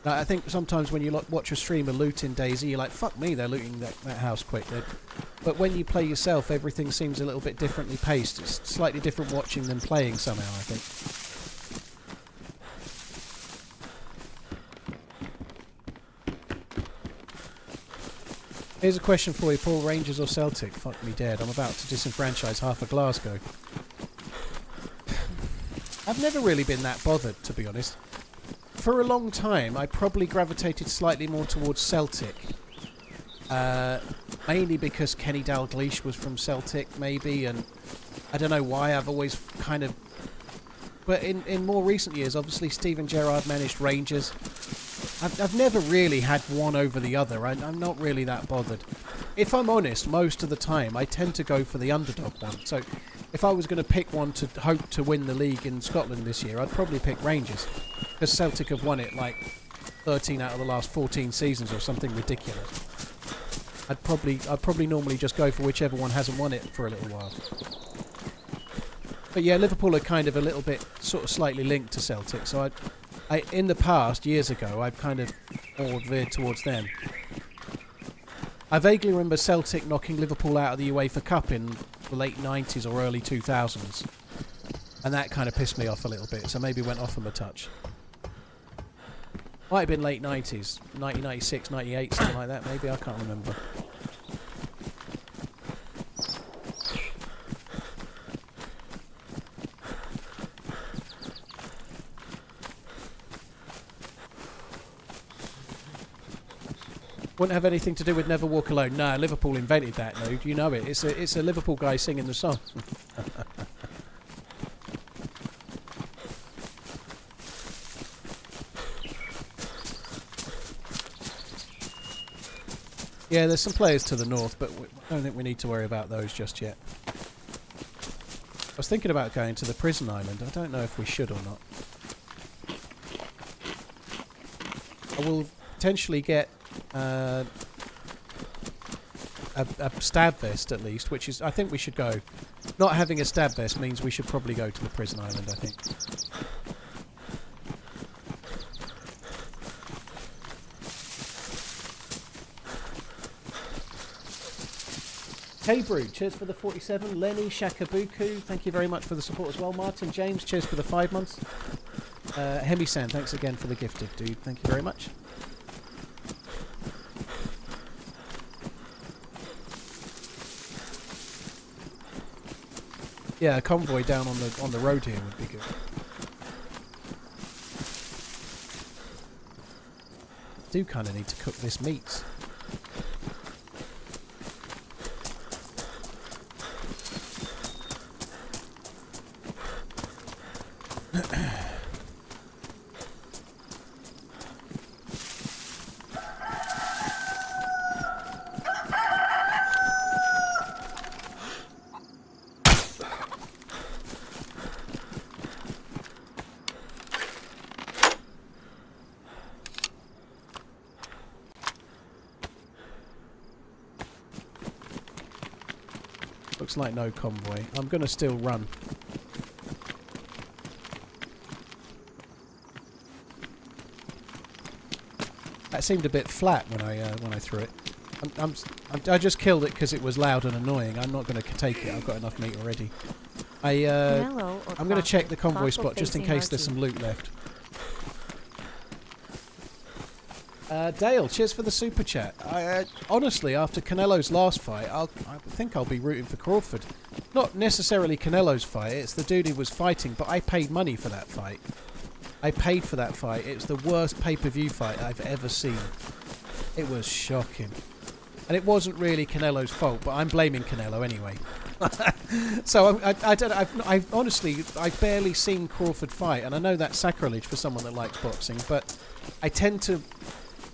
Like, I think sometimes when you watch a streamer looting DayZ, you're like, fuck me, they're looting that house quick. But when you play yourself, everything seems a little bit differently paced. It's slightly different watching than playing somehow, I think. Here's a question for you, Paul. Rangers or Celtic? Fuck me dead. I'm about to disenfranchise half of Glasgow. I've never really been that bothered, to be honest. For a long time, I probably gravitated slightly more towards Celtic. Mainly because Kenny Dalglish was from Celtic, maybe, and I don't know why, I've always kind of... But in more recent years, obviously, Steven Gerrard managed Rangers. I've never really had one over the other. I'm not really that bothered. If I'm honest, most of the time, I tend to go for the underdog one. So, if I was going to pick one to hope to win the league in Scotland this year, I'd probably pick Rangers. Because Celtic have won it like 13 out of the last 14 seasons or something ridiculous. I'd probably normally just go for whichever one hasn't won it for a little while. But yeah, Liverpool are kind of a little bit sort of slightly linked to Celtic. So I in the past, years ago, I've kind of more veered towards them. I vaguely remember Celtic knocking Liverpool out of the UEFA Cup in the late 90s or early 2000s. And that kind of pissed me off a little bit, so maybe went off them a touch. Might have been late 90s, 1996, 98, something like that, maybe, I can't remember. Wouldn't have anything to do with Never Walk Alone. No, Liverpool invented that, dude. You know it. It's a Liverpool guy singing the song. Yeah, there's some players to the north, but I don't think we need to worry about those just yet. I was thinking about going to the prison island. I don't know if we should or not. I will potentially get a stab vest at least, which is, I think we should go. Not having a stab vest means we should probably go to the prison island, I think. Hey Brew, cheers for the 47. Lenny Shakabuku, thank you very much for the support as well. Martin James, cheers for the 5 months. Hemi-san, thanks again for the gifted, dude. Thank you very much. Yeah, a convoy down on the road here would be good. Do kind of need to cook this meat. Looks like no convoy. I'm going to still run. That seemed a bit flat when I threw it. I just killed it because it was loud and annoying. I'm not going to take it. I've got enough meat already. I'm going to check the convoy spot just in case there's some loot left. Dale, cheers for the super chat. Honestly, after Canelo's last fight, I think I'll be rooting for Crawford. Not necessarily Canelo's fight, it's the dude he was fighting, but I paid money for that fight. I paid for that fight. It was the worst pay-per-view fight I've ever seen. It was shocking. And it wasn't really Canelo's fault, but I'm blaming Canelo anyway. So I've honestly, I've barely seen Crawford fight, and I know that's sacrilege for someone that likes boxing, but I tend to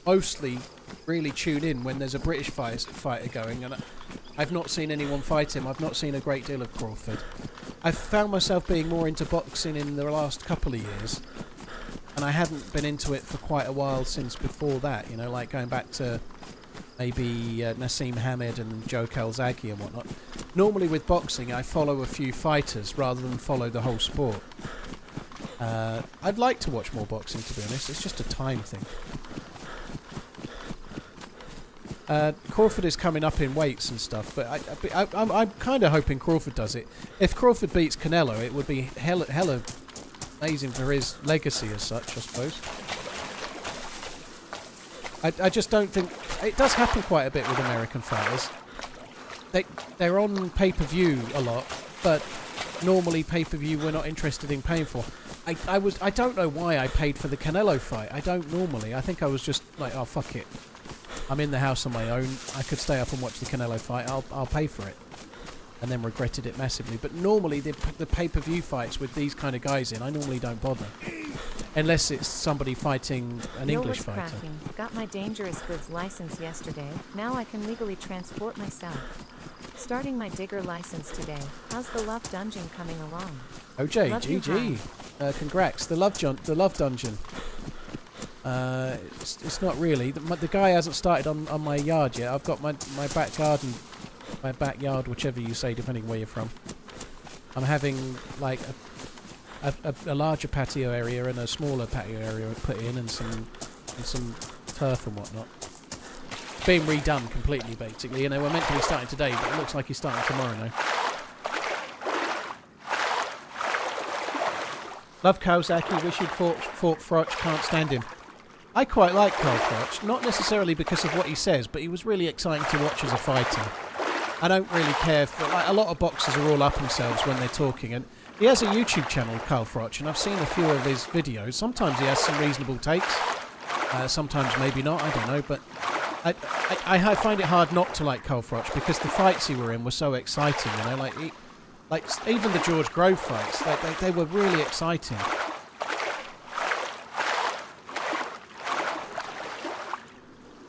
mostly really tune in when there's a British fighter going, and I've not seen anyone fight him. I've not seen a great deal of Crawford. I've found myself being more into boxing in the last couple of years, and I hadn't been into it for quite a while since before that, you know, like going back to maybe Nassim Hamed and Joe Calzaghe and whatnot. Normally with boxing I follow a few fighters rather than follow the whole sport. I'd like to watch more boxing, to be honest. It's just a time thing. Crawford is coming up in weights and stuff, but I'm kind of hoping Crawford does it. If Crawford beats Canelo, it would be hella amazing for his legacy as such, I suppose. I just don't think... It does happen quite a bit with American fighters. They're on pay-per-view a lot, but normally pay-per-view we're not interested in paying for. I don't know why I paid for the Canelo fight. I don't normally. I think I was just like, oh, fuck it. I'm in the house on my own. I could stay up and watch the Canelo fight. I'll pay for it. And then regretted it massively. But normally the pay-per-view fights with these kind of guys in, I normally don't bother. Unless it's somebody fighting an English fighter. Cracking. Got my dangerous goods license yesterday. Now I can legally transport myself. Starting my digger license today. How's the Love Dungeon coming along? OJ, Love you, GG. Congrats. The Love Dungeon. It's not really. The guy hasn't started on my yard yet. I've got my back garden, my backyard, whichever you say, depending where you're from. I'm having like a larger patio area and a smaller patio area put in, and some turf and whatnot. Being redone completely, basically. You know, we're meant to be starting today, but it looks like he's starting tomorrow now. Love Kawasaki. Wish he'd fought Froch. Can't stand him. I quite like Carl Froch, not necessarily because of what he says, but he was really exciting to watch as a fighter. I don't really care for... Like, a lot of boxers are all up themselves when they're talking, and he has a YouTube channel, Carl Froch, and I've seen a few of his videos. Sometimes he has some reasonable takes. Sometimes maybe not, I don't know, but... I find it hard not to like Carl Froch because the fights he were in were so exciting, you know, like even the George Grove fights, they were really exciting.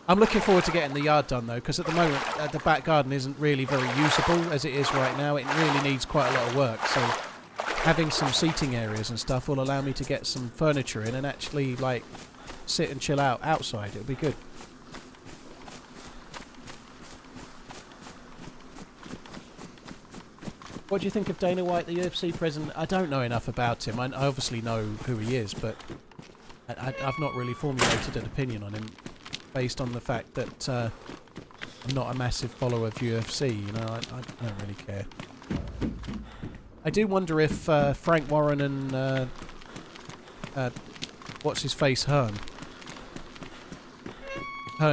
I'm looking forward to getting the yard done though, because at the moment the back garden isn't really very usable as it is right now. It really needs quite a lot of work, so having some seating areas and stuff will allow me to get some furniture in and actually like sit and chill out outside. It'll be good. What do you think of Dana White, the UFC president? I don't know enough about him. I obviously know who he is, but I've not really formulated an opinion on him based on the fact that I'm not a massive follower of UFC. You know, I don't really care. I do wonder if Frank Warren and what's his face, Hearn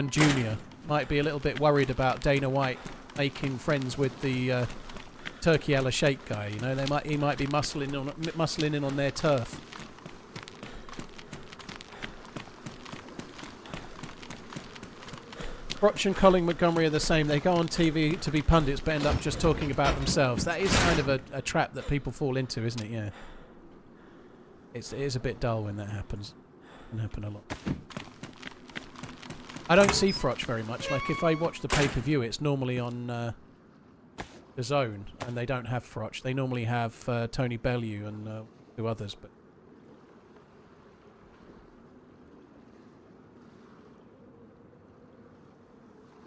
Jr. might be a little bit worried about Dana White making friends with the Turkey Al Sheikh guy. You know, he might be muscling in on their turf. Froch and Colin Montgomery are the same. They go on TV to be pundits but end up just talking about themselves. That is kind of a trap that people fall into, isn't it? Yeah. It is a bit dull when that happens. It can happen a lot. I don't see Froch very much. Like, if I watch the pay-per-view, it's normally on the Zone, and they don't have Froch. They normally have Tony Bellew and two others, but...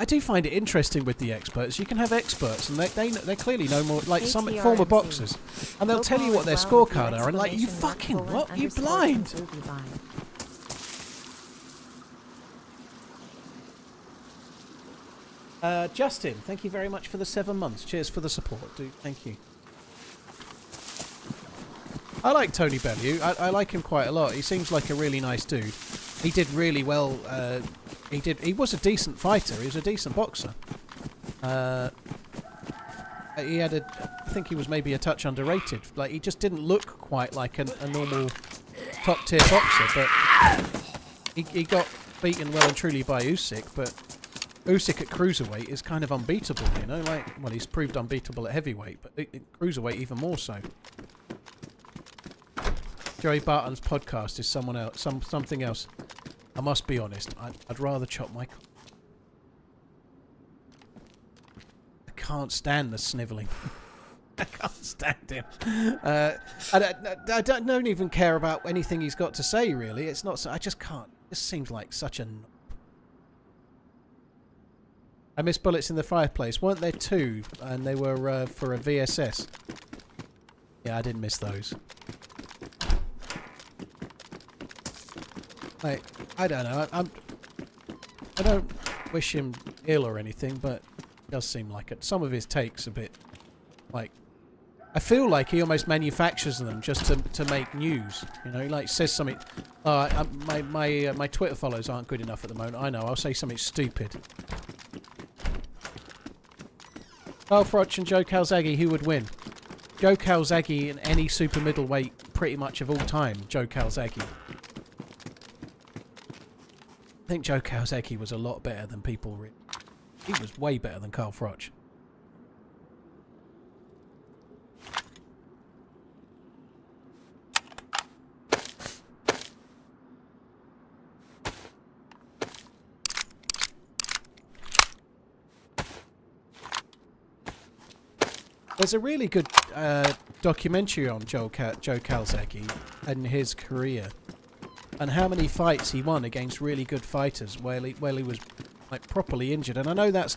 I do find it interesting with the experts. You can have experts, and they clearly know more, like some TRMZ. former boxers, and they'll tell you what their scorecard are, and like, you fucking what? You blind? Justin, thank you very much for the 7 months. Cheers for the support, dude. Thank you. I like Tony Bellew. I like him quite a lot. He seems like a really nice dude. He did really well. He was a decent fighter. He was a decent boxer. He had I think he was maybe a touch underrated. Like, he just didn't look quite like a normal top tier boxer. But he got beaten well and truly by Usyk. But Usyk at cruiserweight is kind of unbeatable, you know. Like, well, he's proved unbeatable at heavyweight, but at cruiserweight even more so. Joey Barton's podcast is someone else, something else. I must be honest. I'd rather chop my. I can't stand the snivelling. I can't stand him. I don't even care about anything he's got to say. Really, it's not. I just can't. It just seems like such a. I missed bullets in the fireplace. Weren't there two? And they were for a VSS. Yeah, I didn't miss those. Like, I don't know. I don't wish him. ill or anything, but it does seem like it. Some of his takes a bit like, I feel like he almost manufactures them just to make news. You know, he like says something. My Twitter follows aren't good enough at the moment. I know. I'll say something stupid. Carl Froch and Joe Calzaghe, who would win? Joe Calzaghe in any super middleweight pretty much of all time. Joe Calzaghe. I think Joe Calzaghe was a lot better than people. He was way better than Carl Froch. There's a really good documentary on Joe Calzaghe and his career, and how many fights he won against really good fighters while he was like properly injured. And I know that's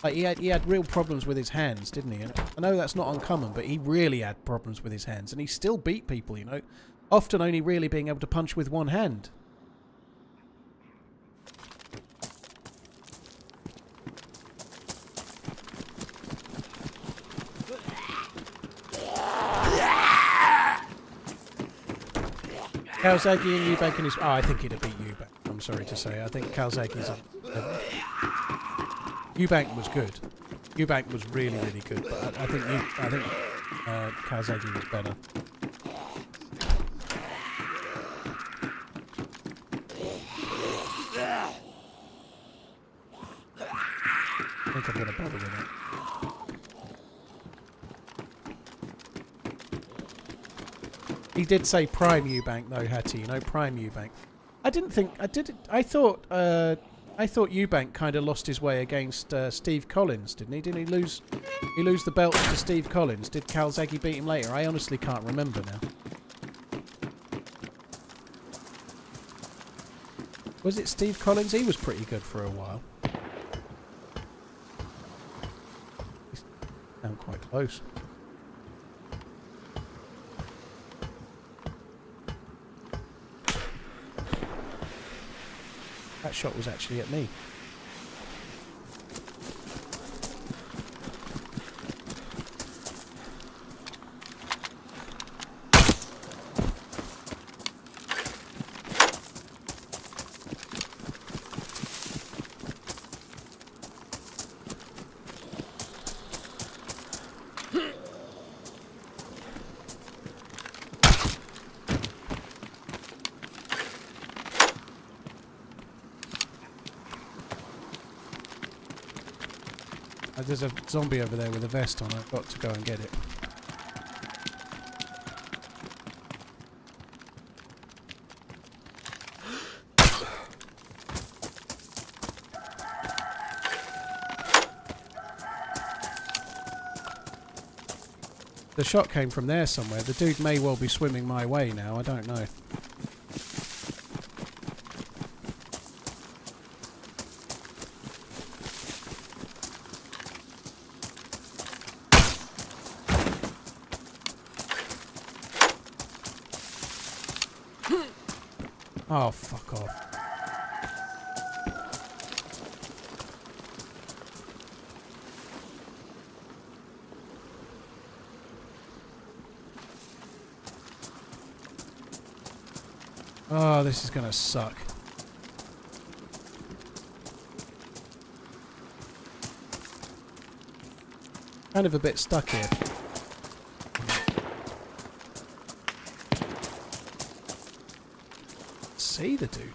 like he had real problems with his hands, didn't he? And I know that's not uncommon, but he really had problems with his hands, and he still beat people. You know, often only really being able to punch with one hand. Calzaghe and Eubank and his... Oh, I think he'd have beat Eubank. I'm sorry to say. I think Calzaghe's... Eubank was good. Eubank was really, really good. But I think Calzaghe was better. I think I'm going to bother with it. He did say Prime Eubank though, Hattie. You know, Prime Eubank. I thought Eubank kind of lost his way against Steve Collins, didn't he? Didn't he lose? He lose the belt to Steve Collins. Did Calzaghe beat him later? I honestly can't remember now. Was it Steve Collins? He was pretty good for a while. He's down quite close. That shot was actually at me. There's a zombie over there with a vest on. I've got to go and get it. The shot came from there somewhere. The dude may well be swimming my way now. I don't know. Oh, fuck off. Oh, this is gonna suck. Kind of a bit stuck here. See the dude.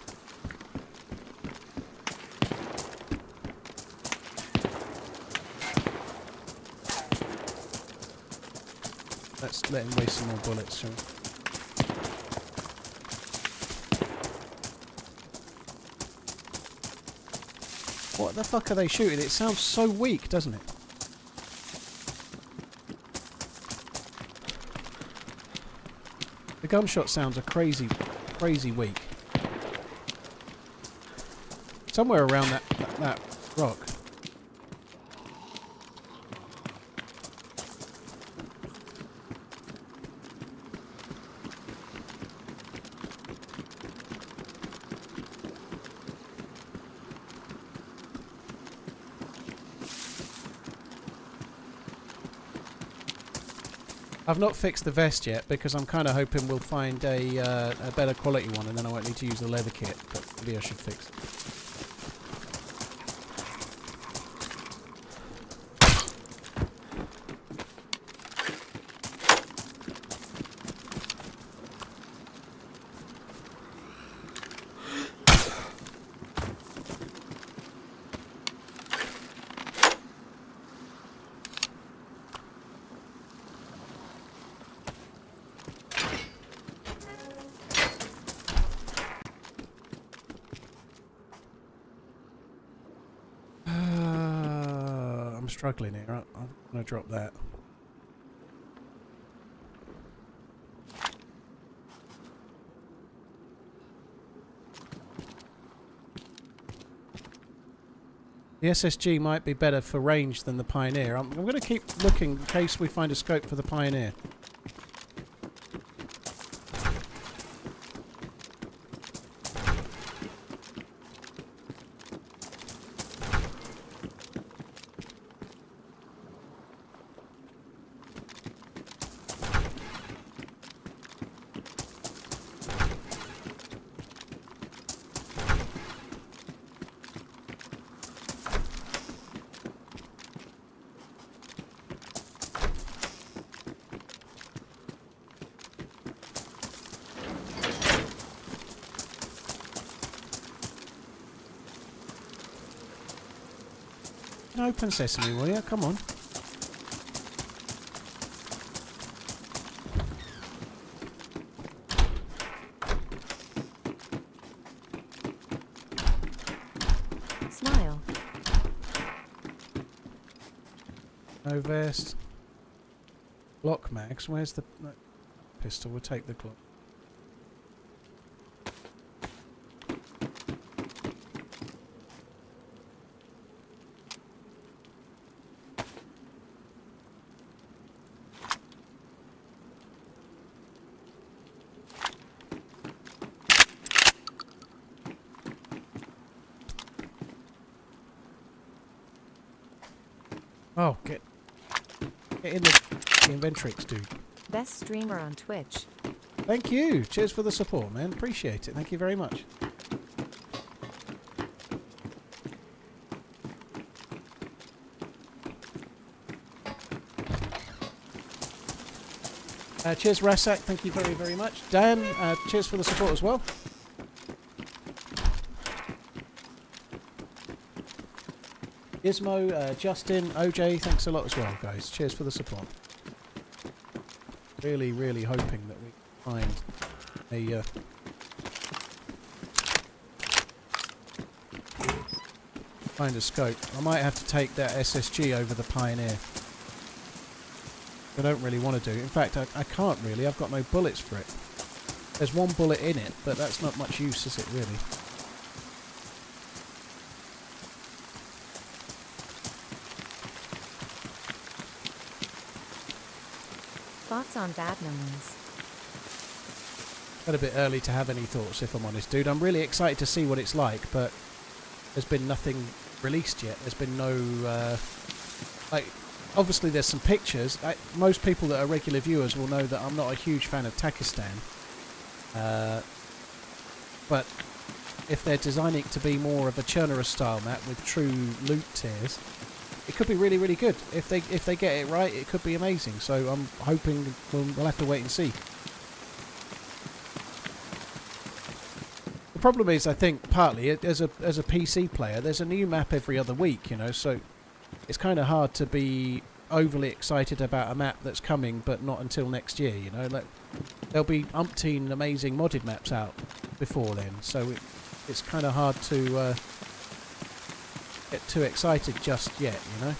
Let's let him waste some more bullets, shall we? What the fuck are they shooting? It sounds so weak, doesn't it? The gunshot sounds are crazy weak. Somewhere around that rock. I've not fixed the vest yet because I'm kind of hoping we'll find a better quality one, and then I won't need to use the leather kit. But maybe I should fix it. I'm struggling here. I'm going to drop that. The SSG might be better for range than the Pioneer. I'm going to keep looking in case we find a scope for the Pioneer. Open sesame, will you? Come on. Smile. No vest. Glock mags. Where's the pistol? We'll take the Glock. Oh, get in the inventrix, dude. Best streamer on Twitch. Thank you. Cheers for the support, man. Appreciate it. Thank you very much. Cheers, Rasak. Thank you very, very much. Dan, cheers for the support as well. Gizmo, Justin, OJ, thanks a lot as well, guys. Cheers for the support. Really, really hoping that we find a scope. I might have to take that SSG over the Pioneer. I don't really want to do. In fact, I can't really. I've got no bullets for it. There's one bullet in it, but that's not much use, is it, really? Thoughts on Badlands? A bit early to have any thoughts, if I'm honest, dude. I'm really excited to see what it's like, but there's been nothing released yet. There's been no obviously there's some pictures. Most people that are regular viewers will know that I'm not a huge fan of Takistan, but if they're designing it to be more of a Chernarus style map with true loot tiers, it could be really, really good. If they get it right, it could be amazing. So I'm hoping we'll have to wait and see. The problem is, I think, partly as a PC player, there's a new map every other week, you know. So it's kind of hard to be overly excited about a map that's coming, but not until next year, you know. Like, there'll be umpteen amazing modded maps out before then, so it's kind of hard to get too excited just yet, you know.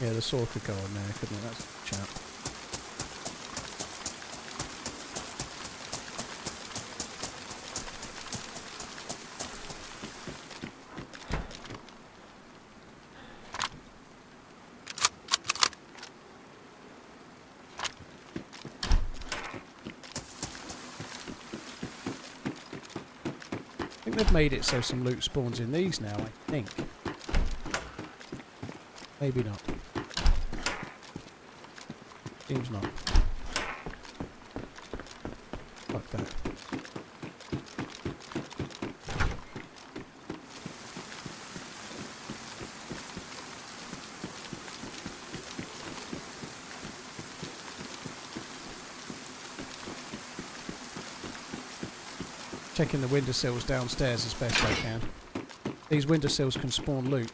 Yeah, the sword could go on there, couldn't it? That's a chat. think they've made it so some loot spawns in these now, I think. Maybe not. Seems not. Fuck that. Checking the windowsills downstairs as best I can. These windowsills can spawn loot.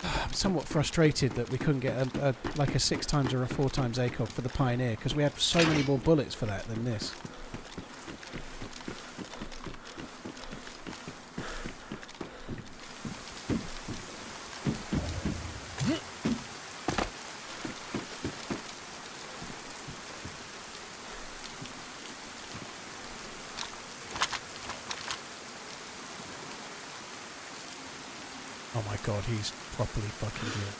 I'm somewhat frustrated that we couldn't get like a 6 times or a 4 times ACOG for the Pioneer, because we had so many more bullets for that than this. Oh my god, he's properly fucking good.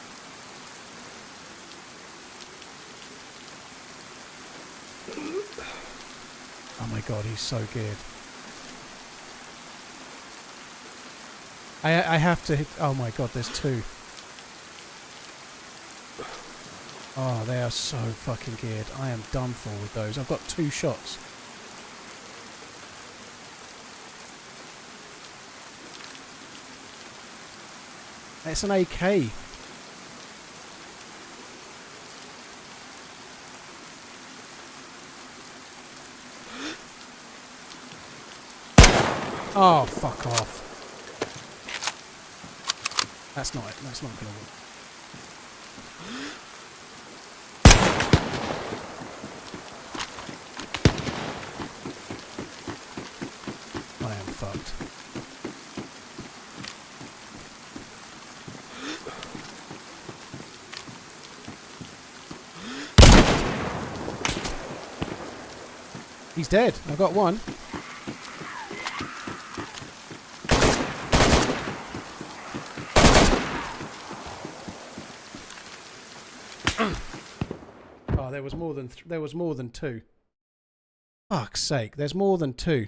Oh my god, he's so good. I have to hit... Oh my god, there's 2. Oh, they are so fucking geared. I am done for with those. I've got 2 shots. It's an AK. Oh, fuck off. That's not gonna work. I am fucked. He's dead. I've got one. Oh, there was more than 2. Fuck's sake, there's more than 2.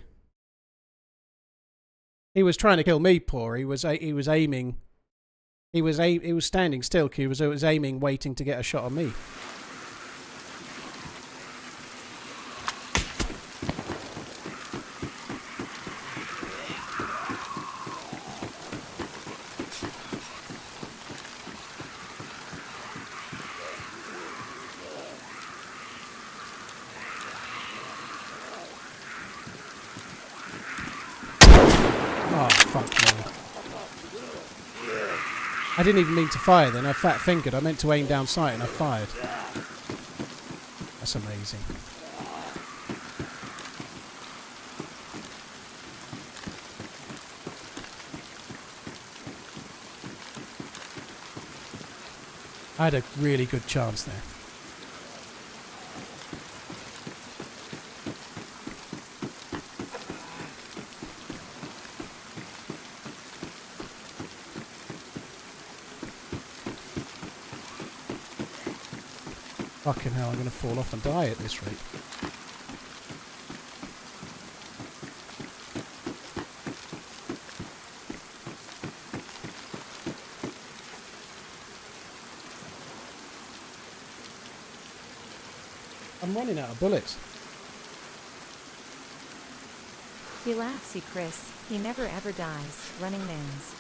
He was trying to kill me, poor. He was aiming. He was standing still. He was aiming, waiting to get a shot on me. Oh, fuck me. I didn't even mean to fire then. I fat fingered. I meant to aim down sight and I fired. That's amazing. I had a really good chance there. Fucking hell, I'm going to fall off and die at this rate. I'm running out of bullets. He laughs, he Chris. He never ever dies. RunningManZ.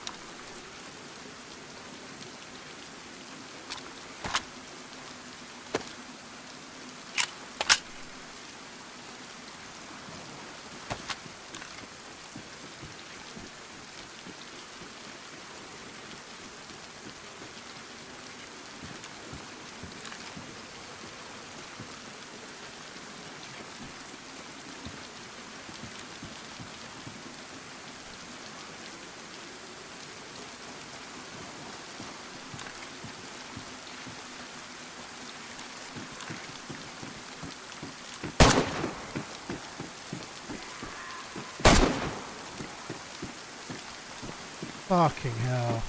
Fucking hell.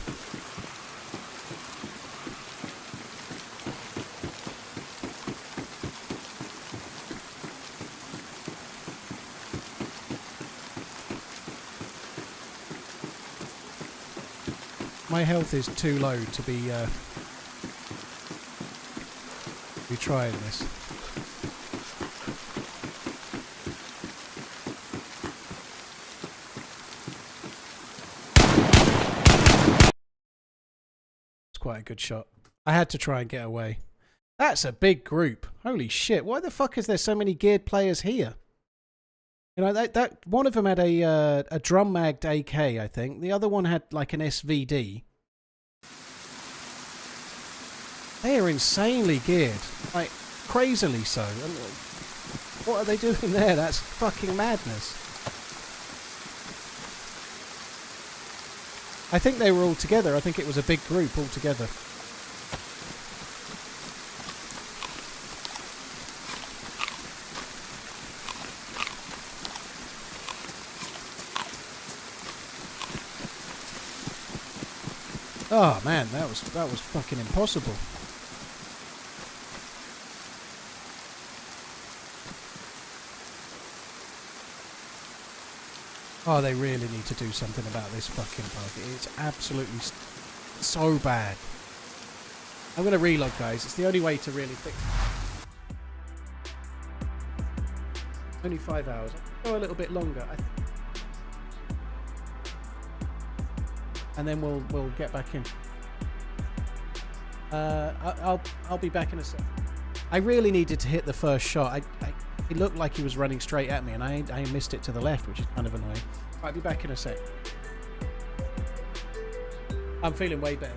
My health is too low to be trying this. It's quite a good shot. I had to try and get away. That's a big group. Holy shit! Why the fuck is there so many geared players here? You know, that one of them had a drum magged AK, I think. The other one had like an SVD. They are insanely geared, like crazily so. And what are they doing there? That's fucking madness. I think they were all together. I think it was a big group all together. Oh man, that was fucking impossible. Oh, they really need to do something about this fucking bug. It's absolutely so bad. I'm going to reload, guys. It's the only way to really fix it. Only 5 hours. I'll go a little bit longer. And then we'll get back in. I'll be back in a sec. I really needed to hit the first shot. It looked like he was running straight at me, and I missed it to the left, which is kind of annoying. I'll be back in a sec. I'm feeling way better.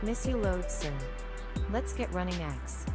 Miss you loads, sir. Let's get running X.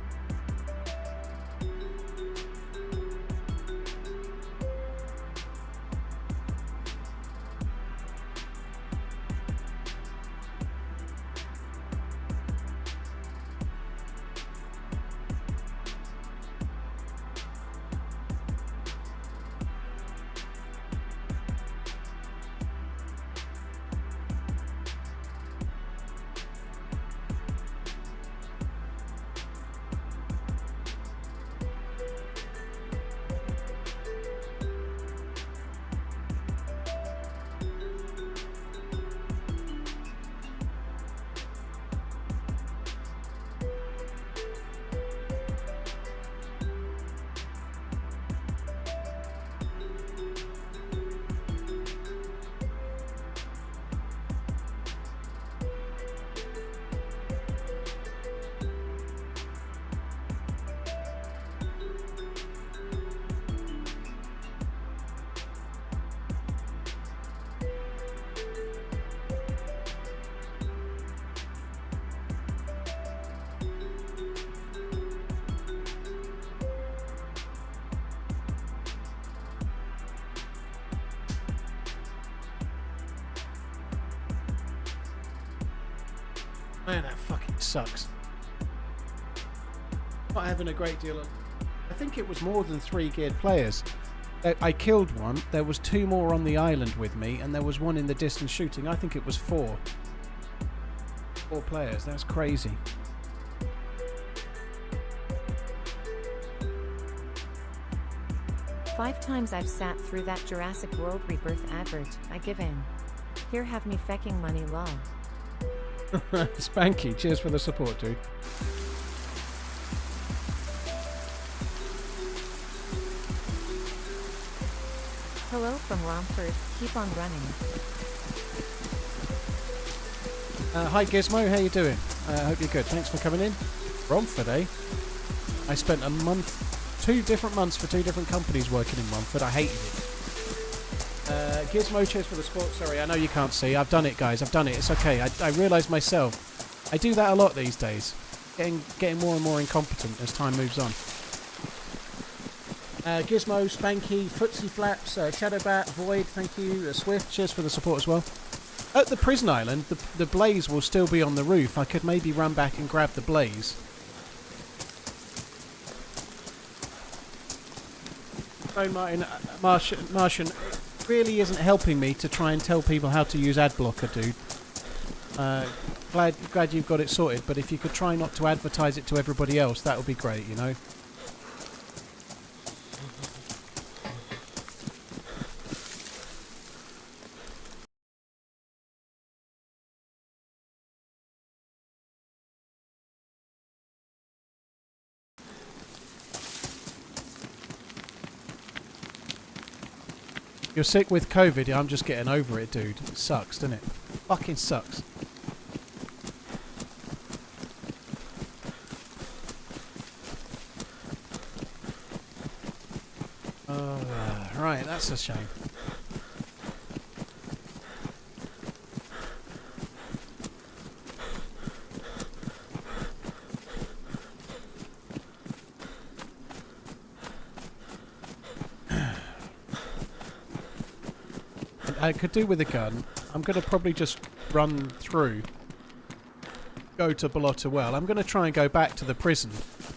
Man, that fucking sucks. Not having a great deal of... I think it was more than 3 geared players. I killed one, there was 2 more on the island with me, and there was one in the distance shooting. I think it was 4. 4 players, that's crazy. Five times I've sat through that Jurassic World Rebirth advert, I give in. Here have me fecking money lol. Spanky, cheers for the support, dude. Hello from Romford, keep on running. Hi Gizmo, how you doing? I hope you're good. Thanks for coming in. Romford, eh? I spent a month, 2 different months for 2 different companies working in Romford. I hated it. Gizmo, cheers for the support. Sorry, I know you can't see. I've done it, guys. I've done it. It's okay. I realise myself. I do that a lot these days. Getting more and more incompetent as time moves on. Gizmo, Spanky, Footsie Flaps, Shadowbat, Void, thank you. Swift, cheers for the support as well. At the prison island, the blaze will still be on the roof. I could maybe run back and grab the blaze. Phone Martian really isn't helping me to try and tell people how to use ad blocker, dude. Glad you've got it sorted, but if you could try not to advertise it to everybody else, that would be great, you know. You're sick with COVID? I'm just getting over it, dude. It sucks, doesn't it? Fucking sucks. Right, that's a shame. I could do with a gun. I'm going to probably just run through. Go to Balota Well. I'm going to try and go back to the prison.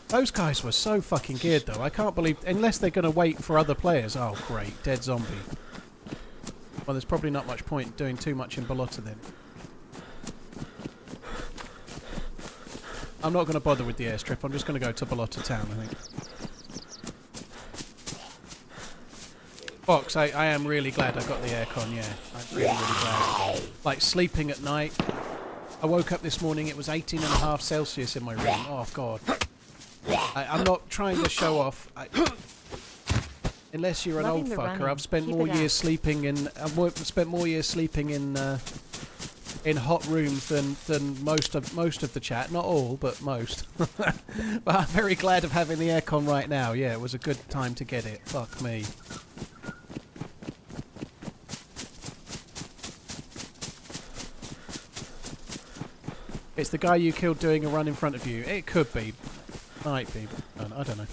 Those guys were so fucking geared though. I can't believe... Unless they're going to wait for other players. Oh, great. Dead zombie. Well, there's probably not much point doing too much in Balota then. I'm not going to bother with the airstrip. I'm just going to go to Balota Town, I think. Fox, I am really glad I got the aircon, yeah. I'm really, really glad. Like, sleeping at night. I woke up this morning, it was 18.5 Celsius in my room. Oh, God. I'm not trying to show off. Unless you're an old fucker, I've spent more years sleeping in... I've spent more years sleeping in hot rooms than most of the chat. Not all, but most. But I'm very glad of having the aircon right now. Yeah, it was a good time to get it. Fuck me. It's the guy you killed doing a run in front of you. It could be. Might be. But I don't know.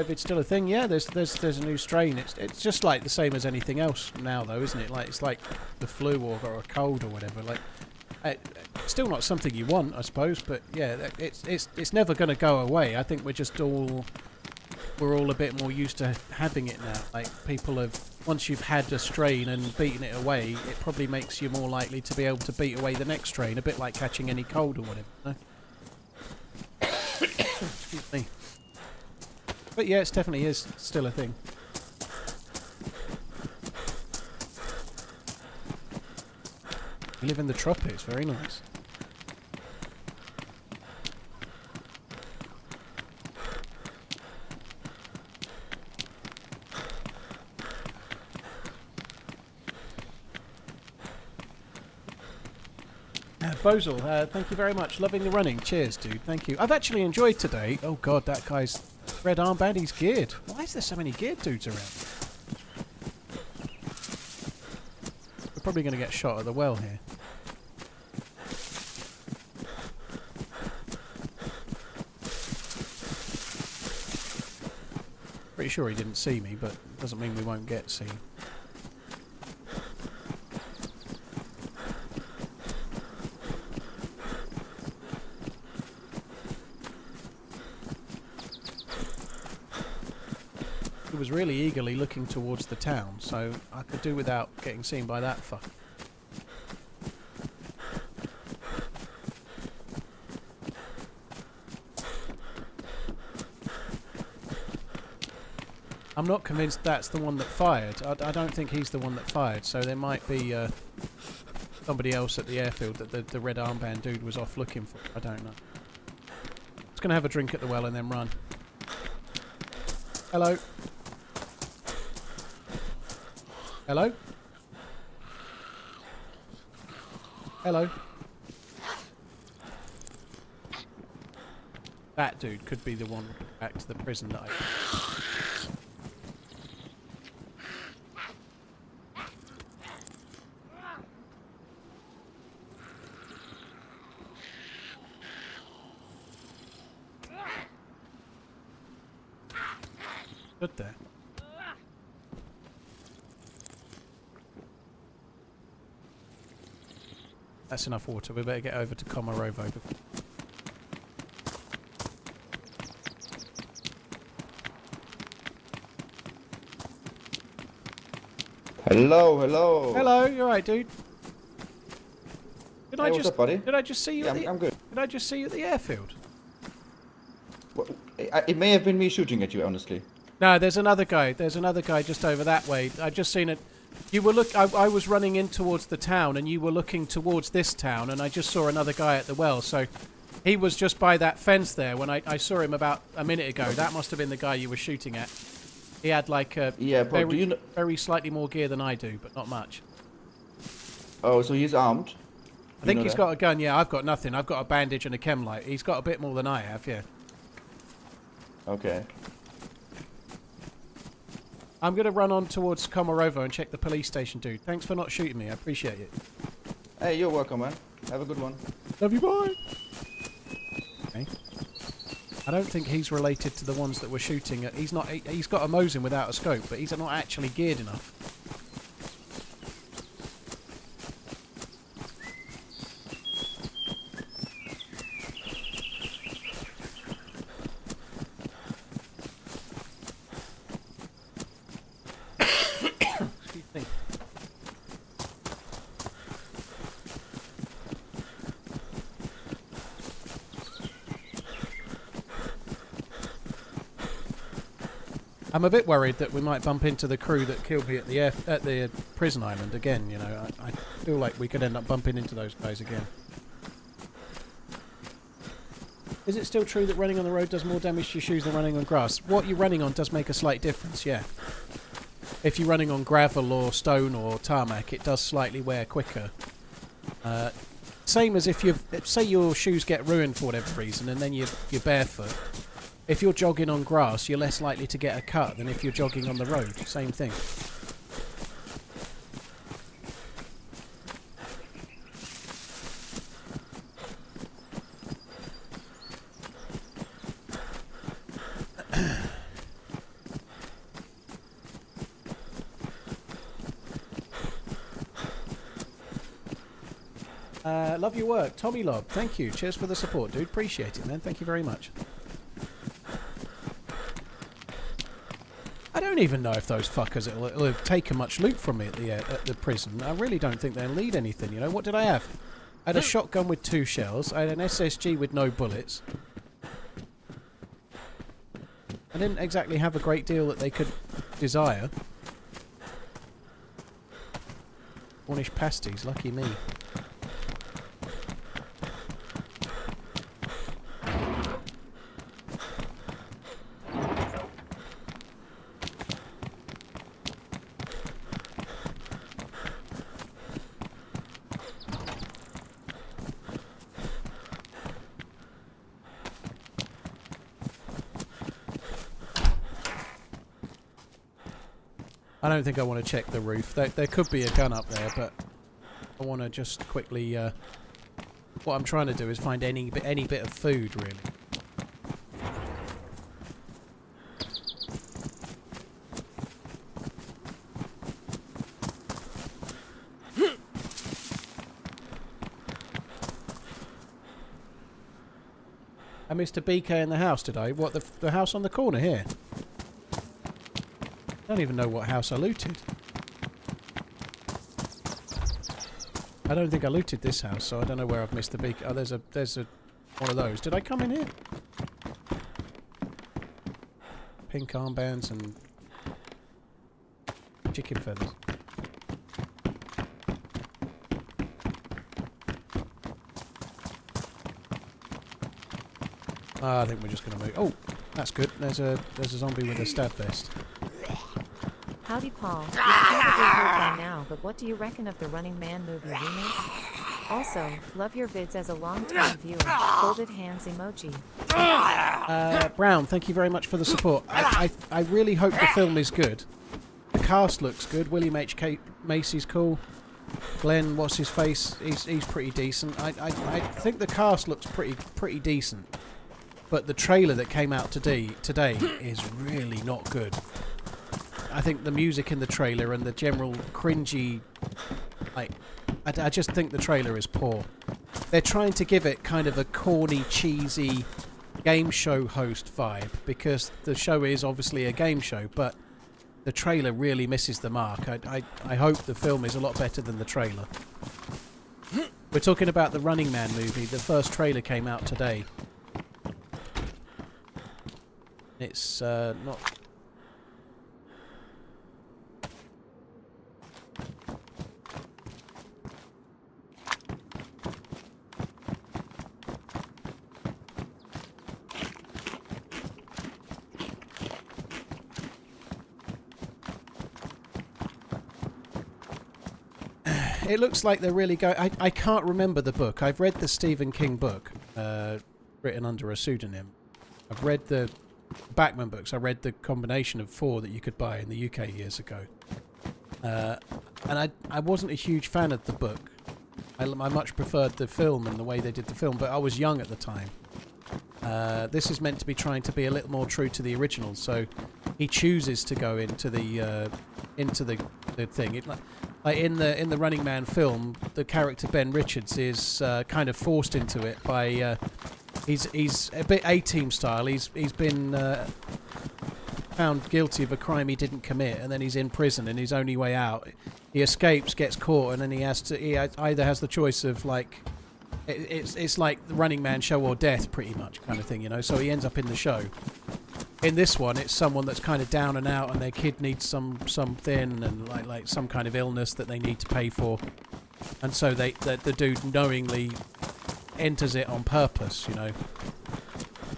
COVID's still a thing, yeah. There's a new strain. It's just like the same as anything else now, though, isn't it? Like it's like the flu or a cold or whatever. Like, still not something you want, I suppose. But yeah, it's never going to go away. I think we're all a bit more used to having it now. Like people have, once you've had a strain and beaten it away, it probably makes you more likely to be able to beat away the next strain. A bit like catching any cold or whatever. No? Excuse me. But yeah, it definitely is still a thing. We live in the tropics, very nice. Bozel, thank you very much. Loving the running. Cheers, dude. Thank you. I've actually enjoyed today. Oh god, that guy's red armband, he's geared. Why is there so many geared dudes around? We're probably going to get shot at the well here. Pretty sure he didn't see me, but doesn't mean we won't get seen. Was really eagerly looking towards the town, so I could do without getting seen by that fuck. I'm not convinced that's the one that fired. I don't think he's the one that fired, so there might be somebody else at the airfield that the red armband dude was off looking for. I don't know. Just gonna have a drink at the well and then run. Hello. Hello? Hello? That dude could be the one back to the prison that I... Good there. That's enough water. We better get over to Komarovo. Hello, hello. Hello, you alright, dude? Did I what's just up, buddy? Did I just see you? Yeah, at the, I'm good. Did I just see you at the airfield? Well, it may have been me shooting at you, honestly. No, there's another guy. There's another guy just over that way. I just seen it. You were I was running in towards the town, and you were looking towards this town, and I just saw another guy at the well. So he was just by that fence there when I saw him about a minute ago. That must have been the guy you were shooting at. He had like a very slightly more gear than I do, but not much. Oh, so he's armed? I think he's got a gun. Yeah, I've got nothing. I've got a bandage and a chem light. He's got a bit more than I have. Yeah. Okay. I'm going to run on towards Komarovo and check the police station, dude. Thanks for not shooting me. I appreciate it. Hey, you're welcome, man. Have a good one. Love you, bye. Okay. I don't think he's related to the ones that were shooting at... He's not... He's got a Mosin without a scope, but he's not actually geared enough. I'm a bit worried that we might bump into the crew that killed me at the prison island again. You know, I feel like we could end up bumping into those guys again. Is it still true that running on the road does more damage to your shoes than running on grass? What you're running on does make a slight difference, yeah. If you're running on gravel or stone or tarmac, it does slightly wear quicker. same as if say your shoes get ruined for whatever reason, and then you're barefoot. If you're jogging on grass, you're less likely to get a cut than if you're jogging on the road. Same thing. Love your work. Tommy Lob, thank you. Cheers for the support, dude. Appreciate it, man. Thank you very much. I don't even know if those fuckers will have taken much loot from me at the prison. I really don't think they'll need anything, you know. What did I have? I had a shotgun with 2 shells. I had an SSG with no bullets. I didn't exactly have a great deal that they could desire. Cornish pasties, lucky me. I don't think I want to check the roof. There could be a gun up there, but I want to just quickly... what I'm trying to do is find any bit of food, really. I missed a BK in the house today. What, the house on the corner here? I don't even know what house I looted. I don't think I looted this house, so I don't know where I've missed the beak. Oh, there's a one of those. Did I come in here? Pink armbands and chicken feathers. I think we're just gonna move. Oh, that's good. There's a zombie with a stab vest. Howdy, Paul. You've probably heard by now, but what do you reckon of the Running Man movie remake? Also, love your vids as a long-time viewer. Folded hands emoji. Brown, thank you very much for the support. I really hope the film is good. The cast looks good. William H. Macy's cool. Glenn, what's his face? He's pretty decent. I think the cast looks pretty decent. But the trailer that came out today is really not good. I think the music in the trailer and the general cringy... I just think the trailer is poor. They're trying to give it kind of a corny, cheesy game show host vibe, because the show is obviously a game show, but the trailer really misses the mark. I hope the film is a lot better than the trailer. We're talking about the Running Man movie. The first trailer came out today. It's not... It looks like they're really going... I can't remember the book. I've read the Stephen King book, written under a pseudonym. I've read the Backman books. I read the combination of 4 that you could buy in the UK years ago. And I wasn't a huge fan of the book. I much preferred the film and the way they did the film, but I was young at the time. This is meant to be trying to be a little more true to the original, so he chooses to go into the thing. Like in the Running Man film, the character Ben Richards is kind of forced into it by he's a bit A-Team style. He's been found guilty of a crime he didn't commit, and then he's in prison, and his only way out, he escapes, gets caught, and then he either has the choice of like it's like the Running Man show or death, pretty much kind of thing, you know. So he ends up in the show. In this one, it's someone that's kind of down and out, and their kid needs something, and like some kind of illness that they need to pay for, and so the dude knowingly enters it on purpose, you know.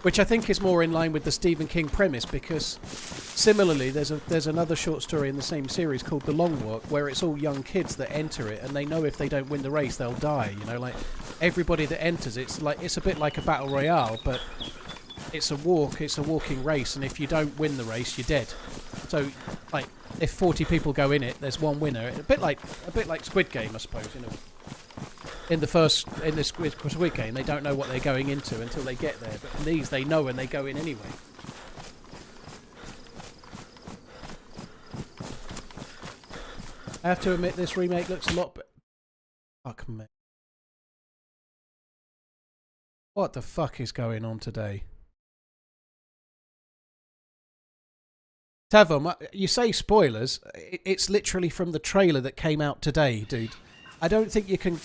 Which I think is more in line with the Stephen King premise, because similarly there's another short story in the same series called The Long Walk, where it's all young kids that enter it, and they know if they don't win the race they'll die. You know, like everybody that enters it's a bit like a battle royale, but it's a walking race, and if you don't win the race you're dead. So like if 40 people go in it, there's one winner. A bit like Squid Game, I suppose. You know, in the Squid Game, they don't know what they're going into until they get there. But in these, they know and they go in anyway. I have to admit, this remake looks a lot. Fuck me. What the fuck is going on today? Tavom, you say spoilers. It's literally from the trailer that came out today, dude. I don't think you can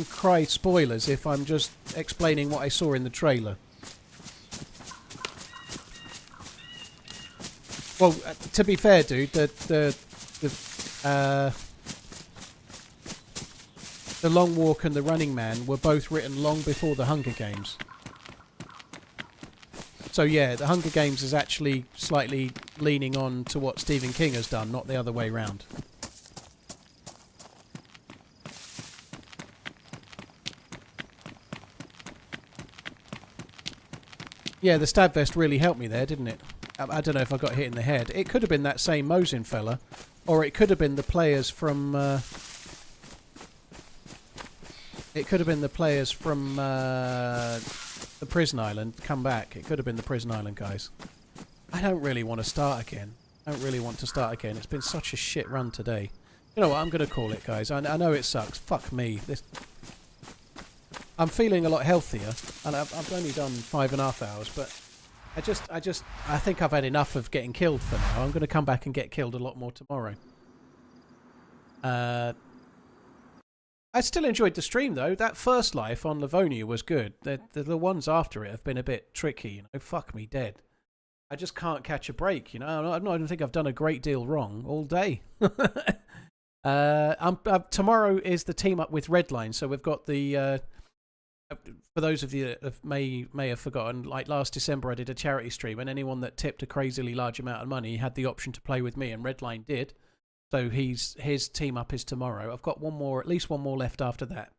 cry spoilers if I'm just explaining what I saw in the trailer. Well, to be fair, dude, the Long Walk and The Running Man were both written long before the Hunger Games. So yeah, the Hunger Games is actually slightly leaning on to what Stephen King has done, not the other way round. Yeah, the stab vest really helped me there, didn't it? I don't know if I got hit in the head. It could have been that same Mosin fella, or it could have been the players from... it could have been the players from the Prison Island come back. It could have been the Prison Island guys. I don't really want to start again. It's been such a shit run today. You know what? I'm going to call it, guys. I know it sucks. Fuck me. I'm feeling a lot healthier, and I've only done 5.5 hours, but I think I've had enough of getting killed for now. I'm going to come back and get killed a lot more tomorrow. I still enjoyed the stream, though. That first life on Livonia was good. The ones after it have been a bit tricky, you know. Fuck me dead. I just can't catch a break, you know. I don't think I've done a great deal wrong all day. Tomorrow is the team up with Redline, so we've got the... for those of you that may have forgotten, like last December I did a charity stream, and anyone that tipped a crazily large amount of money had the option to play with me, and Redline did. So his team up is tomorrow. I've got at least one more left after that.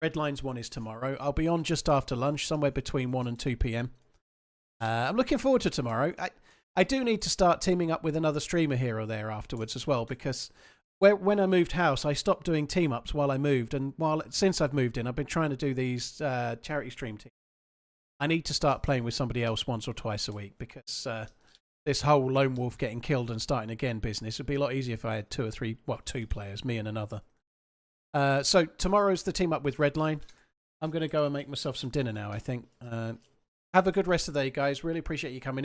Redline's one is tomorrow. I'll be on just after lunch, somewhere between 1 and 2 p.m. I'm looking forward to tomorrow. I do need to start teaming up with another streamer here or there afterwards as well, because when I moved house, I stopped doing team ups while I moved, and since I've moved in, I've been trying to do these charity stream teams. I need to start playing with somebody else once or twice a week, because this whole lone wolf getting killed and starting again business would be a lot easier if I had 2 players, me and another. So tomorrow's the team up with Redline. I'm going to go and make myself some dinner now, I think. Have a good rest of the day, guys. Really appreciate you coming in.